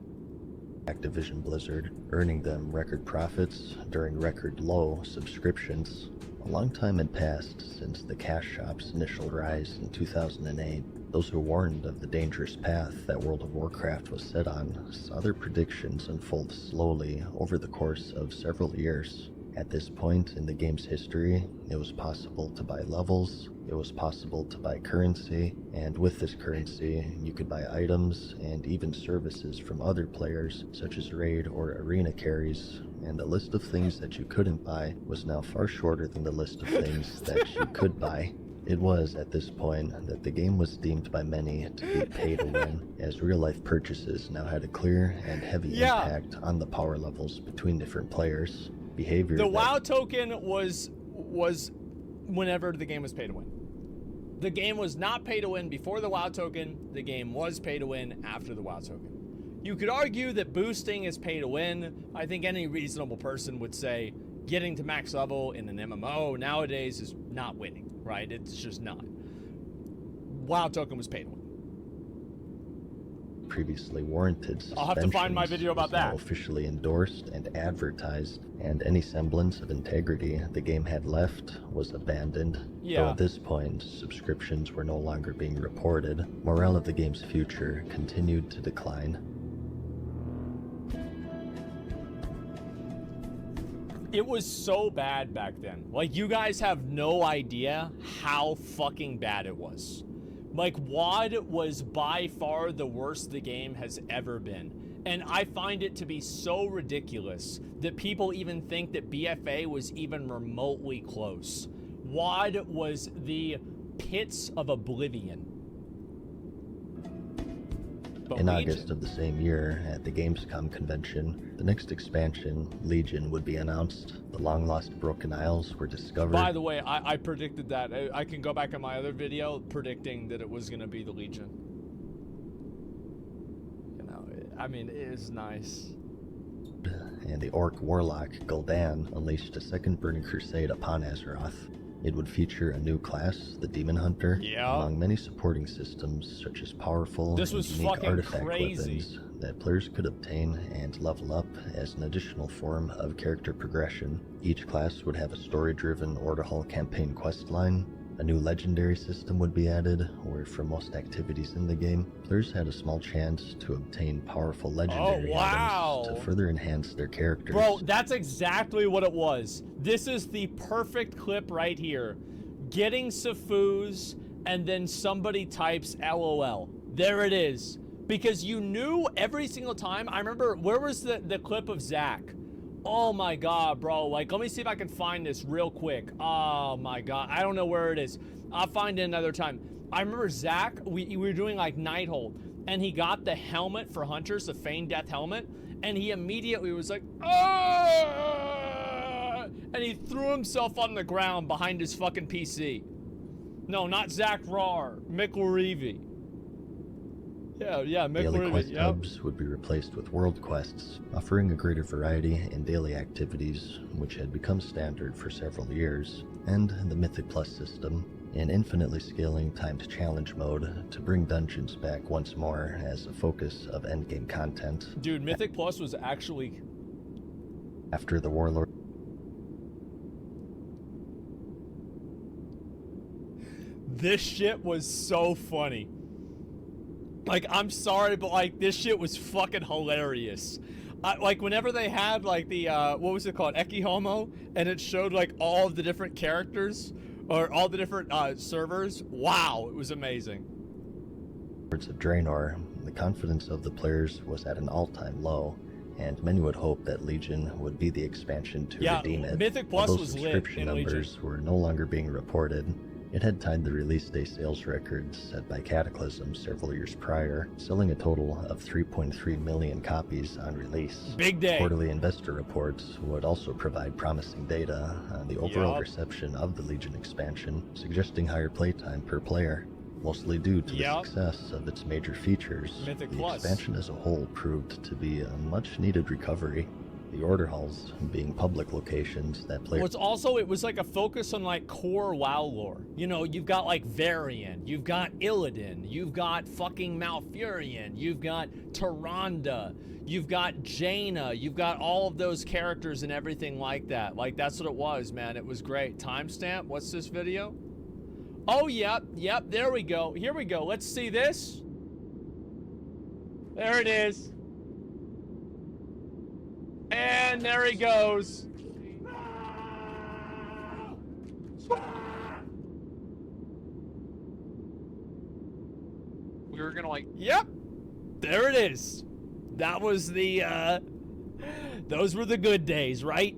P: Activision Blizzard, earning them record profits during record low subscriptions. A long time had passed since the cash shop's initial rise in 2008. Those who warned of the dangerous path that World of Warcraft was set on saw their predictions unfold slowly over the course of several years. At this point in the game's history, it was possible to buy levels, it was possible to buy currency, and with this currency, you could buy items and even services from other players, such as raid or arena carries, and the list of things that you couldn't buy was now far shorter than the list of things that you could buy. It was at this point that the game was deemed by many to be pay to win, as real-life purchases now had a clear and heavy impact on the power levels between different players. Behavior
H: The
P: that
H: WoW token was whenever the game was pay to win. The game was not pay to win before the WoW token. The game was pay to win after the WoW token. You could argue that boosting is pay to win. I think any reasonable person would say getting to max level in an MMO nowadays is not winning, right? It's just not. WoW token was pay to win.
P: previously warranted suspensions
H: I'll have to find my video about
P: was now
H: that.
P: officially endorsed and advertised, and any semblance of integrity the game had left was abandoned.
H: Yeah.
P: Though at this point, subscriptions were no longer being reported, morale of the game's future continued to decline.
H: It was so bad back then. Like, you guys have no idea how fucking bad it was. Like, WoD was by far the worst the game has ever been. And I find it to be so ridiculous that people even think that BFA was even remotely close. WoD was the pits of oblivion. But
P: In
H: Legion-
P: August of the same year, at the Gamescom convention, the next expansion, Legion, would be announced. The long-lost Broken Isles were discovered.
H: By the way, I predicted that. I can go back on my other video predicting that it was going to be the Legion. You know, I mean, it is nice.
P: And the Orc Warlock, Gul'dan, unleashed a second Burning Crusade upon Azeroth. It would feature a new class, the Demon Hunter, among many supporting systems such as powerful
H: This
P: and
H: was
P: unique
H: fucking
P: artifact
H: crazy.
P: weapons that players could obtain and level up as an additional form of character progression. Each class would have a story-driven Order Hall campaign questline. A new legendary system would be added, where for most activities in the game, players had a small chance to obtain powerful legendary items to further enhance their characters.
H: Bro, that's exactly what it was. This is the perfect clip right here. Getting Safuz, and then somebody types LOL. There it is. Because you knew every single time. I remember, where was the clip of Zach? Oh my god, bro. Like, let me see if I can find this real quick. Oh my god. I don't know where it is. I'll find it another time. I remember Zach, we were doing like Nighthold, and he got the helmet for Hunters, the Feigned Death helmet, and he immediately was like, "Ah!" And he threw himself on the ground behind his fucking PC. No, not Zach Rar, Mick Larivi. Yeah, Mick
P: Daily
H: Larivi,
P: quest
H: yep.
P: hubs would be replaced with world quests, offering a greater variety in daily activities, which had become standard for several years, and the Mythic Plus system, an infinitely scaling timed challenge mode to bring dungeons back once more as a focus of endgame content.
H: Dude, Mythic Plus was actually...
P: After the Warlord...
H: This shit was so funny. Like, I'm sorry, but like, this shit was fucking hilarious. Like, whenever they had like the, what was it called? Ekihomo, and it showed like all of the different characters, or all the different servers. Wow, it was amazing.
P: Of Draenor, the confidence of the players was at an all-time low, and many would hope that Legion would be the expansion to redeem it.
H: Mythic Plus
P: Although
H: was lit
P: subscription
H: in
P: numbers
H: Legion.
P: were no longer being reported, it had tied the release day sales records set by Cataclysm several years prior, selling a total of 3.3 million copies on release.
H: Big day.
P: Quarterly investor reports would also provide promising data on the overall reception of the Legion expansion, suggesting higher playtime per player. Mostly due to the success of its major features,
H: Mythic
P: the
H: Plus.
P: expansion as a whole proved to be a much-needed recovery. The order halls being public locations that players...
H: What's also, it was like a focus on like core WoW lore. You know, you've got like Varian, you've got Illidan, you've got fucking Malfurion, you've got Tyrande, you've got Jaina, you've got all of those characters and everything like that. Like, that's what it was, man. It was great. Timestamp, what's this video? Oh, yep, there we go. Here we go. Let's see this. There it is. And there he goes.
Q: We were gonna like...
H: Yep. There it is. That was the, those were the good days, right?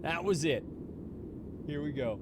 H: That was it. Here we go.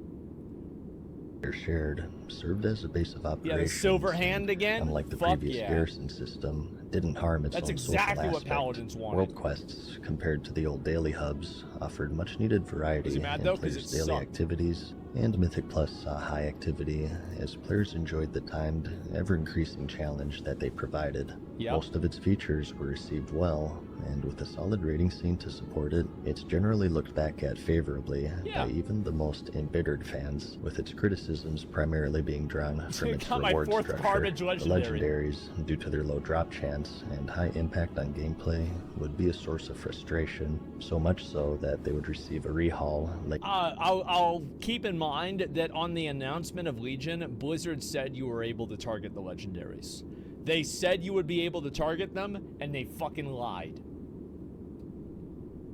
P: shared served as a base of operations.
H: Yeah, the silver hand again?
P: Unlike the
H: Fuck
P: previous
H: yeah.
P: garrison system, it didn't harm its
H: That's
P: own
H: exactly
P: social
H: what
P: aspect.
H: Paladins wanted.
P: World quests, compared to the old daily hubs, offered much needed variety in players' daily activities, and Mythic Plus saw high activity as players enjoyed the timed, ever-increasing challenge that they provided.
H: Yep.
P: Most of its features were received well, and with a solid rating scene to support it, it's generally looked back at favorably by even the most embittered fans, with its criticisms primarily being drawn from its
H: Got my
P: reward
H: fourth
P: structure.
H: garbage
P: The
H: legendary.
P: legendaries, due to their low drop chance and high impact on gameplay, would be a source of frustration, so much so that they would receive a rehaul late.
H: I'll keep in mind that on the announcement of Legion, Blizzard said you were able to target the legendaries. They said you would be able to target them, and they fucking lied.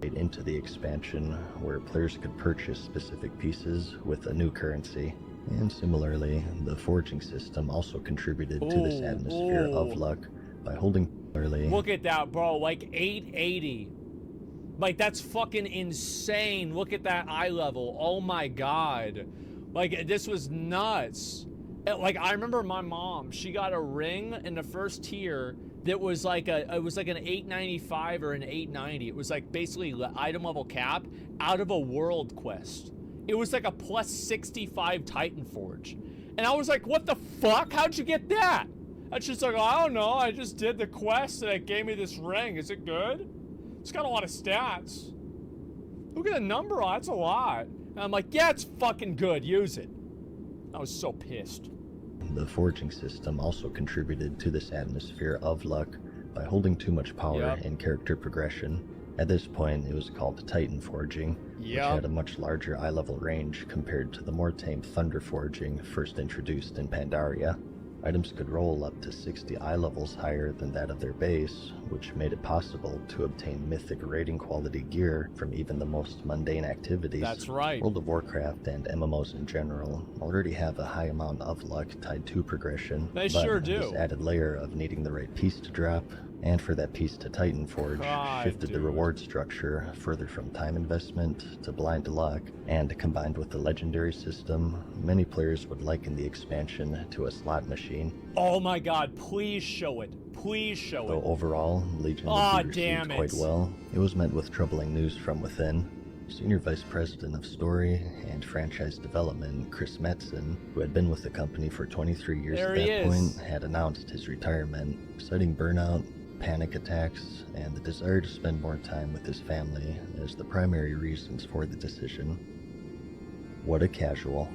P: Into the expansion, where players could purchase specific pieces with a new currency. And similarly, the forging system also contributed to this atmosphere of luck by holding early.
H: Look at that, bro. Like 880. Like, that's fucking insane. Look at that eye level. Oh my god. Like, this was nuts. Like, I remember my mom, she got a ring in the first tier that was like it was like an 895 or an 890. It was like basically item level cap out of a world quest. It was like a plus 65 Titan Forge. And I was like, what the fuck? How'd you get that? And she's like, I don't know. I just did the quest and it gave me this ring. Is it good? It's got a lot of stats. Look at the number on it. That's a lot. And I'm like, yeah, it's fucking good. Use it. I was so pissed.
P: The forging system also contributed to this atmosphere of luck by holding too much power in character progression. At this point, it was called Titan Forging, which had a much larger eye-level range compared to the more tame Thunder Forging first introduced in Pandaria. Items could roll up to 60 eye levels higher than that of their base, which made it possible to obtain mythic rating quality gear from even the most mundane activities.
H: That's right.
P: World of Warcraft and MMOs in general already have a high amount of luck tied to progression.
H: They
P: but
H: sure do.
P: This added layer of needing the right piece to drop And for that piece to Titanforge,
H: God,
P: shifted the reward structure further from time investment to blind luck, and combined with the legendary system, many players would liken the expansion to a slot machine.
H: Oh my god, please show it. Please show
P: Though
H: it.
P: overall, Legion would be received quite well, it was met with troubling news from within. Senior Vice President of Story and Franchise Development, Chris Metzen, who had been with the company for 23 years at that point, had announced his retirement, citing burnout, panic attacks, and the desire to spend more time with his family as the primary reasons for the decision. What a casual.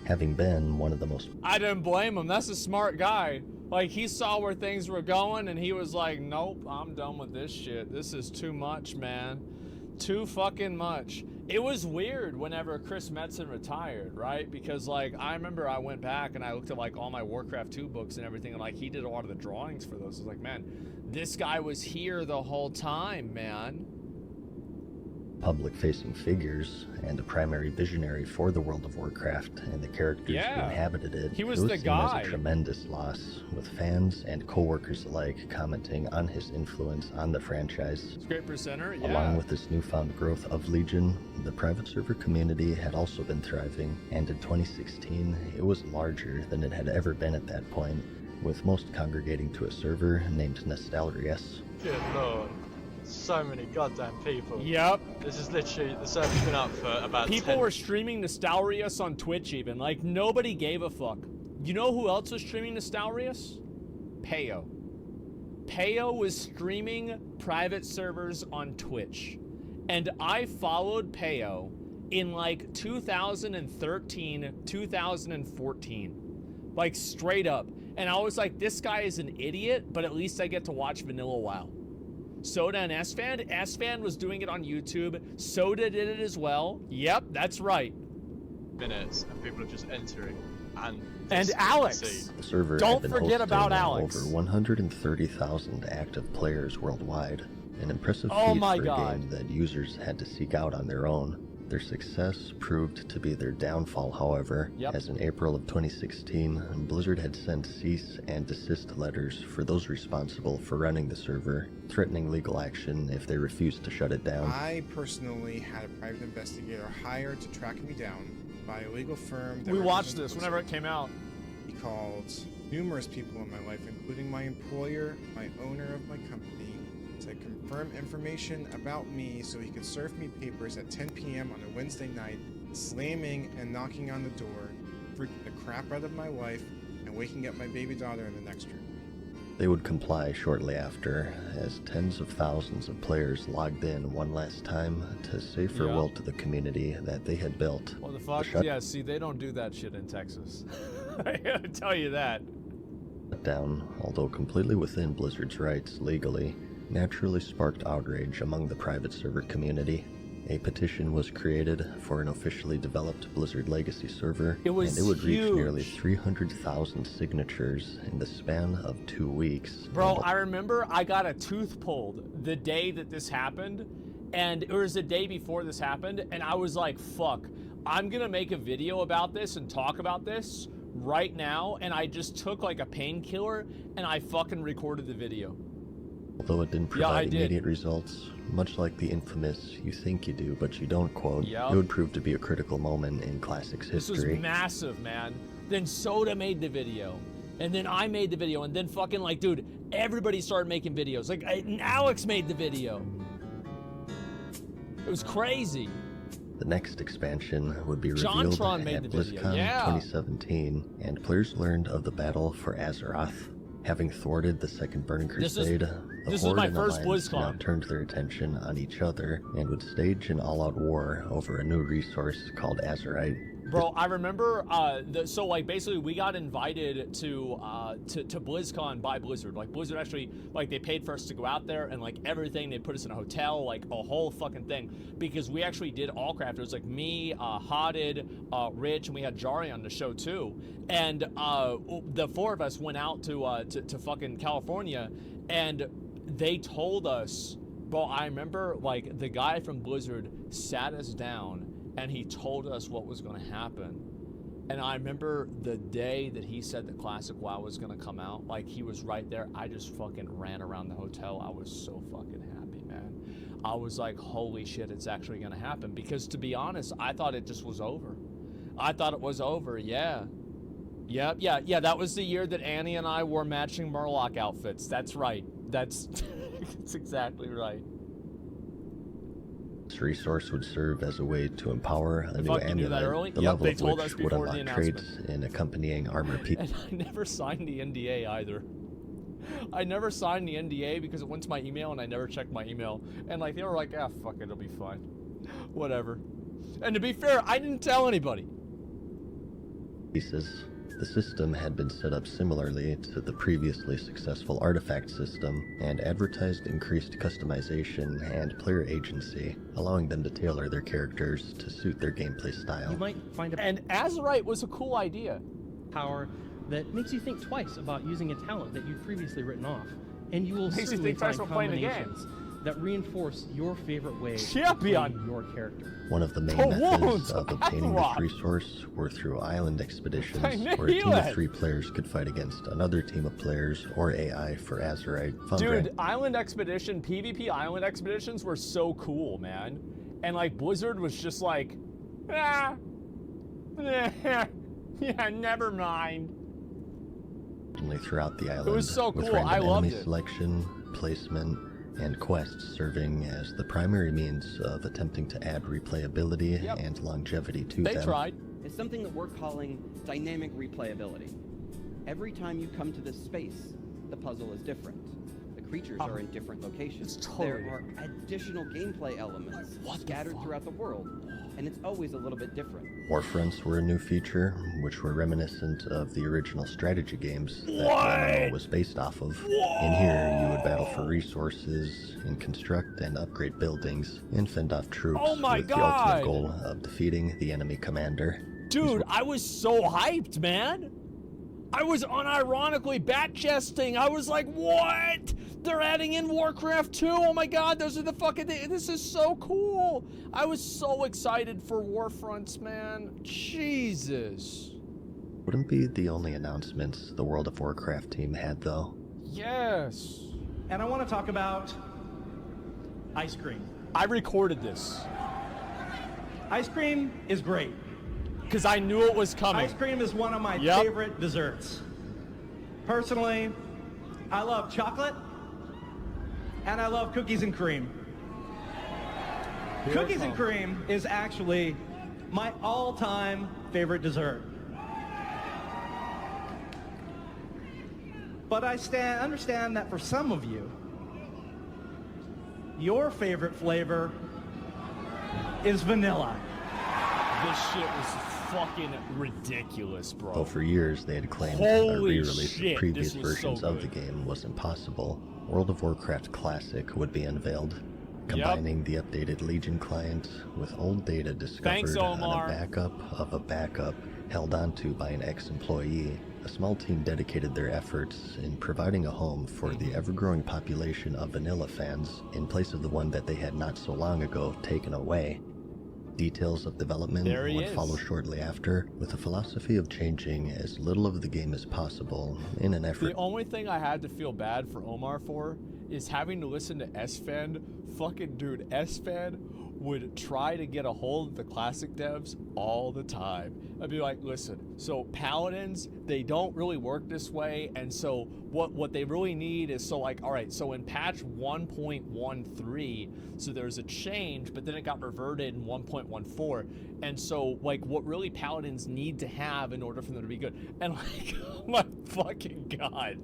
P: Having been one of the most...
H: I didn't blame him. That's a smart guy. Like, he saw where things were going, and he was like, nope, I'm done with this shit. This is too much, man. Too fucking much. It was weird whenever Chris Metzen retired, right? Because, like, I remember I went back and I looked at, like, all my Warcraft 2 books and everything, and, like, he did a lot of the drawings for those. I was like, man, this guy was here the whole time, man.
P: Public-facing figures and a primary visionary for the World of Warcraft and the characters who inhabited it.
H: He was
P: it
H: the
P: seen
H: guy.
P: as a tremendous loss, with fans and co-workers alike commenting on his influence on the franchise.
H: Great presenter, yeah.
P: Along with this newfound growth of Legion, the private server community had also been thriving, and in 2016, it was larger than it had ever been at that point, with most congregating to a server named Nostalrius.
G: Good lord. So many goddamn people.
H: Yep.
G: This is literally, the server's been up for about
H: People were streaming Nostalrius on Twitch even. Like, nobody gave a fuck. You know who else was streaming Nostalrius? Payo. Payo was streaming private servers on Twitch. And I followed Payo in like 2013, 2014. Like, straight up. And I was like, this guy is an idiot, but at least I get to watch Vanilla WoW. Soda and S-Fan was doing it on YouTube. Soda did it as well. Yep, that's right.
G: Minutes, and people are just entering.
H: And Alex.
P: The server
H: Don't
P: had been
H: forget about
P: hosting
H: Alex.
P: over 130,000 active players worldwide. An impressive
H: Oh
P: feat
H: my
P: for
H: God.
P: a game that users had to seek out on their own. Their success proved to be their downfall, however, as in April of 2016, Blizzard had sent cease and desist letters for those responsible for running the server, threatening legal action if they refused to shut it down.
I: I personally had a private investigator hired to track me down by a legal firm.
H: We watched this whenever it came out.
I: He called numerous people in my life, including my employer, my owner of my company, to confirm information about me so he could serve me papers at 10 p.m. on a Wednesday night, slamming and knocking on the door, freaking the crap out of my wife, and waking up my baby daughter in the next room.
P: They would comply shortly after, as tens of thousands of players logged in one last time to say farewell to the community that they had built.
H: What the fuck? Yeah, see, they don't do that shit in Texas. I gotta tell you that.
P: Shutdown, although completely within Blizzard's rights legally, naturally sparked outrage among the private server community. A petition was created for an officially developed Blizzard Legacy server, and it would reach nearly 300,000 signatures in the span of 2 weeks.
H: Bro, I remember I got a tooth pulled the day that this happened, and it was the day before this happened, and I was like, fuck, I'm gonna make a video about this and talk about this right now, and I just took like a painkiller, and I fucking recorded the video.
P: Although it didn't provide immediate results, much like the infamous "you think you do, but you don't" quote, it would prove to be a critical moment in Classic's history.
H: This was massive, man. Then Soda made the video, and then I made the video, and then fucking like, dude, everybody started making videos. Like, Alex made the video. It was crazy.
P: The next expansion would be revealed at BlizzCon 2017, and players learned of the battle for Azeroth. Having thwarted the Second Burning Crusade, the Horde and Alliance now turned their attention on each other and would stage an all-out war over a new resource called Azerite.
H: Bro, I remember, so like basically we got invited to BlizzCon by Blizzard. Like Blizzard actually, like they paid for us to go out there and like everything. They put us in a hotel, like a whole fucking thing. Because we actually did all craft. It was like me, Hodded, Rich, and we had Jari on the show too. And the four of us went out to fucking California, and they told us, bro, I remember like the guy from Blizzard sat us down and he told us what was going to happen. And I remember the day that he said that Classic WoW was gonna come out, like he was right there. I just fucking ran around the hotel. I was so fucking happy, man. I was like, holy shit, it's actually gonna happen. Because to be honest, I thought it just was over. I thought it was over, yeah. Yep, yeah, that was the year that Annie and I wore matching Murloc outfits. That's right. That's, that's exactly right.
P: This resource would serve as a way to empower a new
H: fucking knew that
P: amulet,
H: early?
P: the
H: Yep,
P: level
H: they
P: of
H: told us
P: which would
H: before the
P: unlock traits
H: announcement.
P: and accompanying armor pieces.
H: And I never signed the NDA either. I never signed the NDA because it went to my email and I never checked my email. And like they were like, ah, fuck it, it'll be fine. Whatever. And to be fair, I didn't tell anybody.
P: The system had been set up similarly to the previously successful Artifact system and advertised increased customization and player agency, allowing them to tailor their characters to suit their gameplay style.
J: You might find
H: And Azurite was a cool idea.
J: Power that makes you think twice about using a talent that you've previously written off, and you will
H: Makes you
J: certainly
H: think twice
J: find
H: about playing the game.
J: combinations that reinforce your favorite way
H: Champion.
J: of playing your character.
P: One of the main methods of obtaining this resource were through island expeditions, where a team of 3 players could fight against another team of players or AI for Azurite.
H: Dude, Island Expedition, PvP Island Expeditions were so cool, man. And like Blizzard was just like, yeah, never mind.
P: Throughout the island,
H: It was so
P: with
H: cool.
P: random
H: I loved
P: enemy
H: it.
P: selection, placement, and quests serving as the primary means of attempting to add replayability and longevity to them.
H: They tried.
K: It's something that we're calling dynamic replayability. Every time you come to this space, the puzzle is different. The creatures are in different locations. There are additional gameplay elements scattered throughout the world, and it's always a little bit different.
P: Warfronts were a new feature, which were reminiscent of the original strategy games that the MMO was based off of. In here, you would battle for resources, and construct and upgrade buildings, and fend off troops with the ultimate goal of defeating the enemy commander.
H: Dude, I was so hyped, man. I was unironically bat-chesting. I was like, what? They're adding in Warcraft 2. Oh my god, those are the fucking things. This is so cool. I was so excited for Warfronts, man. Jesus.
P: Wouldn't be the only announcements the World of Warcraft team had, though.
H: Yes.
J: And I want to talk about ice cream.
H: I recorded this.
J: Ice cream is great.
H: Because I knew it was coming.
J: Ice cream is one of my favorite desserts. Personally, I love chocolate, and I love cookies and cream. Cookies and cream is actually my all-time favorite dessert. But I understand that for some of you, your favorite flavor is vanilla.
H: This shit was fucking ridiculous, bro.
P: Though for years they had claimed that a
H: Holy
P: re-release
H: shit,
P: of previous
H: this was so
P: versions of the
H: good.
P: game was impossible, World of Warcraft Classic would be unveiled, combining the updated Legion client with old data discovered on a backup of a backup held onto by an ex-employee. A small team dedicated their efforts in providing a home for the ever-growing population of vanilla fans in place of the one that they had not so long ago taken away. Details of development would follow shortly after, with a philosophy of changing as little of the game as possible in an effort.
H: The only thing I had to feel bad for Omar for is having to listen to S-Fan. Fucking dude, S-Fan would try to get a hold of the classic devs all the time. I'd be like, listen, so paladins, they don't really work this way, and so what they really need is, so like, all right, so in patch 1.13, so there's a change, but then it got reverted in 1.14, and so like what really paladins need to have in order for them to be good, and like, oh my fucking god.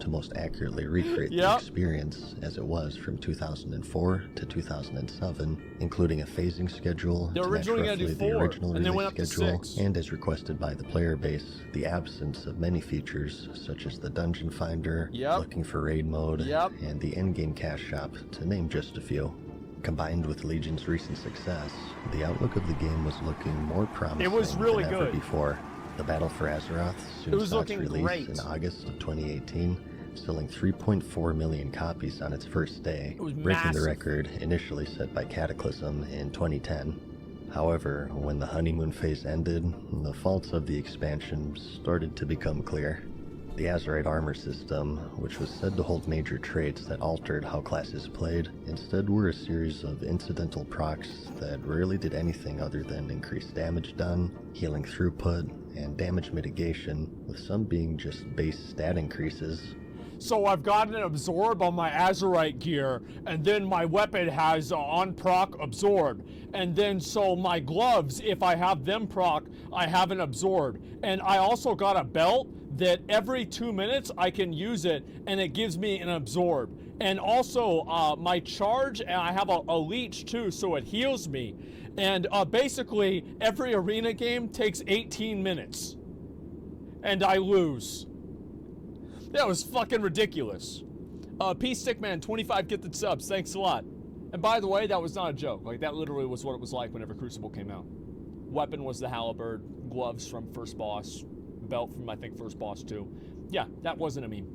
P: To most accurately recreate the experience as it was from 2004 to 2007, including a phasing schedule
H: They're
P: to match
H: originally gonna do
P: roughly the
H: 4,
P: original
H: and then
P: release
H: went up to
P: schedule,
H: 6.
P: and as requested by the player base, the absence of many features such as the dungeon finder, looking for raid mode, and the endgame cash shop, to name just a few. Combined with Legion's recent success, the outlook of the game was looking more promising
H: really
P: than ever
H: good.
P: before. The Battle for Azeroth soon
H: It was
P: saw its
H: looking
P: release
H: great.
P: in August of 2018, selling 3.4 million copies on its first day,
H: It was
P: breaking the
H: massive.
P: record initially set by Cataclysm in 2010. However, when the honeymoon phase ended, the faults of the expansion started to become clear. The Azerite armor system, which was said to hold major traits that altered how classes played, instead were a series of incidental procs that rarely did anything other than increase damage done, healing throughput, and damage mitigation, with some being just base stat increases.
H: So I've got an absorb on my Azerite gear, and then my weapon has on proc absorb. And then so my gloves, if I have them proc, I have an absorb. And I also got a belt that every 2 minutes I can use it, and it gives me an absorb. And also my charge, and I have a leech too, so it heals me. And basically every arena game takes 18 minutes. And I lose. That was fucking ridiculous. Peace Stickman, 25 gifted subs, thanks a lot. And by the way, that was not a joke. Like, that literally was what it was like whenever Crucible came out. Weapon was the halberd, gloves from first boss, belt from, I think, first boss too. Yeah, that wasn't a meme.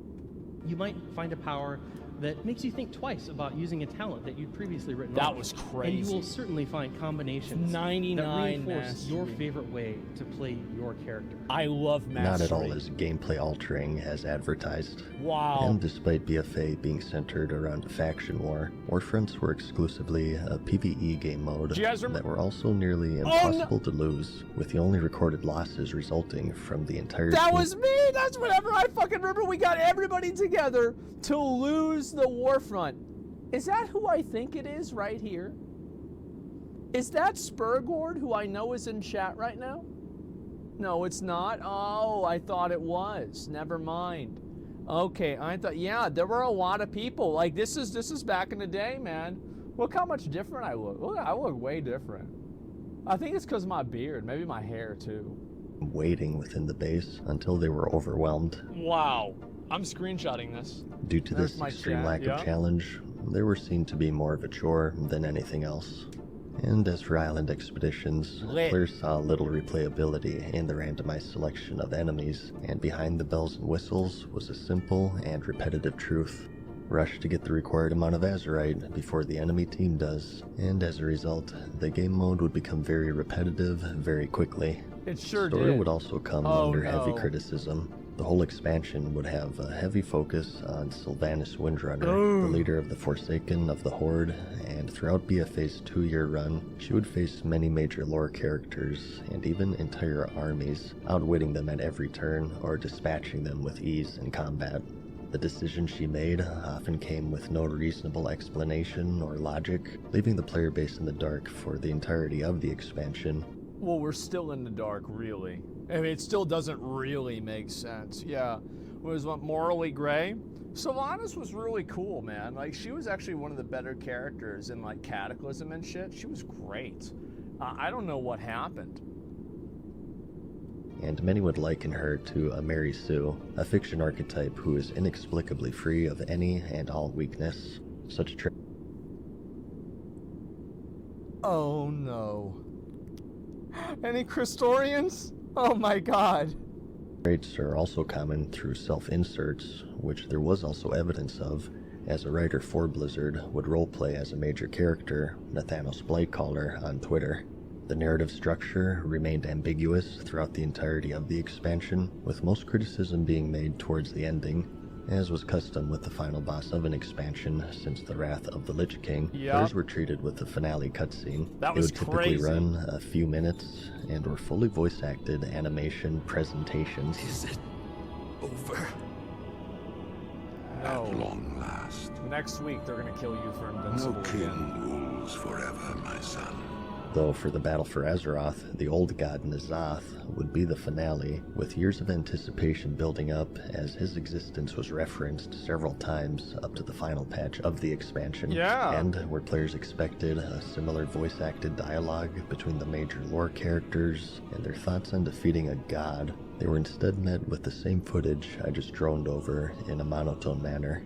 D: You might find a power that makes you think twice about using a talent that you'd previously written
H: That
D: off.
H: was crazy.
D: And you will certainly find combinations
H: 99
D: that reinforce
H: mastery.
D: your favorite way to play your character.
H: I love mastery.
P: Not at all as gameplay altering as advertised.
H: Wow.
P: And despite BFA being centered around a faction war, Warfronts were exclusively a PvE game mode that were also nearly impossible to lose, with the only recorded losses resulting from the entire
H: That
P: team.
H: was me! That's whenever I fucking remember we got everybody together to lose the Warfront. Is that who I think it is right here? Is that Spurgord, who I know is in chat right now? No, it's not. Oh, I thought it was. Never mind. Okay, I thought, yeah, there were a lot of people. Like, this is back in the day, man. Look how much different I look. Look, I look way different. I think it's because of my beard, maybe my hair too.
P: Waiting within the base until they were overwhelmed.
H: Wow. I'm screenshotting this.
P: Due to
H: There's
P: this
H: my
P: extreme
H: chat,
P: lack
H: yeah.
P: of challenge, they were seen to be more of a chore than anything else. And as for island expeditions,
H: Lit.
P: players saw little replayability in the randomized selection of enemies, and behind the bells and whistles was a simple and repetitive truth. Rush to get the required amount of Azerite before the enemy team does, and as a result, the game mode would become very repetitive very quickly.
H: It sure
P: Story
H: did.
P: would also come
H: Oh,
P: under heavy
H: no.
P: criticism. The whole expansion would have a heavy focus on Sylvanas Windrunner, the leader of the Forsaken of the Horde, and throughout BFA's 2-year run, she would face many major lore characters and even entire armies, outwitting them at every turn or dispatching them with ease in combat. The decisions she made often came with no reasonable explanation or logic, leaving the player base in the dark for the entirety of the expansion.
H: Well, we're still in the dark, really. I mean, it still doesn't really make sense. Yeah. Was what, morally gray? Sylvanas was really cool, man. Like, she was actually one of the better characters in, like, Cataclysm and shit. She was great. I don't know what happened.
P: And many would liken her to a Mary Sue, a fiction archetype who is inexplicably free of any and all weakness. Such
H: Oh, no. Any Christorians? Oh my god.
P: traits are also common through self-inserts, which there was also evidence of, as a writer for Blizzard would roleplay as a major character, Nathanos Blightcaller, on Twitter. The narrative structure remained ambiguous throughout the entirety of the expansion, with most criticism being made towards the ending, as was custom with the final boss of an expansion since the Wrath of the Lich King.
H: Yep.
P: Players were treated with the finale cutscene.
H: That
P: They
H: was
P: would typically
H: crazy.
P: run a few minutes and were fully voice-acted animation presentations.
O: Is it over?
H: No.
O: At long last.
H: Next week, they're gonna kill you for Invincible
O: No
H: again.
O: king rules forever, my son.
P: Though for the battle for Azeroth, the old god N'Zoth would be the finale, with years of anticipation building up as his existence was referenced several times up to the final patch of the expansion.
H: Yeah.
P: And where players expected a similar voice-acted dialogue between the major lore characters and their thoughts on defeating a god, they were instead met with the same footage I just droned over in a monotone manner.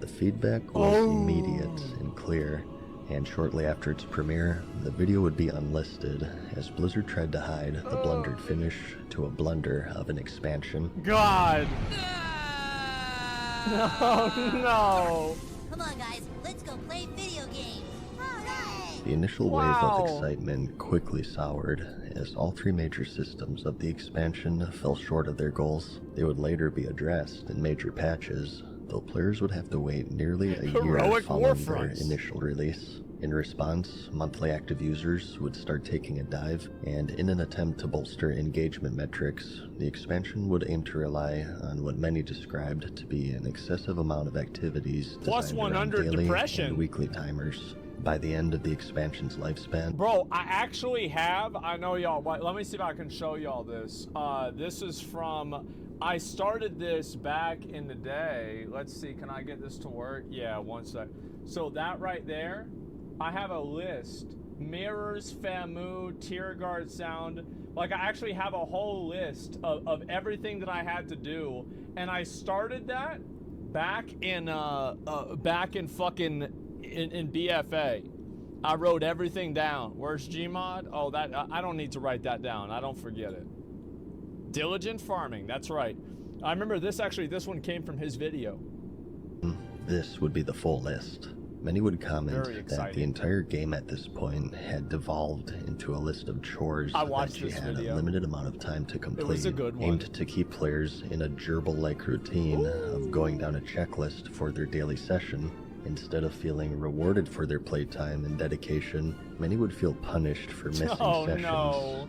P: The feedback was immediate and clear, and shortly after its premiere, the video would be unlisted as Blizzard tried to hide the blundered finish to a blunder of an expansion.
H: God! No, no!
R: Come on, guys, let's go play video games. Hooray!
P: The initial wave of excitement quickly soured as all 3 major systems of the expansion fell short of their goals. They would later be addressed in major patches, though players would have to wait nearly a year following their initial release. In response, monthly active users would start taking a dive, and in an attempt to bolster engagement metrics, the expansion would aim to rely on what many described to be an excessive amount of activities
H: Plus
P: designed around
H: 100
P: daily
H: depression.
P: and weekly timers. By the end of the expansion's lifespan,
H: Bro, I actually have, I know y'all, let me see if I can show y'all this. This is from, I started this back in the day. Let's see, can I get this to work? Yeah, one sec. So that right there, I have a list. Mirrors, Famu, Tear Guard Sound. Like, I actually have a whole list of everything that I had to do. And I started that back in fucking in BFA. I wrote everything down. Where's Gmod? Oh, that I don't need to write that down. I don't forget it. Diligent farming, that's right. I remember this one came from his video.
P: this would be the full list. Many would comment that the entire game at this point had devolved into a list of chores that you had a limited amount of time to complete,
H: It was a good one.
P: aimed to keep players in a gerbil-like routine of going down a checklist for their daily session. Instead of feeling rewarded for their playtime and dedication, many would feel punished for missing sessions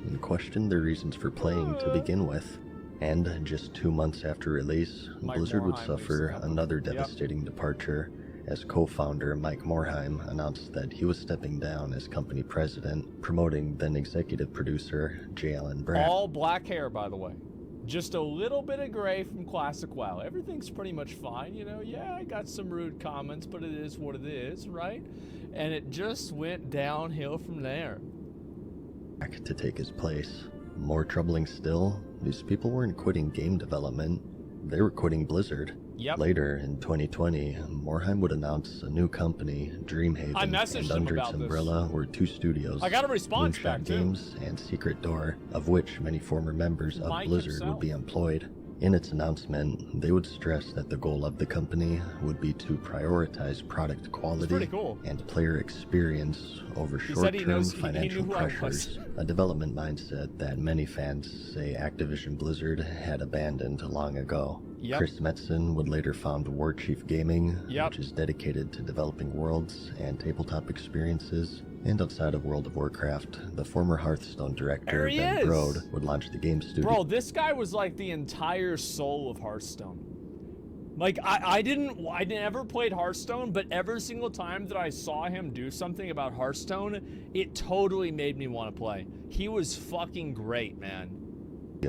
P: and question their reasons for playing to begin with. And just 2 months after release, Blizzard would suffer another devastating departure, as co-founder Mike Morhaime announced that he was stepping down as company president, promoting then executive producer J. Allen Brack.
H: All black hair, by the way. Just a little bit of gray from Classic WoW. Everything's pretty much fine, you know. Yeah, I got some rude comments, but it is what it is, right? And it just went downhill from there.
P: To take his place. More troubling still, these people weren't quitting game development, they were quitting Blizzard.
H: Yep.
P: Later in 2020, Morhaime would announce a new company, Dreamhaven, and under its umbrella were 2 studios,
H: I got a response
P: Moonshot
H: back too.
P: Games and Secret Door, of which many former members of
H: Mike
P: Blizzard
H: himself.
P: would be employed. In its announcement, they would stress that the goal of the company would be to prioritize product quality and player experience over short-term financial pressures, a development mindset that many fans say Activision Blizzard had abandoned long ago.
H: Yep.
P: Chris Metzen would later found Warchief Gaming,
H: Yep.
P: which is dedicated to developing worlds and tabletop experiences. And outside of World of Warcraft, the former Hearthstone director
H: There he
P: Ben
H: is.
P: Brode would launch the game studio.
H: Bro, this guy was like the entire soul of Hearthstone. Like, I never played Hearthstone, but every single time that I saw him do something about Hearthstone, it totally made me want to play. He was fucking great, man.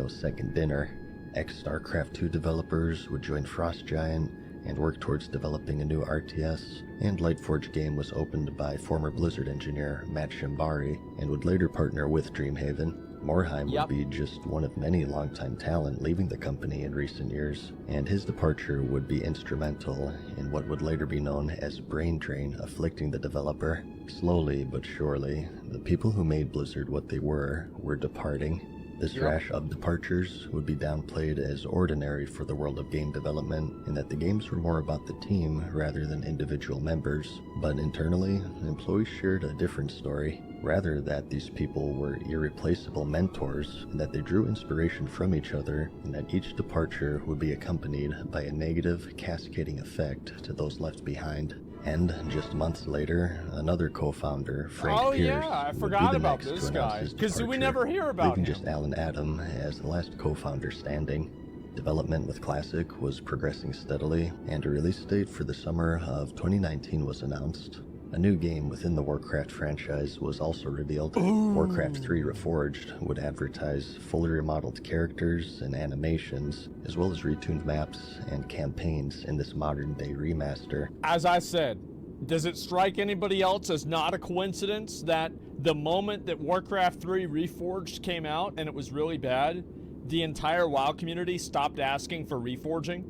P: Second dinner. Ex-StarCraft 2 developers would join Frost Giant and work towards developing a new RTS, and Lightforge game was opened by former Blizzard engineer Matt Shimbari and would later partner with Dreamhaven. Morhaime would be just one of many longtime talent leaving the company in recent years, and his departure would be instrumental in what would later be known as brain drain afflicting the developer. Slowly but surely, the people who made Blizzard what they were departing. This rash of departures would be downplayed as ordinary for the world of game development, in that the games were more about the team rather than individual members. But internally, employees shared a different story. Rather that these people were irreplaceable mentors, and that they drew inspiration from each other, and that each departure would be accompanied by a negative, cascading effect to those left behind. And just months later, another co-founder, Frank Pierce,
H: I
P: would
H: forgot
P: be the
H: about
P: next
H: this
P: to announce
H: guy,
P: his
H: because we
P: departure,
H: never hear about
P: leaving
H: him.
P: just Alan Adam as the last co-founder standing. Development with Classic was progressing steadily, and a release date for the summer of 2019 was announced. A new game within the Warcraft franchise was also revealed. Warcraft 3 Reforged would advertise fully remodeled characters and animations, as well as retuned maps and campaigns in this modern-day remaster.
H: As I said, does it strike anybody else as not a coincidence that the moment that Warcraft 3 Reforged came out and it was really bad, the entire WoW community stopped asking for reforging?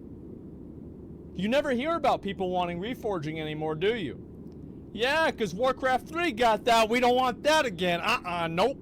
H: You never hear about people wanting reforging anymore, do you? Yeah, because Warcraft 3 got that. We don't want that again. Nope.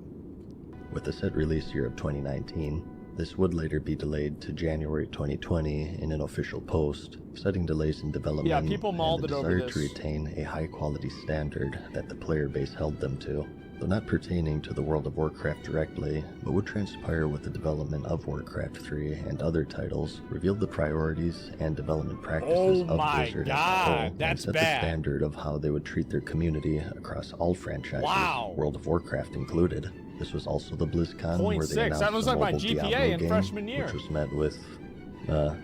P: With the set release year of 2019, This would later be delayed to January 2020 in an official post, citing delays in development
H: Yeah, people mauled
P: and the
H: it over
P: desire
H: this.
P: to retain a high-quality standard that the player base held them to. Though not pertaining to the World of Warcraft directly, but would transpire with the development of Warcraft 3 and other titles, revealed the priorities and development practices of
H: my
P: Blizzard
H: God,
P: as a whole, and
H: that's
P: set
H: bad.
P: the standard of how they would treat their community across all franchises,
H: Wow.
P: World of Warcraft included. This was also the BlizzCon where they
H: 0.6,
P: announced
H: that was
P: the
H: like my
P: mobile
H: GPA
P: Diablo
H: in
P: game,
H: freshman year.
P: which was met with a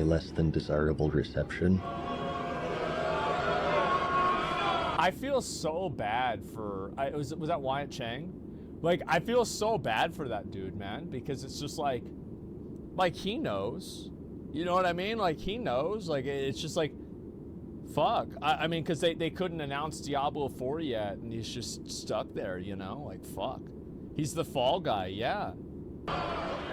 P: less than desirable reception.
H: I feel so bad for was that Wyatt Chang? Like, I feel so bad for that dude, man, because it's just like he knows, you know what I mean? Like, he knows. Like, it's just like, fuck. I mean, because they couldn't announce Diablo 4 yet, and he's just stuck there, you know? Like, fuck. He's the fall guy, yeah.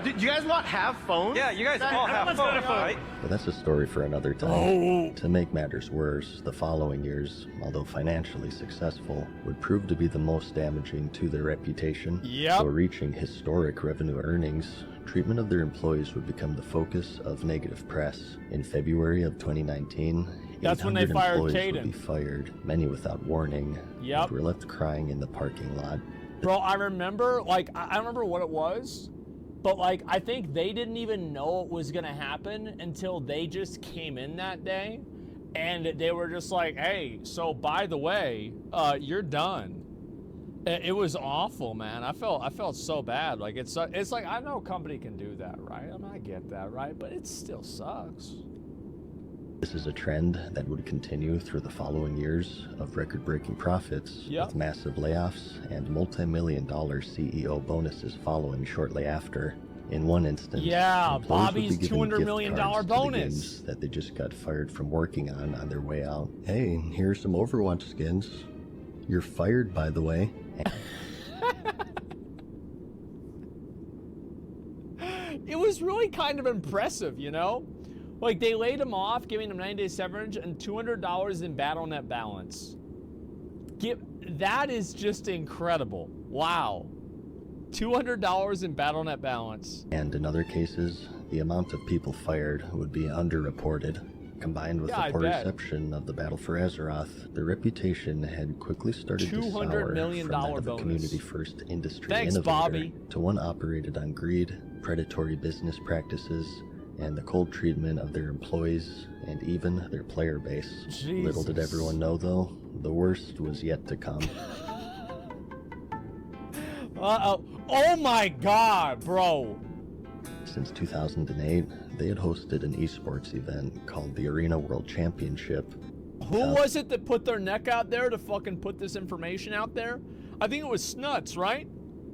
F: Do you guys not have phones? Yeah, you guys all have phones, right?
P: But that's a story for another time. To make matters worse, the following years, although financially successful, would prove to be the most damaging to their reputation.
H: Yep.
P: So reaching historic revenue earnings, treatment of their employees would become the focus of negative press. In February of 2019,
H: That's when they
P: 800
H: fired
P: employees would
H: Caden.
P: be fired, many without warning,
H: Yep.
P: and were left crying in the parking lot.
H: Bro, I remember, like, I don't remember what it was, but, like, I think they didn't even know it was going to happen until they just came in that day, and they were just like, hey, so by the way, you're done. It was awful, man. I felt so bad. Like, it's like, I know a company can do that, right? I mean, I get that, right? But it still sucks.
P: This is a trend that would continue through the following years of record-breaking profits, with massive layoffs and multi-million-dollar CEO bonuses following shortly after. In one instance,
H: Yeah,
P: employees would
H: Bobby's
P: be given
H: $200
P: gift
H: million
P: cards to the
H: bonus.
P: games that they just got fired from working on their way out. Hey, here's some Overwatch skins. You're fired, by the way.
H: It was really kind of impressive, you know? Like, they laid him off, giving him 90 days severance and $200 in BattleNet balance. That is just incredible. Wow. $200 in BattleNet balance.
P: And in other cases, the amount of people fired would be underreported. Combined with
H: Yeah,
P: the poor
H: I bet.
P: reception of the Battle for Azeroth, their reputation had quickly started to sour
H: $200 million
P: from that of a
H: bonus.
P: community-first industry
H: Thanks,
P: innovator
H: Bobby.
P: to one operated on greed, predatory business practices, and the cold treatment of their employees and even their player base. Little did
H: Jesus.
P: everyone know, though, the worst was yet to come.
H: Uh-oh. Oh my god, bro.
P: Since 2008, they had hosted an esports event called the Arena World Championship.
H: Who was it that put their neck out there to fucking put this information out there? I think it was Snuts, right?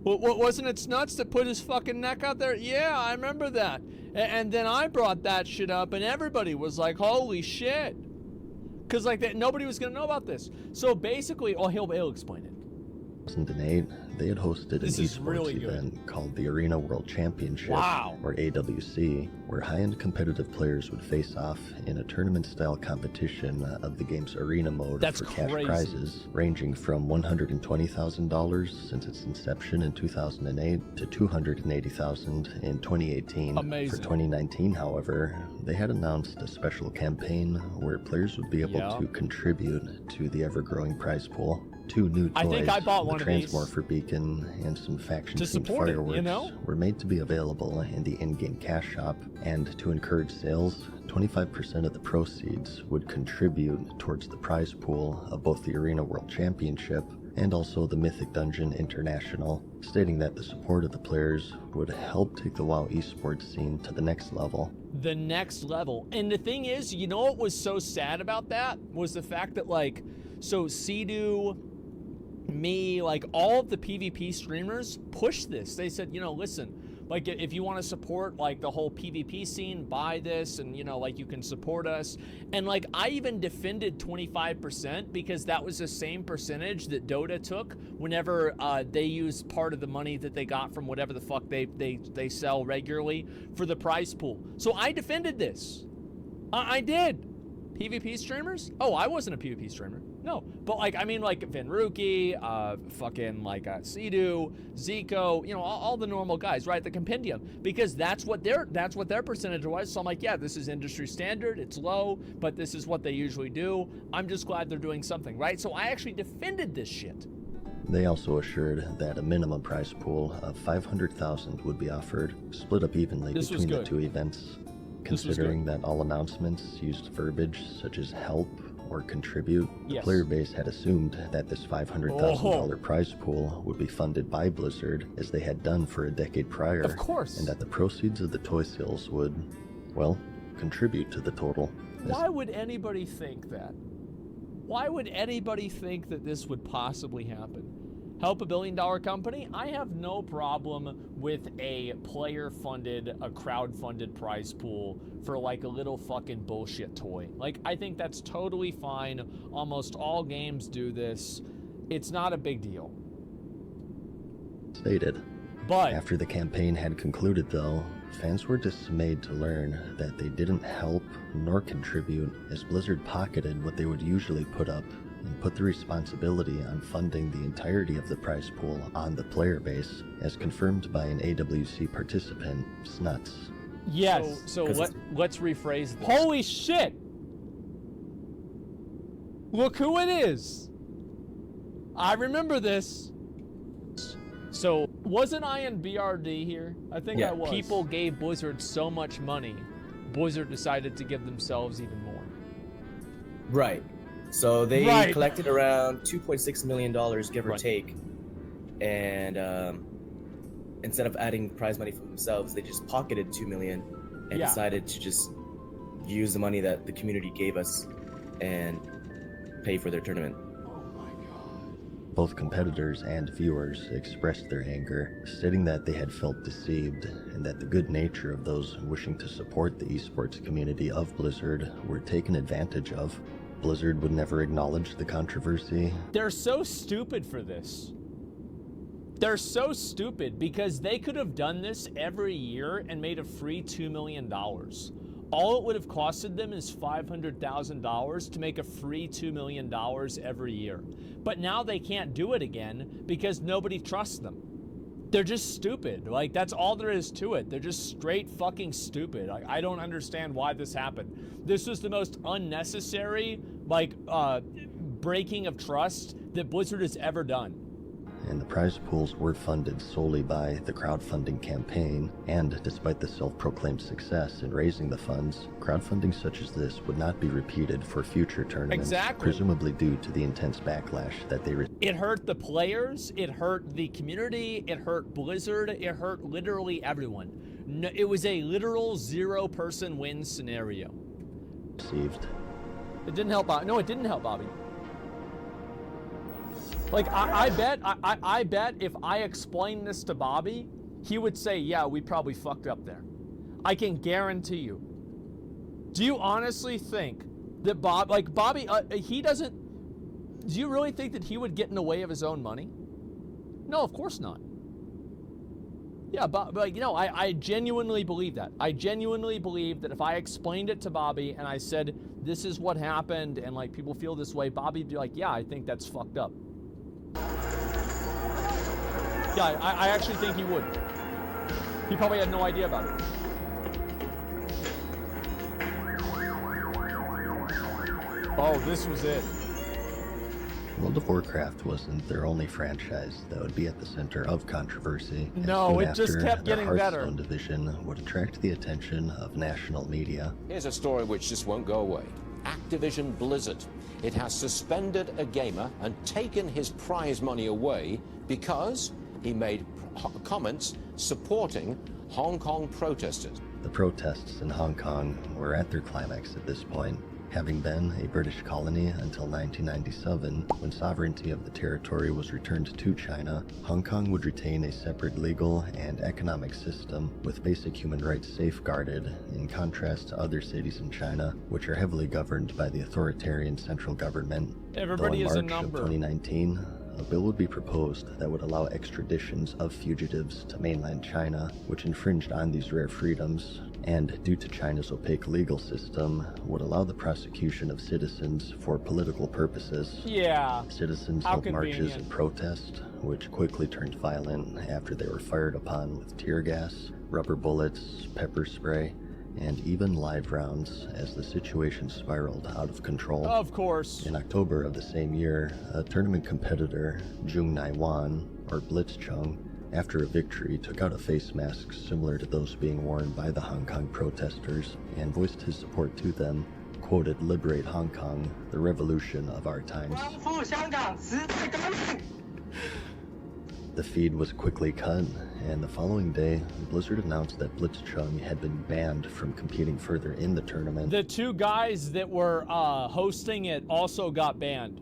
H: Wasn't it Snuts that put his fucking neck out there? Yeah, I remember that. And then I brought that shit up, and everybody was like, holy shit. Because, like, nobody was going to know about this. So basically, he'll explain it.
P: 2008, they had hosted an
H: This is
P: esports
H: really good.
P: event called the Arena World Championship,
H: Wow.
P: or AWC, where high-end competitive players would face off in a tournament-style competition of the game's arena mode
H: That's
P: for cash
H: crazy.
P: prizes, ranging from $120,000 since its inception in 2008 to $280,000 in 2018.
H: Amazing.
P: For 2019, however, they had announced a special campaign where players would be able
H: Yeah.
P: to contribute to the ever-growing prize pool. 2 new toys,
H: I think I bought
P: the
H: one of these.
P: Transmorpher beacon, and some faction
H: To
P: themed
H: support it,
P: fireworks
H: you know?
P: were made to be available in the in-game cash shop, and to encourage sales, 25% of the proceeds would contribute towards the prize pool of both the Arena World Championship and also the Mythic Dungeon International, stating that the support of the players would help take the WoW esports scene to the next level.
H: The next level. And the thing is, you know what was so sad about that? Was the fact that, like, so Sea-Doo, me, like, all of the PvP streamers pushed this. They said, you know, listen, like, if you want to support, like, the whole PvP scene, buy this, and, you know, like, you can support us. And, like, I even defended 25% because that was the same percentage that Dota took whenever they used part of the money that they got from whatever the fuck they sell regularly for the prize pool. So I defended this. I did. PvP streamers? Oh, I wasn't a PvP streamer. No, but like, I mean, like Venruki, fucking like Sidu, Zico, you know, all the normal guys, right? The compendium, because that's what their percentage was. So I'm like, yeah, this is industry standard. It's low, but this is what they usually do. I'm just glad they're doing something, right? So I actually defended this shit.
P: They also assured that a minimum prize pool of 500,000 would be offered, split up evenly between the two events. Considering that all announcements used verbiage such as help or contribute, the player base had assumed that this $500,000 prize pool would be funded by Blizzard, as they had done for a decade prior.
H: Of course.
P: And that the proceeds of the toy sales would, well, contribute to the total.
H: Why would anybody think that? Why would anybody think that this would possibly happen? Help a billion-dollar company? I have no problem with a player-funded, a crowd-funded prize pool for like a little fucking bullshit toy. Like, I think that's totally fine. Almost all games do this. It's not a big deal.
P: Stated.
H: But
P: after the campaign had concluded, though, fans were dismayed to learn that they didn't help nor contribute, as Blizzard pocketed what they would usually put up and put the responsibility on funding the entirety of the prize pool on the player base, as confirmed by an AWC participant, Snuts.
H: Yes, so let's rephrase this. Holy shit! Look who it is! I remember this. So, wasn't I in BRD here? I think I was. People gave Blizzard so much money, Blizzard decided to give themselves even more.
R: Right. So they collected around $2.6 million, give or take, and instead of adding prize money for themselves, they just pocketed $2 million and decided to just use the money that the community gave us and pay for their tournament.
P: Both competitors and viewers expressed their anger, stating that they had felt deceived and that the good nature of those wishing to support the esports community of Blizzard were taken advantage of. Blizzard would never acknowledge the controversy.
H: They're so stupid for this. They're so stupid because they could have done this every year and made a free $2 million. All it would have costed them is $500,000 to make a free $2 million every year. But now they can't do it again because nobody trusts them. They're just stupid. Like, that's all there is to it. They're just straight fucking stupid. Like, I don't understand why this happened. This was the most unnecessary, like, breaking of trust that Blizzard has ever done.
P: And the prize pools were funded solely by the crowdfunding campaign, and despite the self-proclaimed success in raising the funds, crowdfunding such as this would not be repeated for future tournaments, presumably due to the intense backlash that they received.
H: It hurt the players, it hurt the community, it hurt Blizzard, it hurt literally everyone. No, it was a literal zero-person win scenario. It didn't help Bobby. No, it didn't help Bobby. Like, I bet if I explained this to Bobby, he would say, yeah, we probably fucked up there. I can guarantee you. Do you honestly think that Bobby, he doesn't, do you really think that he would get in the way of his own money? No, of course not. Yeah, but like, you know, I genuinely believe that. I genuinely believe that if I explained it to Bobby and I said, this is what happened and like people feel this way, Bobby'd be like, yeah, I think that's fucked up. Yeah, I actually think he would. He probably had no idea about it. Oh, this was it.
P: World of Warcraft wasn't their only franchise that would be at the center of controversy.
H: No, it just kept getting better.
P: The Hearthstone division would attract the attention of national media.
S: Here's a story which just won't go away. Activision Blizzard. It has suspended a gamer and taken his prize money away because he made comments supporting Hong Kong protesters.
P: The protests in Hong Kong were at their climax at this point, having been a British colony until 1997, when sovereignty of the territory was returned to China. Hong Kong would retain a separate legal and economic system with basic human rights safeguarded, in contrast to other cities in China, which are heavily governed by the authoritarian central government.
H: Everybody is a number.
P: Of 2019, a bill would be proposed that would allow extraditions of fugitives to mainland China, which infringed on these rare freedoms, and due to China's opaque legal system, would allow the prosecution of citizens for political purposes.
H: Yeah.
P: Citizens
H: How
P: held marches
H: convenient.
P: and protest, which quickly turned violent after they were fired upon with tear gas, rubber bullets, pepper spray, and even live rounds as the situation spiraled out of control.
H: Of course.
P: In October of the same year, a tournament competitor, Jung Nai-wan, or Blitzchung, after a victory took out a face mask similar to those being worn by the Hong Kong protesters and voiced his support to them, quoted, "Liberate Hong Kong, the revolution of our times." The feed was quickly cut, and the following day, Blizzard announced that Blitzchung had been banned from competing further in the tournament.
H: The two guys that were hosting it also got banned.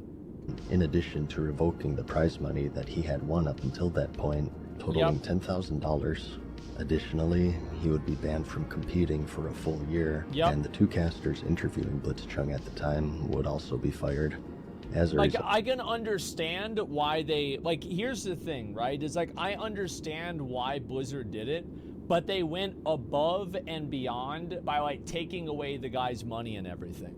P: In addition to revoking the prize money that he had won up until that point, totaling $10,000. Additionally, he would be banned from competing for a full year, and the two casters interviewing Blitzchung at the time would also be fired. As a result,
H: I can understand why they, like, here's the thing, right? It's like, I understand why Blizzard did it, but they went above and beyond by, like, taking away the guy's money and everything.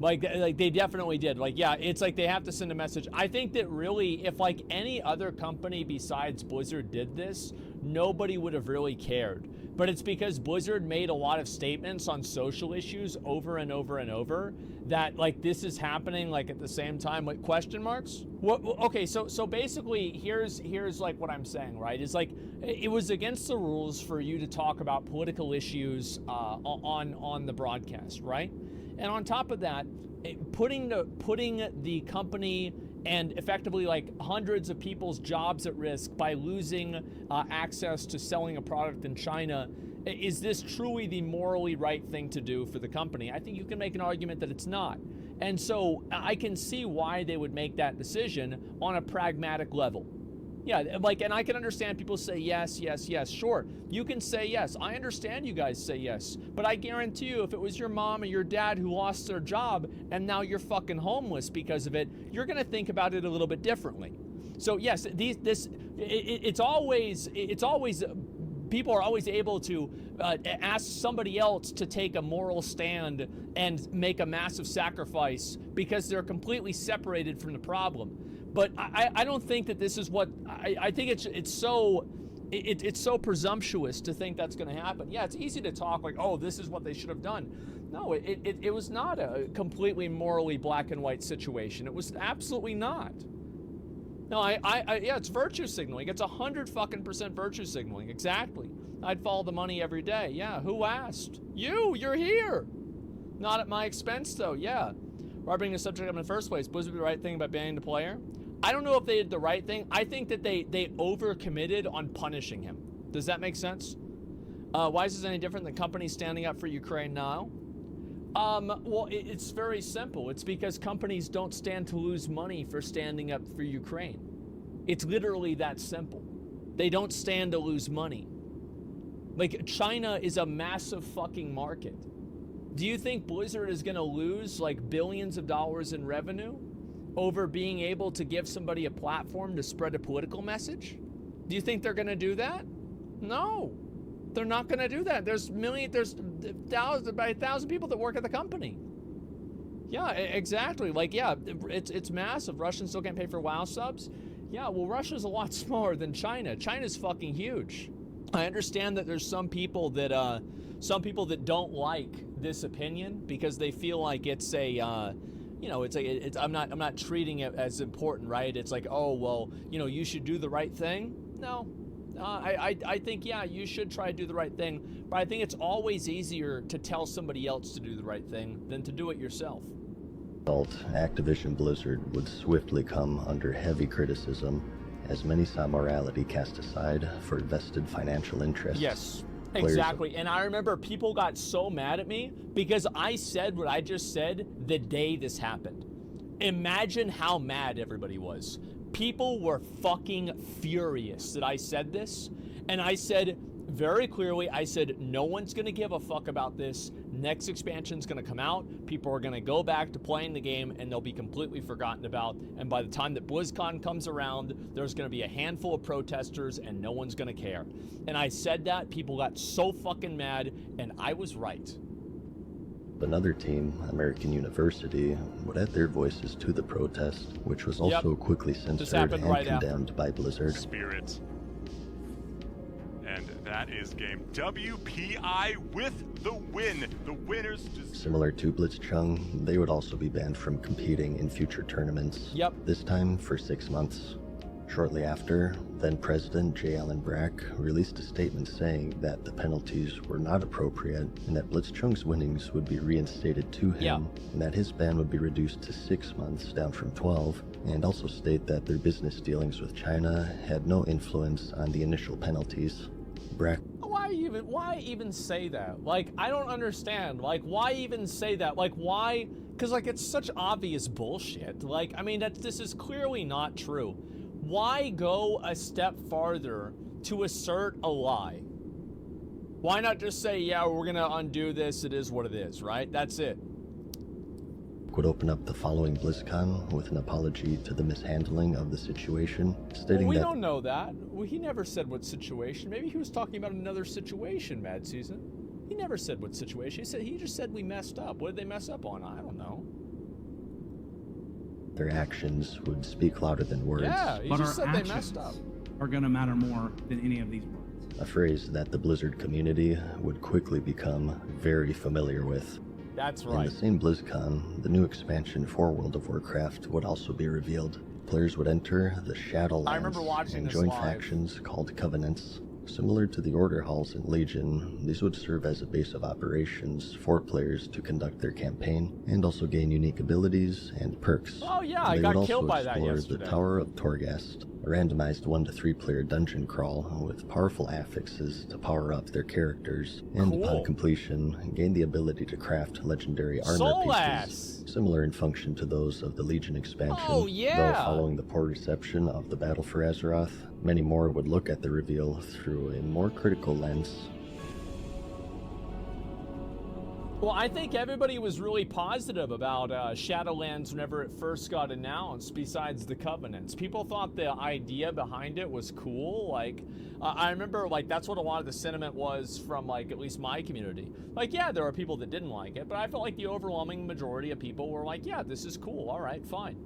H: Like they definitely did. Like, yeah, it's like they have to send a message. I think that really, if like any other company besides Blizzard did this, nobody would have really cared. But it's because Blizzard made a lot of statements on social issues over and over and over that like this is happening like at the same time with question marks. What? Okay, so basically here's like what I'm saying, right? It's like it was against the rules for you to talk about political issues on the broadcast, right? And on top of that, putting the company and effectively like hundreds of people's jobs at risk by losing access to selling a product in China, is this truly the morally right thing to do for the company? I think you can make an argument that it's not. And so I can see why they would make that decision on a pragmatic level. Yeah, like, and I can understand people say yes, yes, yes. Sure, you can say yes. I understand you guys say yes. But I guarantee you, if it was your mom or your dad who lost their job and now you're fucking homeless because of it, you're going to think about it a little bit differently. So yes, it's always people are always able to ask somebody else to take a moral stand and make a massive sacrifice because they're completely separated from the problem. But I don't think that this is what I think it's so presumptuous to think that's going to happen. Yeah, it's easy to talk like, oh, this is what they should have done. No, it was not a completely morally black and white situation. It was absolutely not. No, yeah, it's virtue signaling. It's 100% virtue signaling. Exactly. I'd follow the money every day. Yeah, who asked? You're here. Not at my expense though. Yeah. Why bring the subject up in the first place? Blizzard did the right thing by banning the player? I don't know if they did the right thing. I think that they overcommitted on punishing him. Does that make sense? Why is this any different than companies standing up for Ukraine now? Well, it's very simple. It's because companies don't stand to lose money for standing up for Ukraine. It's literally that simple. They don't stand to lose money. Like, China is a massive fucking market. Do you think Blizzard is going to lose like billions of dollars in revenue over being able to give somebody a platform to spread a political message? Do you think they're going to do that? No, they're not going to do that. There's about 1,000 people that work at the company. Yeah, exactly. Like, yeah, it's massive. Russians still can't pay for WoW subs. Yeah, well, Russia's a lot smaller than China. China's fucking huge. I understand that there's some people that don't like this opinion because they feel like it's a I'm not treating it as important, right? It's like, oh, well, you should do the right thing. No, I think, yeah, you should try to do the right thing, but I think it's always easier to tell somebody else to do the right thing than to do it yourself.
P: Activision Blizzard would swiftly come under heavy criticism as many saw morality cast aside for vested financial interests.
H: Yes. Exactly. And I remember people got so mad at me because I said what I just said the day this happened. Imagine how mad everybody was. People were fucking furious that I said this. And I said, very clearly, I said, no one's going to give a fuck about this. Next expansion's going to come out. People are going to go back to playing the game, and they'll be completely forgotten about. And by the time that BlizzCon comes around, there's going to be a handful of protesters, and no one's going to care. And I said that. People got so fucking mad, and I was right.
P: Another team, American University, would add their voices to the protest, which was also quickly censored and condemned by Blizzard.
T: Spirit. And that is game WPI with the win. The winners
P: Similar to Blitzchung, they would also be banned from competing in future tournaments. This time for 6 months. Shortly after, then President J. Allen Brack released a statement saying that the penalties were not appropriate and that Blitzchung's winnings would be reinstated to him and that his ban would be reduced to 6 months, down from 12, and also state that their business dealings with China had no influence on the initial penalties. Brack.
H: Why even say that? Like, I don't understand. Like, why even say that? Like, why? Because, like, it's such obvious bullshit. Like, I mean, this is clearly not true. Why go a step farther to assert a lie? Why not just say, yeah, we're going to undo this, it is what it is, right? That's it.
P: Would open up the following BlizzCon with an apology to the mishandling of the situation, stating
H: we
P: that...
H: don't know that. Well, he never said what situation. Maybe he was talking about another situation, Mad Season. He never said what situation. He just said we messed up. What did they mess up on? I don't know.
P: Their actions would speak louder than words.
H: Yeah, he just said they messed up.
U: Are going to matter more than any of these words.
P: A phrase that the Blizzard community would quickly become very familiar with.
H: That's right.
P: In the same BlizzCon, the new expansion for World of Warcraft would also be revealed. Players would enter the Shadowlands and join factions called Covenants. Similar to the Order Halls in Legion, these would serve as a base of operations for players to conduct their campaign and also gain unique abilities and perks.
H: Oh yeah, I got killed by that yesterday.
P: The Tower of Torghast, a randomized 1 to 3 player dungeon crawl with powerful affixes to power up their characters, and upon completion, gain the ability to craft legendary armor pieces, similar in function to those of the Legion expansion.
H: Oh yeah!
P: Though following the poor reception of the Battle for Azeroth, many more would look at the reveal through a more critical lens.
H: Well, I think everybody was really positive about Shadowlands whenever it first got announced, besides the Covenants. People thought the idea behind it was cool. Like, I remember, like, that's what a lot of the sentiment was from, like, at least my community. Like, yeah, there were people that didn't like it, but I felt like the overwhelming majority of people were like, yeah, this is cool. All right, fine.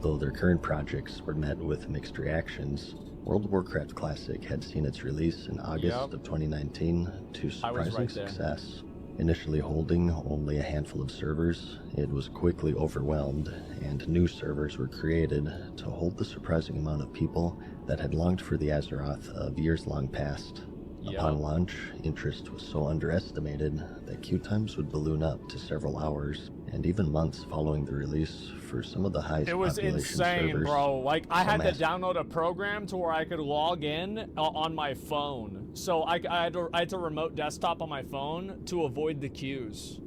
P: Though their current projects were met with mixed reactions, World of Warcraft Classic had seen its release in August of 2019 to surprising success. Initially holding only a handful of servers, it was quickly overwhelmed, and new servers were created to hold the surprising amount of people that had longed for the Azeroth of years long past. Upon launch, interest was so underestimated that queue times would balloon up to several hours, and even months following the release for some of the highest population servers.
H: It was insane, bro. Like, I had to download a program to where I could log in on my phone. So I had to remote desktop on my phone to avoid the queues.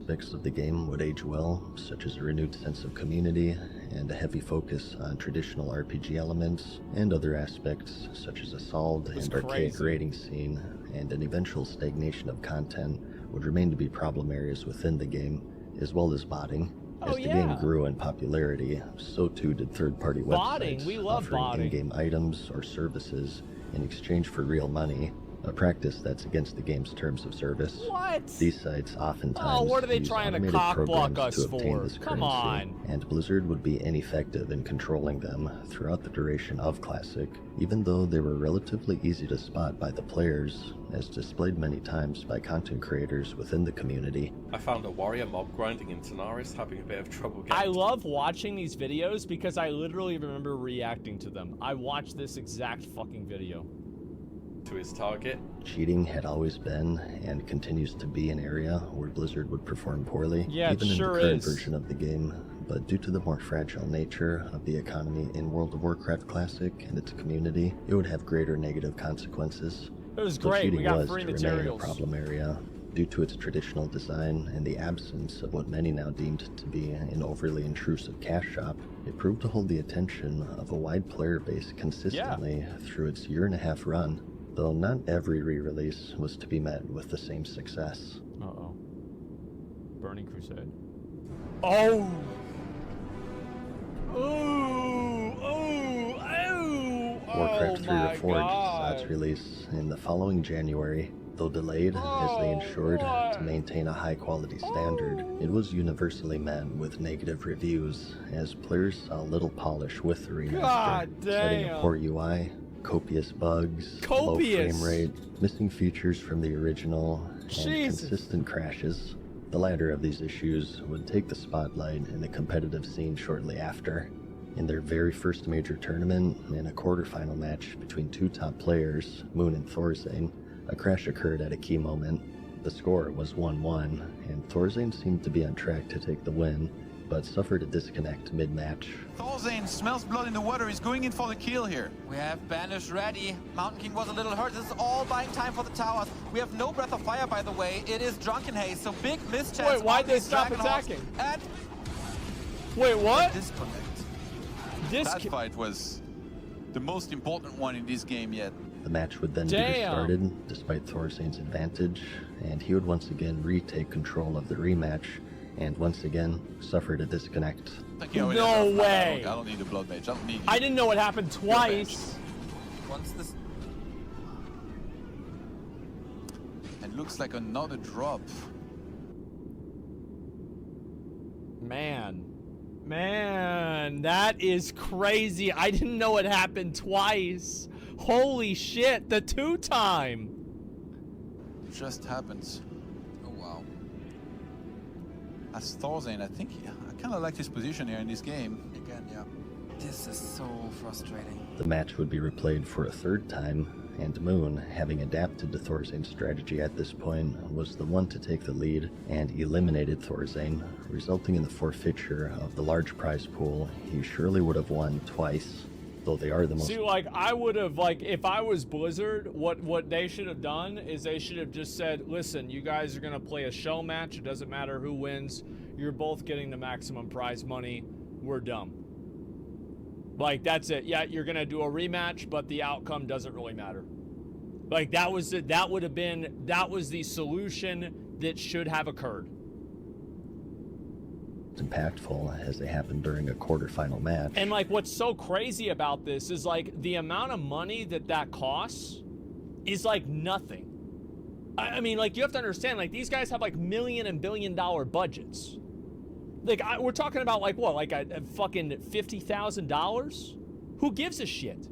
P: Aspects of the game would age well, such as a renewed sense of community and a heavy focus on traditional RPG elements, and other aspects such as a solid and archaic raiding scene and an eventual stagnation of content would remain to be problem areas within the game, as well as botting. As the game grew in popularity, so too did third-party websites offering in-game items or services in exchange for real money, a practice that's against the game's terms of service.
H: What?
P: These sites oftentimes
H: what are they
P: use
H: trying to
P: automated
H: cock block
P: programs
H: us
P: to obtain
H: for?
P: this
H: Come
P: currency,
H: on.
P: and Blizzard would be ineffective in controlling them throughout the duration of Classic, even though they were relatively easy to spot by the players, as displayed many times by content creators within the community.
V: I found a warrior mob grinding in Tanaris having a bit of trouble getting...
H: I love watching these videos because I literally remember reacting to them. I watched this exact fucking video.
V: To his target.
P: Cheating had always been and continues to be an area where Blizzard would perform poorly, even in the current version of the game. But due to the more fragile nature of the economy in World of Warcraft Classic and its community, it would have greater negative consequences.
H: It was great. We got free
P: materials. Remain a problem area. Due to its traditional design and the absence of what many now deemed to be an overly intrusive cash shop, it proved to hold the attention of a wide player base consistently through its year-and-a-half run, though not every re-release was to be met with the same success.
H: Uh-oh. Burning Crusade. Oh!
P: Warcraft 3 Reforged saw its release in the following January. Though delayed as they ensured to maintain a high-quality standard, it was universally met with negative reviews as players saw little polish with the remaster, citing a poor UI, copious bugs, low frame rate, missing features from the original, and consistent crashes. The latter of these issues would take the spotlight in the competitive scene shortly after. In their very first major tournament, in a quarterfinal match between two top players, Moon and Thorzane, a crash occurred at a key moment. The score was 1-1, and Thorzane seemed to be on track to take the win, but suffered a disconnect mid-match.
A: Thorzane smells blood in the water. He's going in for the kill here. We have Banish ready. Mountain King was a little hurt. This is all buying time for the towers. We have no Breath of Fire, by the way. It is Drunken Haze, so big mischance.
H: Wait, why'd they stop attacking? Wait, what?
A: Disconnect. That fight was the most important one in this game yet.
P: The match would then be restarted, despite Thorzane's advantage, and he would once again retake control of the rematch, and once again suffered a disconnect.
H: No way!
A: I don't need a Blood Mage. I don't need.
H: I didn't know it happened twice.
A: Once this. It looks like another drop.
H: Man, that is crazy. I didn't know it happened twice. Holy shit, the 2-time.
A: Just happens. Oh wow. As Thorzane, I think I kind of like his position here in this game. Again, yeah. This is so frustrating.
P: The match would be replayed for a third time, and Moon, having adapted to Thorzane's strategy at this point, was the one to take the lead and eliminated Thorzane, resulting in the forfeiture of the large prize pool he surely would have won twice, though they are the most...
H: See, like, I would have, like, if I was Blizzard, what they should have done is they should have just said, listen, you guys are going to play a shell match. It doesn't matter who wins. You're both getting the maximum prize money. We're done. Like, that's it. Yeah, you're going to do a rematch, but the outcome doesn't really matter. Like, that was the solution that should have occurred.
P: Impactful as they happened during a quarterfinal match.
H: And, like, what's so crazy about this is, like, the amount of money that costs is, like, nothing. I mean, like, you have to understand, like, these guys have, like, million and billion dollar budgets. Like, we're talking about, like, what, like a fucking $50,000? Who gives a shit?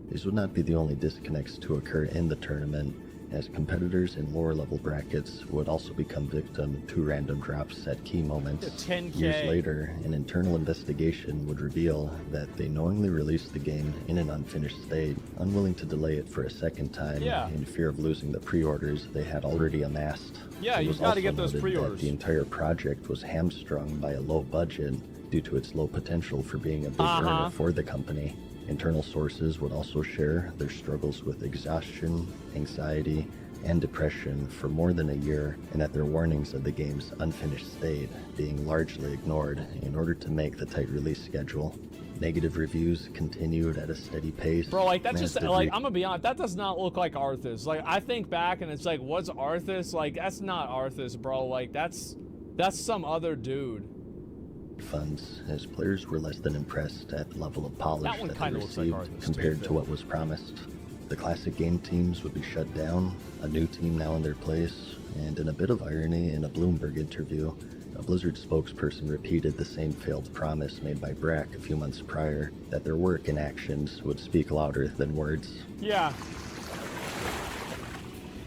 P: These would not be the only disconnects to occur in the tournament, as competitors in lower level brackets would also become victim to random drops at key moments.
H: 10K.
P: Years later, an internal investigation would reveal that they knowingly released the game in an unfinished state, unwilling to delay it for a second time in fear of losing the pre-orders they had already amassed.
H: Yeah, you've got to get those pre-orders.
P: The entire project was hamstrung by a low budget due to its low potential for being a big earner for the company. Internal sources would also share their struggles with exhaustion, anxiety, and depression for more than a year, and that their warnings of the game's unfinished state being largely ignored in order to make the tight release schedule. Negative reviews continued at a steady pace.
H: Bro, like, that's just, like, I'm gonna be honest, that does not look like Arthas. Like, I think back and it's like, what's Arthas? Like, that's not Arthas, bro. Like, that's some other dude.
P: Funds, as players were less than impressed at the level of polish that they received compared to what was promised. The classic game teams would be shut down, a new team now in their place, and in a bit of irony in a Bloomberg interview, a Blizzard spokesperson repeated the same failed promise made by Brack a few months prior, that their work and actions would speak louder than words.
H: Yeah.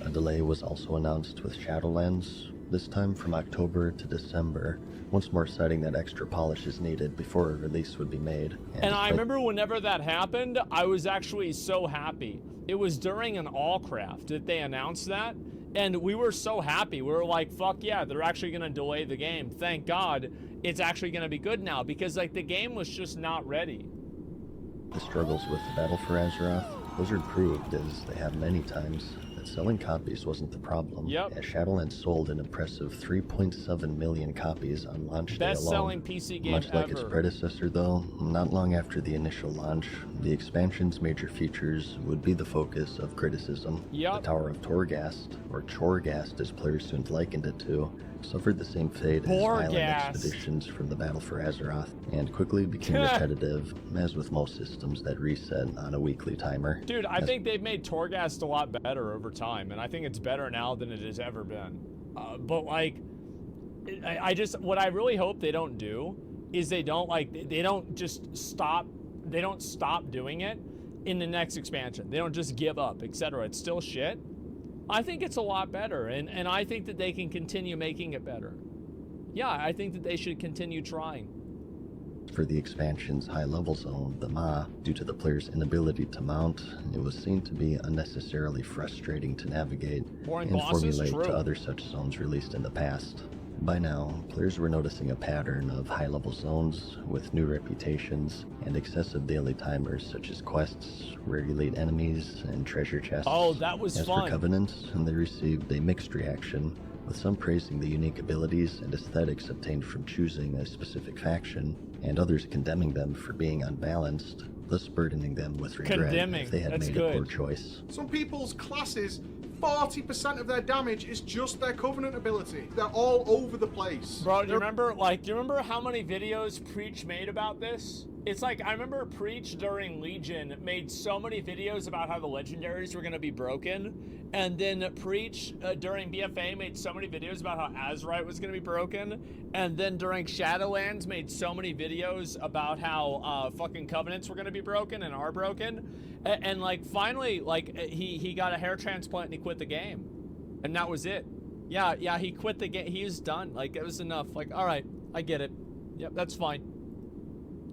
P: A delay was also announced with Shadowlands, this time from October to December, once more citing that extra polish is needed before a release would be made.
H: And I remember whenever that happened, I was actually so happy. It was during an Allcraft that they announced that, and we were so happy. We were like, fuck yeah, they're actually going to delay the game. Thank God it's actually going to be good now, because, like, the game was just not ready.
P: The struggles with the Battle for Azeroth, Blizzard proved, as they have many times, that selling copies wasn't the problem,
H: Yep.
P: as Shadowlands sold an impressive 3.7 million copies on launch day alone.
H: Best-selling PC game
P: Much like its
H: ever.
P: predecessor, though, not long after the initial launch, the expansion's major features would be the focus of criticism.
H: Yep.
P: The Tower of Torghast, or Chorghast as players soon likened it to, suffered the same fate as island
H: Torghast.
P: expeditions from the Battle for Azeroth, and quickly became repetitive, as with most systems that reset on a weekly timer.
H: Dude, I think they've made Torghast a lot better over time, and I think it's better now than it has ever been. But like, I just, what I really hope they don't do is they don't just stop, they don't stop doing it in the next expansion. They don't just give up, etc. It's still shit. I think it's a lot better, and I think that they can continue making it better. Yeah, I think that they should continue trying.
P: For the expansion's high-level zone, the Maw, due to the player's inability to mount, it was seen to be unnecessarily frustrating to navigate
H: Boring
P: and
H: bosses,
P: formulate
H: true.
P: to other such zones released in the past. By now, players were noticing a pattern of high-level zones with new reputations and excessive daily timers such as quests, rare elite enemies, and treasure chests.
H: Oh, that was
P: As
H: fun.
P: for Covenants, they received a mixed reaction, with some praising the unique abilities and aesthetics obtained from choosing a specific faction, and others condemning them for being unbalanced, thus burdening them with regret if they had made a poor choice.
B: Some people's classes, 40% of their damage is just their Covenant ability. They're all over the place.
H: Bro, do you remember how many videos Preach made about this? It's like, I remember Preach during Legion made so many videos about how the legendaries were going to be broken, and then Preach during BFA made so many videos about how Azerite was going to be broken, and then during Shadowlands made so many videos about how fucking Covenants were going to be broken and are broken, and like finally, like he got a hair transplant and he quit the game, and that was it. Yeah, he quit the game. He was done. Like, it was enough. Like, all right, I get it. Yep, that's fine.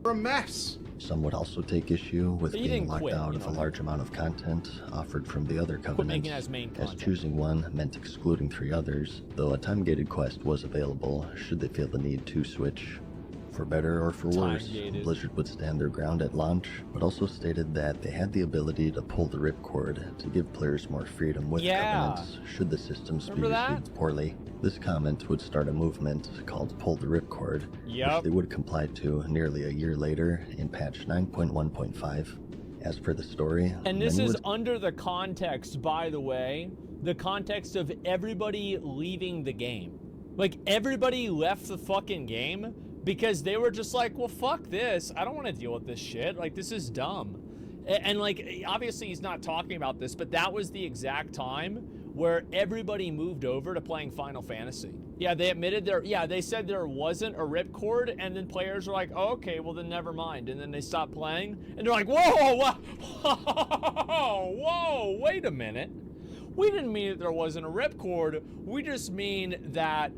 B: We're a mess.
P: Some would also take issue with
H: He
P: being
H: didn't
P: locked
H: quit,
P: out
H: you
P: of
H: know.
P: a large amount of content offered from the other
H: Quit
P: Covenants,
H: making it as main
P: as
H: content.
P: choosing one meant excluding 3 others, though a time-gated quest was available should they feel the need to switch. For better or for worse,
H: Time-gated.
P: Blizzard would stand their ground at launch, but also stated that they had the ability to pull the ripcord to give players more freedom with Covenants should the systems
H: Remember
P: be
H: that?
P: received poorly. This comment would start a movement called Pull the Ripcord,
H: Yep.
P: which they would comply to nearly a year later in patch 9.1.5. As for the story,
H: And this
P: many
H: is
P: would
H: under the context, by the way, the context of everybody leaving the game. Like, everybody left the fucking game because they were just like, well, fuck this. I don't want to deal with this shit. Like, this is dumb. And like, obviously he's not talking about this, but that was the exact time where everybody moved over to playing Final Fantasy. Yeah, they admitted they said there wasn't a ripcord, and then players were like, oh, okay, well then never mind. And then they stopped playing, and they're like, whoa, wait a minute. We didn't mean that there wasn't a ripcord. We just mean that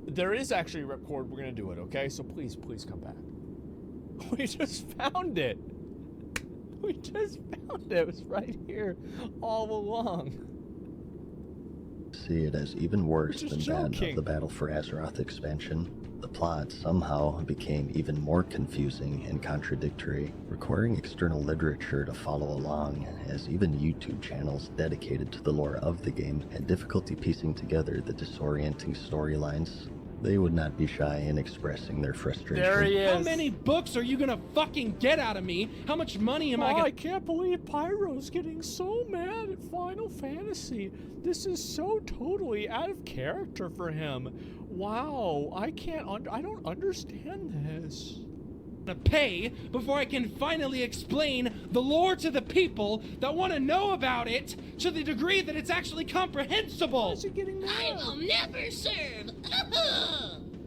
H: there is actually a ripcord. We're gonna do it, okay? So please come back. We just found it. We just found it. It was right here all along.
P: see it as even worse than that
H: joking.
P: of the Battle for Azeroth expansion. The plot somehow became even more confusing and contradictory, requiring external literature to follow along, as even YouTube channels dedicated to the lore of the game had difficulty piecing together the disorienting storylines. They would not be shy in expressing their frustration.
H: There he is.
L: How many books are you gonna fucking get out of me? How much money am I gonna—
H: I can't believe Pyro's getting so mad at Final Fantasy. This is so totally out of character for him. Wow, I don't understand this.
L: To pay before I can finally explain the lore to the people that want to know about it to the degree that it's actually comprehensible.
N: I will never serve.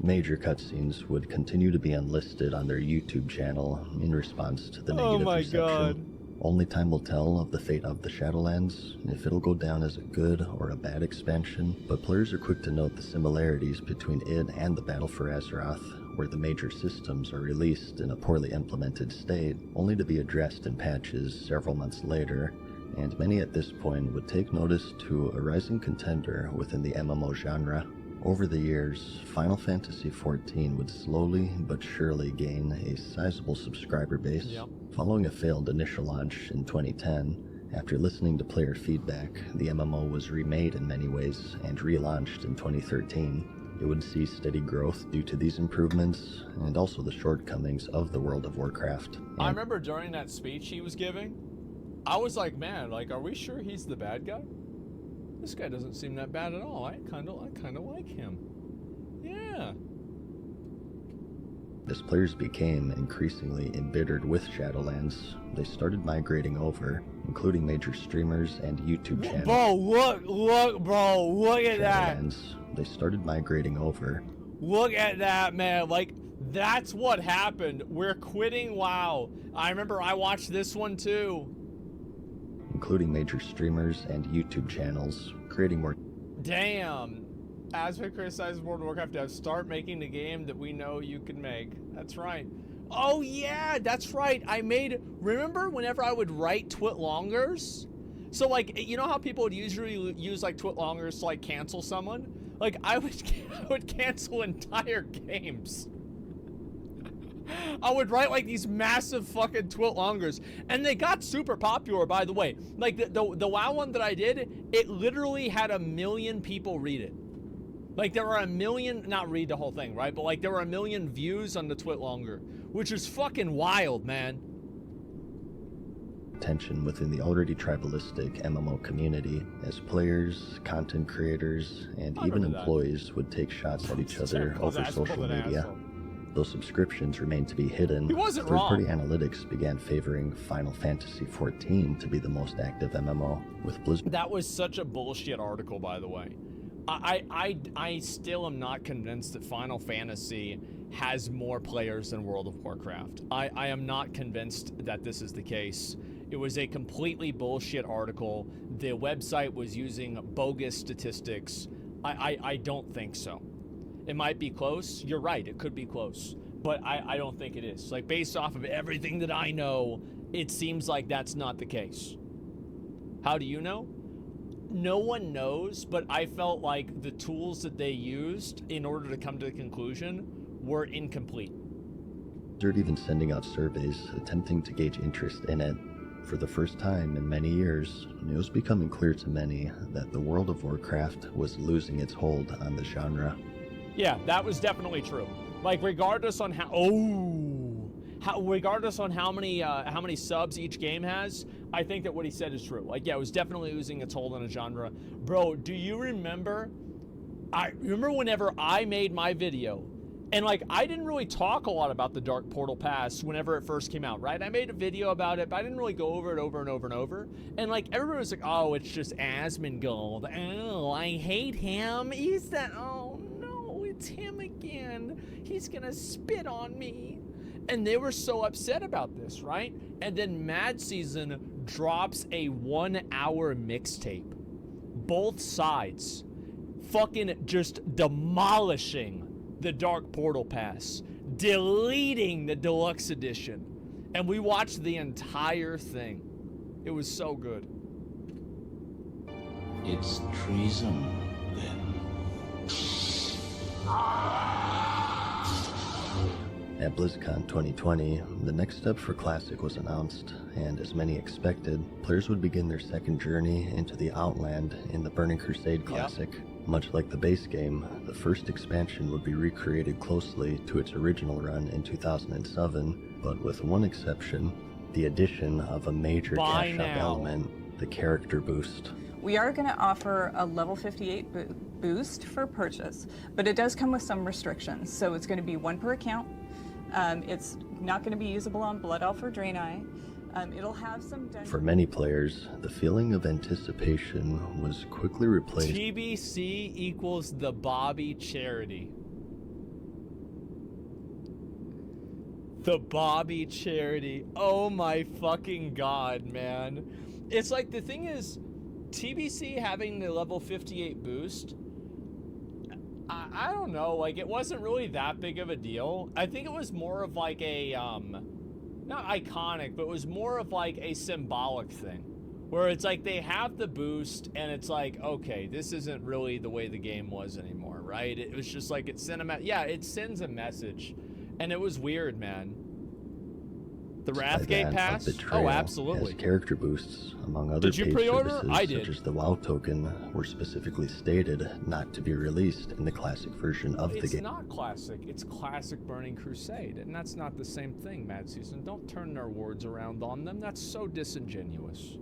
P: Major cutscenes would continue to be unlisted on their YouTube channel in response to the negative reception. Only time will tell of the fate of the Shadowlands, if it'll go down as a good or a bad expansion, but players are quick to note the similarities between it and the Battle for Azeroth, where the major systems are released in a poorly implemented state, only to be addressed in patches several months later, and many at this point would take notice to a rising contender within the MMO genre. Over the years, Final Fantasy XIV would slowly but surely gain a sizable subscriber base. Following a failed initial launch in 2010, After listening to player feedback, the MMO was remade in many ways and relaunched in 2013. It would see steady growth due to these improvements and also the shortcomings of the World of Warcraft.
H: I remember during that speech he was giving, I was like, man, like, are we sure he's the bad guy? This guy doesn't seem that bad at all. I kind of like him. Yeah.
P: As players became increasingly embittered with Shadowlands, they started migrating over, including major streamers and YouTube channels.
H: Bro, look, bro, look at that.
P: They started migrating over.
H: Look at that, man. Like, that's what happened. We're quitting WoW. I remember I watched this one too.
P: Including major streamers and YouTube channels, creating more.
H: Damn. As we criticize World of Warcraft devs, start making the game that we know you can make. That's right. Oh yeah, that's right. Remember whenever I would write twitlongers? So like, you know how people would usually use like twitlongers to like cancel someone? Like I would cancel entire games. I would write like these massive fucking twitlongers, and they got super popular, by the way. Like the WoW one that I did, it literally had 1 million people read it. Like there were 1 million, not read the whole thing, right? But like there were 1 million views on the twitlonger, which is fucking wild, man.
P: Tension within the already tribalistic MMO community as players, content creators, and even employees would take shots at each other over social media. Though subscriptions remained to be hidden, third-party analytics began favoring Final Fantasy XIV to be the most active MMO, with Blizzard.
H: That was such a bullshit article, by the way. I still am not convinced that Final Fantasy has more players than World of Warcraft. I am not convinced that this is the case. It was a completely bullshit article. The website was using bogus statistics. I don't think so. It might be close. You're right. It could be close. But I don't think it is. Like, based off of everything that I know, it seems like that's not the case. How do you know? No one knows, but I felt like the tools that they used in order to come to the conclusion were incomplete.
P: Blizzard even sending out surveys attempting to gauge interest in it. For the first time in many years, it was becoming clear to many that the World of Warcraft was losing its hold on the genre.
H: Yeah, that was definitely true. Like, regardless on regardless on how many subs each game has, I think that what he said is true. Like, yeah, it was definitely losing its hold on a genre. Bro, do you remember? I remember whenever I made my video, and like, I didn't really talk a lot about the Dark Portal Pass whenever it first came out, right? I made a video about it, but I didn't really go over it over and over and over. And like, everybody was like, oh, it's just Asmongold. Oh, I hate him. He's that, oh no, it's him again. He's gonna spit on me. And they were so upset about this, right? And then Mad Season drops a 1-hour mixtape. Both sides fucking just demolishing the Dark Portal Pass, deleting the deluxe edition. And we watched the entire thing. It was so good.
O: It's treason, then.
P: At BlizzCon 2020, the next step for Classic was announced, and as many expected, players would begin their second journey into the Outland in the Burning Crusade Classic. Yep. Much like the base game, the first expansion would be recreated closely to its original run in 2007, but with one exception, the addition of a major cash shop element, the character boost.
C: We are going to offer a level 58 boost for purchase, but it does come with some restrictions. So it's going to be 1 per account. It's not going to be usable on Blood Elf or Draenei. It'll have some...
P: For many players, the feeling of anticipation was quickly replaced.
H: TBC equals the Bobby charity. The Bobby charity. Oh my fucking god, man. It's like, the thing is, TBC having the level 58 boost, I don't know, like, it wasn't really that big of a deal. I think it was more of like a, not iconic, but it was more of like a symbolic thing. Where it's like they have the boost, and it's like, okay, this isn't really the way the game was anymore, right? It was just like, it sends a message. And it was weird, man. The
P: by
H: Wrathgate
P: that
H: Pass?
P: of Betrayal,
H: Oh, absolutely.
P: as character boosts, among other
H: Did you
P: paid
H: pre-order?
P: services
H: I
P: such
H: did.
P: as the WoW token, were specifically stated not to be released in the classic version of the
H: It's
P: game.
H: not classic. It's classic Burning Crusade, and that's not the same thing, Mad Season. Don't turn their words around on them. That's so disingenuous.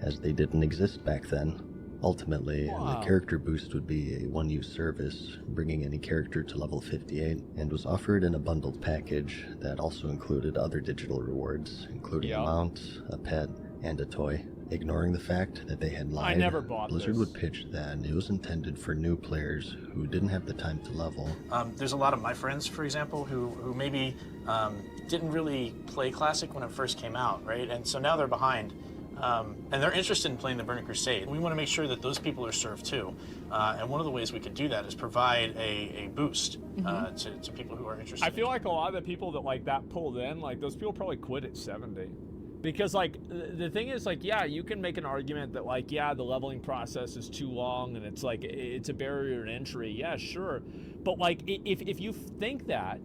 P: As they didn't exist back then. Ultimately,
H: Wow.
P: the character boost would be a one-use service, bringing any character to level 58, and was offered in a bundled package that also included other digital rewards, including a mount, a pet, and a toy. Ignoring the fact that they had lied,
H: never bought
P: Blizzard
H: this.
P: would pitch that it was intended for new players who didn't have the time to level.
E: There's a lot of my friends, for example, who maybe didn't really play Classic when it first came out, right? And so now they're behind. And they're interested in playing the Burning Crusade. We want to make sure that those people are served too. And one of the ways we could do that is provide a boost to people who are interested.
H: I feel like a lot of the people that like that pulled in, like those people probably quit at 70. Because like the thing is, like, yeah, you can make an argument that like, yeah, the leveling process is too long and it's like it's a barrier to entry. Yeah, sure. But like if you think that,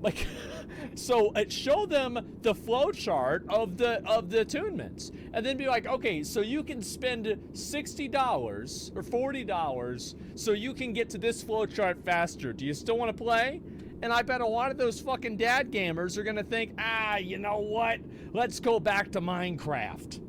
H: like, so show them the flow chart of the attunements, and then be like, okay, so you can spend $60 or $40 so you can get to this flow chart faster. Do you still want to play? And I bet a lot of those fucking dad gamers are gonna think, you know what? Let's go back to Minecraft.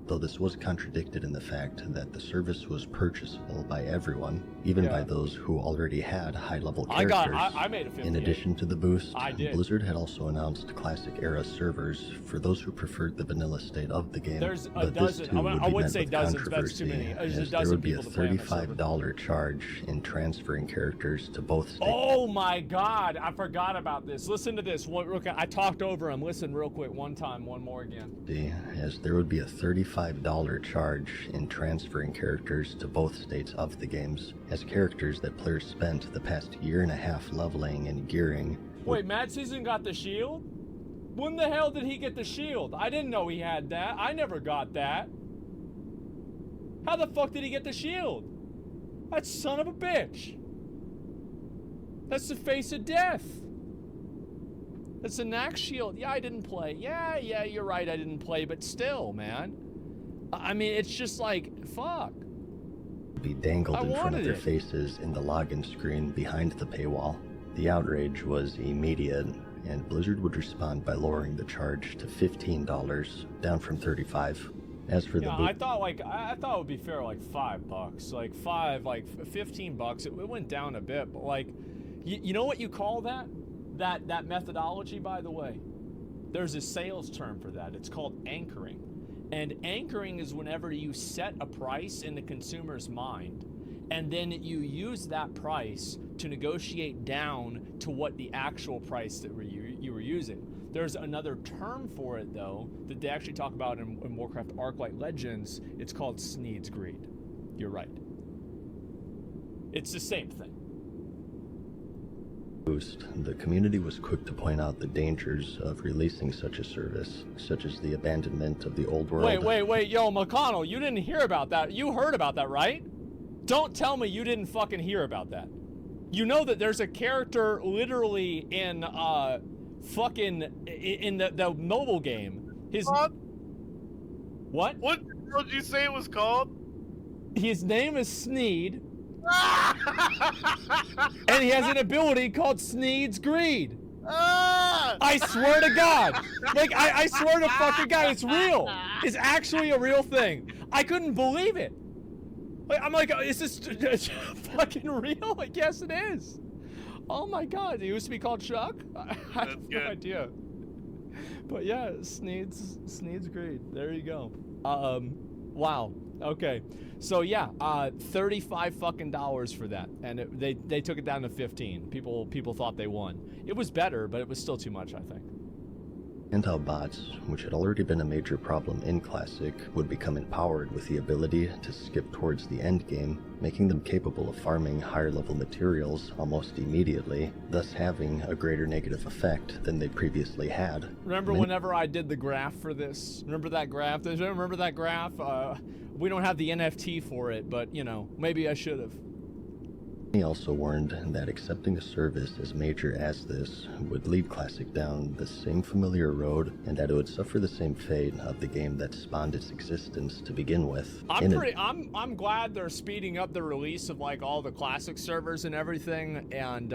P: Though this was contradicted in the fact that the service was purchasable by everyone, even by those who already had high-level characters.
H: I made a 58.
P: In addition to the boost,
H: I did.
P: Blizzard had also announced Classic-era servers for those who preferred the vanilla state of the game.
H: There's a
P: but
H: dozen.
P: This too would
H: I
P: be
H: wouldn't
P: met
H: say
P: with
H: dozens, that's too
P: controversy,
H: many. There's a
P: as there
H: dozen
P: would be a
H: people to play on that server.
P: $35 charge in transferring characters to both states.
H: Oh my God, I forgot about this. Listen to this. I talked over him. Listen real quick one time, one more again.
P: As there would be a $35 charge in transferring characters to both states of the games, as characters that players spent the past year and a half leveling and gearing.
H: Wait, Mad Season got the shield? When the hell did he get the shield? I didn't know he had that. I never got that. How the fuck did he get the shield? That son of a bitch. That's the face of death. That's a Nax shield. Yeah, I didn't play. Yeah, you're right, I didn't play, but still, man. I mean, it's just like, fuck.
P: Be dangled in front of their faces in the login screen behind the paywall. The outrage was immediate, and Blizzard would respond by lowering the charge to $15, down from $35. As for the
H: I thought it would be fair, like $5, like 15 bucks. It went down a bit, but like, you know what you call that? That methodology, by the way. There's a sales term for that. It's called anchoring. And anchoring is whenever you set a price in the consumer's mind, and then you use that price to negotiate down to what the actual price that you were using. There's another term for it, though, that they actually talk about in Warcraft Arclight Legends. It's called Sneed's Greed. You're right. It's the same thing.
P: The community was quick to point out the dangers of releasing such a service, such as the abandonment of the old world.
H: Wait, yo, McConnell, you didn't hear about that. You heard about that, right? Don't tell me you didn't fucking hear about that. You know that there's a character literally in fucking in the mobile game. What?
F: What did you say it was called?
H: His name is Sneed. And he has an ability called Sneed's Greed. I swear to God. Like, I swear to fucking God, it's real. It's actually a real thing. I couldn't believe it. Like, I'm like, is this fucking real? Like, yes, it is. Oh my God, it used to be called Chuck? I have no idea. But yeah, Sneed's Greed. There you go. Wow. Okay. So yeah, $35 fucking dollars for that, and they took it down to 15. People thought they won. It was better, but it was still too much, I think.
P: And how bots, which had already been a major problem in Classic, would become empowered with the ability to skip towards the end game, making them capable of farming higher level materials almost immediately, thus having a greater negative effect than they previously had.
H: Remember whenever I did the graph for this? Remember that graph? Does anyone remember that graph? We don't have the NFT for it, but you know, maybe I should have.
P: He also warned that accepting a service as major as this would lead Classic down the same familiar road, and that it would suffer the same fate of the game that spawned its existence to begin with.
H: I'm glad they're speeding up the release of like all the Classic servers and everything, and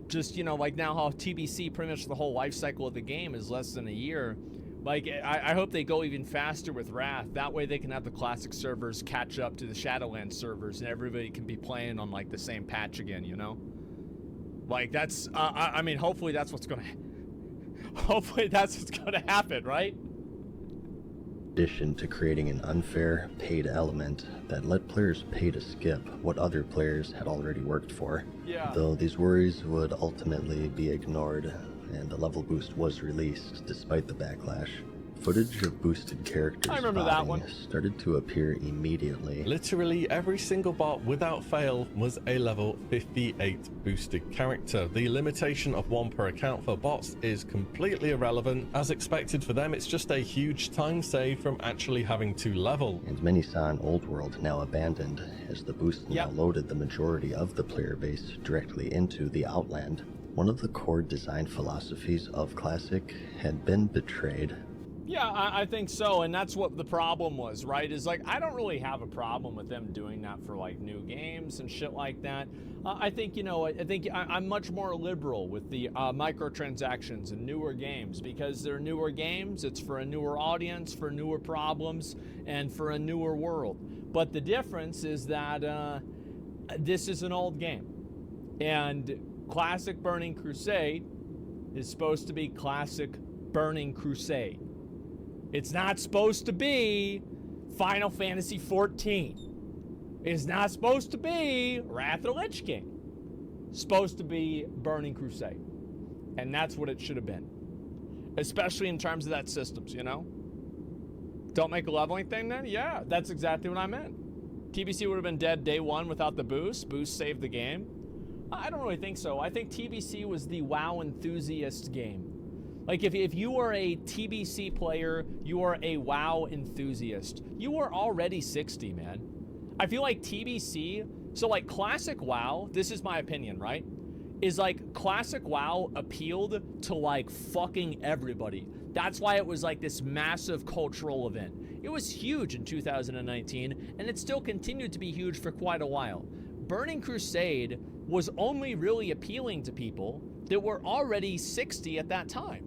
H: just, you know, like now how TBC, pretty much the whole life cycle of the game is less than a year. Like, I hope they go even faster with Wrath. That way they can have the Classic servers catch up to the Shadowlands servers, and everybody can be playing on, like, the same patch again, you know? Like, that's, I mean, hopefully that's what's gonna happen, right?
P: In addition to creating an unfair, paid element that let players pay to skip what other players had already worked for.
H: Yeah.
P: Though these worries would ultimately be ignored, and the level boost was released despite the backlash. Footage of boosted characters
H: I remember that one.
P: started to appear immediately.
V: Literally every single bot without fail was a level 58 boosted character. The limitation of 1 per account for bots is completely irrelevant. As expected for them, it's just a huge time save from actually having to level.
P: And many saw an old world now abandoned, as the boost now loaded the majority of the player base directly into the Outland. One of the core design philosophies of Classic had been betrayed.
H: Yeah, I think so, and that's what the problem was, right? Is like, I don't really have a problem with them doing that for like new games and shit like that. I think, you know, I'm much more liberal with the microtransactions and newer games, because they're newer games, it's for a newer audience, for newer problems, and for a newer world. But the difference is that this is an old game, and Classic Burning Crusade is supposed to be Classic Burning Crusade. It's not supposed to be Final Fantasy XIV. It's not supposed to be Wrath of the Lich King. It's supposed to be Burning Crusade. And that's what it should have been. Especially in terms of that systems, you know? Don't make a leveling thing then? Yeah, that's exactly what I meant. TBC would have been dead day one without the boost. Boost saved the game. I don't really think so. I think TBC was the WoW enthusiast game. Like, if you are a TBC player, you are a WoW enthusiast. You are already 60, man. I feel like TBC, so like Classic WoW, this is my opinion, right? Is like Classic WoW appealed to like fucking everybody. That's why it was like this massive cultural event. It was huge in 2019, and it still continued to be huge for quite a while. Burning Crusade was only really appealing to people that were already 60 at that time.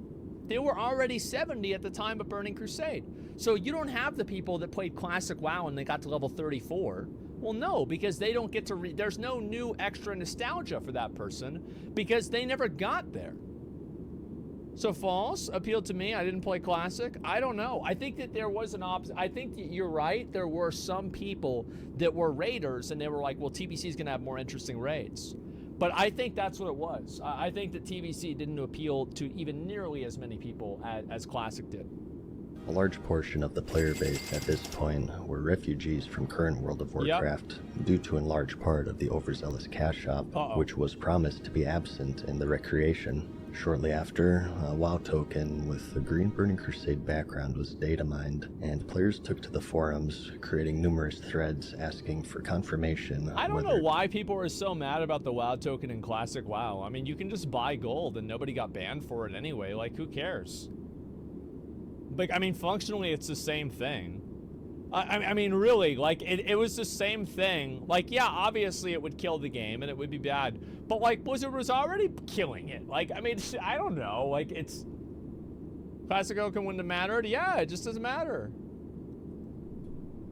H: They were already 70 at the time of Burning Crusade. So you don't have the people that played Classic WoW and they got to level 34. Well, no, because they don't get to there's no new extra nostalgia for that person because they never got there. So false appealed to me. I didn't play Classic. I don't know. I think that there was an opposite. I think that you're right. There were some people that were raiders and they were like, well, TBC is going to have more interesting raids. But I think that's what it was. I think that TBC didn't appeal to even nearly as many people as Classic did.
P: A large portion of the player base at this point were refugees from current World of Warcraft, due to in large part of the overzealous cash shop, which was promised to be absent in the recreation. Shortly after, a WoW token with the green Burning Crusade background was data mined, and players took to the forums, creating numerous threads asking for confirmation.
H: I don't know why people were so mad about the WoW token in Classic WoW. I mean, you can just buy gold and nobody got banned for it anyway. Like, who cares? Like, I mean, functionally, it's the same thing. I mean, really, like, it was the same thing. Like, yeah, obviously it would kill the game and it would be bad. But, like, Blizzard was already killing it. Like, I mean, I don't know. Like, it's... Classic Oaken wouldn't have mattered? Yeah, it just doesn't matter.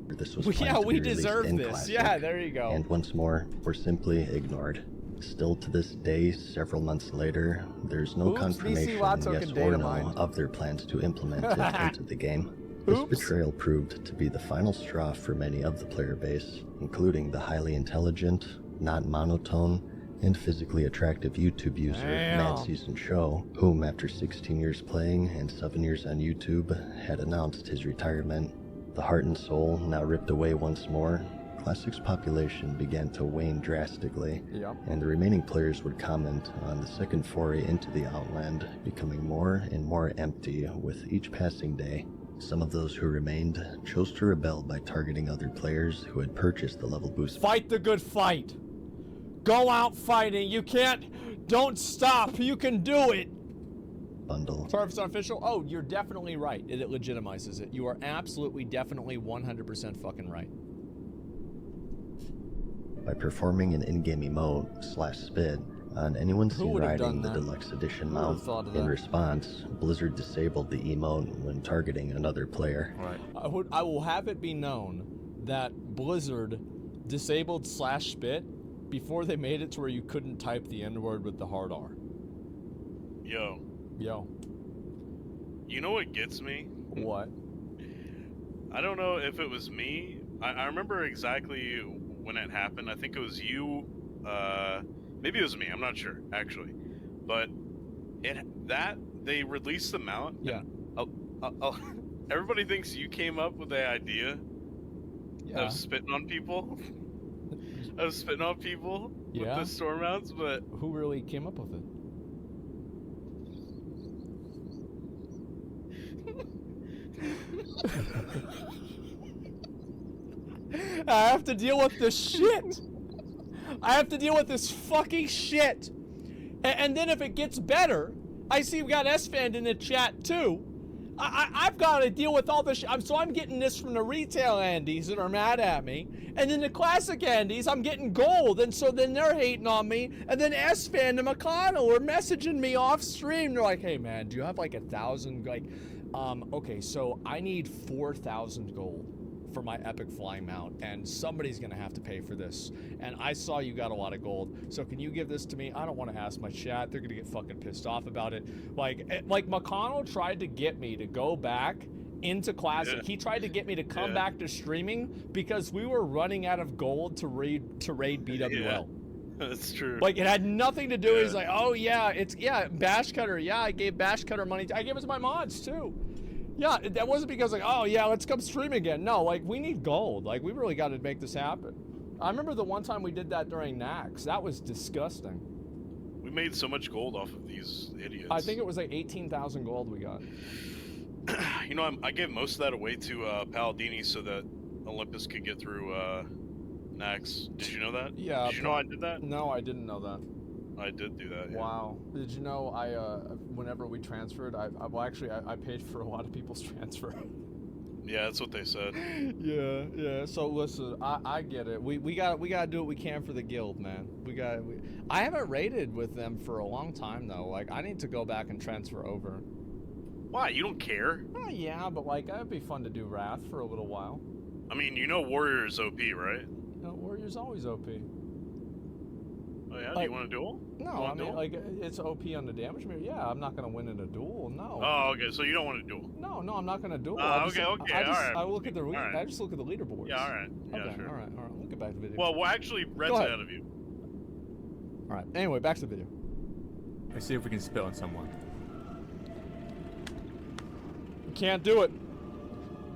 P: This was
H: we deserve this.
P: Classic,
H: yeah, there you go.
P: And once more, were simply ignored. Still to this day, several months later, there's no confirmation, yes or no, of their plans to implement it into the game. This betrayal proved to be the final straw for many of the player base, including the highly intelligent, not monotone, and physically attractive YouTube user, Mad Season Show, whom after 16 years playing and 7 years on YouTube, had announced his retirement. The heart and soul now ripped away once more, Classic's population began to wane drastically, and the remaining players would comment on the second foray into the Outland becoming more and more empty with each passing day. Some of those who remained chose to rebel by targeting other players who had purchased the level boost.
H: Fight the good fight! Go out fighting. You can't. Don't stop. You can do it.
P: Bundle.
H: Sorry if it's not official. Oh, you're definitely right. It legitimizes it. You are absolutely, definitely 100% fucking right.
P: By performing an in-game emote /spit on anyone seen riding the deluxe edition mount. In response, Blizzard disabled the emote when targeting another player.
H: Right. I will have it be known that Blizzard disabled /spit before they made it to where you couldn't type the N-word with the hard R.
M: Yo. You know what gets me?
H: What?
M: I don't know if it was me. I remember exactly when it happened. I think it was you. Maybe it was me. I'm not sure, actually. But they released the mount.
H: Yeah.
M: Everybody thinks you came up with the idea of spitting on people. With the storm mounts, but
H: who really came up with it? I have to deal with this shit. I have to deal with this fucking shit. And then if it gets better, I see we got S-Fan in the chat too. I've got to deal with all this shit. So I'm getting this from the retail Andes that are mad at me. And then the classic Andes, I'm getting gold. And so then they're hating on me. And then S-Fan and McConnell are messaging me off stream. They're like, hey man, do you have like 1,000? Like, okay, so I need 4,000 gold for my epic flying mount, and somebody's gonna have to pay for this. And I saw you got a lot of gold, so can you give this to me? I don't want to ask my chat; they're gonna get fucking pissed off about it. Like McConnell tried to get me to go back into classic. Yeah. He tried to get me to come back to streaming because we were running out of gold to raid BWL.
M: Yeah. That's true.
H: Like, it had nothing to do. He's like, oh yeah, Bash Cutter. Yeah, I gave Bash Cutter money. I gave it to my mods too. Yeah, that wasn't because like, oh yeah, let's come stream again. No, like, we need gold. Like, we really got to make this happen. I remember the one time we did that during NAX. That was disgusting.
M: We made so much gold off of these idiots.
H: I think it was like 18,000 gold we got.
M: You know, I gave most of that away to Paladini so that Olympus could get through NAX. Did you know that?
H: Yeah.
M: Did you know I did that?
H: No, I didn't know that.
M: I did do that. Yeah.
H: Wow. Did you know whenever we transferred, I paid for a lot of people's transfer.
M: Yeah, that's what they said.
H: Yeah. So listen, I get it. We gotta do what we can for the guild, man. I haven't raided with them for a long time though. Like, I need to go back and transfer over.
M: Why? You don't care?
H: Oh, yeah, but like, it'd be fun to do Wrath for a little while.
M: I mean, you know Warrior is OP, right?
H: No, Warrior's always OP.
M: Oh yeah, do you want a duel?
H: No, I mean, like, it's OP on the damage meter. Yeah, I'm not gonna win in a duel. No.
M: Oh, okay. So you don't want to duel?
H: No, I'm not gonna duel.
M: Okay. All right.
H: I look at the I just look at the leaderboards.
M: Yeah, all right. Yeah,
H: okay,
M: sure.
H: All right. We'll get back to the video.
M: Well, we'll actually rent it out of you.
H: All right. Anyway, back to the video.
Q: Let's see if we can spit on someone.
H: Can't do it.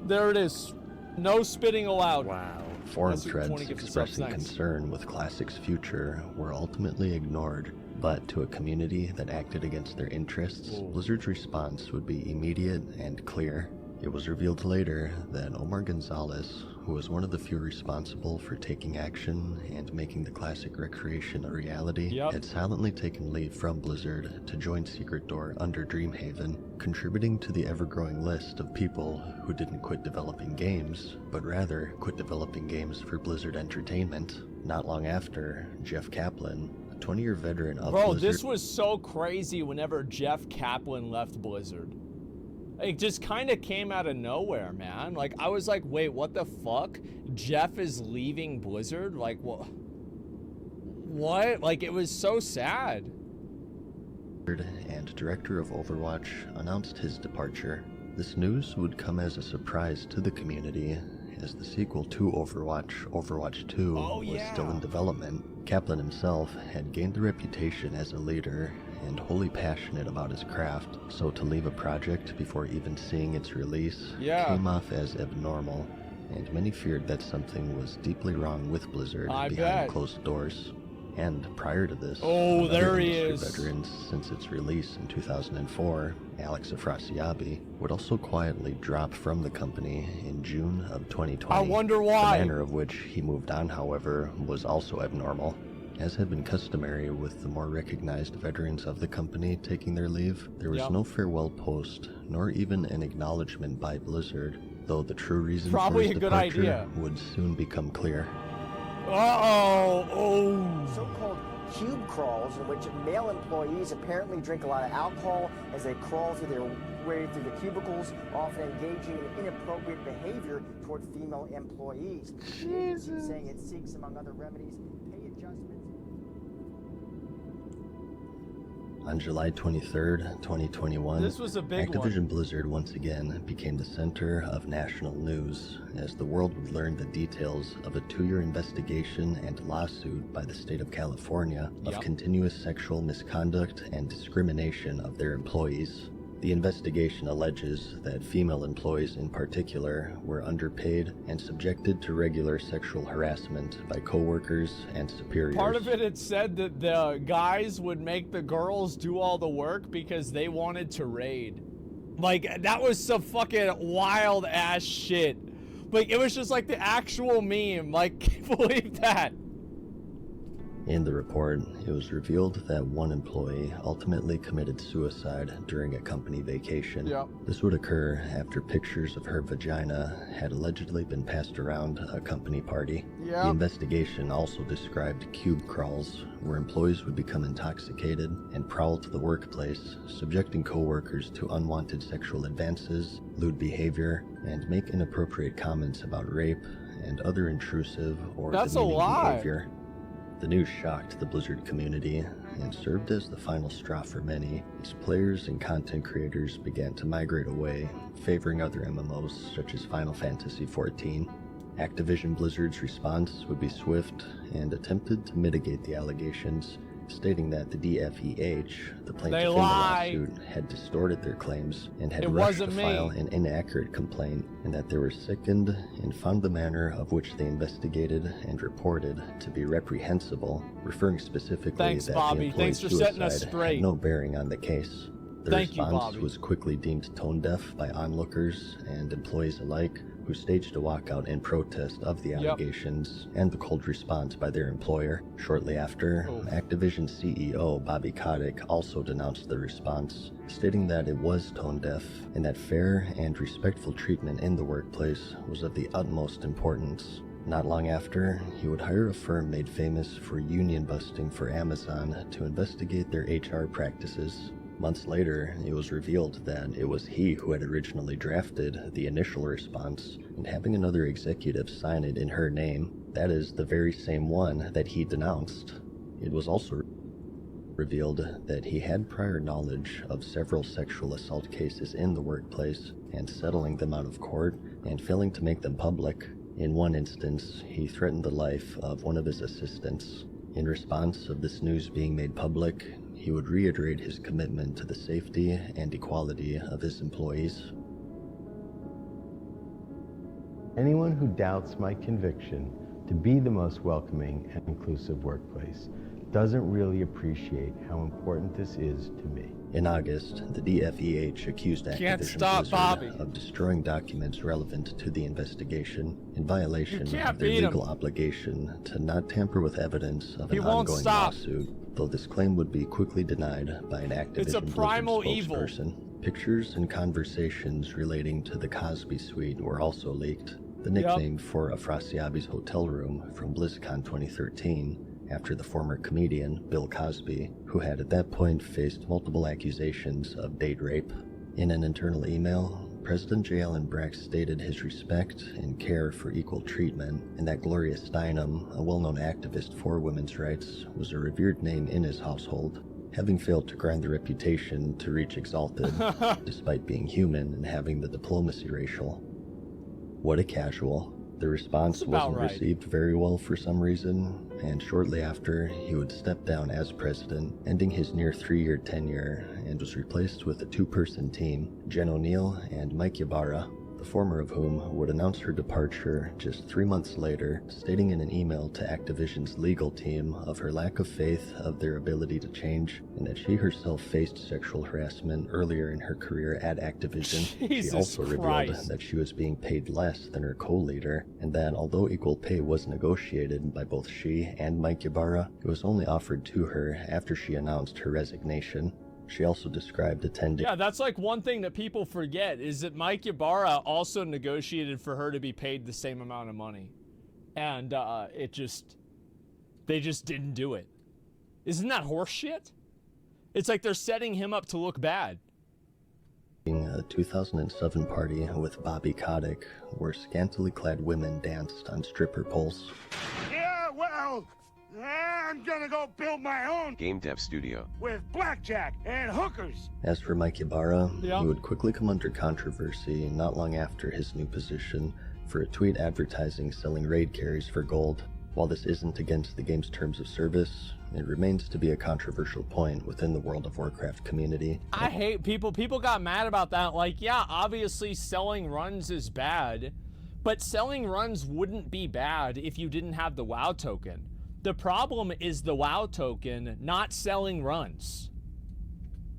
H: There it is. No spitting allowed.
Q: Wow.
P: Forum threads expressing concern with Classic's future were ultimately ignored, but to a community that acted against their interests, Blizzard's response would be immediate and clear. It was revealed later that Omar Gonzalez, who was one of the few responsible for taking action and making the Classic Recreation a reality, had silently taken leave from Blizzard to join Secret Door under Dreamhaven, contributing to the ever-growing list of people who didn't quit developing games, but rather quit developing games for Blizzard Entertainment. Not long after, Jeff Kaplan, a 20-year veteran of Blizzard...
H: Bro, this was so crazy whenever Jeff Kaplan left Blizzard. It just kind of came out of nowhere, man. Like, I was like, wait, what the fuck? Jeff is leaving Blizzard? Like, what? Like, it was so sad.
P: And director of Overwatch announced his departure. This news would come as a surprise to the community, as the sequel to Overwatch, Overwatch 2, was still in development. Kaplan himself had gained the reputation as a leader and wholly passionate about his craft, so to leave a project before even seeing its release came off as abnormal, and many feared that something was deeply wrong with Blizzard behind closed doors. And prior to this,
H: there he is.
P: Veterans since its release in 2004, Alex Afrasiabi, would also quietly drop from the company in June of 2020.
H: I wonder why.
P: The manner of which he moved on, however, was also abnormal. As had been customary with the more recognized veterans of the company taking their leave, there was no farewell post, nor even an acknowledgement by Blizzard, though the true reason
H: Probably
P: for his
H: a good
P: departure
H: idea.
P: would soon become clear.
H: Uh-oh! Oh!
G: So-called cube crawls, in which male employees apparently drink a lot of alcohol as they crawl through their way through the cubicles, often engaging in inappropriate behavior toward female employees. Jesus. Saying it seeks, among other remedies, pay adjustments.
P: On July 23rd, 2021,
H: This was a big
P: Activision
H: one.
P: Blizzard once again became the center of national news as the world would learn the details of a 2-year investigation and lawsuit by the state of California of continuous sexual misconduct and discrimination of their employees. The investigation alleges that female employees in particular were underpaid and subjected to regular sexual harassment by coworkers and superiors.
H: Part of it said that the guys would make the girls do all the work because they wanted to raid. Like, that was some fucking wild ass shit. Like, it was just like the actual meme. Like, can't believe that.
P: In the report, it was revealed that one employee ultimately committed suicide during a company vacation. This would occur after pictures of her vagina had allegedly been passed around a company party. The investigation also described cube crawls, where employees would become intoxicated and prowl to the workplace, subjecting coworkers to unwanted sexual advances, lewd behavior, and make inappropriate comments about rape and other intrusive or demeaning behavior. The news shocked the Blizzard community and served as the final straw for many as players and content creators began to migrate away, favoring other MMOs such as Final Fantasy XIV. Activision Blizzard's response would be swift and attempted to mitigate the allegations, stating that the DFEH, the plaintiff in the lawsuit, had distorted their claims and had rushed to file an inaccurate complaint, and that they were sickened and found the manner of which they investigated and reported to be reprehensible, referring specifically that the employee's suicide had no bearing on the case. The response was quickly deemed tone-deaf by onlookers and employees alike, who staged a walkout in protest of the allegations and the cold response by their employer. Shortly after, Activision CEO Bobby Kotick also denounced the response, stating that it was tone-deaf and that fair and respectful treatment in the workplace was of the utmost importance. Not long after, he would hire a firm made famous for union busting for Amazon to investigate their HR practices. Months later, it was revealed that it was he who had originally drafted the initial response, and having another executive sign it in her name, that is the very same one that he denounced. It was also revealed that he had prior knowledge of several sexual assault cases in the workplace and settling them out of court and failing to make them public. In one instance, he threatened the life of one of his assistants. In response of this news being made public, he would reiterate his commitment to the safety and equality of his employees.
I: Anyone who doubts my conviction to be the most welcoming and inclusive workplace doesn't really appreciate how important this is to me.
P: In August, the DFEH accused Activision Blizzard of destroying documents relevant to the investigation in violation of their legal obligation to not tamper with evidence of an ongoing lawsuit, though this claim would be quickly denied by an Activision Blizzard spokesperson. Pictures and conversations relating to the Cosby Suite were also leaked, the nickname for Afrasiabi's hotel room from BlizzCon 2013, after the former comedian Bill Cosby, who had at that point faced multiple accusations of date rape. In an internal email, President J. Allen Brack stated his respect and care for equal treatment, and that Gloria Steinem, a well-known activist for women's rights, was a revered name in his household, having failed to grind the reputation to reach exalted, despite being human and having the diplomacy racial. What a casual. The response wasn't received very well for some reason, and shortly after, he would step down as president, ending his near 3-year tenure, and was replaced with a 2-person team, Jen O'Neill and Mike Ybarra. the former of whom would announce her departure just 3 months later, stating in an email to Activision's legal team of her lack of faith of their ability to change, and that she herself faced sexual harassment earlier in her career at Activision. She also revealed that she was being paid less than her co-leader, and that although equal pay was negotiated by both she and Mike Ybarra, it was only offered to her after she announced her resignation. She also described attending...
H: Yeah, that's like one thing that people forget, is that Mike Ybarra also negotiated for her to be paid the same amount of money. And they just didn't do it. Isn't that horseshit? It's like they're setting him up to look bad.
P: A 2007 party with Bobby Kotick, where scantily clad women danced on stripper poles.
J: Yeah, well, I'm gonna go build my own
K: game dev studio
J: with blackjack and hookers.
P: As for Mike Ybarra, he would quickly come under controversy not long after his new position for a tweet advertising selling raid carries for gold. While this isn't against the game's terms of service, it remains to be a controversial point within the World of Warcraft community.
H: I hate people got mad about that. Like, yeah, obviously selling runs is bad, but selling runs wouldn't be bad if you didn't have the WoW token. The problem is the WoW token, not selling runs.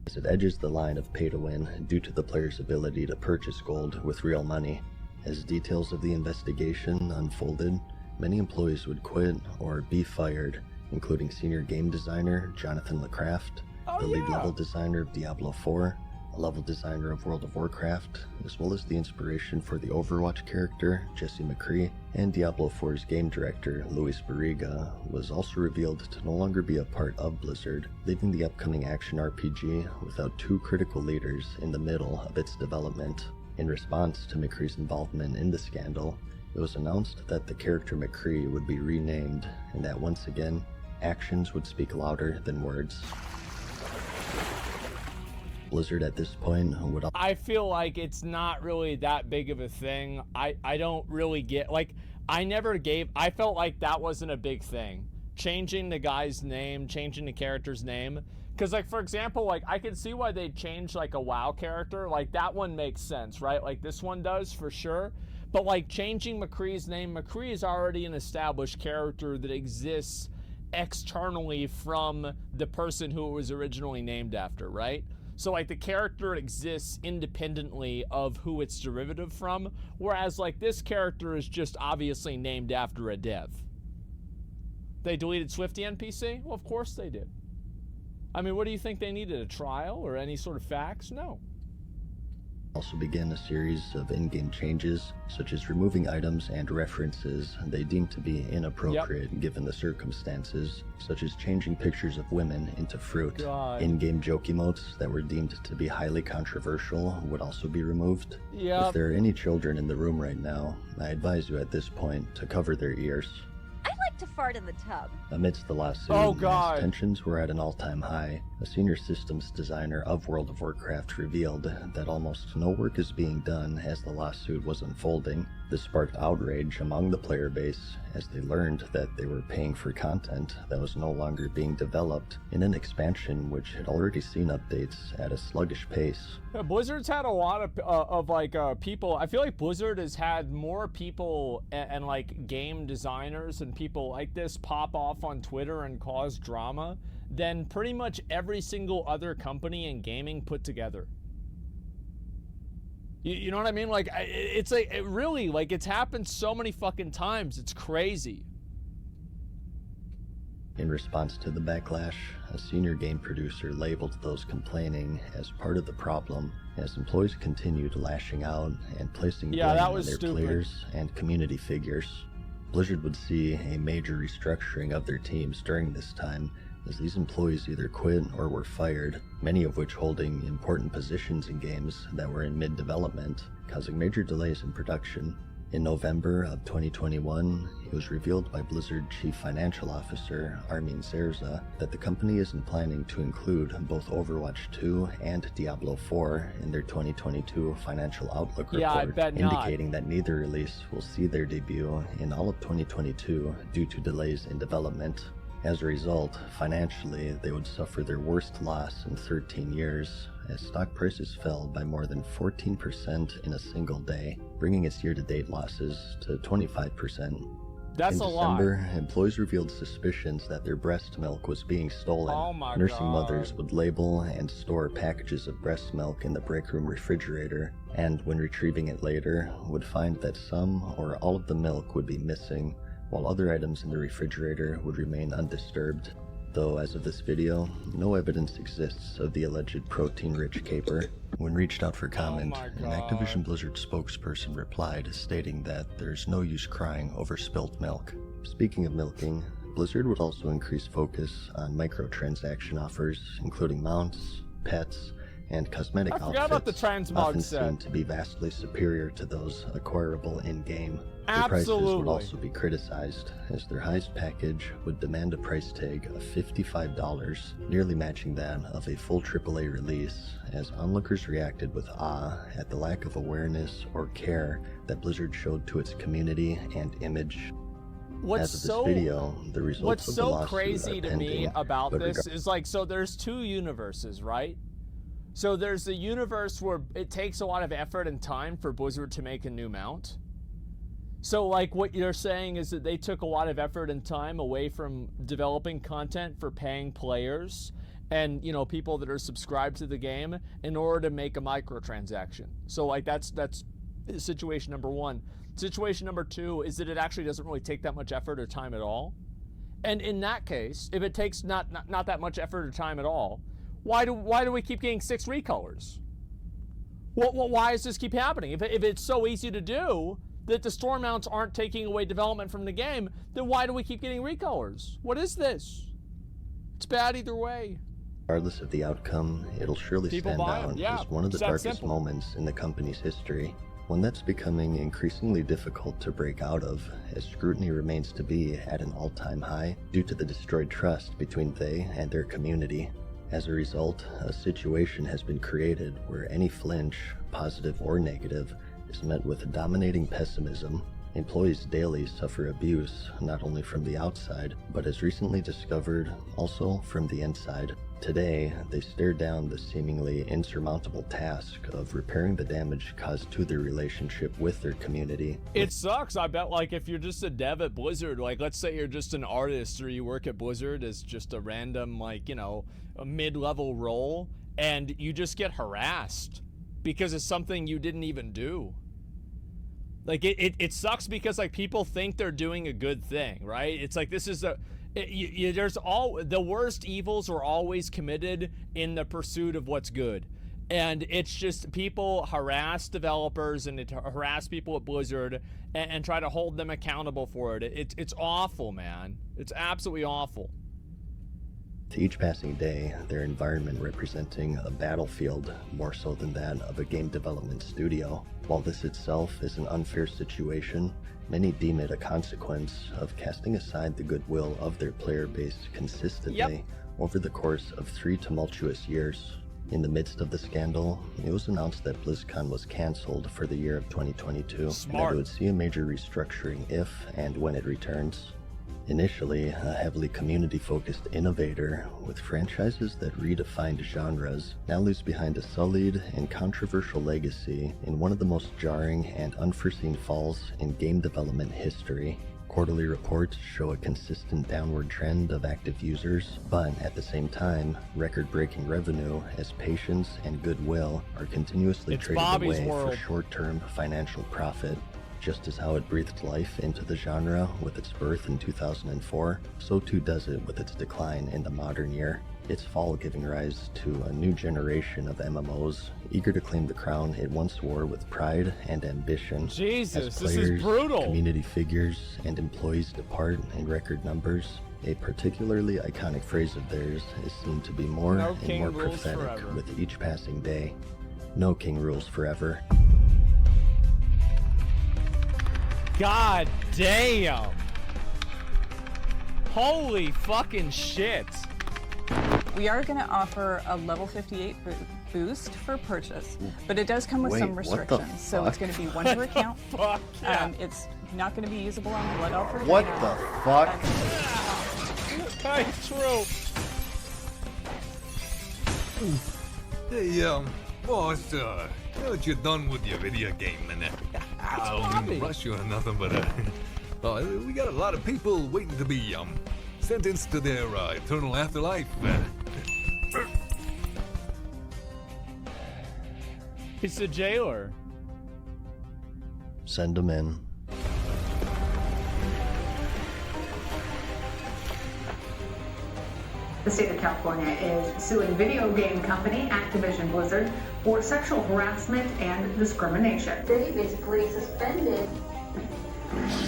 P: As it edges the line of pay to win due to the player's ability to purchase gold with real money. As details of the investigation unfolded, many employees would quit or be fired, including senior game designer Jonathan LeCraft, the lead level designer of Diablo 4, a level designer of World of Warcraft, as well as the inspiration for the Overwatch character, Jesse McCree, and Diablo 4's game director, Luis Barriga, was also revealed to no longer be a part of Blizzard, leaving the upcoming action RPG without two critical leaders in the middle of its development. In response to McCree's involvement in the scandal, it was announced that the character McCree would be renamed, and that once again, actions would speak louder than words. Blizzard at this point would...
H: I feel like it's not really that big of a thing. I don't really get... Like, I felt like that wasn't a big thing. Changing the guy's name, changing the character's name. Because, like, for example, like, I can see why they'd change, like, a WoW character. Like, that one makes sense, right? Like, this one does, for sure. But, like, changing McCree's name, McCree is already an established character that exists externally from the person who it was originally named after, right? So, like, the character exists independently of who it's derivative from, whereas, like, this character is just obviously named after a dev. They deleted Swifty NPC? Well, of course they did. I mean, what do you think they needed? A trial or any sort of facts? No.
P: Also began a series of in-game changes, such as removing items and references they deemed to be inappropriate given the circumstances, such as changing pictures of women into fruit. In-game joke emotes that were deemed to be highly controversial would also be removed. If there are any children in the room right now, I advise you at this point to cover their ears.
W: I like to fart in the tub.
P: Amidst the lawsuit, as tensions were at an all-time high, a senior systems designer of World of Warcraft revealed that almost no work is being done as the lawsuit was unfolding. This sparked outrage among the player base as they learned that they were paying for content that was no longer being developed in an expansion which had already seen updates at a sluggish pace.
H: Yeah, Blizzard's had a lot of people. I feel like Blizzard has had more people and like game designers and people like this pop off on Twitter and cause drama than pretty much every single other company in gaming put together. You know what I mean? Like, it's like, it really, like, it's happened so many fucking times. It's crazy.
P: In response to the backlash, a senior game producer labeled those complaining as part of the problem as employees continued lashing out and placing blame on their players and community figures. Blizzard would see a major restructuring of their teams during this time, as these employees either quit or were fired, many of which holding important positions in games that were in mid-development, causing major delays in production. In November of 2021, it was revealed by Blizzard Chief Financial Officer Armin Zerza that the company isn't planning to include both Overwatch 2 and Diablo 4 in their 2022 financial outlook report, indicating that neither release will see their debut in all of 2022 due to delays in development. As a result, financially, they would suffer their worst loss in 13 years, as stock prices fell by more than 14% in a single day, bringing its year-to-date losses to 25%.
H: That's
P: in
H: a lot.
P: December, employees revealed suspicions that their breast milk was being stolen.
H: Oh my
P: Nursing
H: God.
P: mothers would label and store packages of breast milk in the break room refrigerator, and when retrieving it later, would find that some or all of the milk would be missing, while other items in the refrigerator would remain undisturbed. Though as of this video, no evidence exists of the alleged protein-rich caper. When reached out for comment, an Activision Blizzard spokesperson replied, stating that there's no use crying over spilt milk. Speaking of milking, Blizzard would also increase focus on microtransaction offers, including mounts, pets, and cosmetic
H: I
P: outfits,
H: forgot about the transmog
P: often
H: set.
P: seen to be vastly superior to those acquirable in-game. Their prices would
H: Absolutely.
P: also be criticized, as their highest package would demand a price tag of $55, nearly matching that of a full AAA release, as onlookers reacted with awe at the lack of awareness or care that Blizzard showed to its community and image.
H: What's
P: As of this video, the results
H: what's
P: of the
H: so
P: lawsuit
H: crazy
P: are
H: to
P: pending,
H: me about
P: but
H: this is like, so there's two universes, right? So there's the universe where it takes a lot of effort and time for Blizzard to make a new mount. So like what you're saying is that they took a lot of effort and time away from developing content for paying players and, you know, people that are subscribed to the game in order to make a microtransaction. So like that's situation number one. Situation number two is that it actually doesn't really take that much effort or time at all. And in that case, if it takes not that much effort or time at all, why do we keep getting 6 recolors? Why does this keep happening? If it's so easy to do that the store mounts aren't taking away development from the game, then why do we keep getting recolors? What is this? It's bad either way.
P: Regardless of the outcome, it'll surely
H: People
P: stand
H: buy 'em,
P: out
H: yeah,
P: as one of the
H: it's that
P: darkest
H: simple.
P: moments in the company's history, one that's becoming increasingly difficult to break out of, as scrutiny remains to be at an all-time high due to the destroyed trust between they and their community. As a result, a situation has been created where any flinch, positive or negative, is met with dominating pessimism. Employees daily suffer abuse, not only from the outside, but as recently discovered, also from the inside. Today, they stare down the seemingly insurmountable task of repairing the damage caused to their relationship with their community.
H: It sucks. I bet, like, if you're just a dev at Blizzard, like, let's say you're just an artist or you work at Blizzard as just a random, like, you know, a mid-level role, and you just get harassed because it's something you didn't even do. Like, it sucks because, like, people think they're doing a good thing, right? It's like, this is there's the worst evils are always committed in the pursuit of what's good. And it's just people harass developers and harass people at Blizzard and try to hold them accountable for it. It's awful, man. It's absolutely awful.
P: To each passing day, their environment representing a battlefield more so than that of a game development studio. While this itself is an unfair situation, many deem it a consequence of casting aside the goodwill of their player base consistently over the course of 3 tumultuous years. In the midst of the scandal, it was announced that BlizzCon was cancelled for the year of 2022, and that it would see a major restructuring if and when it returns. Initially, a heavily community-focused innovator with franchises that redefined genres, now leaves behind a sullied and controversial legacy in one of the most jarring and unforeseen falls in game development history. Quarterly reports show a consistent downward trend of active users, but at the same time, record-breaking revenue as patience and goodwill are continuously traded
H: Bobby's
P: away
H: world.
P: for short-term financial profit. Just as how it breathed life into the genre with its birth in 2004, so too does it with its decline in the modern year. Its fall giving rise to a new generation of MMOs, eager to claim the crown it once wore with pride and ambition.
H: Jesus,
P: as
H: this
P: players,
H: is brutal.
P: community figures, and employees depart in record numbers, a particularly iconic phrase of theirs is seen to be more
H: No
P: and
H: king
P: more
H: rules
P: prophetic
H: forever.
P: with each passing day. No king rules forever.
H: God damn. Holy fucking shit.
C: We are going to offer a level 58 boost for purchase, but it does come with
P: Wait,
C: some
P: what the
C: restrictions. So it's
P: fuck?
C: going to be 1 per account.
H: Fuck yeah.
C: It's not going to be usable on Blood Alpha.
P: What the fuck?
H: True.
D: Hey, boss, now that you're done with your video game, and I don't mean to rush you or nothing, but we got a lot of people waiting to be sentenced to their eternal afterlife.
H: It's the jailer.
P: Send them in.
K: The state of California is suing video game company Activision Blizzard for sexual harassment and discrimination.
R: They basically suspended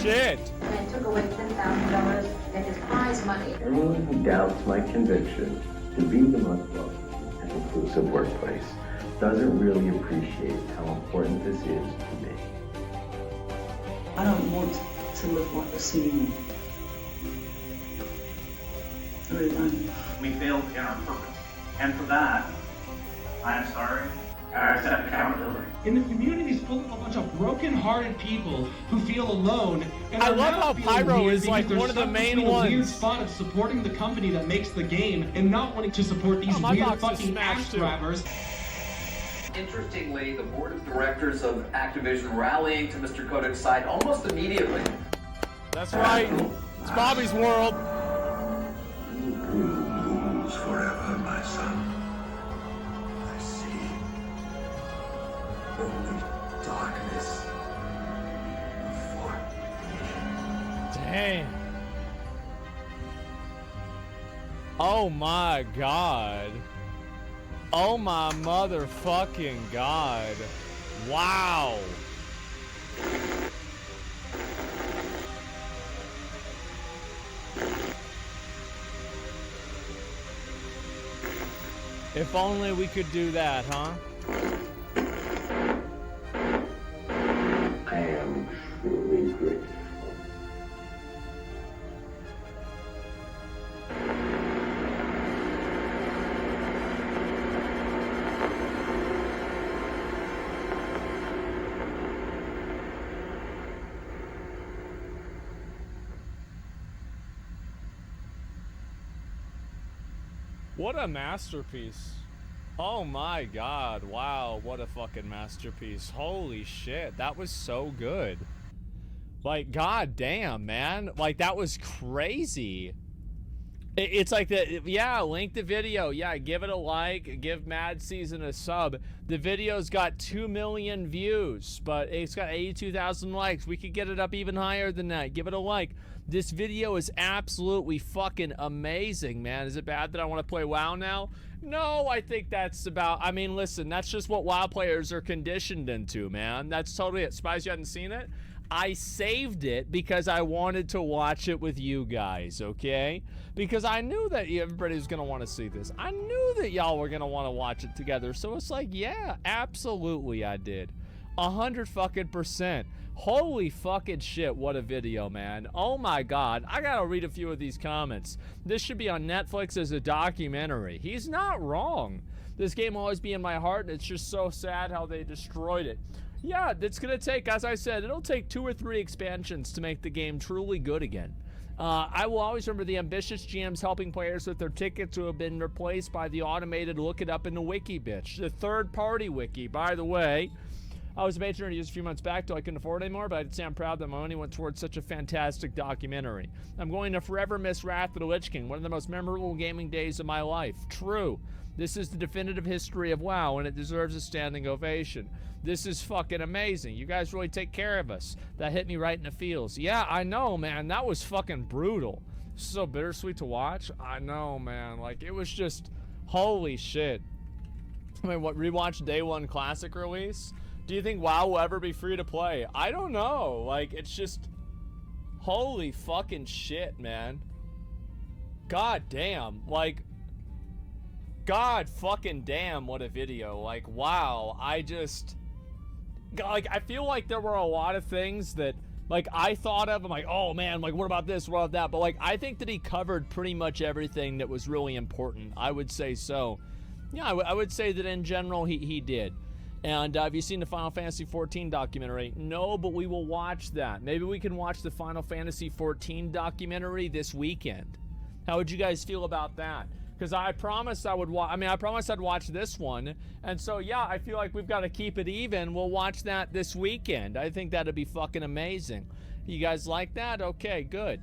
H: Shit.
R: and took away $10,000 and his prize money.
I: Anyone who doubts my conviction to be the most welcoming and inclusive workplace doesn't really appreciate how important this is to me.
X: I don't want to look like a senior. I really don't.
Y: We failed in our purpose. And for that, I am sorry. I accept accountability.
L: And the community is full of a bunch of broken-hearted people who feel alone. And
H: I
L: are
H: love
L: now
H: how
L: feeling
H: Pyro
L: weird
H: is,
L: because
H: like,
L: they're
H: one of the
L: stuck
H: main
L: between a weird
H: ones.
L: spot of supporting the company that makes the game and not wanting to support these
H: my
L: weird
H: box is
L: fucking
H: smashed,
L: ass
H: too.
L: grabbers.
Z: Interestingly, the board of directors of Activision rallying to Mr. Kodak's side almost immediately.
H: That's right. It's Bobby's world.
J: Rules forever, my son. I see only darkness before me.
H: Damn. Oh my god. Oh my motherfucking god. Wow. If only we could do that, huh?
I: I am truly grateful.
H: What a masterpiece. Oh my god, wow, what a fucking masterpiece. Holy shit, that was so good. Like, god damn, man. Like, that was crazy. It's like yeah, link the video. Yeah, give it a like, give Mad Season a sub. The video's got 2 million views, but it's got 82,000 likes. We could get it up even higher than that. Give it a like. This video is absolutely fucking amazing, man. Is it bad that I want to play WoW now? No, I think that's about, I mean, listen, that's just what WoW players are conditioned into, man. That's totally it. Spies, you hadn't seen it? I saved it because I wanted to watch it with you guys, okay? Because I knew that everybody was going to want to see this. I knew that y'all were going to want to watch it together. So it's like, yeah, absolutely I did. 100%. Holy fucking shit, what a video, man. Oh my god, I gotta read a few of these comments. This should be on Netflix as a documentary. He's not wrong. This game will always be in my heart, and it's just so sad how they destroyed it. Yeah, it's gonna take, as I said, it'll take 2 or 3 expansions to make the game truly good again. I will always remember the ambitious GMs helping players with their tickets who have been replaced by the automated look it up in the wiki bitch. The third-party wiki, by the way. I was a patron to use a few months back till I couldn't afford it anymore, but I'd say I'm proud that my money went towards such a fantastic documentary. I'm going to forever miss Wrath of the Lich King, one of the most memorable gaming days of my life. True. This is the definitive history of WoW, and it deserves a standing ovation. This is fucking amazing. You guys really take care of us. That hit me right in the feels. Yeah, I know, man. That was fucking brutal. So bittersweet to watch. I know, man. Like, it was just, holy shit. I mean, what, rewatch Day 1 Classic release? Do you think WoW will ever be free to play? I don't know. Like, it's just, holy fucking shit, man. God damn. Like, god fucking damn, what a video. Like, wow. I just, like, I feel like there were a lot of things that, like, I thought of. I'm like, oh man, like, what about this, what about that? But, like, I think that he covered pretty much everything that was really important. I would say so. Yeah, I would say that in general, he did. And have you seen the Final Fantasy XIV documentary? No, but we will watch that. Maybe we can watch the Final Fantasy XIV documentary this weekend. How would you guys feel about that? Because I promised I would watch. I mean, I promised I'd watch this one, and so yeah, I feel like we've got to keep it even. We'll watch that this weekend. I think that'd be fucking amazing. You guys like that? Okay, good.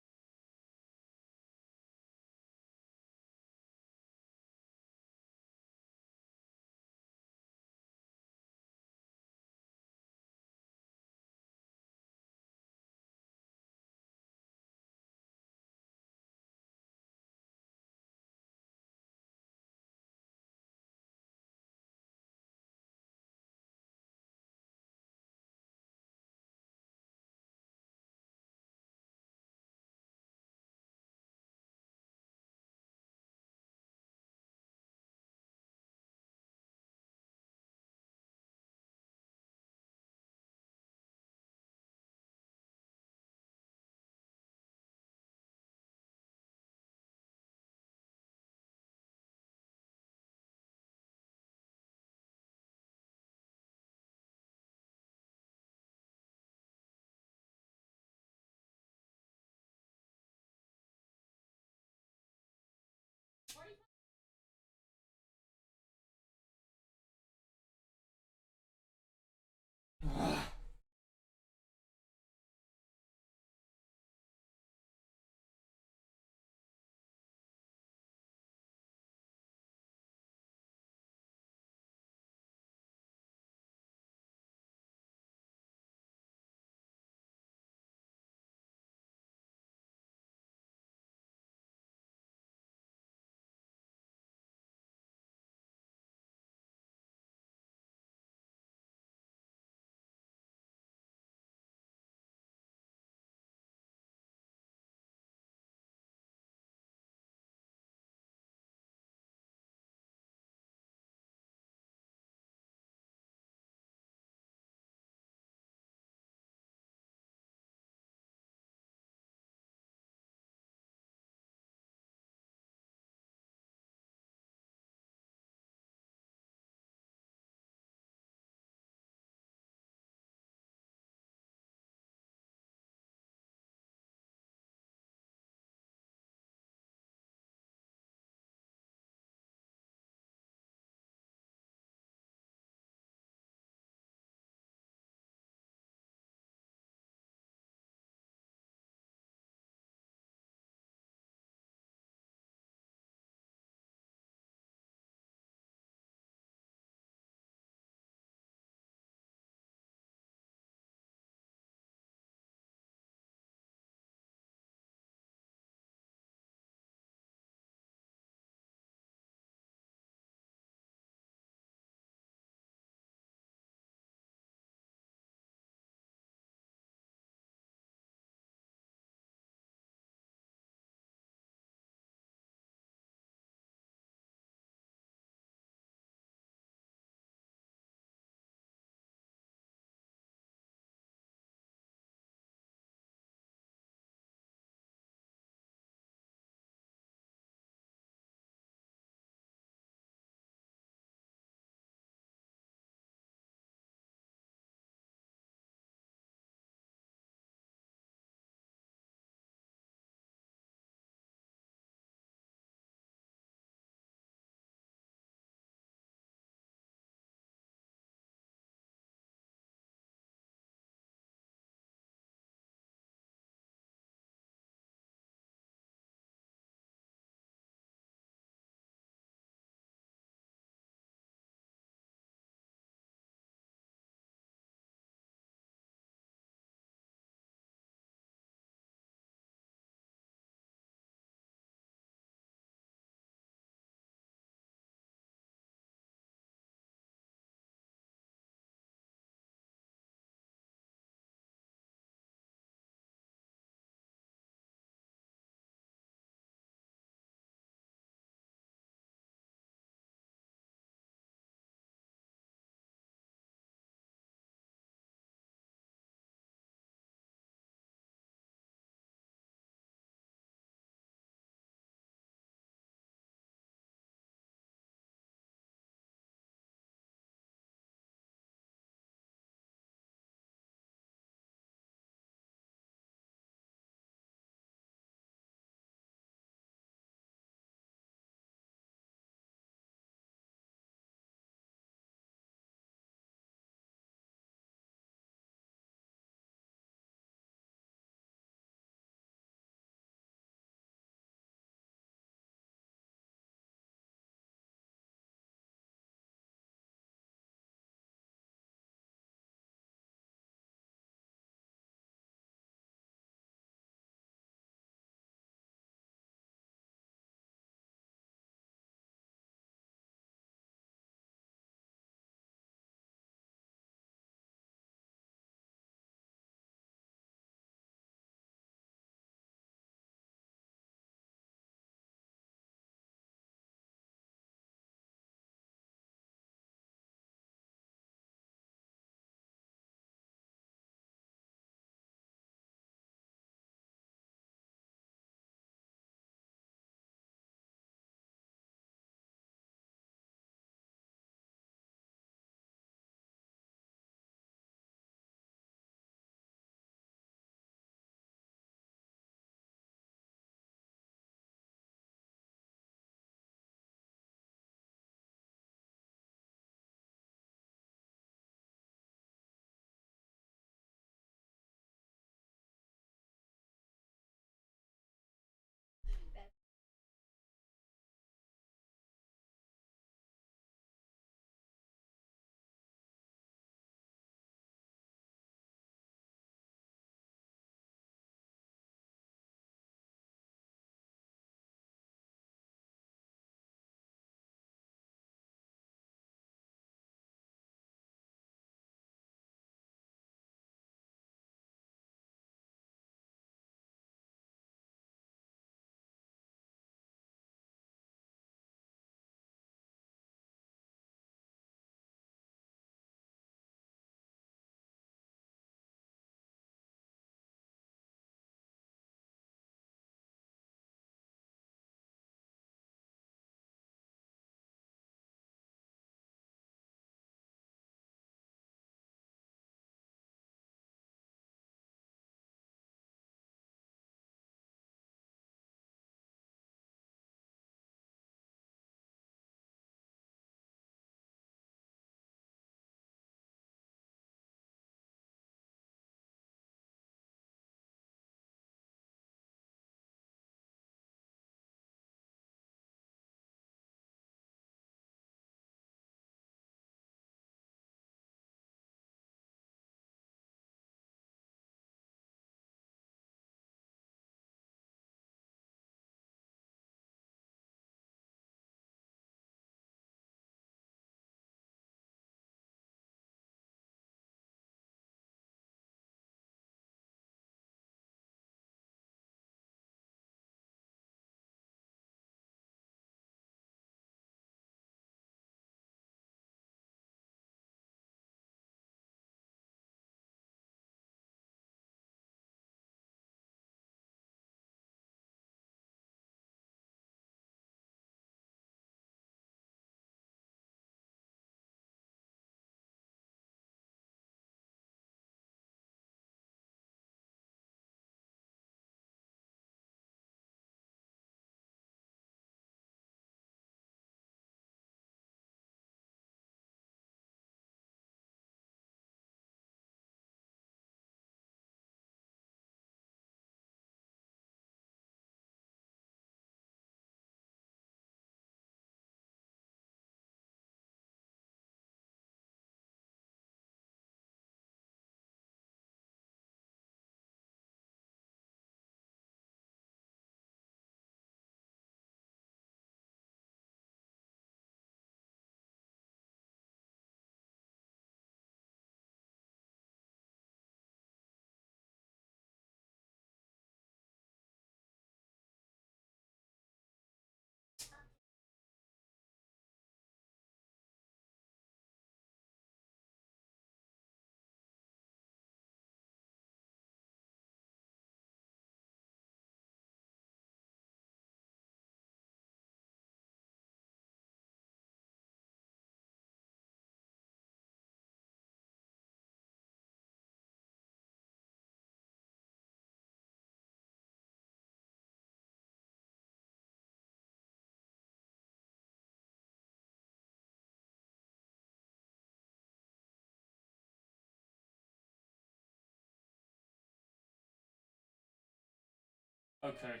L: Okay.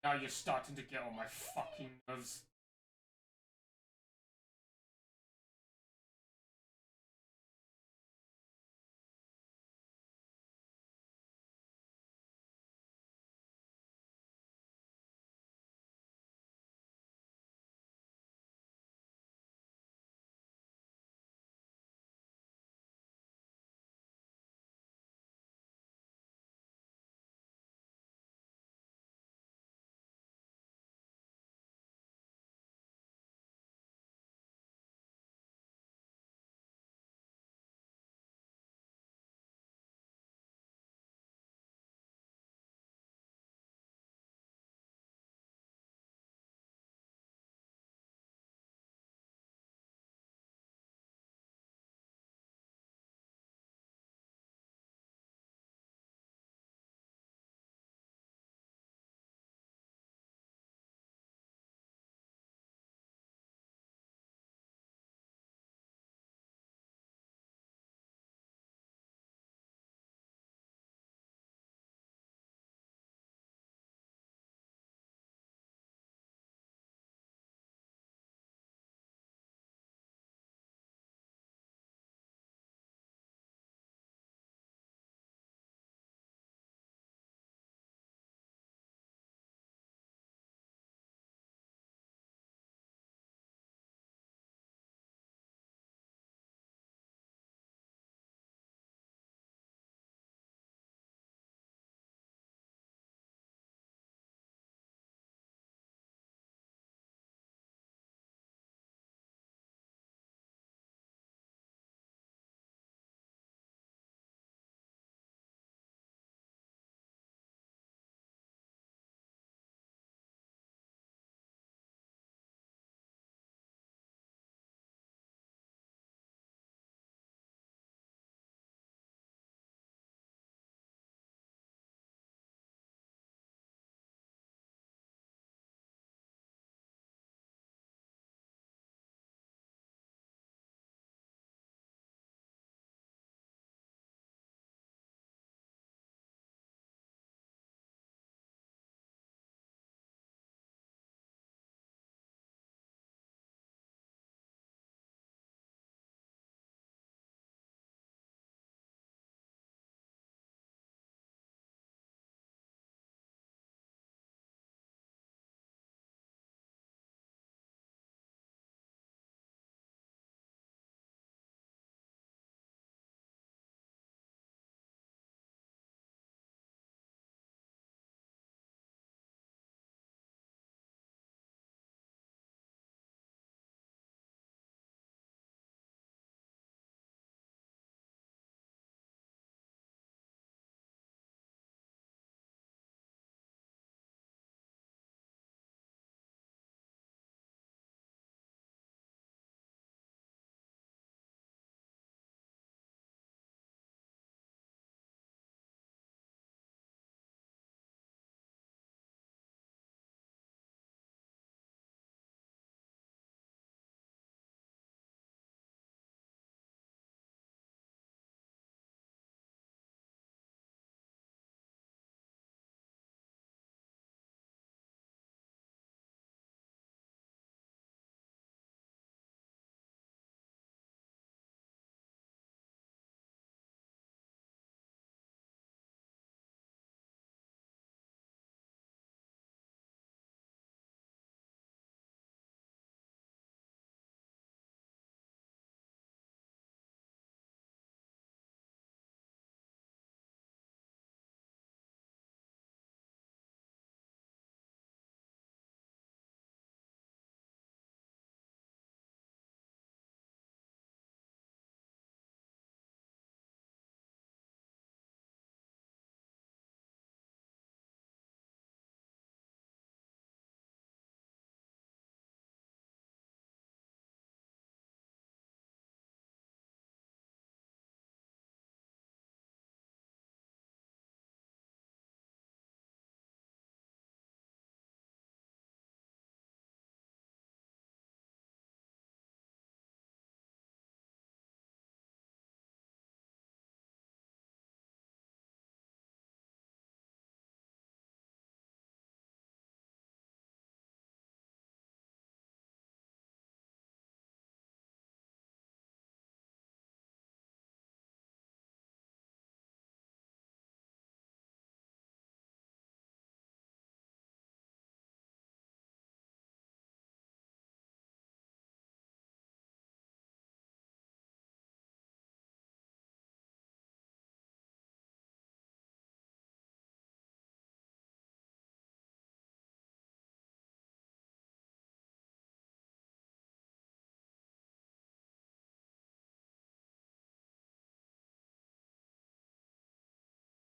L: Now you're starting to get on my fucking nerves.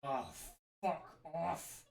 Q: Oh, fuck off.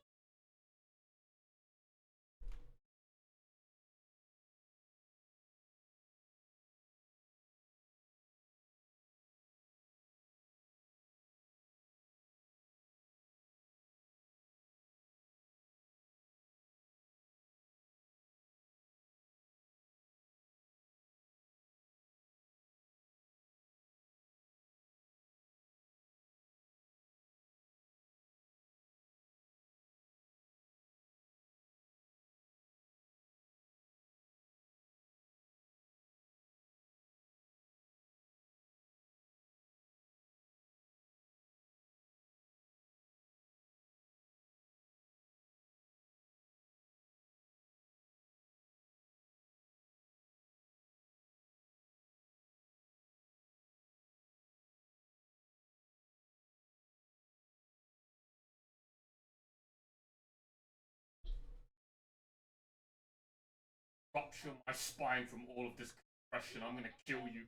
Q: Rupture my spine from all of this compression. I'm gonna kill you.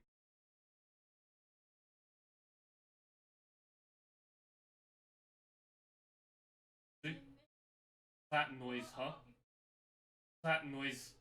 Q: See? That noise, huh? That noise.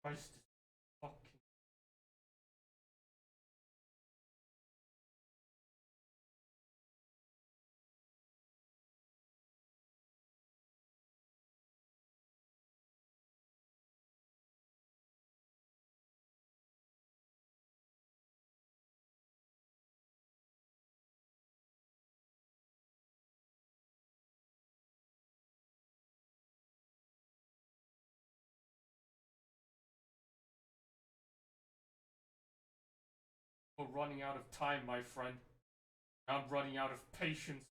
Q: Christ. Fucking. We're running out of time, my friend. I'm running out of patience.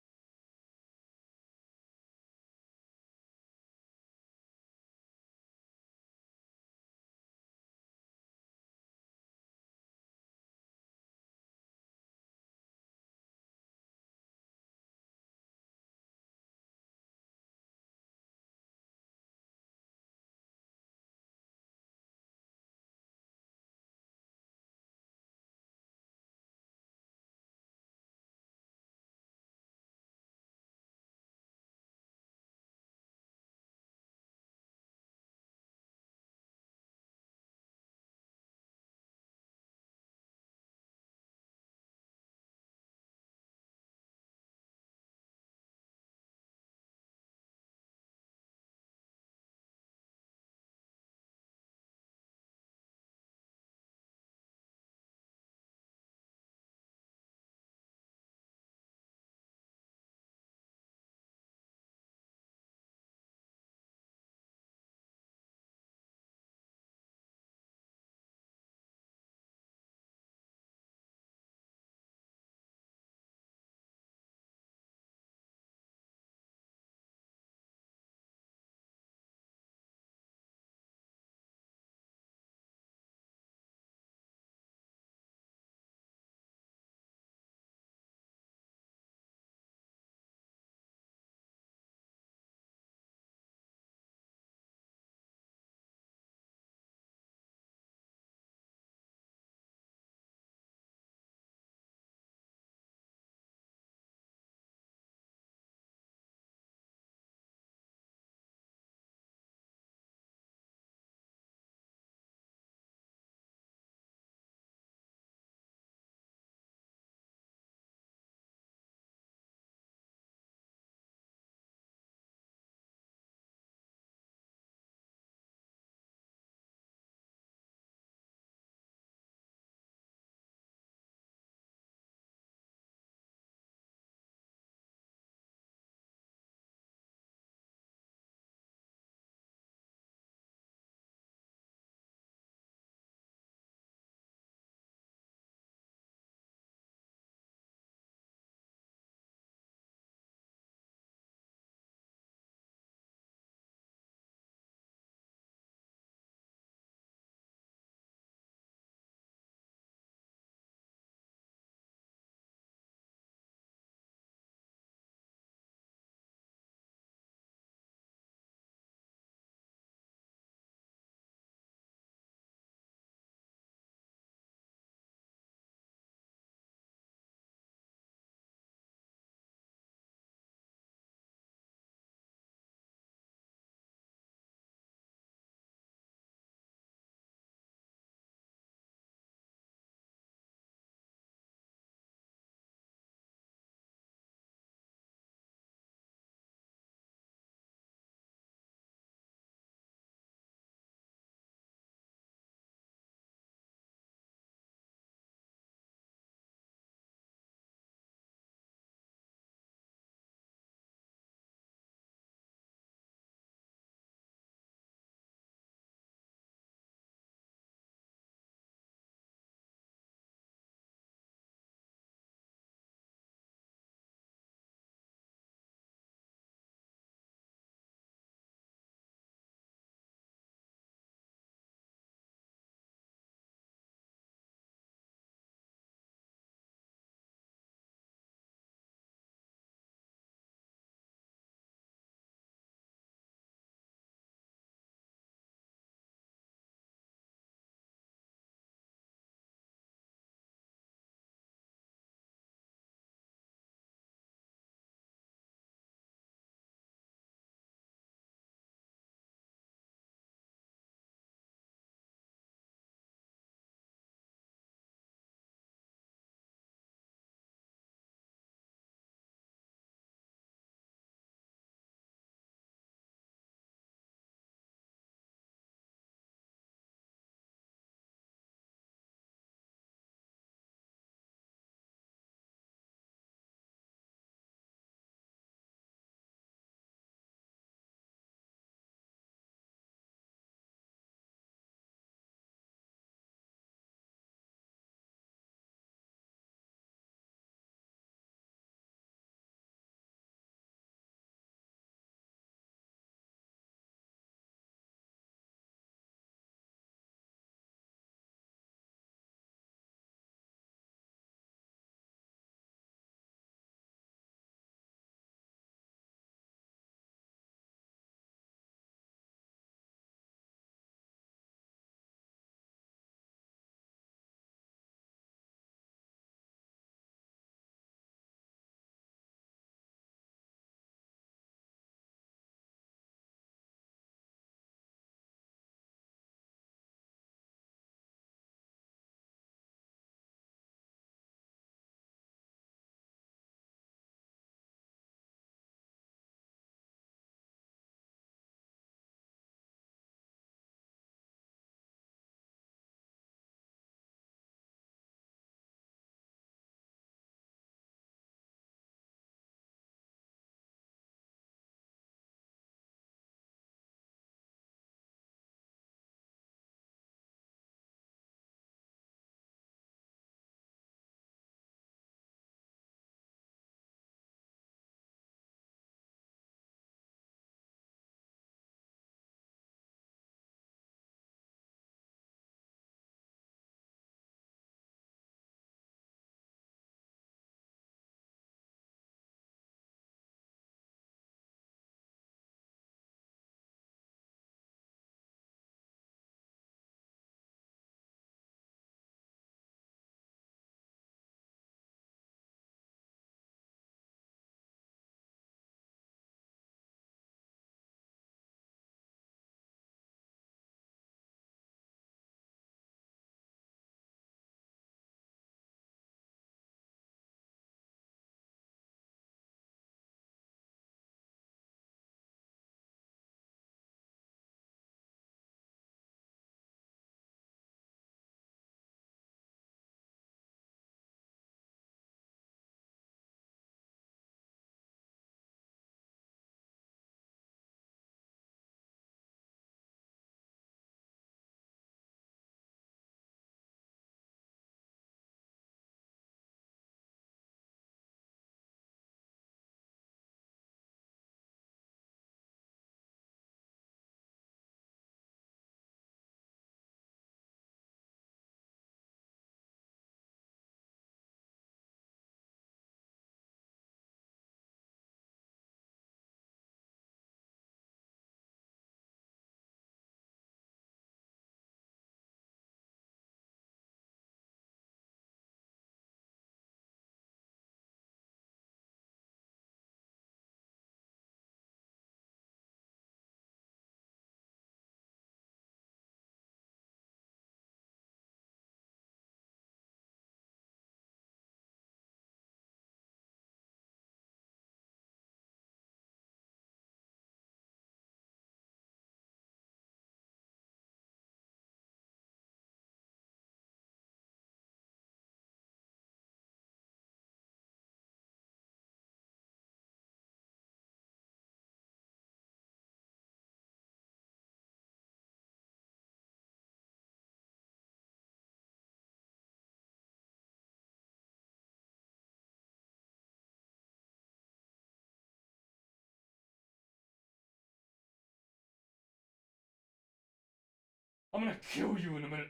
Q: I'm gonna kill you in a minute.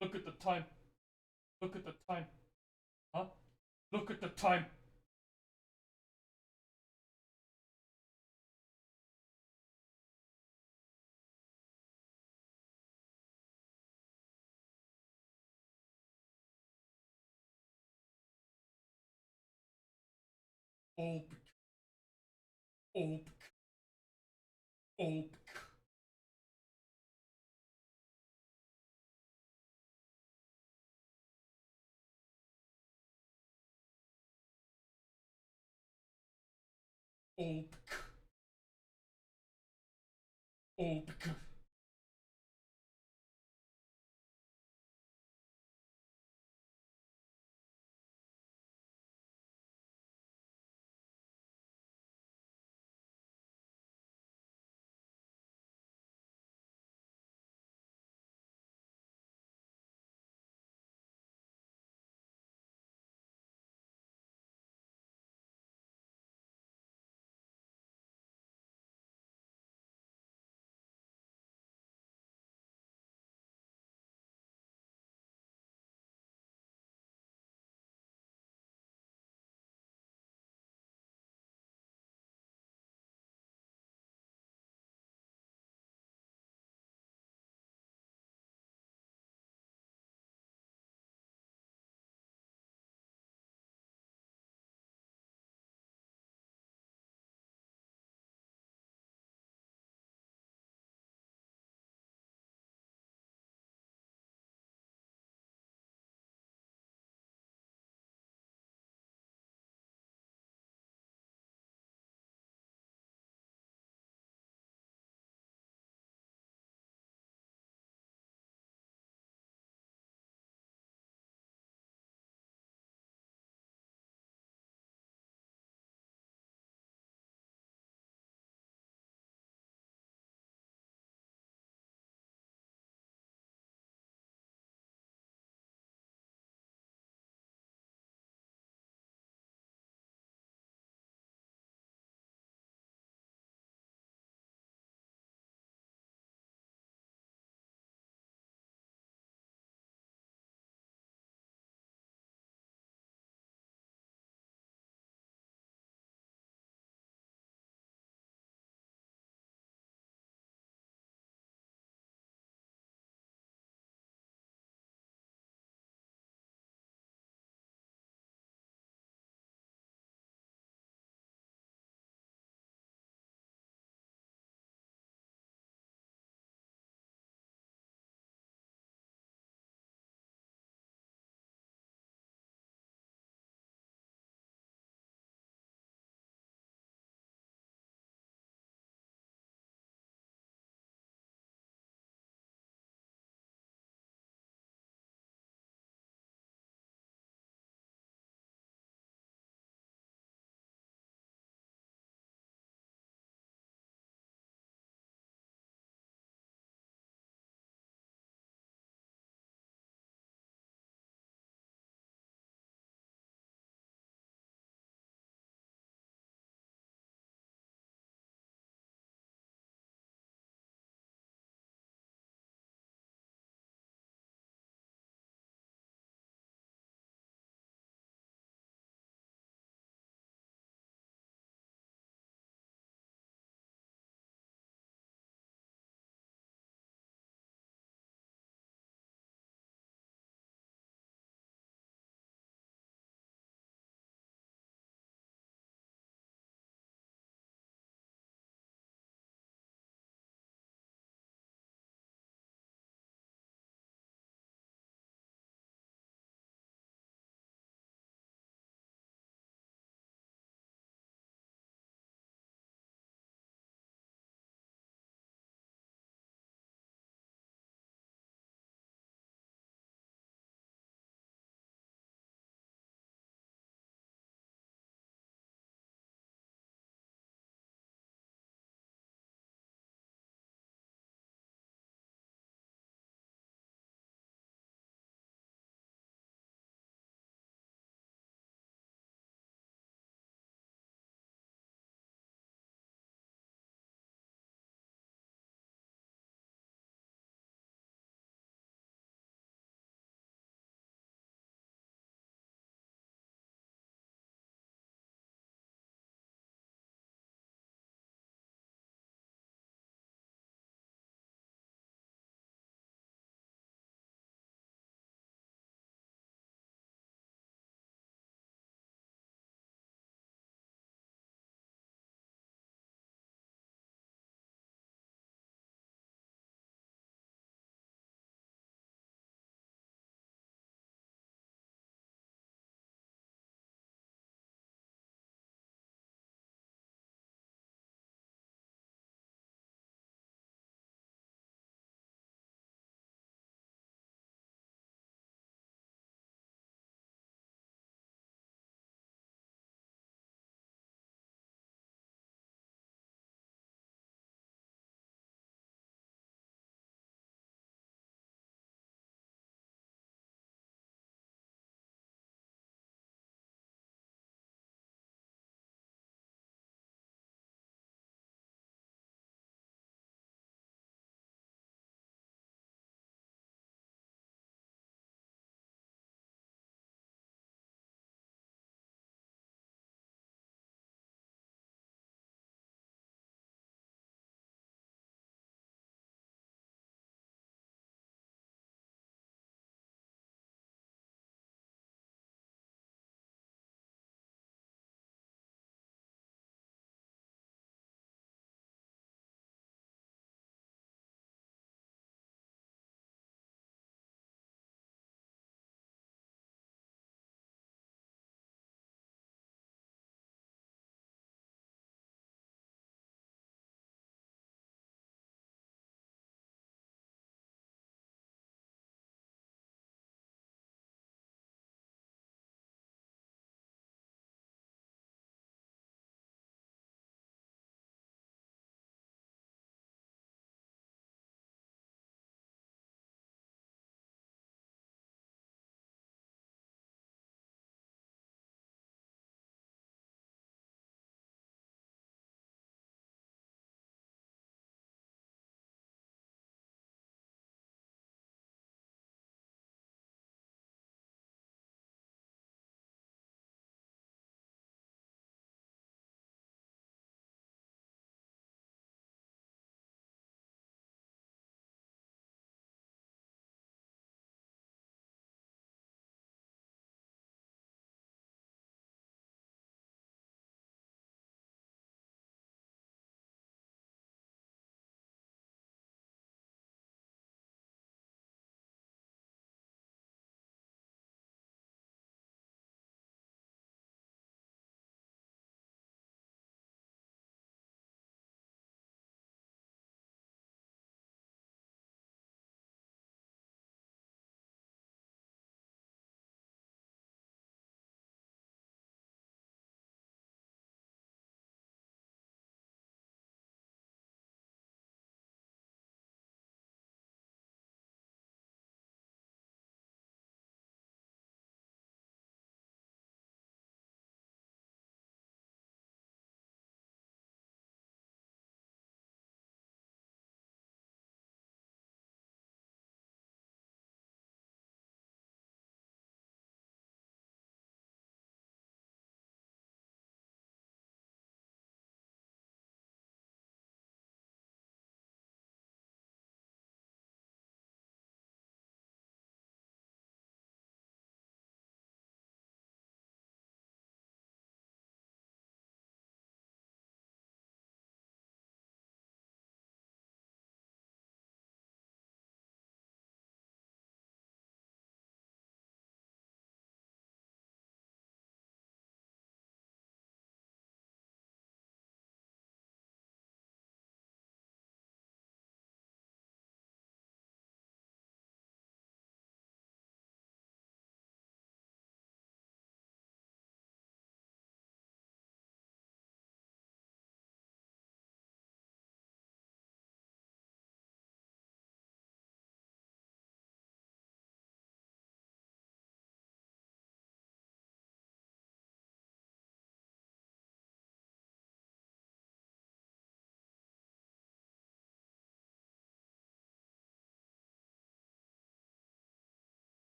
Q: Look at the time. Look at the time. Huh? Look at the time. Obk. Obk. Obk. Obk. Obk.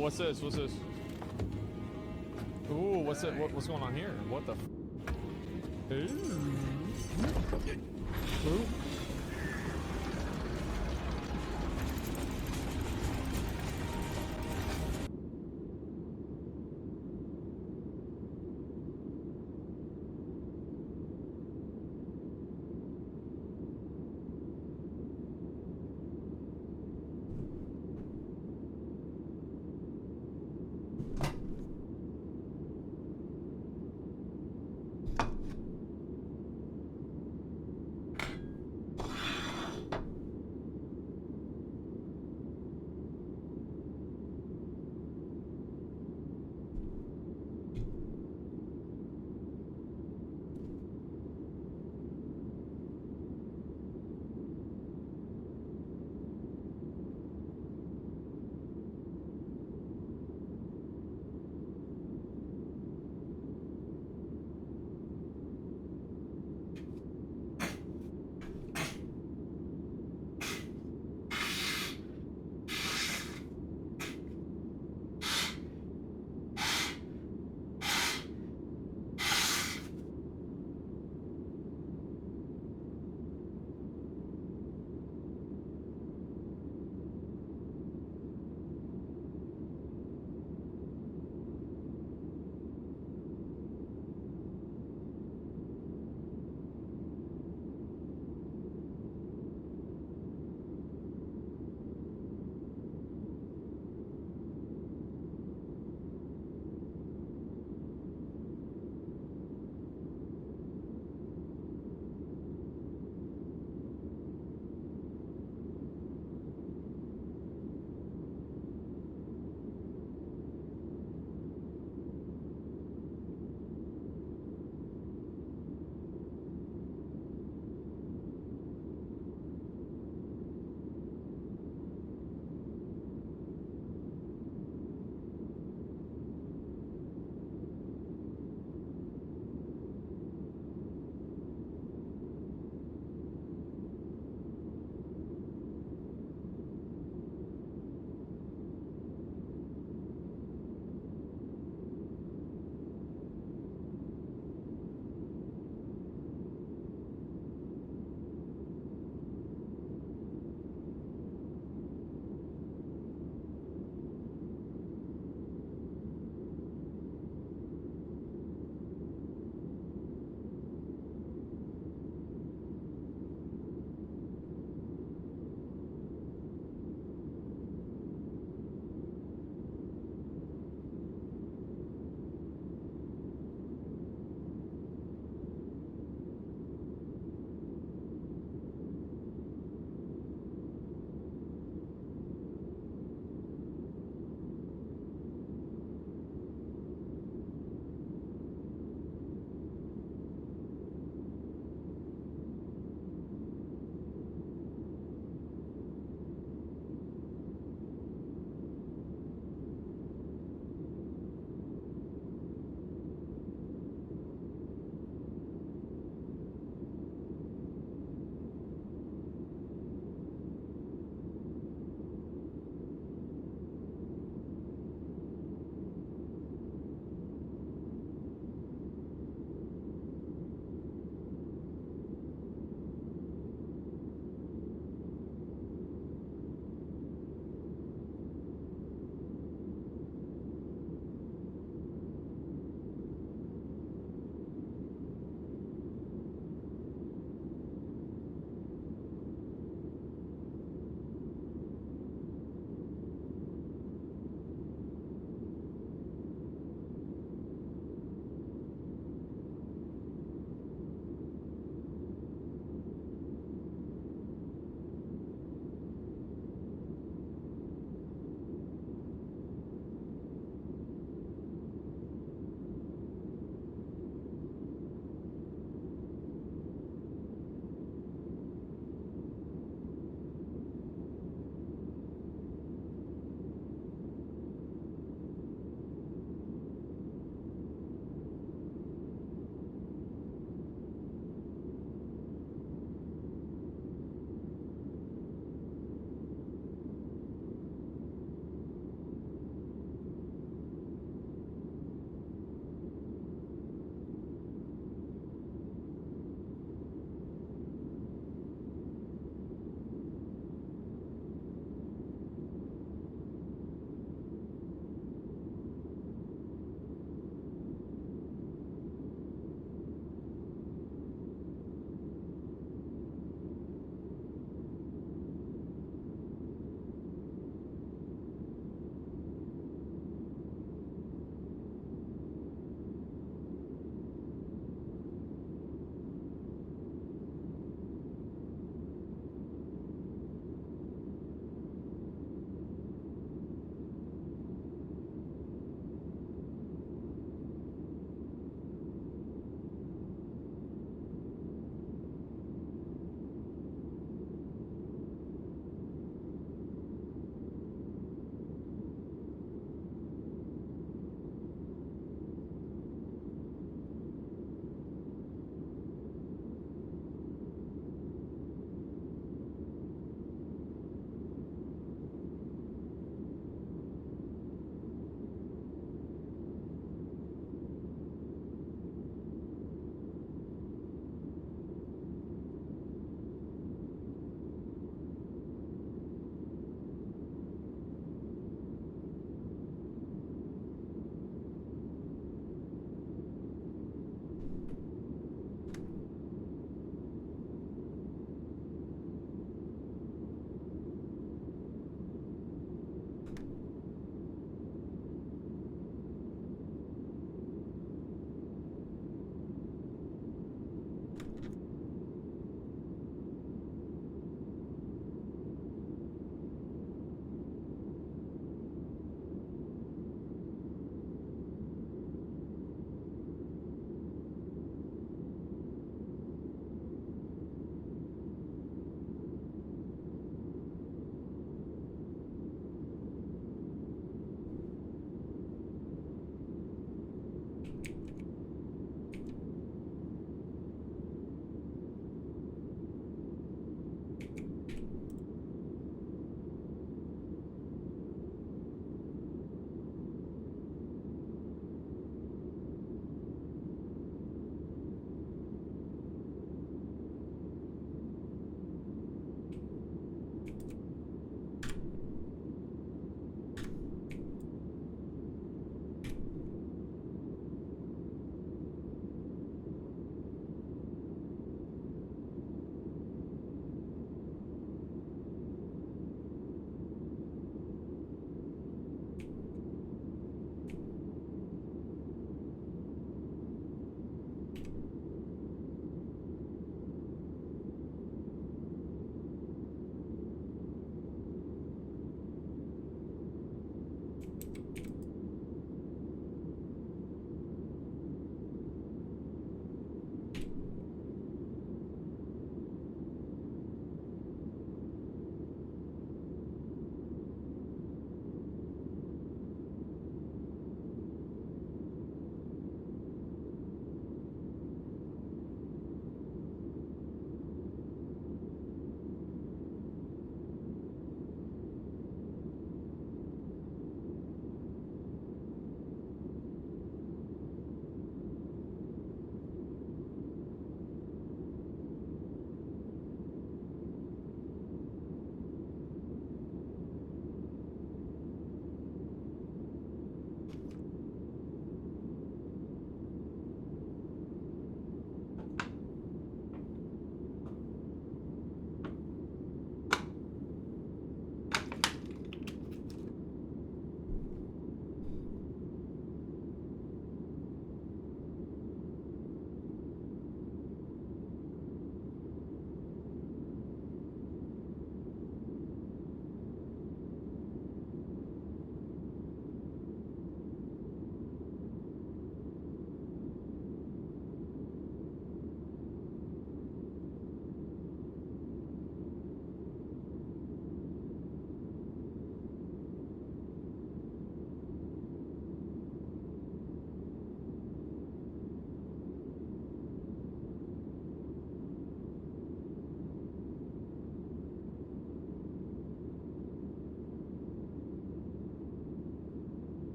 H: what's this? What's this? Ooh, what's it? What's going on here? What the? Ooh.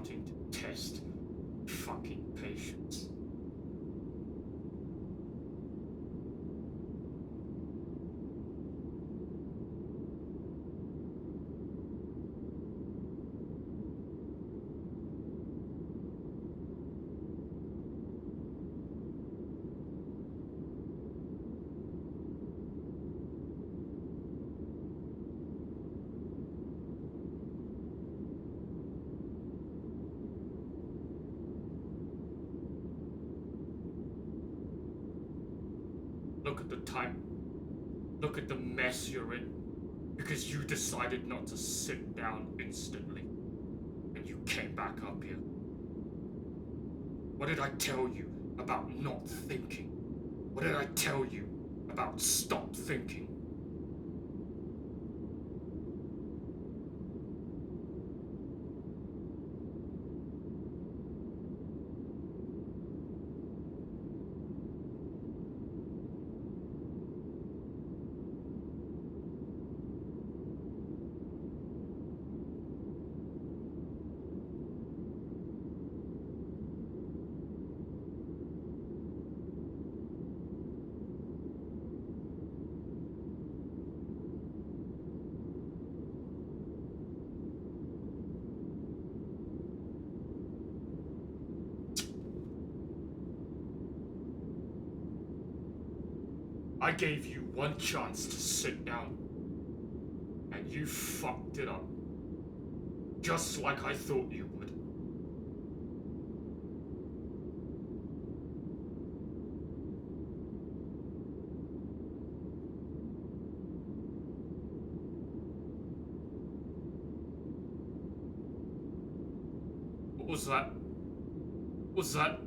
Q: starting to test fucking patience. Look at the time. Look at the mess you're in. Because you decided not to sit down instantly. And you came back up here. What did I tell you about not thinking? What did I tell you about stop thinking? I gave you one chance to sit down, and you fucked it up. Just like I thought you would. What was that? Was that?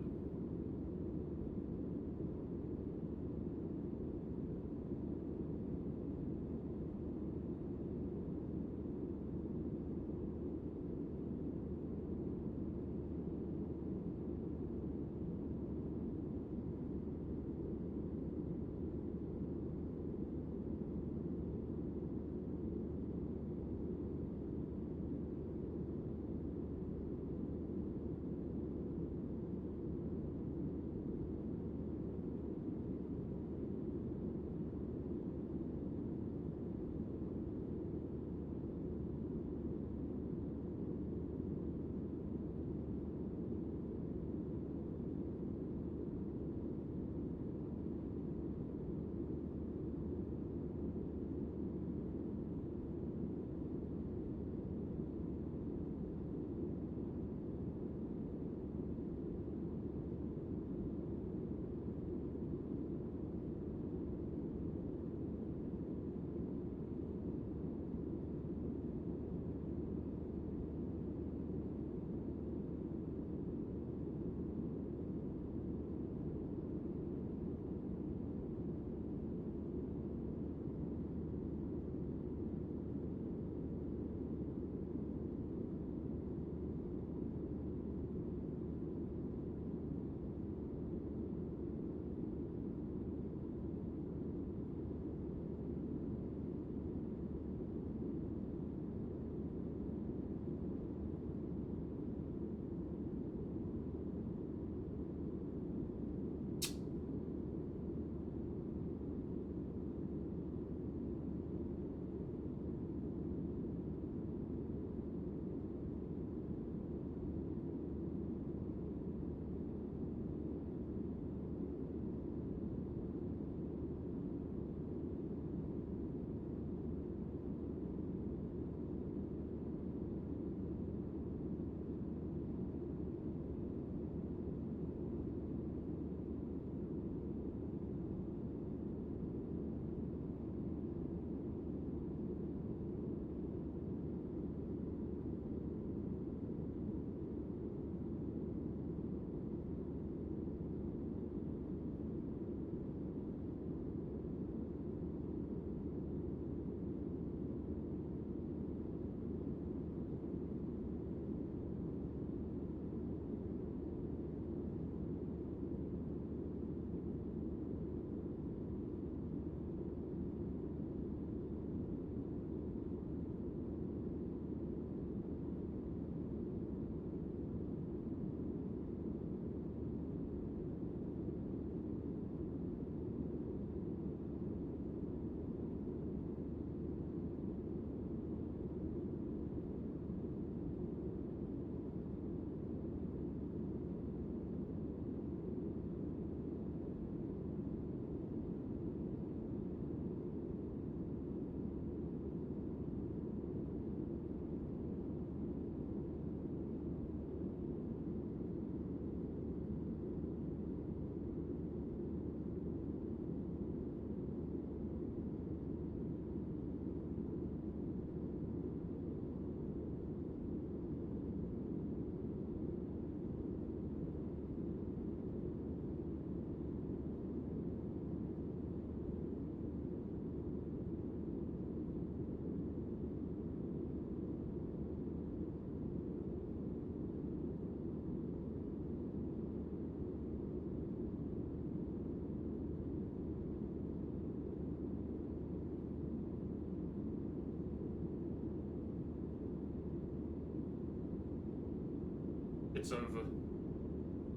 Q: It's over.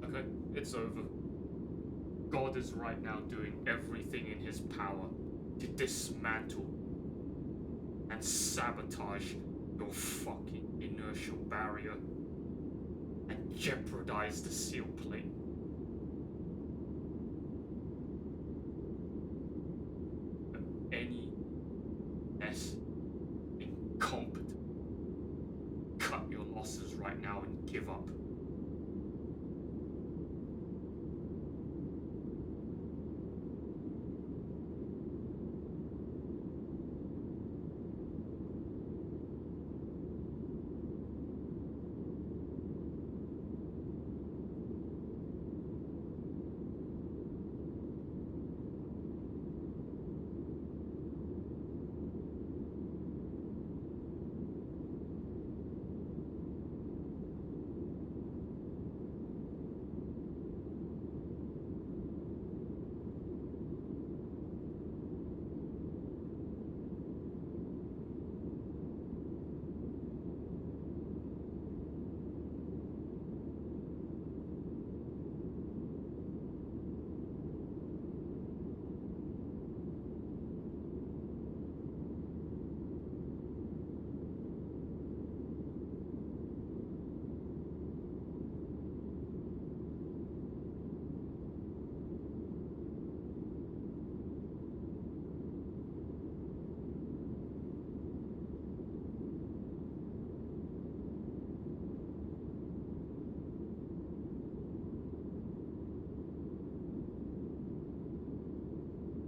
Q: Okay? It's over. God is right now doing everything in his power to dismantle and sabotage your fucking inertial barrier and jeopardize the seal plate. But any less incompetent, cut your losses right now and give up.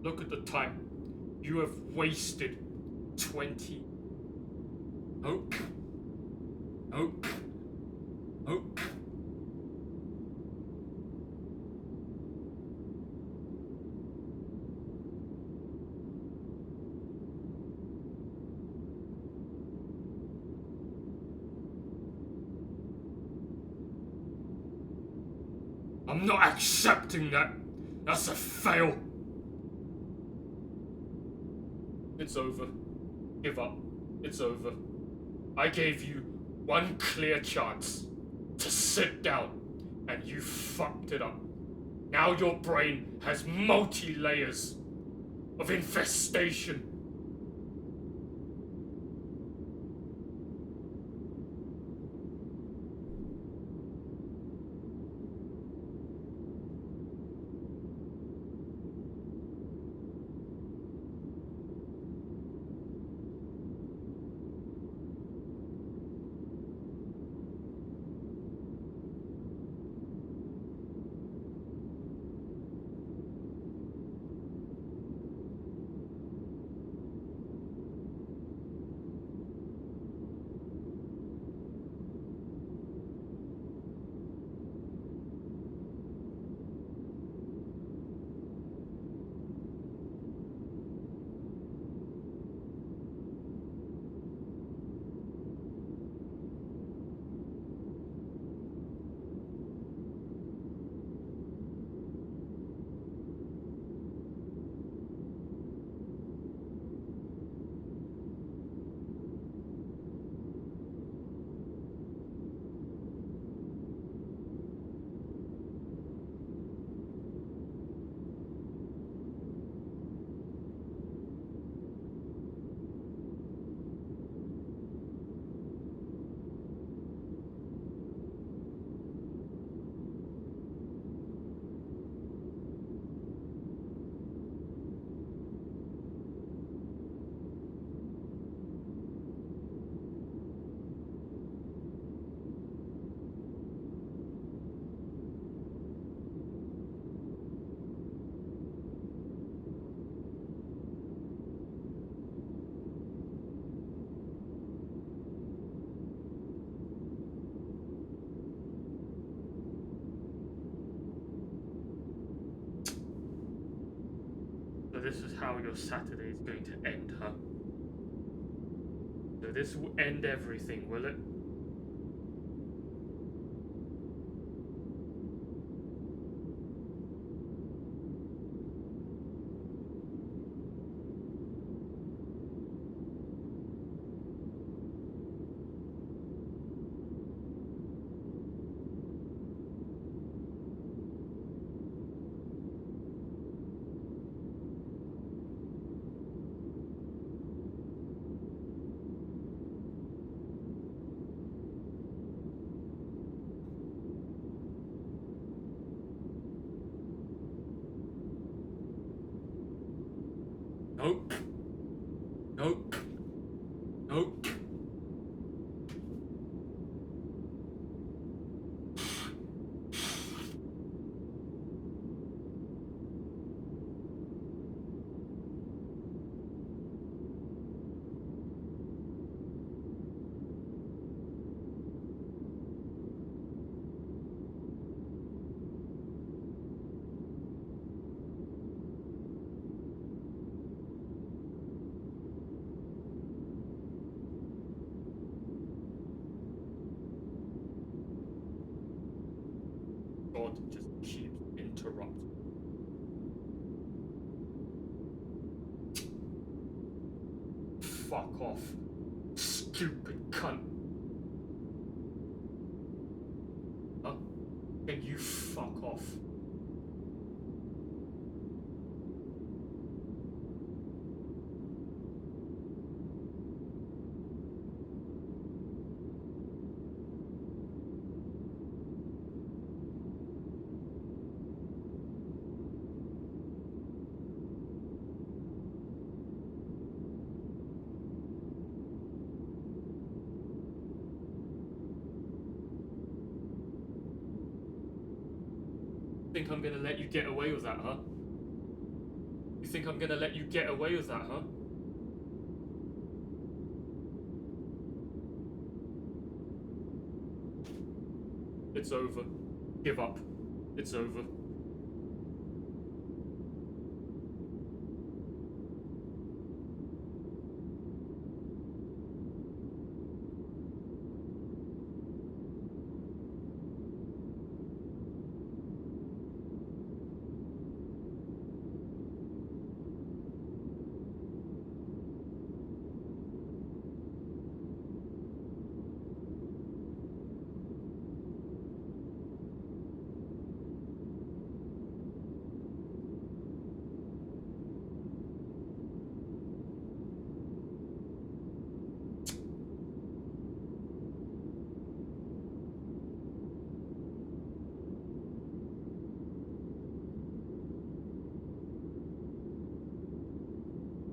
Q: Look at the time. You have wasted 20. Nope. Nope. Nope. I'm not accepting that. That's a fail. It's over. Give up. It's over. I gave you one clear chance to sit down, and you fucked it up. Now your brain has multi-layers of infestation. So this is how your Saturday is going to end, huh? So this will end everything, will it? Nope. Nope. Nope. God just keeps interrupting. Fuck off, stupid cunt. Huh? Can you fuck off? Think I'm gonna let you get away with that, huh? You think I'm gonna let you get away with that, huh? It's over. Give up. It's over.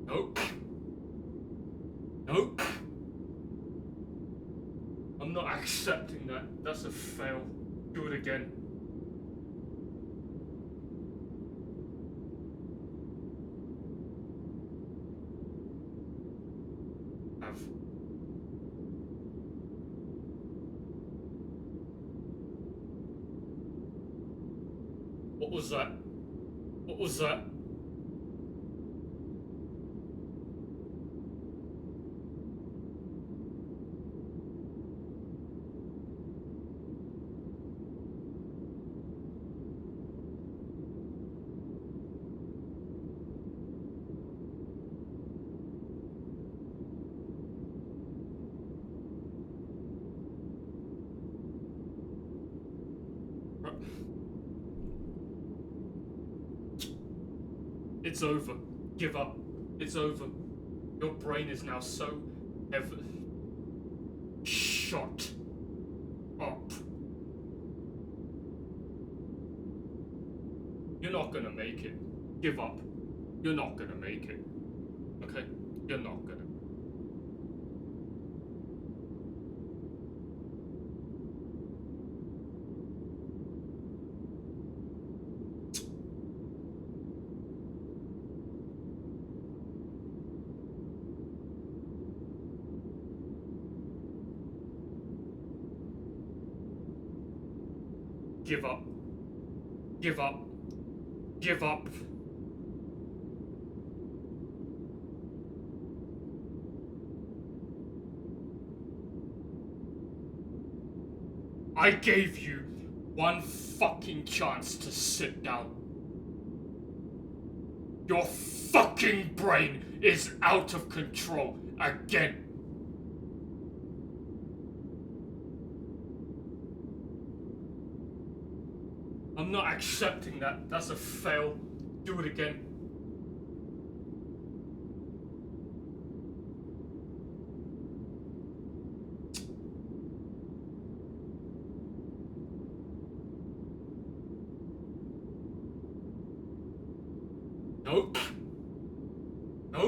Q: Nope. Nope. I'm not accepting that. That's a fail. Do it again. Have. What was that? What was that? It's over. Give up. It's over. Your brain is now so heavy. Shut up. You're not gonna make it. Give up. You're not gonna make it. Okay? You're not gonna. Give up. Give up. Give up. I gave you one fucking chance to sit down. Your fucking brain is out of control again. I'm not accepting that. That's a fail. Do it again. Nope. Nope.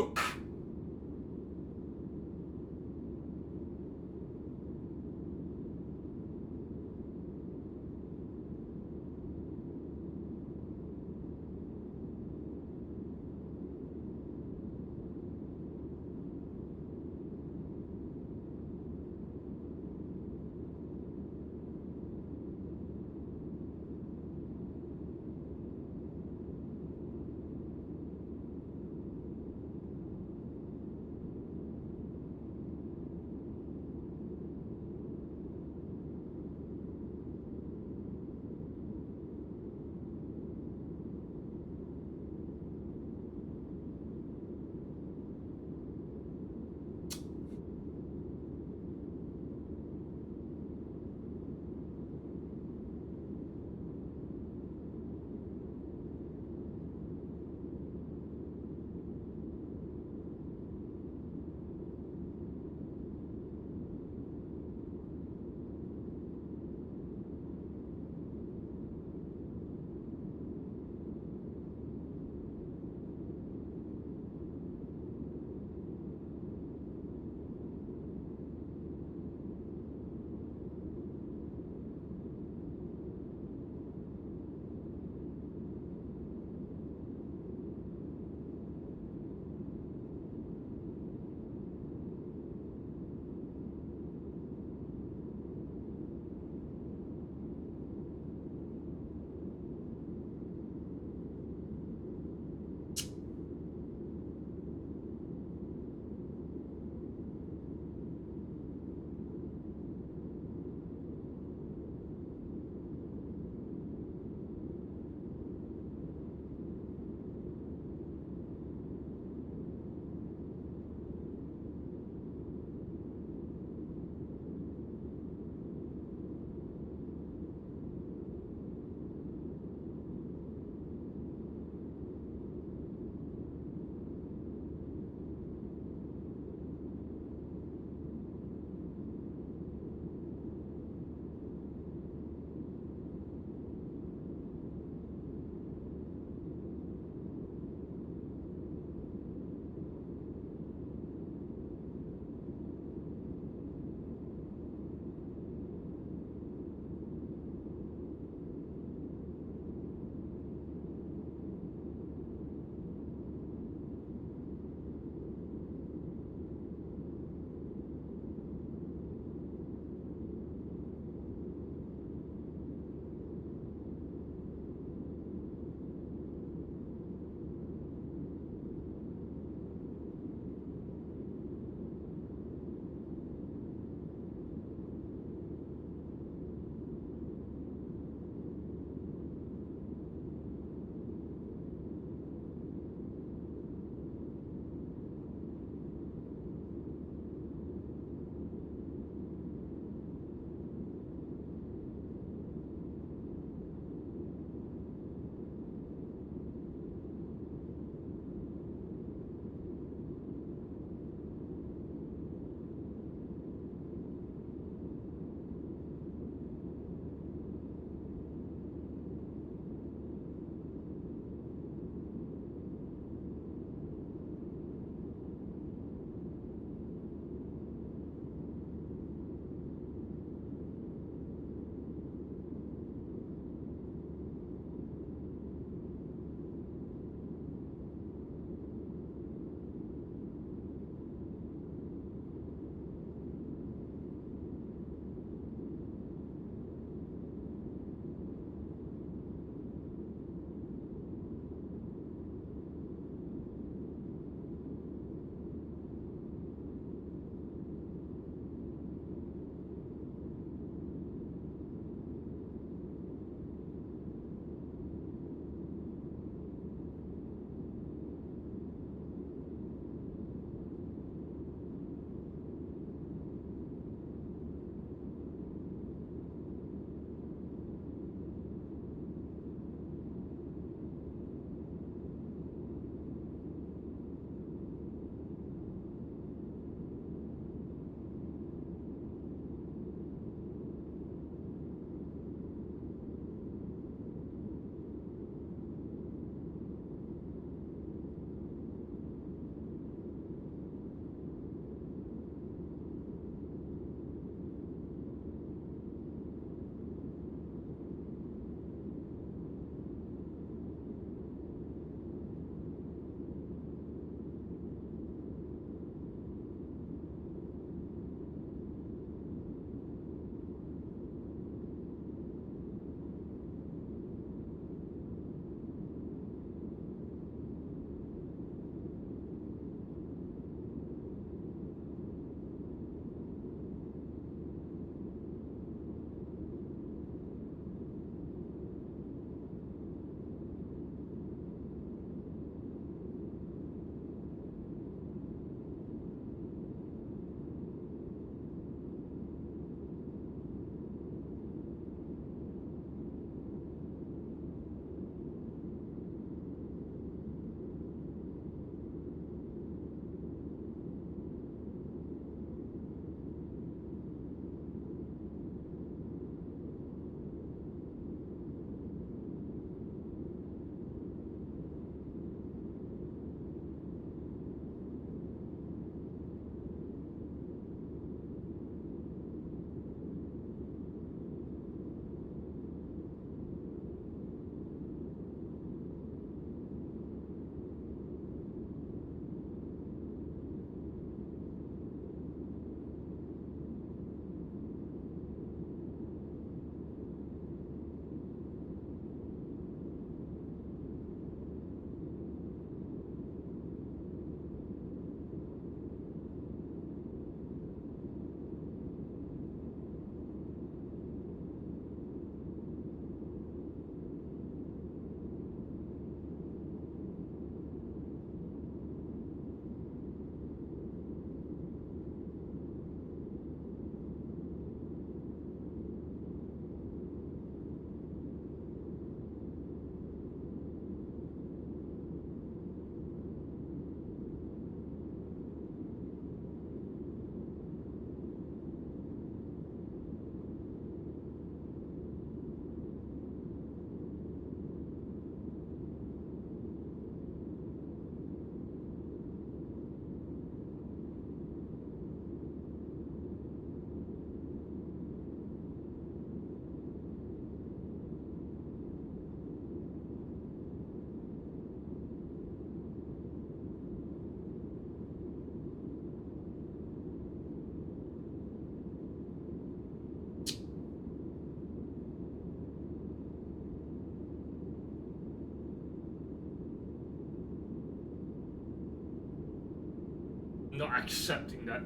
Q: not accepting that.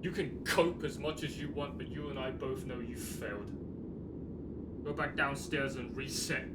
Q: You can cope as much as you want, but you and I both know you failed. Go back downstairs and reset.